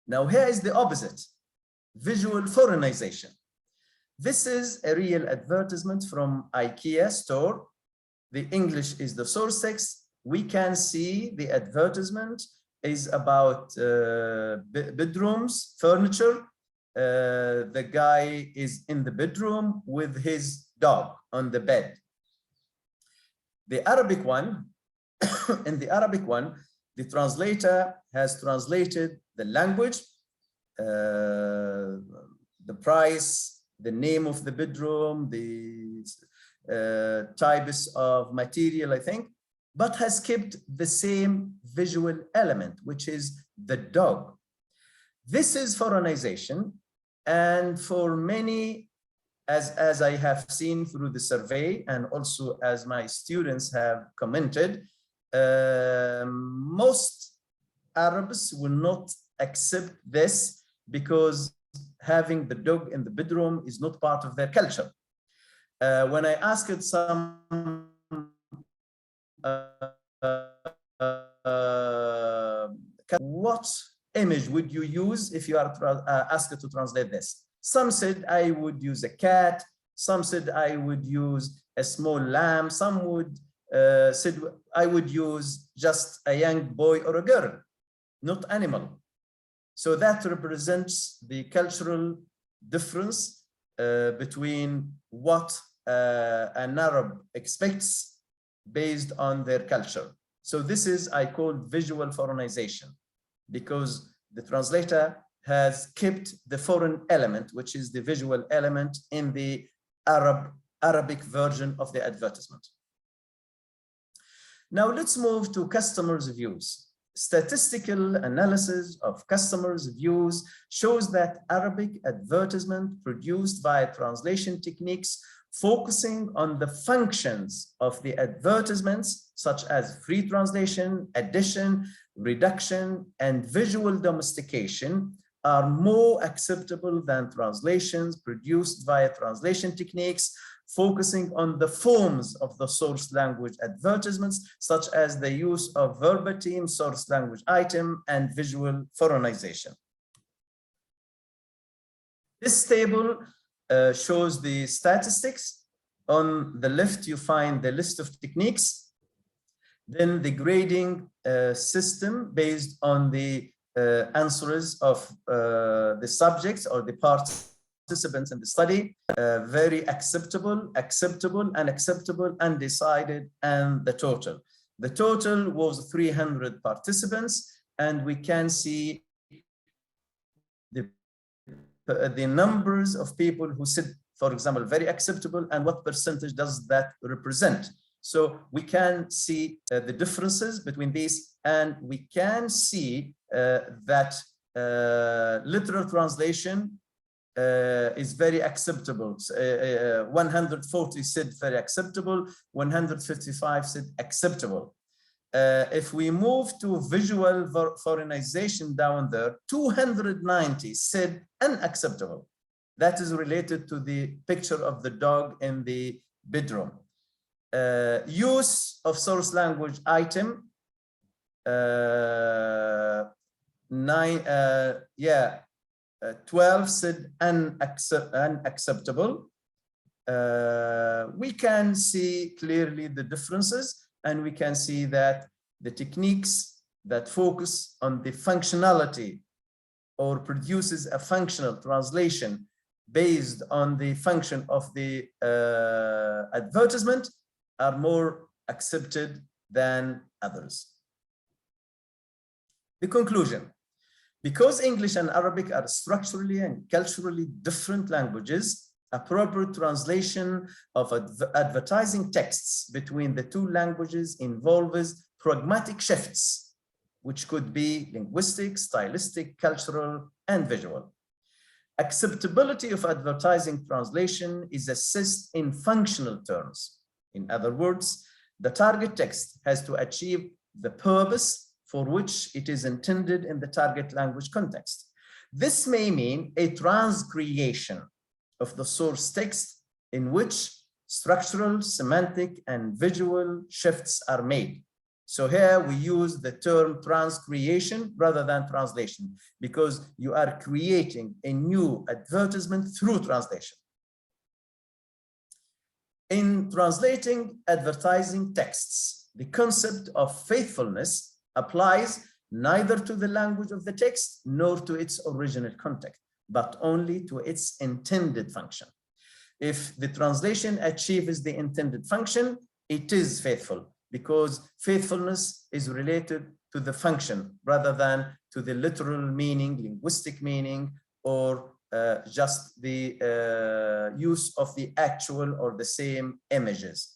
Now here is the opposite, visual foreignization. This is a real advertisement from IKEA store. The English is the source text. We can see the advertisement is about bedrooms, furniture. The guy is in the bedroom with his dog on the bed. The Arabic one, in the Arabic one, the translator has translated the language, the price, the name of the bedroom, the types of material, I think, but has kept the same visual element, which is the dog. This is foreignization, and for many, as I have seen through the survey, and also as my students have commented, most Arabs will not accept this because having the dog in the bedroom is not part of their culture. When I asked some what image would you use if you are asked to translate this? Some said I would use a cat, some said I would use a small lamb, some would said I would use just a young boy or a girl, not animal. So that represents the cultural difference between what an Arab expects based on their culture. So this is, I call visual foreignization, because the translator has kept the foreign element, which is the visual element in the Arabic version of the advertisement. Now let's move to customers' views. Statistical analysis of customers' views shows that Arabic advertisement produced via translation techniques focusing on the functions of the advertisements, such as free translation, addition, reduction, and visual domestication, are more acceptable than translations produced via translation techniques focusing on the forms of the source language advertisements, such as the use of verbatim source language item and visual foreignization. This table shows the statistics. On the left, you find the list of techniques, then the grading system based on the answers of the subjects or the participants in the study, very acceptable, unacceptable, undecided, and the total. The total was 300 participants, and we can see the numbers of people who said, for example, very acceptable, and what percentage does that represent. So we can see the differences between these, and we can see that literal translation is very acceptable. 140 said very acceptable, 155 said acceptable. If we move to visual foreignization down there, 290 said unacceptable. That is related to the picture of the dog in the bedroom. Use of source language item, 12 said unacceptable. We can see clearly the differences, and we can see that the techniques that focus on the functionality or produces a functional translation based on the function of the advertisement are more accepted than others. The conclusion: Because English and Arabic are structurally and culturally different languages, appropriate translation of advertising texts between the two languages involves pragmatic shifts, which could be linguistic, stylistic, cultural, and visual. Acceptability of advertising translation is assessed in functional terms. In other words, the target text has to achieve the purpose for which it is intended in the target language context. This may mean a transcreation of the source text in which structural, semantic, and visual shifts are made. So here we use the term transcreation rather than translation, because you are creating a new advertisement through translation. In translating advertising texts, the concept of faithfulness applies neither to the language of the text nor to its original context, but only to its intended function. If the translation achieves the intended function, it is faithful, because faithfulness is related to the function rather than to the literal meaning, linguistic meaning, or just the use of the actual or the same images.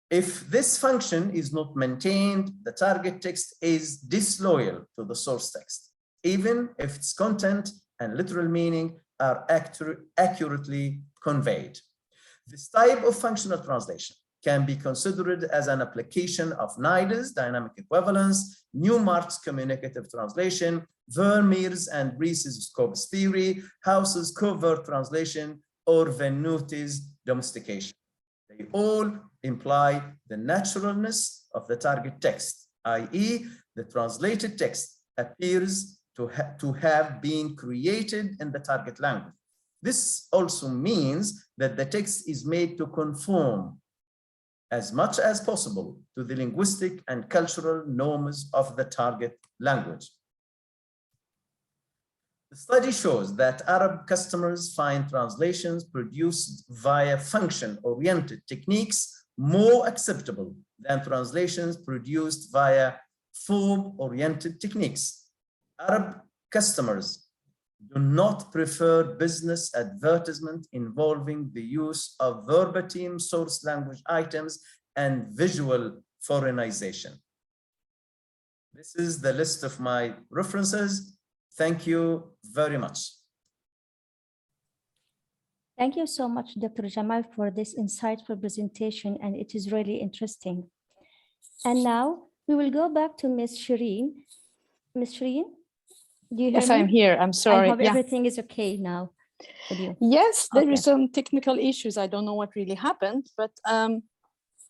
If this function is not maintained, the target text is disloyal to the source text, even if its content and literal meaning are accurately conveyed. This type of functional translation can be considered as an application of NIDA's dynamic equivalence, Newmark's communicative translation, Vermeer's and Rees's Scopes theory, House's covert translation, or Venuti's domestication. They all imply the naturalness of the target text, i.e., the translated text appears to have been created in the target language. This also means that the text is made to conform as much as possible to the linguistic and cultural norms of the target language. The study shows that Arab customers find translations produced via function-oriented techniques more acceptable than translations produced via form-oriented techniques. Arab customers do not prefer business advertisement involving the use of verbatim source language items and visual foreignization. This is the list of my references. Thank you very much. Thank you so much, Dr. Jamal, for this insightful presentation, and it is really interesting. And now we will go back to Ms. Shireen. Ms. Shireen, do you hear me? Yes, I'm here. I'm sorry. I hope everything is okay now with you. Yes, there is some technical issues. I don't know what really happened, but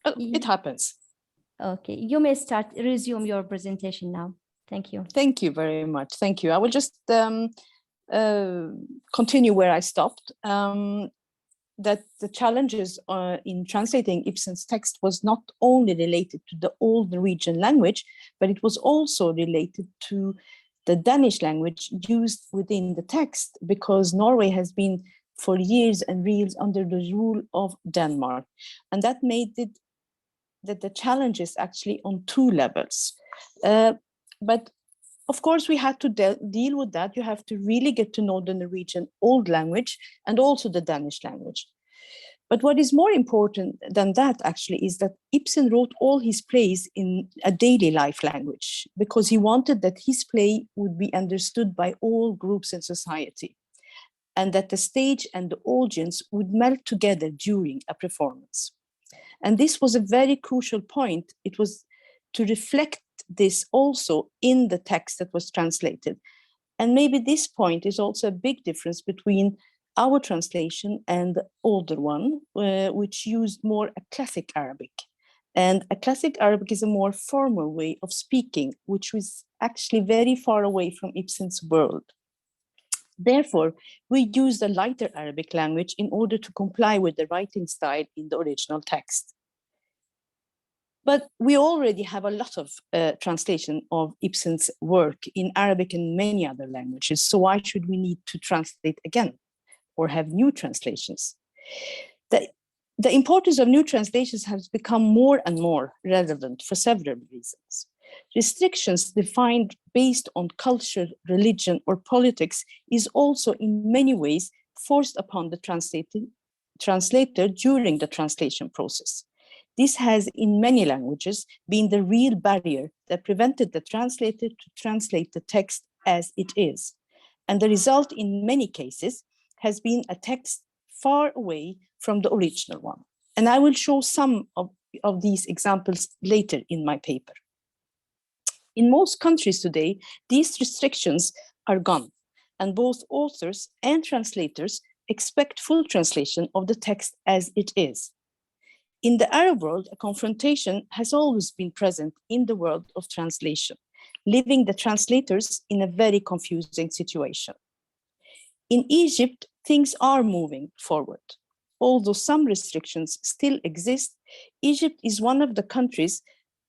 it happens. Okay, you may resume your presentation now. Thank you. Thank you very much. Thank you. I will just continue where I stopped. That the challenges in translating Ibsen's text was not only related to the old Norwegian language, but it was also related to the Danish language used within the text, because Norway has been for years and reels under the rule of Denmark. And that made it that the challenge is actually on two levels. But of course, we had to deal with that. You have to really get to know the Norwegian old language and also the Danish language. But what is more important than that actually is that Ibsen wrote all his plays in a daily life language, because he wanted that his play would be understood by all groups in society, and that the stage and the audience would melt together during a performance. And this was a very crucial point. It was to reflect this also in the text that was translated. And maybe this point is also a big difference between our translation and the older one, which used more a classic Arabic. And a classic Arabic is a more formal way of speaking, which was actually very far away from Ibsen's world. Therefore, we use the lighter Arabic language in order to comply with the writing style in the original text. But we already have a lot of translation of Ibsen's work in Arabic and many other languages. So why should we need to translate again or have new translations? The importance of new translations has become more and more relevant for several reasons. Restrictions defined based on culture, religion, or politics is also in many ways forced upon the translator during the translation process. This has in many languages been the real barrier that prevented the translator to translate the text as it is. And the result in many cases has been a text far away from the original one. And I will show some of these examples later in my paper. In most countries today, these restrictions are gone, and both authors and translators expect full translation of the text as it is. In the Arab world, a confrontation has always been present in the world of translation, leaving the translators in a very confusing situation. In Egypt, things are moving forward. Although some restrictions still exist, Egypt is one of the countries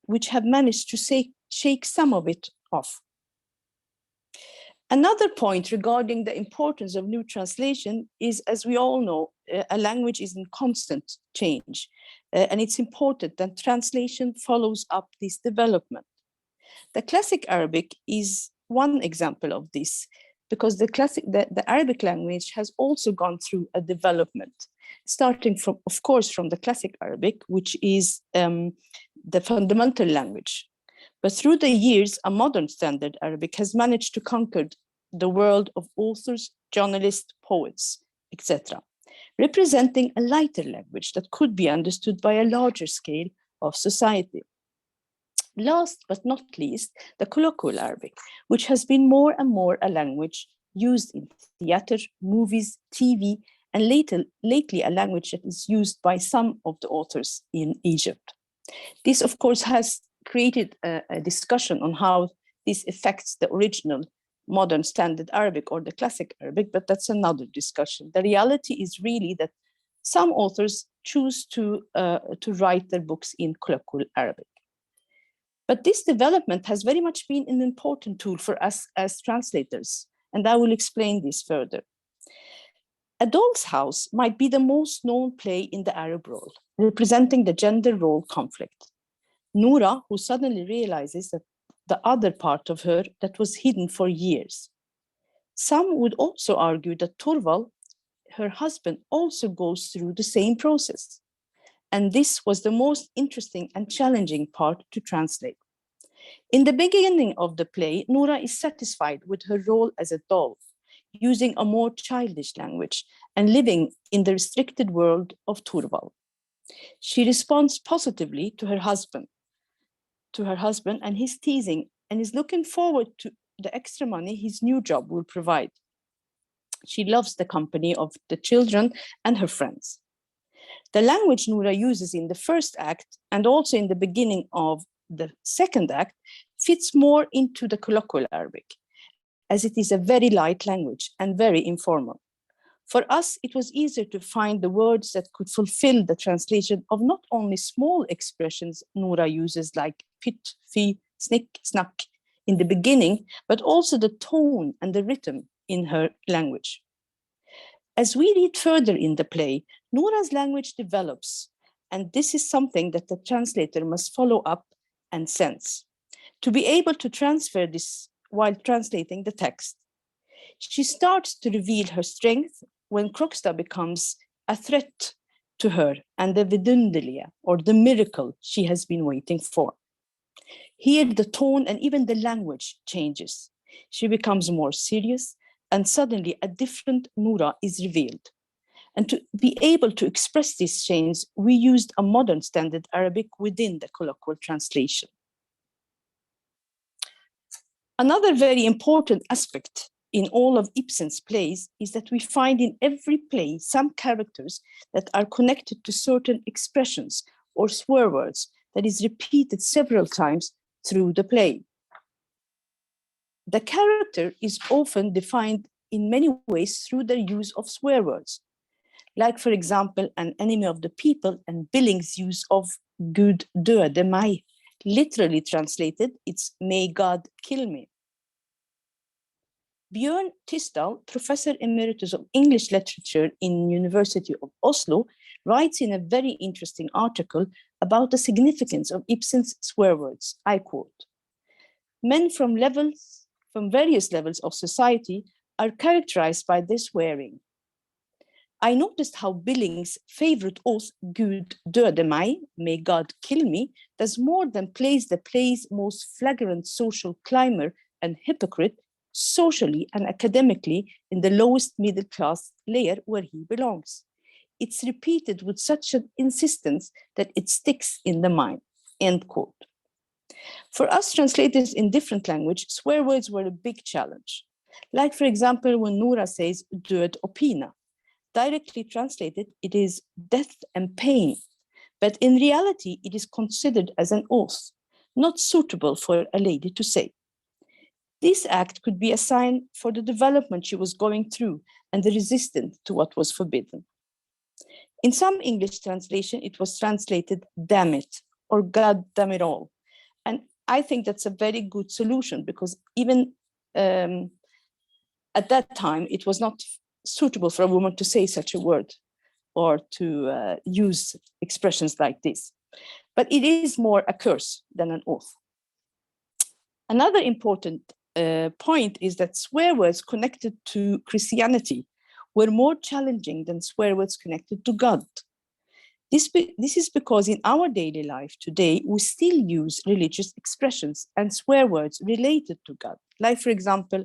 which have managed to shake some of it off. Another point regarding the importance of new translation is, as we all know, a language is in constant change, and it's important that translation follows up this development. The classic Arabic is one example of this, because the Arabic language has also gone through a development, starting from, of course, from the classic Arabic, which is the fundamental language. But through the years, a modern standard Arabic has managed to conquer the world of authors, journalists, poets, etc., representing a lighter language that could be understood by a larger scale of society. Last but not least, the colloquial Arabic, which has been more and more a language used in theater, movies, TV, and lately a language that is used by some of the authors in Egypt. This, of course, has created a discussion on how this affects the original modern standard Arabic or the classic Arabic, but that's another discussion. The reality is really that some authors choose to write their books in colloquial Arabic. But this development has very much been an important tool for us as translators, and I will explain this further. A Doll's House might be the most known play in the Arab world, representing the gender role conflict. Noura, who suddenly realizes that the other part of her that was hidden for years. Some would also argue that Torval, her husband, also goes through the same process. And this was the most interesting and challenging part to translate. In the beginning of the play, Noura is satisfied with her role as a doll, using a more childish language and living in the restricted world of Torval. She responds positively to her husband and his teasing, and is looking forward to the extra money his new job will provide. She loves the company of the children and her friends. The language Noura uses in the first act and also in the beginning of the second act fits more into the colloquial Arabic, as it is a very light language and very informal. For us, it was easier to find the words that could fulfill the translation of not only small expressions Noura uses like pit, fi, snick, snack in the beginning, but also the tone and the rhythm in her language. As we read further in the play, Noura's language develops, and this is something that the translator must follow up and sense, to be able to transfer this while translating the text. She starts to reveal her strength when Krogstad becomes a threat to her and the vidundelia, or the miracle she has been waiting for. Here, the tone and even the language changes. She becomes more serious, and suddenly a different Noura is revealed. And to be able to express this change, we used a modern standard Arabic within the colloquial translation. Another very important aspect in all of Ibsen's plays is that we find in every play some characters that are connected to certain expressions or swear words that is repeated several times through the play. The character is often defined in many ways through the use of swear words, like, for example, an enemy of the people and Billing's use of Gud döde mig. Literally translated, it's may God kill me. Björn Tystad, Professor Emeritus of English Literature in University of Oslo, writes in a very interesting article about the significance of Ibsen's swear words. I quote, Men from various levels of society are characterized by this wearing. I noticed how Billings' favorite oath, Gud döde mig, may God kill me, does more than place the play's most flagrant social climber and hypocrite socially and academically in the lowest middle class layer where he belongs. It's repeated with such an insistence that it sticks in the mind, end quote. For us translators in different language, swear words were a big challenge. Like, for example, when Noura says död och pina. Directly translated, it is death and pain. But in reality, it is considered as an oath, not suitable for a lady to say. This act could be a sign for the development she was going through and the resistance to what was forbidden. In some English translation, it was translated damn it, or God damn it all. And I think that's a very good solution because even at that time, it was not suitable for a woman to say such a word or to use expressions like this. But it is more a curse than an oath. Another important point is that swear words connected to Christianity were more challenging than swear words connected to God. This is because in our daily life today, we still use religious expressions and swear words related to God. Like, for example,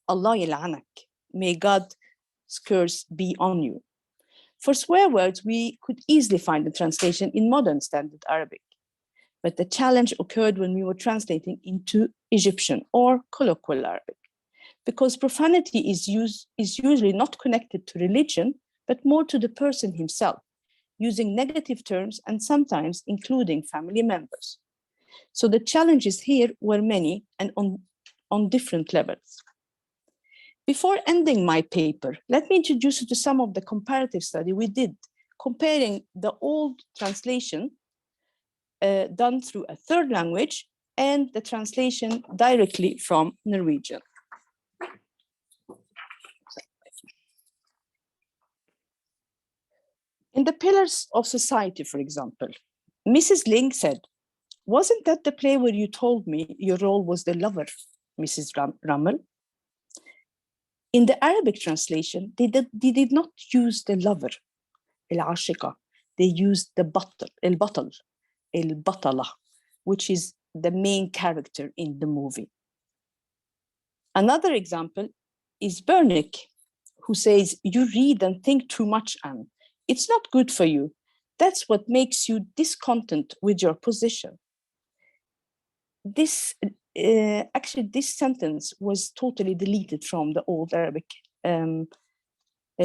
Allah yal'anak, may God's curse be on you. For swear words, we could easily find the translation in modern standard Arabic. But the challenge occurred when we were translating into Egyptian or colloquial Arabic, because profanity is usually not connected to religion, but more to the person himself, using negative terms and sometimes including family members. So the challenges here were many and on different levels. Before ending my paper, let me introduce you to some of the comparative study we did, comparing the old translation done through a third language and the translation directly from Norwegian. In the Pillars of Society, for example, Mrs. Ling said, "Wasn't that the play where you told me your role was the lover, Mrs. Rummel?" In the Arabic translation, they did not use the lover, al-ashiqa. They used the al-batal, al-batala, which is the main character in the movie. Another example is Bernick, who says, "You read and think too much, Anne. It's not good for you. That's what makes you discontent with your position." Actually, this sentence was totally deleted from the old Arabic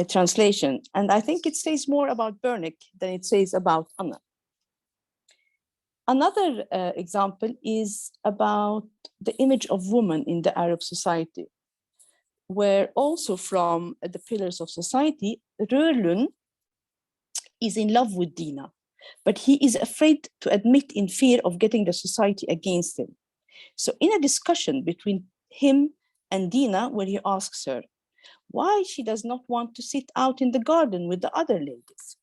translation. And I think it says more about Bernick than it says about Anna. Another example is about the image of woman in the Arab society, where also from the Pillars of Society, Röhrlund is in love with Dina, but he is afraid to admit in fear of getting the society against him. So in a discussion between him and Dina, where he asks her why she does not want to sit out in the garden with the other ladies.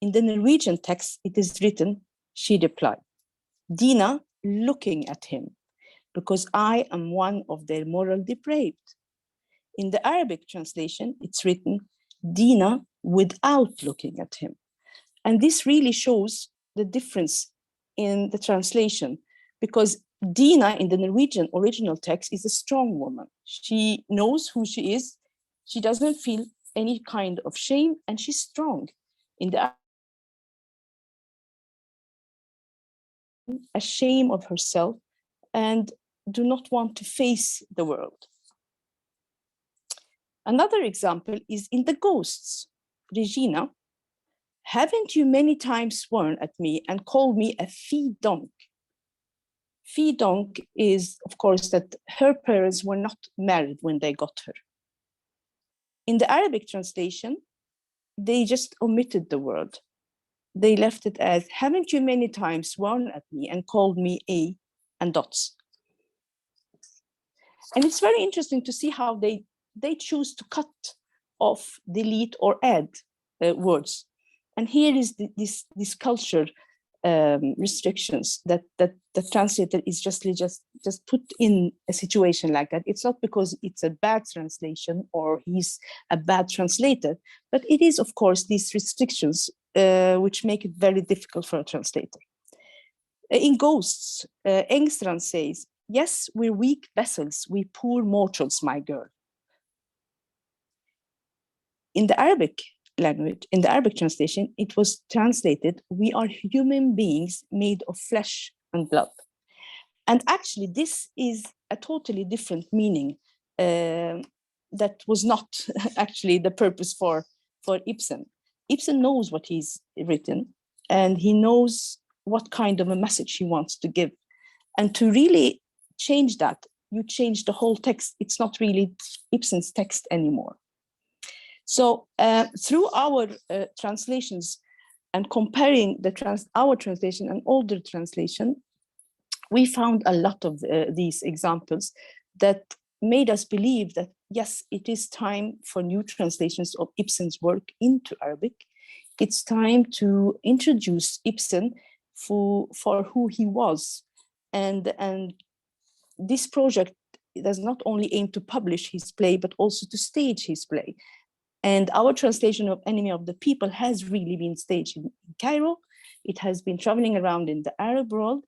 In the Norwegian text, it is written, she replied, "Dina looking at him, because I am one of their moral depraved." In the Arabic translation, it's written, "Dina without looking at him." And this really shows the difference in the translation, because Dina in the Norwegian original text is a strong woman. She knows who she is. She doesn't feel any kind of shame, and she's strong. In the ashamed of herself and do not want to face the world. Another example is in the Ghosts. Regina, "Haven't you many times sworn at me and called me a fille-donc?" Fille-donc is, of course, that her parents were not married when they got her. In the Arabic translation, they just omitted the word. They left it as, "Haven't you many times sworn at me and called me a," and dots. And it's very interesting to see how they choose to cut off, delete, or add words. And here is this culture restrictions that the translator is just put in a situation like that. It's not because it's a bad translation or he's a bad translator, but it is, of course, these restrictions which make it very difficult for a translator. In Ghosts, Engstrand says, "Yes, we're weak vessels, we poor mortals, my girl." In the Arabic language, in the Arabic translation, it was translated, "We are human beings made of flesh and blood." And actually, this is a totally different meaning that was not actually the purpose for Ibsen. Ibsen knows what he's written, and he knows what kind of a message he wants to give. And to really change that, you change the whole text. It's not really Ibsen's text anymore. So through our translations and comparing our translation and older translation, we found a lot of these examples that made us believe that, yes, it is time for new translations of Ibsen's work into Arabic. It's time to introduce Ibsen for who he was. And this project does not only aim to publish his play, but also to stage his play. And our translation of Enemy of the People has really been staged in Cairo. It has been traveling around in the Arab world,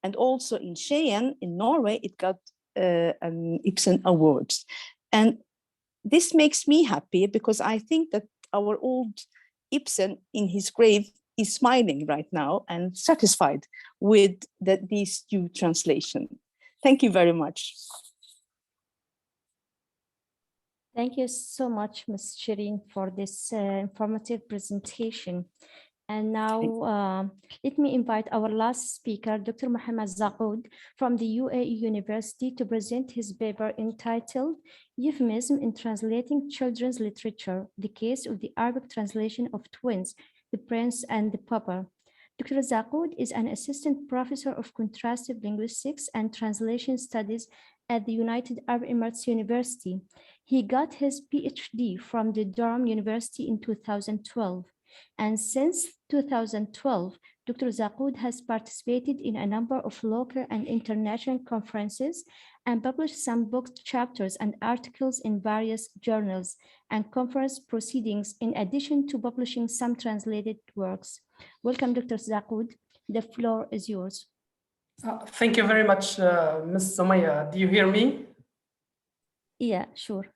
and also in Skien in Norway, it got Ibsen Awards. And this makes me happy because I think that our old Ibsen in his grave is smiling right now and satisfied with these new translation. Thank you very much. Thank you so much, Ms. Shireen, for this informative presentation. And now let me invite our last speaker, Dr. Mohammed Zaqoud from the UAE University, to present his paper entitled Euphemism in Translating Children's Literature, the Case of the Arabic Translation of Twins, the Prince and the Pauper. Dr. Zaqoud is an assistant professor of contrastive linguistics and translation studies at the United Arab Emirates University. He got his PhD from the Durham University in 2012. And since 2012, Dr. Zaqoud has participated in a number of local and international conferences and published some book chapters and articles in various journals and conference proceedings, in addition to publishing some translated works. Welcome, Dr. Zaqoud. The floor is yours. Thank you very much, Ms. Sumaya. Do you hear me? Yeah, sure.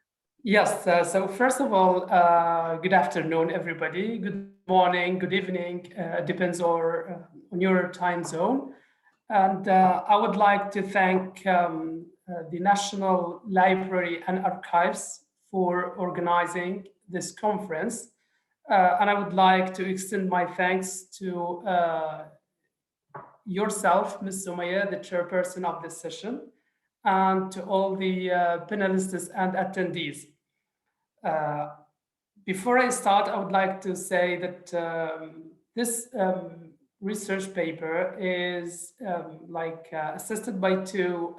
Yes, so first of all, good afternoon, everybody. Good morning, good evening, depends on your time zone. And I would like to thank the National Library and Archives for organizing this conference. And I would like to extend my thanks to yourself, Ms. Sumaya, the chairperson of this session, and to all the panelists and attendees. Before I start, I would like to say that this research paper is assisted by two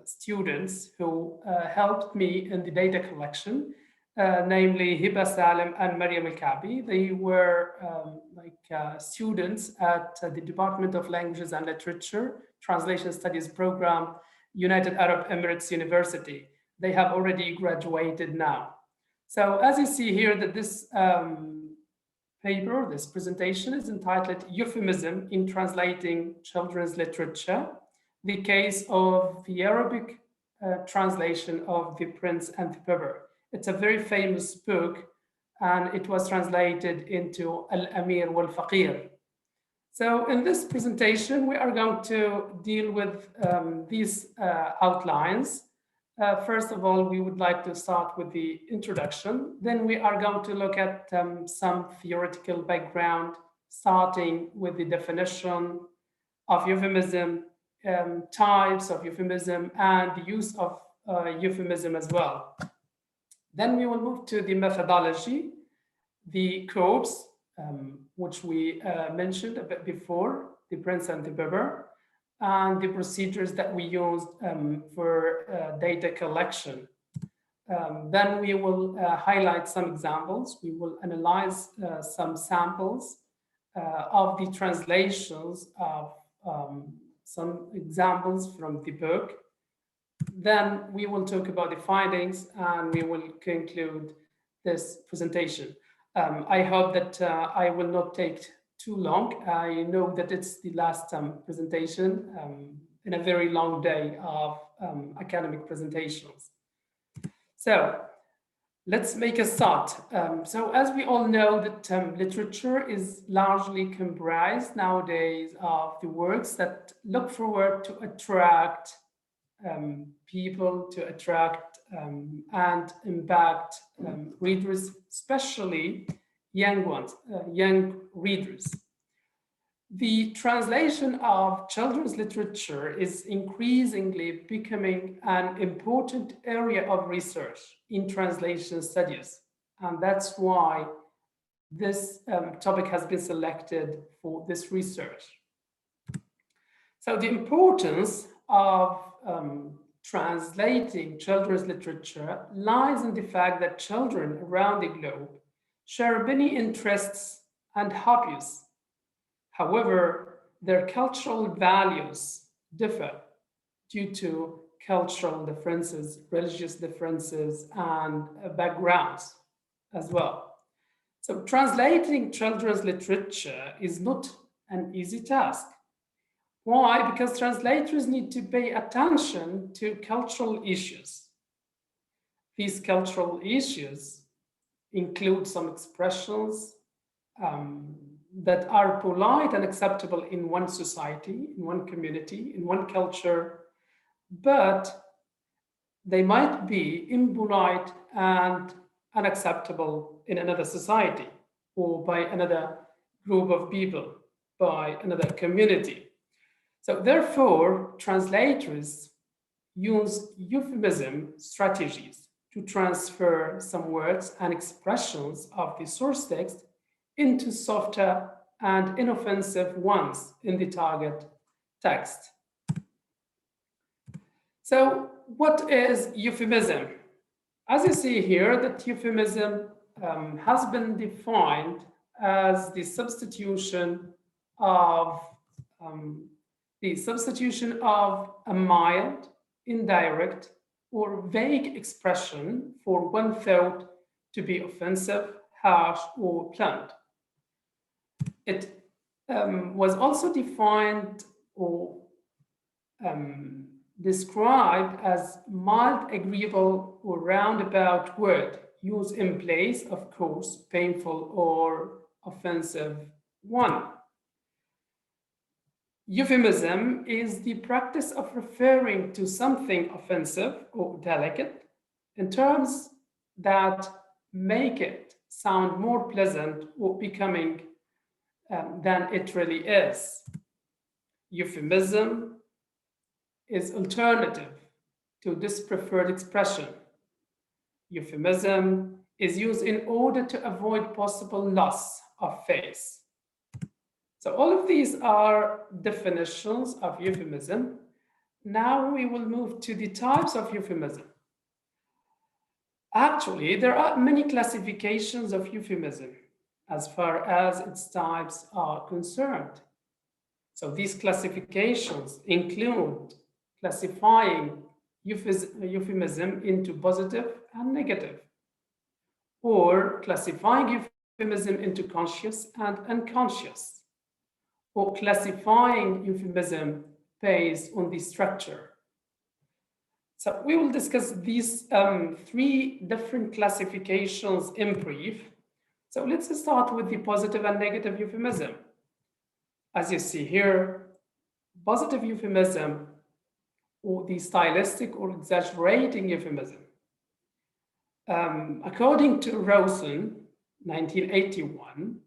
students who helped me in the data collection, namely Hiba Salim and Mariam Al-Kabi. They were students at the Department of Languages and Literature, Translation Studies Program, United Arab Emirates University. They have already graduated now. So as you see here, that this paper, this presentation is entitled Euphemism in Translating Children's Literature, the Case of the Arabic Translation of The Prince and the Pauper. It's a very famous book, and it was translated into Al-Amir wal-Faqir. So in this presentation, we are going to deal with these outlines. First of all, we would like to start with the introduction. Then we are going to look at some theoretical background, starting with the definition of euphemism, types of euphemism, and the use of euphemism as well. Then we will move to the methodology, the codes, which we mentioned a bit before, the Prince and the Pauper, and the procedures that we used for data collection. Then we will highlight some examples. We will analyze some samples of the translations of some examples from the book. Then we will talk about the findings and we will conclude this presentation. I hope that I will not take too long. I know that it's the last presentation in a very long day of academic presentations. So let's make a start. So as we all know that literature is largely comprised nowadays of the works that look forward to attract people, to attract and impact readers, especially young ones, young readers. The translation of children's literature is increasingly becoming an important area of research in translation studies. And that's why this topic has been selected for this research. So the importance of translating children's literature lies in the fact that children around the globe share many interests and hobbies. However, their cultural values differ due to cultural differences, religious differences, and backgrounds as well. So translating children's literature is not an easy task. Why? Because translators need to pay attention to cultural issues. These cultural issues include some expressions that are polite and acceptable in one society, in one community, in one culture, but they might be impolite and unacceptable in another society or by another group of people, by another community. So therefore, translators use euphemism strategies to transfer some words and expressions of the source text into softer and inoffensive ones in the target text. So what is euphemism? As you see here, that euphemism has been defined as the substitution of a mild, indirect, or vague expression for one thought to be offensive, harsh, or blunt. It was also defined or described as mild, agreeable, or roundabout word used in place of coarse, painful, or offensive one. Euphemism is the practice of referring to something offensive or delicate in terms that make it sound more pleasant or becoming than it really is. Euphemism is alternative to this preferred expression. Euphemism is used in order to avoid possible loss of face. So all of these are definitions of euphemism. Now we will move to the types of euphemism. Actually, there are many classifications of euphemism as far as its types are concerned. So these classifications include classifying euphemism into positive and negative, or classifying euphemism into conscious and unconscious, or classifying euphemism based on the structure. So we will discuss these three different classifications in brief. So let's start with the positive and negative euphemism. As you see here, positive euphemism, or the stylistic or exaggerating euphemism. According to Rosen, 1981,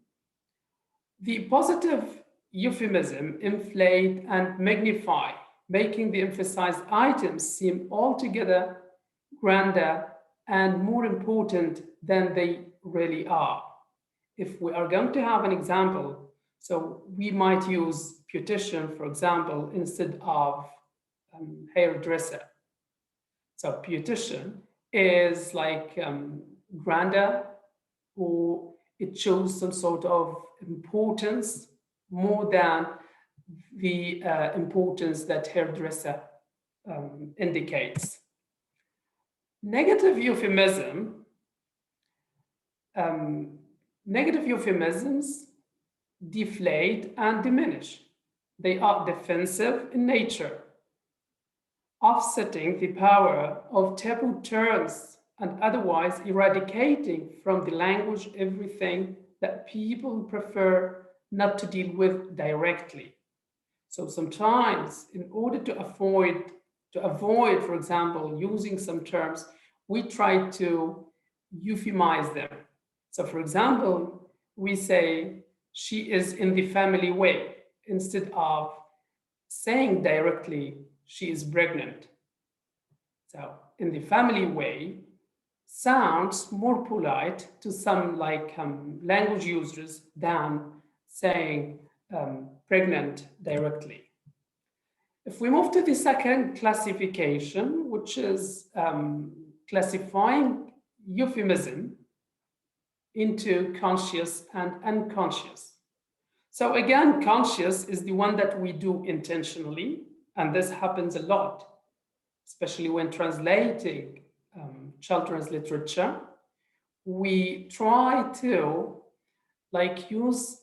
the positive euphemism inflate and magnify, making the emphasized items seem altogether grander and more important than they really are. If we are going to have an example, so we might use beautician, for example, instead of hairdresser. So beautician is like grander, or it shows some sort of importance more than the importance that hairdresser indicates. Negative euphemisms deflate and diminish. They are defensive in nature, offsetting the power of taboo terms and otherwise eradicating from the language everything that people prefer not to deal with directly. So sometimes, in order to avoid, for example, using some terms, we try to euphemize them. So for example, we say, she is in the family way, instead of saying directly, she is pregnant. So in the family way sounds more polite to some language users than saying pregnant directly. If we move to the second classification, which is classifying euphemism into conscious and unconscious. So again, conscious is the one that we do intentionally, and this happens a lot, especially when translating children's literature. We try to use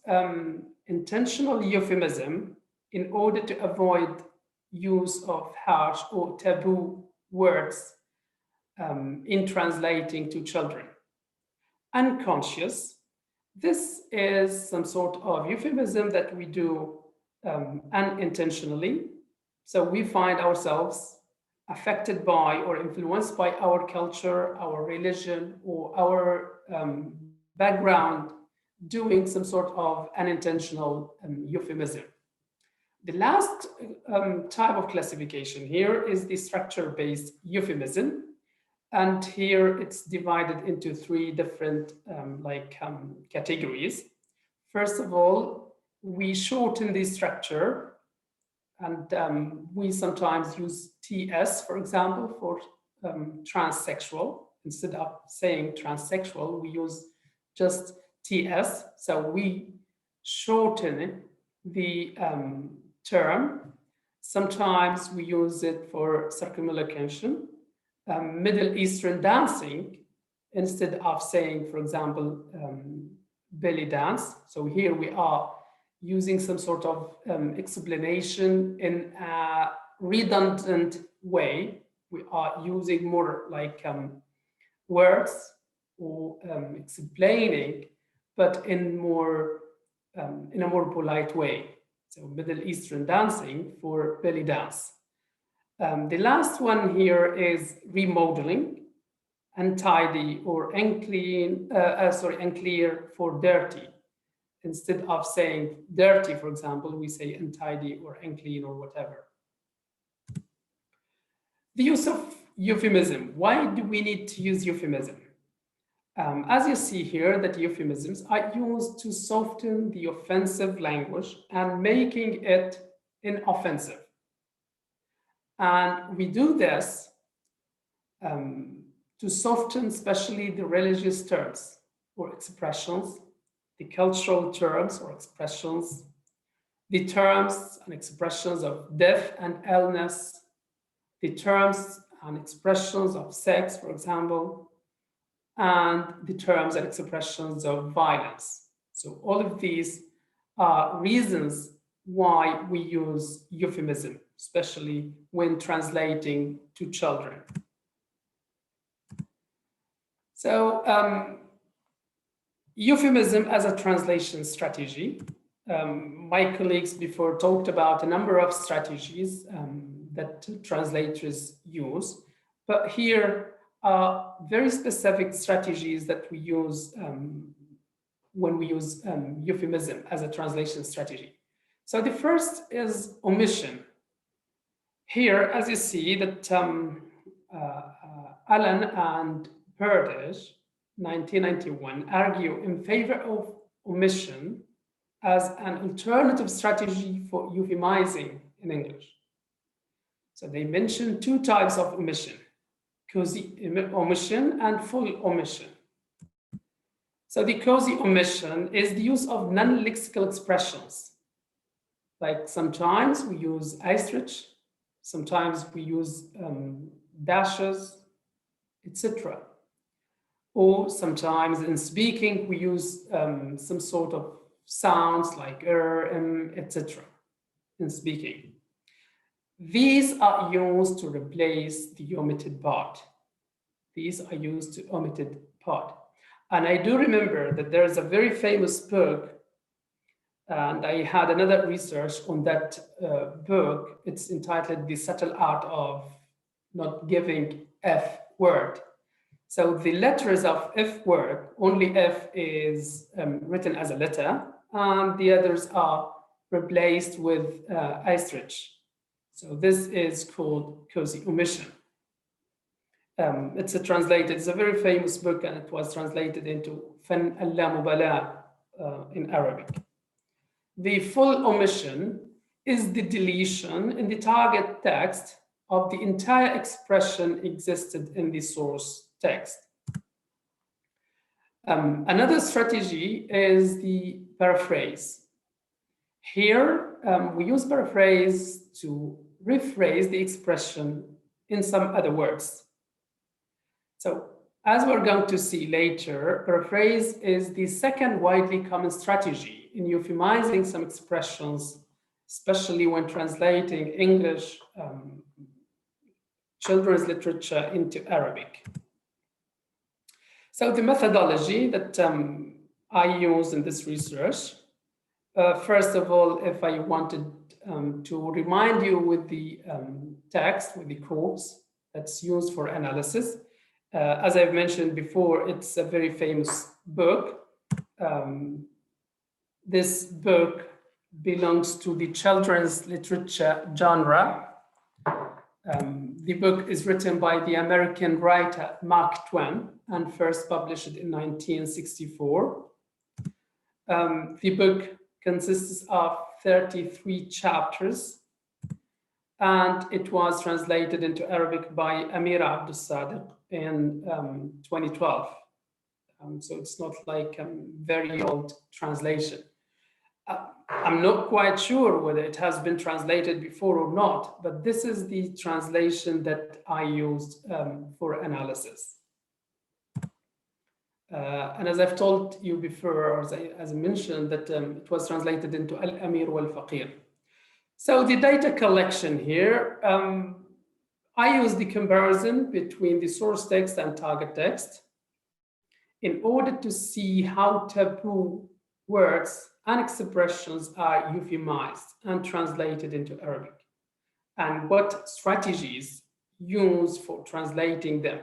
intentional euphemism in order to avoid use of harsh or taboo words in translating to children. Unconscious, this is some sort of euphemism that we do unintentionally. So we find ourselves affected by or influenced by our culture, our religion, or our background, doing some sort of unintentional euphemism. The last type of classification here is the structure-based euphemism. And here it's divided into three different categories. First of all, we shorten the structure, and we sometimes use TS, for example, for transsexual. Instead of saying transsexual, we use just TS. So we shorten the term. Sometimes we use it for circumlocution. Middle Eastern dancing, instead of saying, for example, belly dance. So here we are using some sort of explanation in a redundant way. We are using more words or explaining, but in a more polite way. So Middle Eastern dancing for belly dance. The last one here is remodeling, untidy or unclear for dirty. Instead of saying dirty, for example, we say untidy or unclean or whatever. The use of euphemism. Why do we need to use euphemism? As you see here, that euphemisms are used to soften the offensive language and making it inoffensive. And we do this to soften especially the religious terms or expressions, the cultural terms or expressions, the terms and expressions of death and illness, the terms and expressions of sex, for example, and the terms and expressions of violence. So all of these are reasons why we use euphemism, especially when translating to children. So euphemism as a translation strategy. My colleagues before talked about a number of strategies that translators use, but here are very specific strategies that we use when we use euphemism as a translation strategy. So the first is omission. Here, as you see, that Allen and Perdage, 1991, argue in favor of omission as an alternative strategy for euphemizing in English. So they mention two types of omission, cozy omission and full omission. So the cozy omission is the use of non-lexical expressions. Like sometimes we use asterisk, sometimes we use dashes, etc. Or sometimes in speaking, we use some sort of sounds like etc. in speaking. These are used to replace the omitted part. These are used to omitted part. And I do remember that there is a very famous book, and I had another research on that book. It's entitled The Subtle Art of Not Giving F Word. So the letters of F word, only F is written as a letter, and the others are replaced with asterisk. So this is called cozy omission. It's a very famous book, and it was translated into Fan al-Lamubala in Arabic. The full omission is the deletion in the target text of the entire expression existed in the source text. Another strategy is the paraphrase. Here, we use paraphrase to rephrase the expression in some other words. So, as we're going to see later, paraphrase is the second widely common strategy in euphemizing some expressions, especially when translating English children's literature into Arabic. So the methodology that I use in this research, first of all, if I wanted to remind you with the text, with the quotes that's used for analysis, as I've mentioned before, it's a very famous book. This book belongs to the children's literature genre. The book is written by the American writer Mark Twain and first published in 1964. The book consists of 33 chapters, and it was translated into Arabic by Amira Abdul Sadiq in 2012. So it's not like a very old translation. I'm not quite sure whether it has been translated before or not, but this is the translation that I used for analysis. And as I've told you before, or as I mentioned, that it was translated into Al-Amir wal-Faqir. So the data collection here, I use the comparison between the source text and target text in order to see how taboo words and expressions are euphemized and translated into Arabic, and what strategies used for translating them.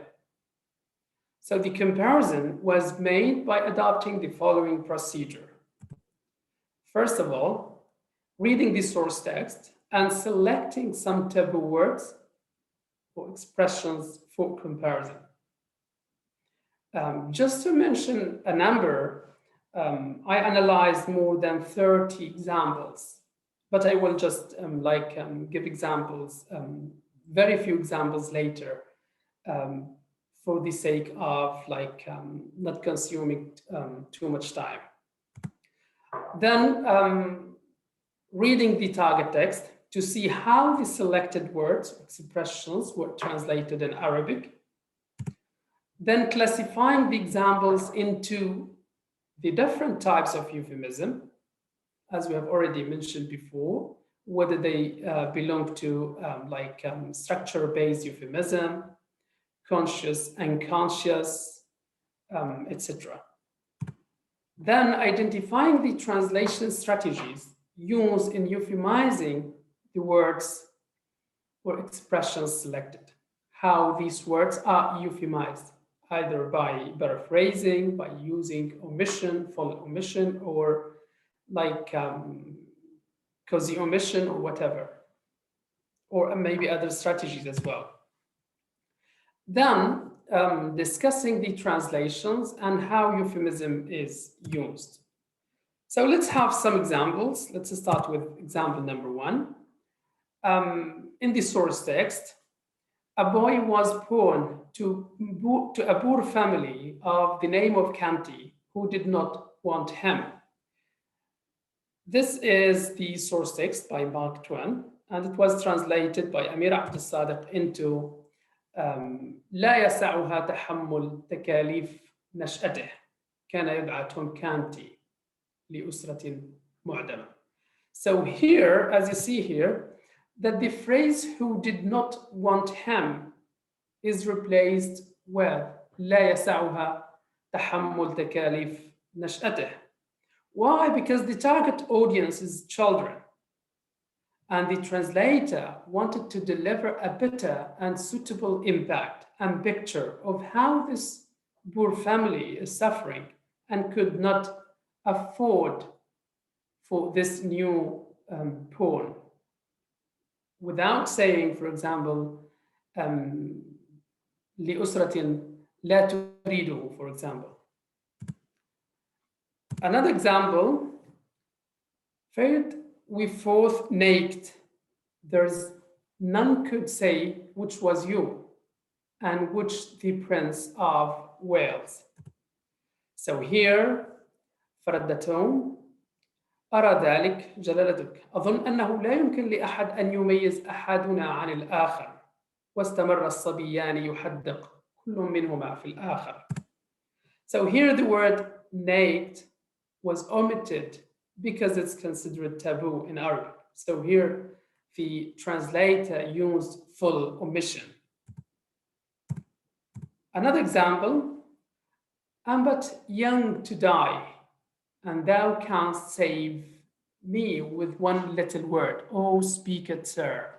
So the comparison was made by adopting the following procedure. First of all, reading the source text and selecting some taboo words or expressions for comparison. Just to mention a number, I analyzed more than 30 examples, but I will just give examples, very few examples later, for the sake of not consuming too much time. Then reading the target text to see how the selected words, expressions were translated in Arabic. Then classifying the examples into the different types of euphemism, as we have already mentioned before, whether they belong to structure-based euphemism, conscious, unconscious, etc. Then identifying the translation strategies used in euphemizing the words or expressions selected, how these words are euphemized, either by paraphrasing, by using omission, full omission, or cozy omission or whatever, or maybe other strategies as well. Then discussing the translations and how euphemism is used. So let's have some examples. Let's start with example number 1. In the source text, a boy was born to a poor family of the name of Kanti, who did not want him. This is the source text by Mark Twain, and it was translated by Amir Abd al-Sadiq into لا يسعها تحمل تكاليف نشأته كان يدعى توم كانتي لأسرة معدمة. So here, as you see here, that the phrase who did not want him is replaced with لا يسعها تحمل تكاليف نشأته. Why? Because the target audience is children, and the translator wanted to deliver a better and suitable impact and picture of how this poor family is suffering and could not afford for this new porn. Without saying, for example, لأسرة لا تريده, for example. Another example, third, we forth naked. There's none could say which was you and which the Prince of Wales. So here, فردتهم أرى ذلك جلالتك. أظن أنه لا يمكن لأحد أن يميز أحدنا عن الآخر. واستمر الصبيان يحدق كل منهما في الآخر. So here the word naked was omitted because it's considered taboo in Arabic. So here the translator used full omission. Another example, I'm but young to die, and thou canst save me with one little word. Oh, speak it, sir.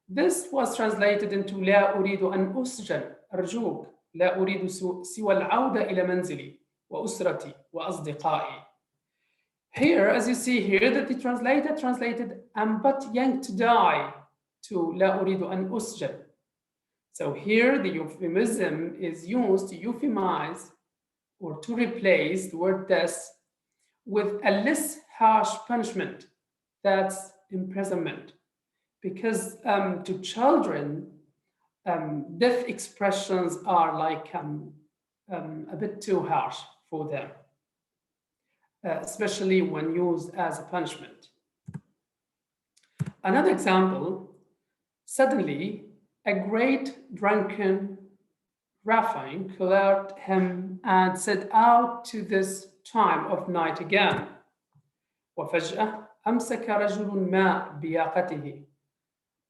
This was translated into لا أريد أن أسجن أرجوك لا أريد سوى العودة إلى منزلي وأسرتي وأصدقائي. Here, as you see here, that the translator translated I'm but young to die to لا أريد أن أسجن. So here the euphemism is used to euphemize or to replace the word death with a less harsh punishment, that's imprisonment. Because to children, death expressions are like a bit too harsh for them, especially when used as a punishment. Another example, suddenly a great drunken Raphaim cleared him and set out to this time of night again. وفجأة أمسك رجل ما بياقته.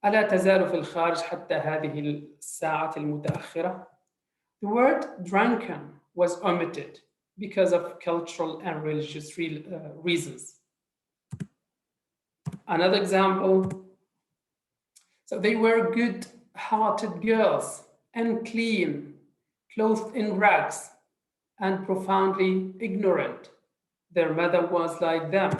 ألا تزال في الخارج حتى هذه الساعة المتأخرة? The word drunken was omitted because of cultural and religious reasons. Another example, so they were good-hearted girls and clean, clothed in rags and profoundly ignorant. Their mother was like them.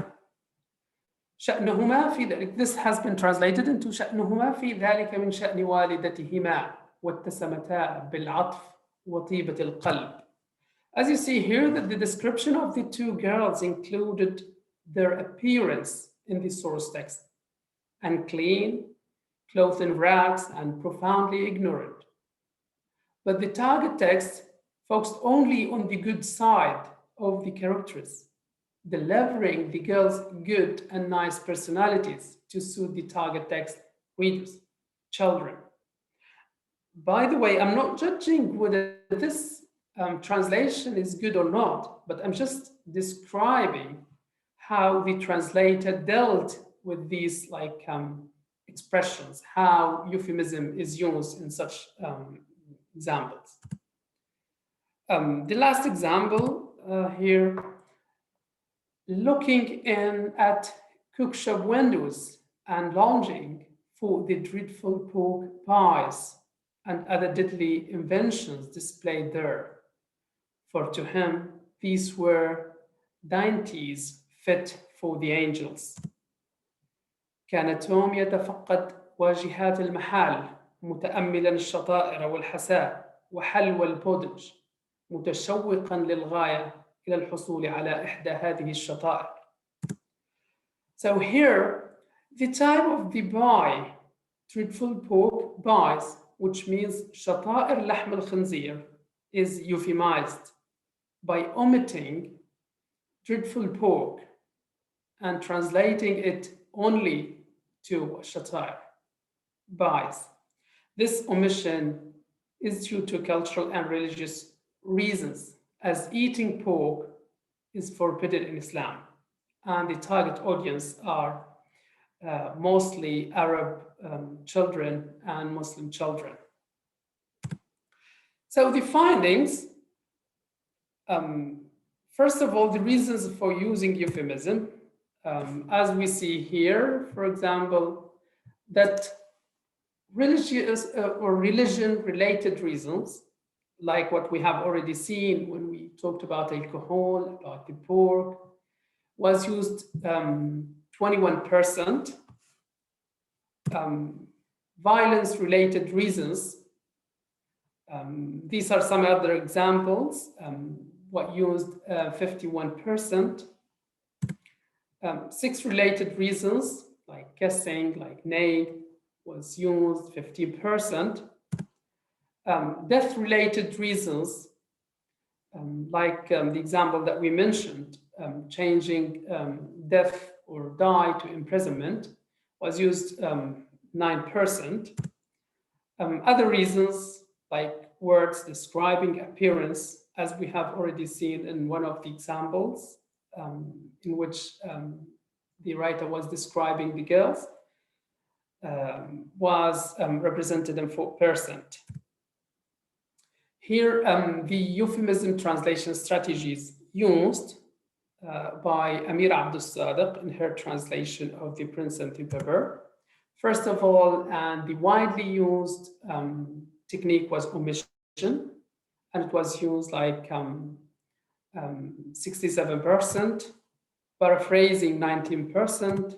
شأنهما في ذلك. This has been translated into شأنهما في ذلك من شأن والدتهما واتسمتا بالعطف وطيبة القلب. As you see here, that the description of the two girls included their appearance in the source text, and clean, clothed in rags, and profoundly ignorant. But the target text focused only on the good side of the characters, delivering the girls' good and nice personalities to suit the target text readers, children. By the way, I'm not judging whether this translation is good or not, but I'm just describing how the translator dealt with these expressions, how euphemism is used in such examples. The last example here, looking in at cookshop windows and longing for the dreadful pork pies and other deadly inventions displayed there. For to him, these were dainties fit for the angels. كان توم يتفقد واجهات المحال متأملا الشطائر والحساء وحلوى البودج متشوقا للغاية إلى الحصول على إحدى هذه الشطائر. So here, the type of the pie, dreadful pork pies, which means شطائر لحم الخنزير, is euphemized. by omitting dreadful pork and translating it only to shatar, buys. This omission is due to cultural and religious reasons, as eating pork is forbidden in Islam, and the target audience are mostly Arab children and Muslim children. So the findings, first of all, the reasons for using euphemism, as we see here, for example, that religious or religion-related reasons, like what we have already seen when we talked about alcohol, about the pork, was used 21%. Violence-related reasons, these are some other examples, what used 51%. Sex-related reasons, like kissing, like name, was used 50%. Death-related reasons, like the example that we mentioned, changing death or die to imprisonment, was used 9%. Other reasons, like words describing appearance, as we have already seen in one of the examples, in which the writer was describing the girls, was represented in 4%. Here, the euphemism translation strategies used by Amira Abdul Sadiq in her translation of the Prince and the Pauper. First of all, and the widely used technique was omission, and it was used like 67%, paraphrasing 19%,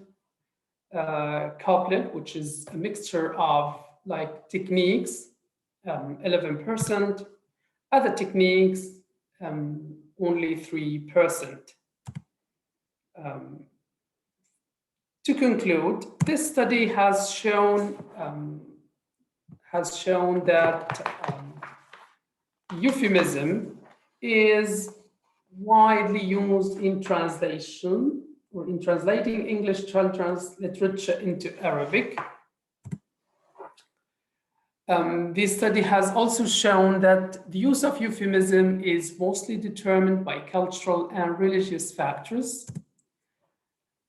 couplet, which is a mixture of like techniques, 11%, other techniques, only 3%. To conclude, this study has shown that euphemism is widely used in translation or in translating English children's literature into Arabic. This study has also shown that the use of euphemism is mostly determined by cultural and religious factors.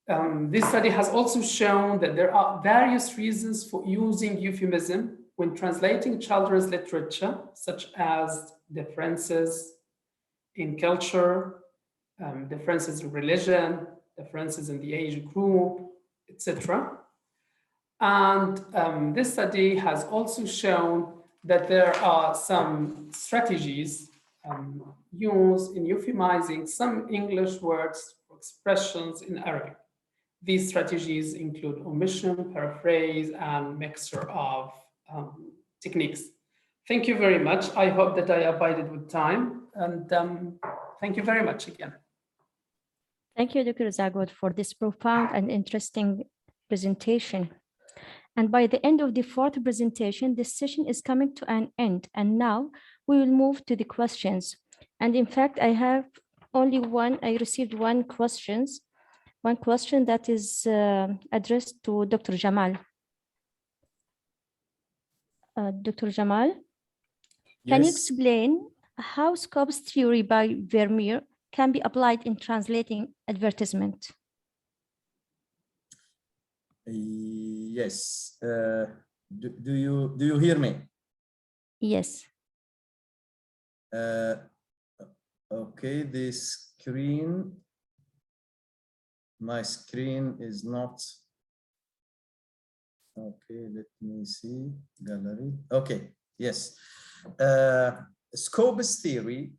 This study has also shown that there are various reasons for using euphemism when translating children's literature, such as differences in culture, differences in religion, differences in the age group, etc. And this study has also shown that there are some strategies used in euphemizing some English words or expressions in Arabic. These strategies include omission, paraphrase, and mixture of techniques. Thank you very much. I hope that I abided with time, and thank you very much again. Thank you, Dr. Zagod, for this profound and interesting presentation. And by the end of the fourth presentation, this session is coming to an end. And now we will move to the questions. And in fact, I have only one, I received one question that is addressed to Dr. Jamal. Dr. Jamal, Yes. Can you explain how scopes theory by Vermeer can be applied in translating advertisement? Yes. Do you hear me? Yes. Okay, the screen. My screen is not. Okay, let me see. Gallery. Okay. Yes. Scopes theory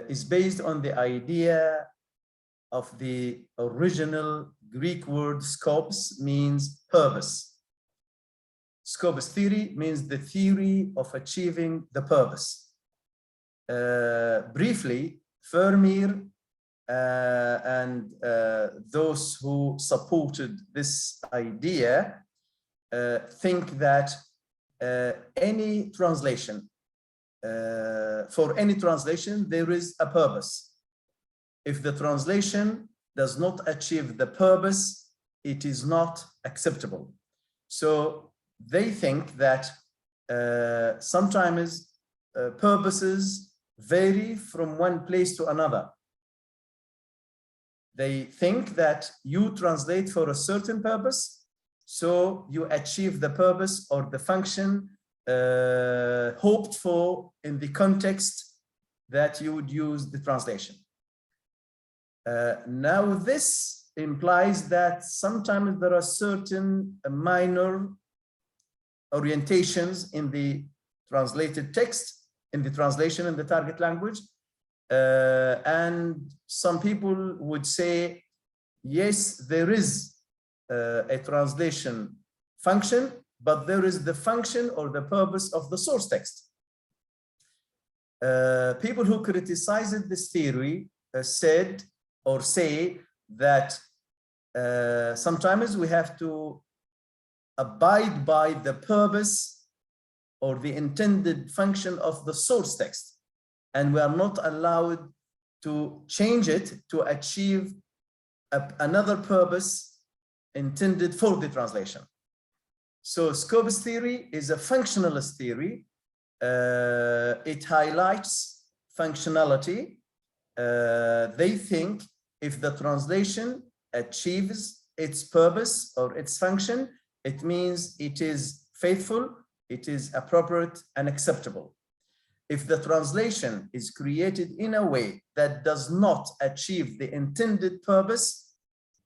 is based on the idea of the original Greek word scopes, means purpose. Scopes theory means the theory of achieving the purpose. Briefly, Vermeer and those who supported this idea think that any translation for any translation, there is a purpose. If the translation does not achieve the purpose, it is not acceptable. So they think that sometimes purposes vary from one place to another. They think that you translate for a certain purpose, so you achieve the purpose or the function hoped for in the context that you would use the translation. Now this implies that sometimes there are certain minor orientations in the translated text, in the translation in the target language, and some people would say, yes, there is a translation function, but there is the function or the purpose of the source text. People who criticized this theory said or say that sometimes we have to abide by the purpose or the intended function of the source text, and we are not allowed to change it to achieve another purpose intended for the translation. So Scopus theory is a functionalist theory. It highlights functionality. They think if the translation achieves its purpose or its function, it means it is faithful, it is appropriate and acceptable. If the translation is created in a way that does not achieve the intended purpose,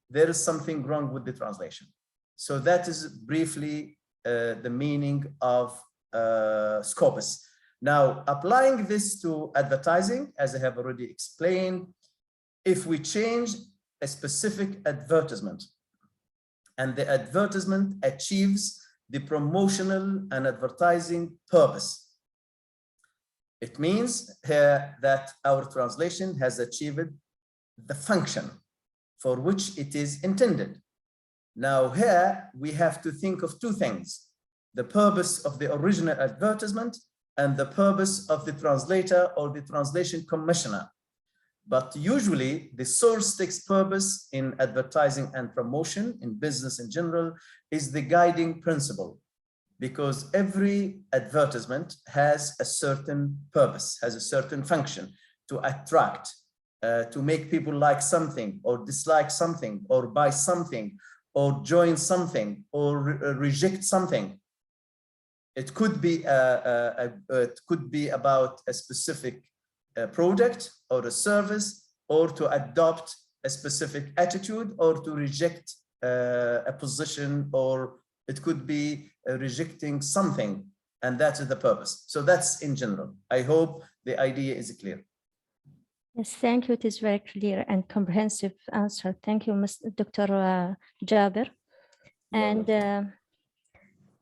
there is something wrong with the translation. So that is briefly the meaning of Scopus. Now, applying this to advertising, as I have already explained, if we change a specific advertisement and the advertisement achieves the promotional and advertising purpose, it means here that our translation has achieved the function for which it is intended. Now here we have to think of two things: the purpose of the original advertisement and the purpose of the translator or the translation commissioner. But usually the source text purpose in advertising and promotion in business in general is the guiding principle, because every advertisement has a certain purpose, has a certain function to attract, to make people like something or dislike something or buy something or join something or reject something. It could be about a specific product or a service, or to adopt a specific attitude, or to reject a position, or it could be rejecting something, and that is the purpose. So that's in general. I hope the idea is clear. Yes, thank you. It is very clear and comprehensive answer. Thank you, Dr. Jaber. And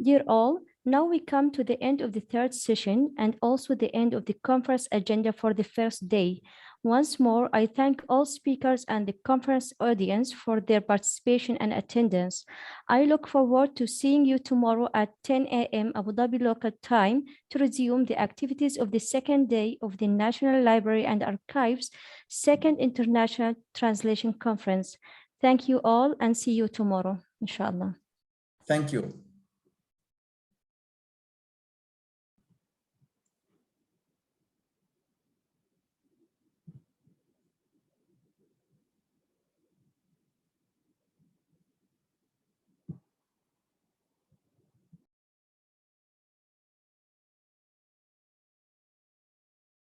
dear all, now we come to the end of the third session and also the end of the conference agenda for the first day. Once more, I thank all speakers and the conference audience for their participation and attendance. I look forward to seeing you tomorrow at 10 a.m. Abu Dhabi local time to resume the activities of the second day of the National Library and Archives Second International Translation Conference. Thank you all and see you tomorrow, inshallah. Thank you.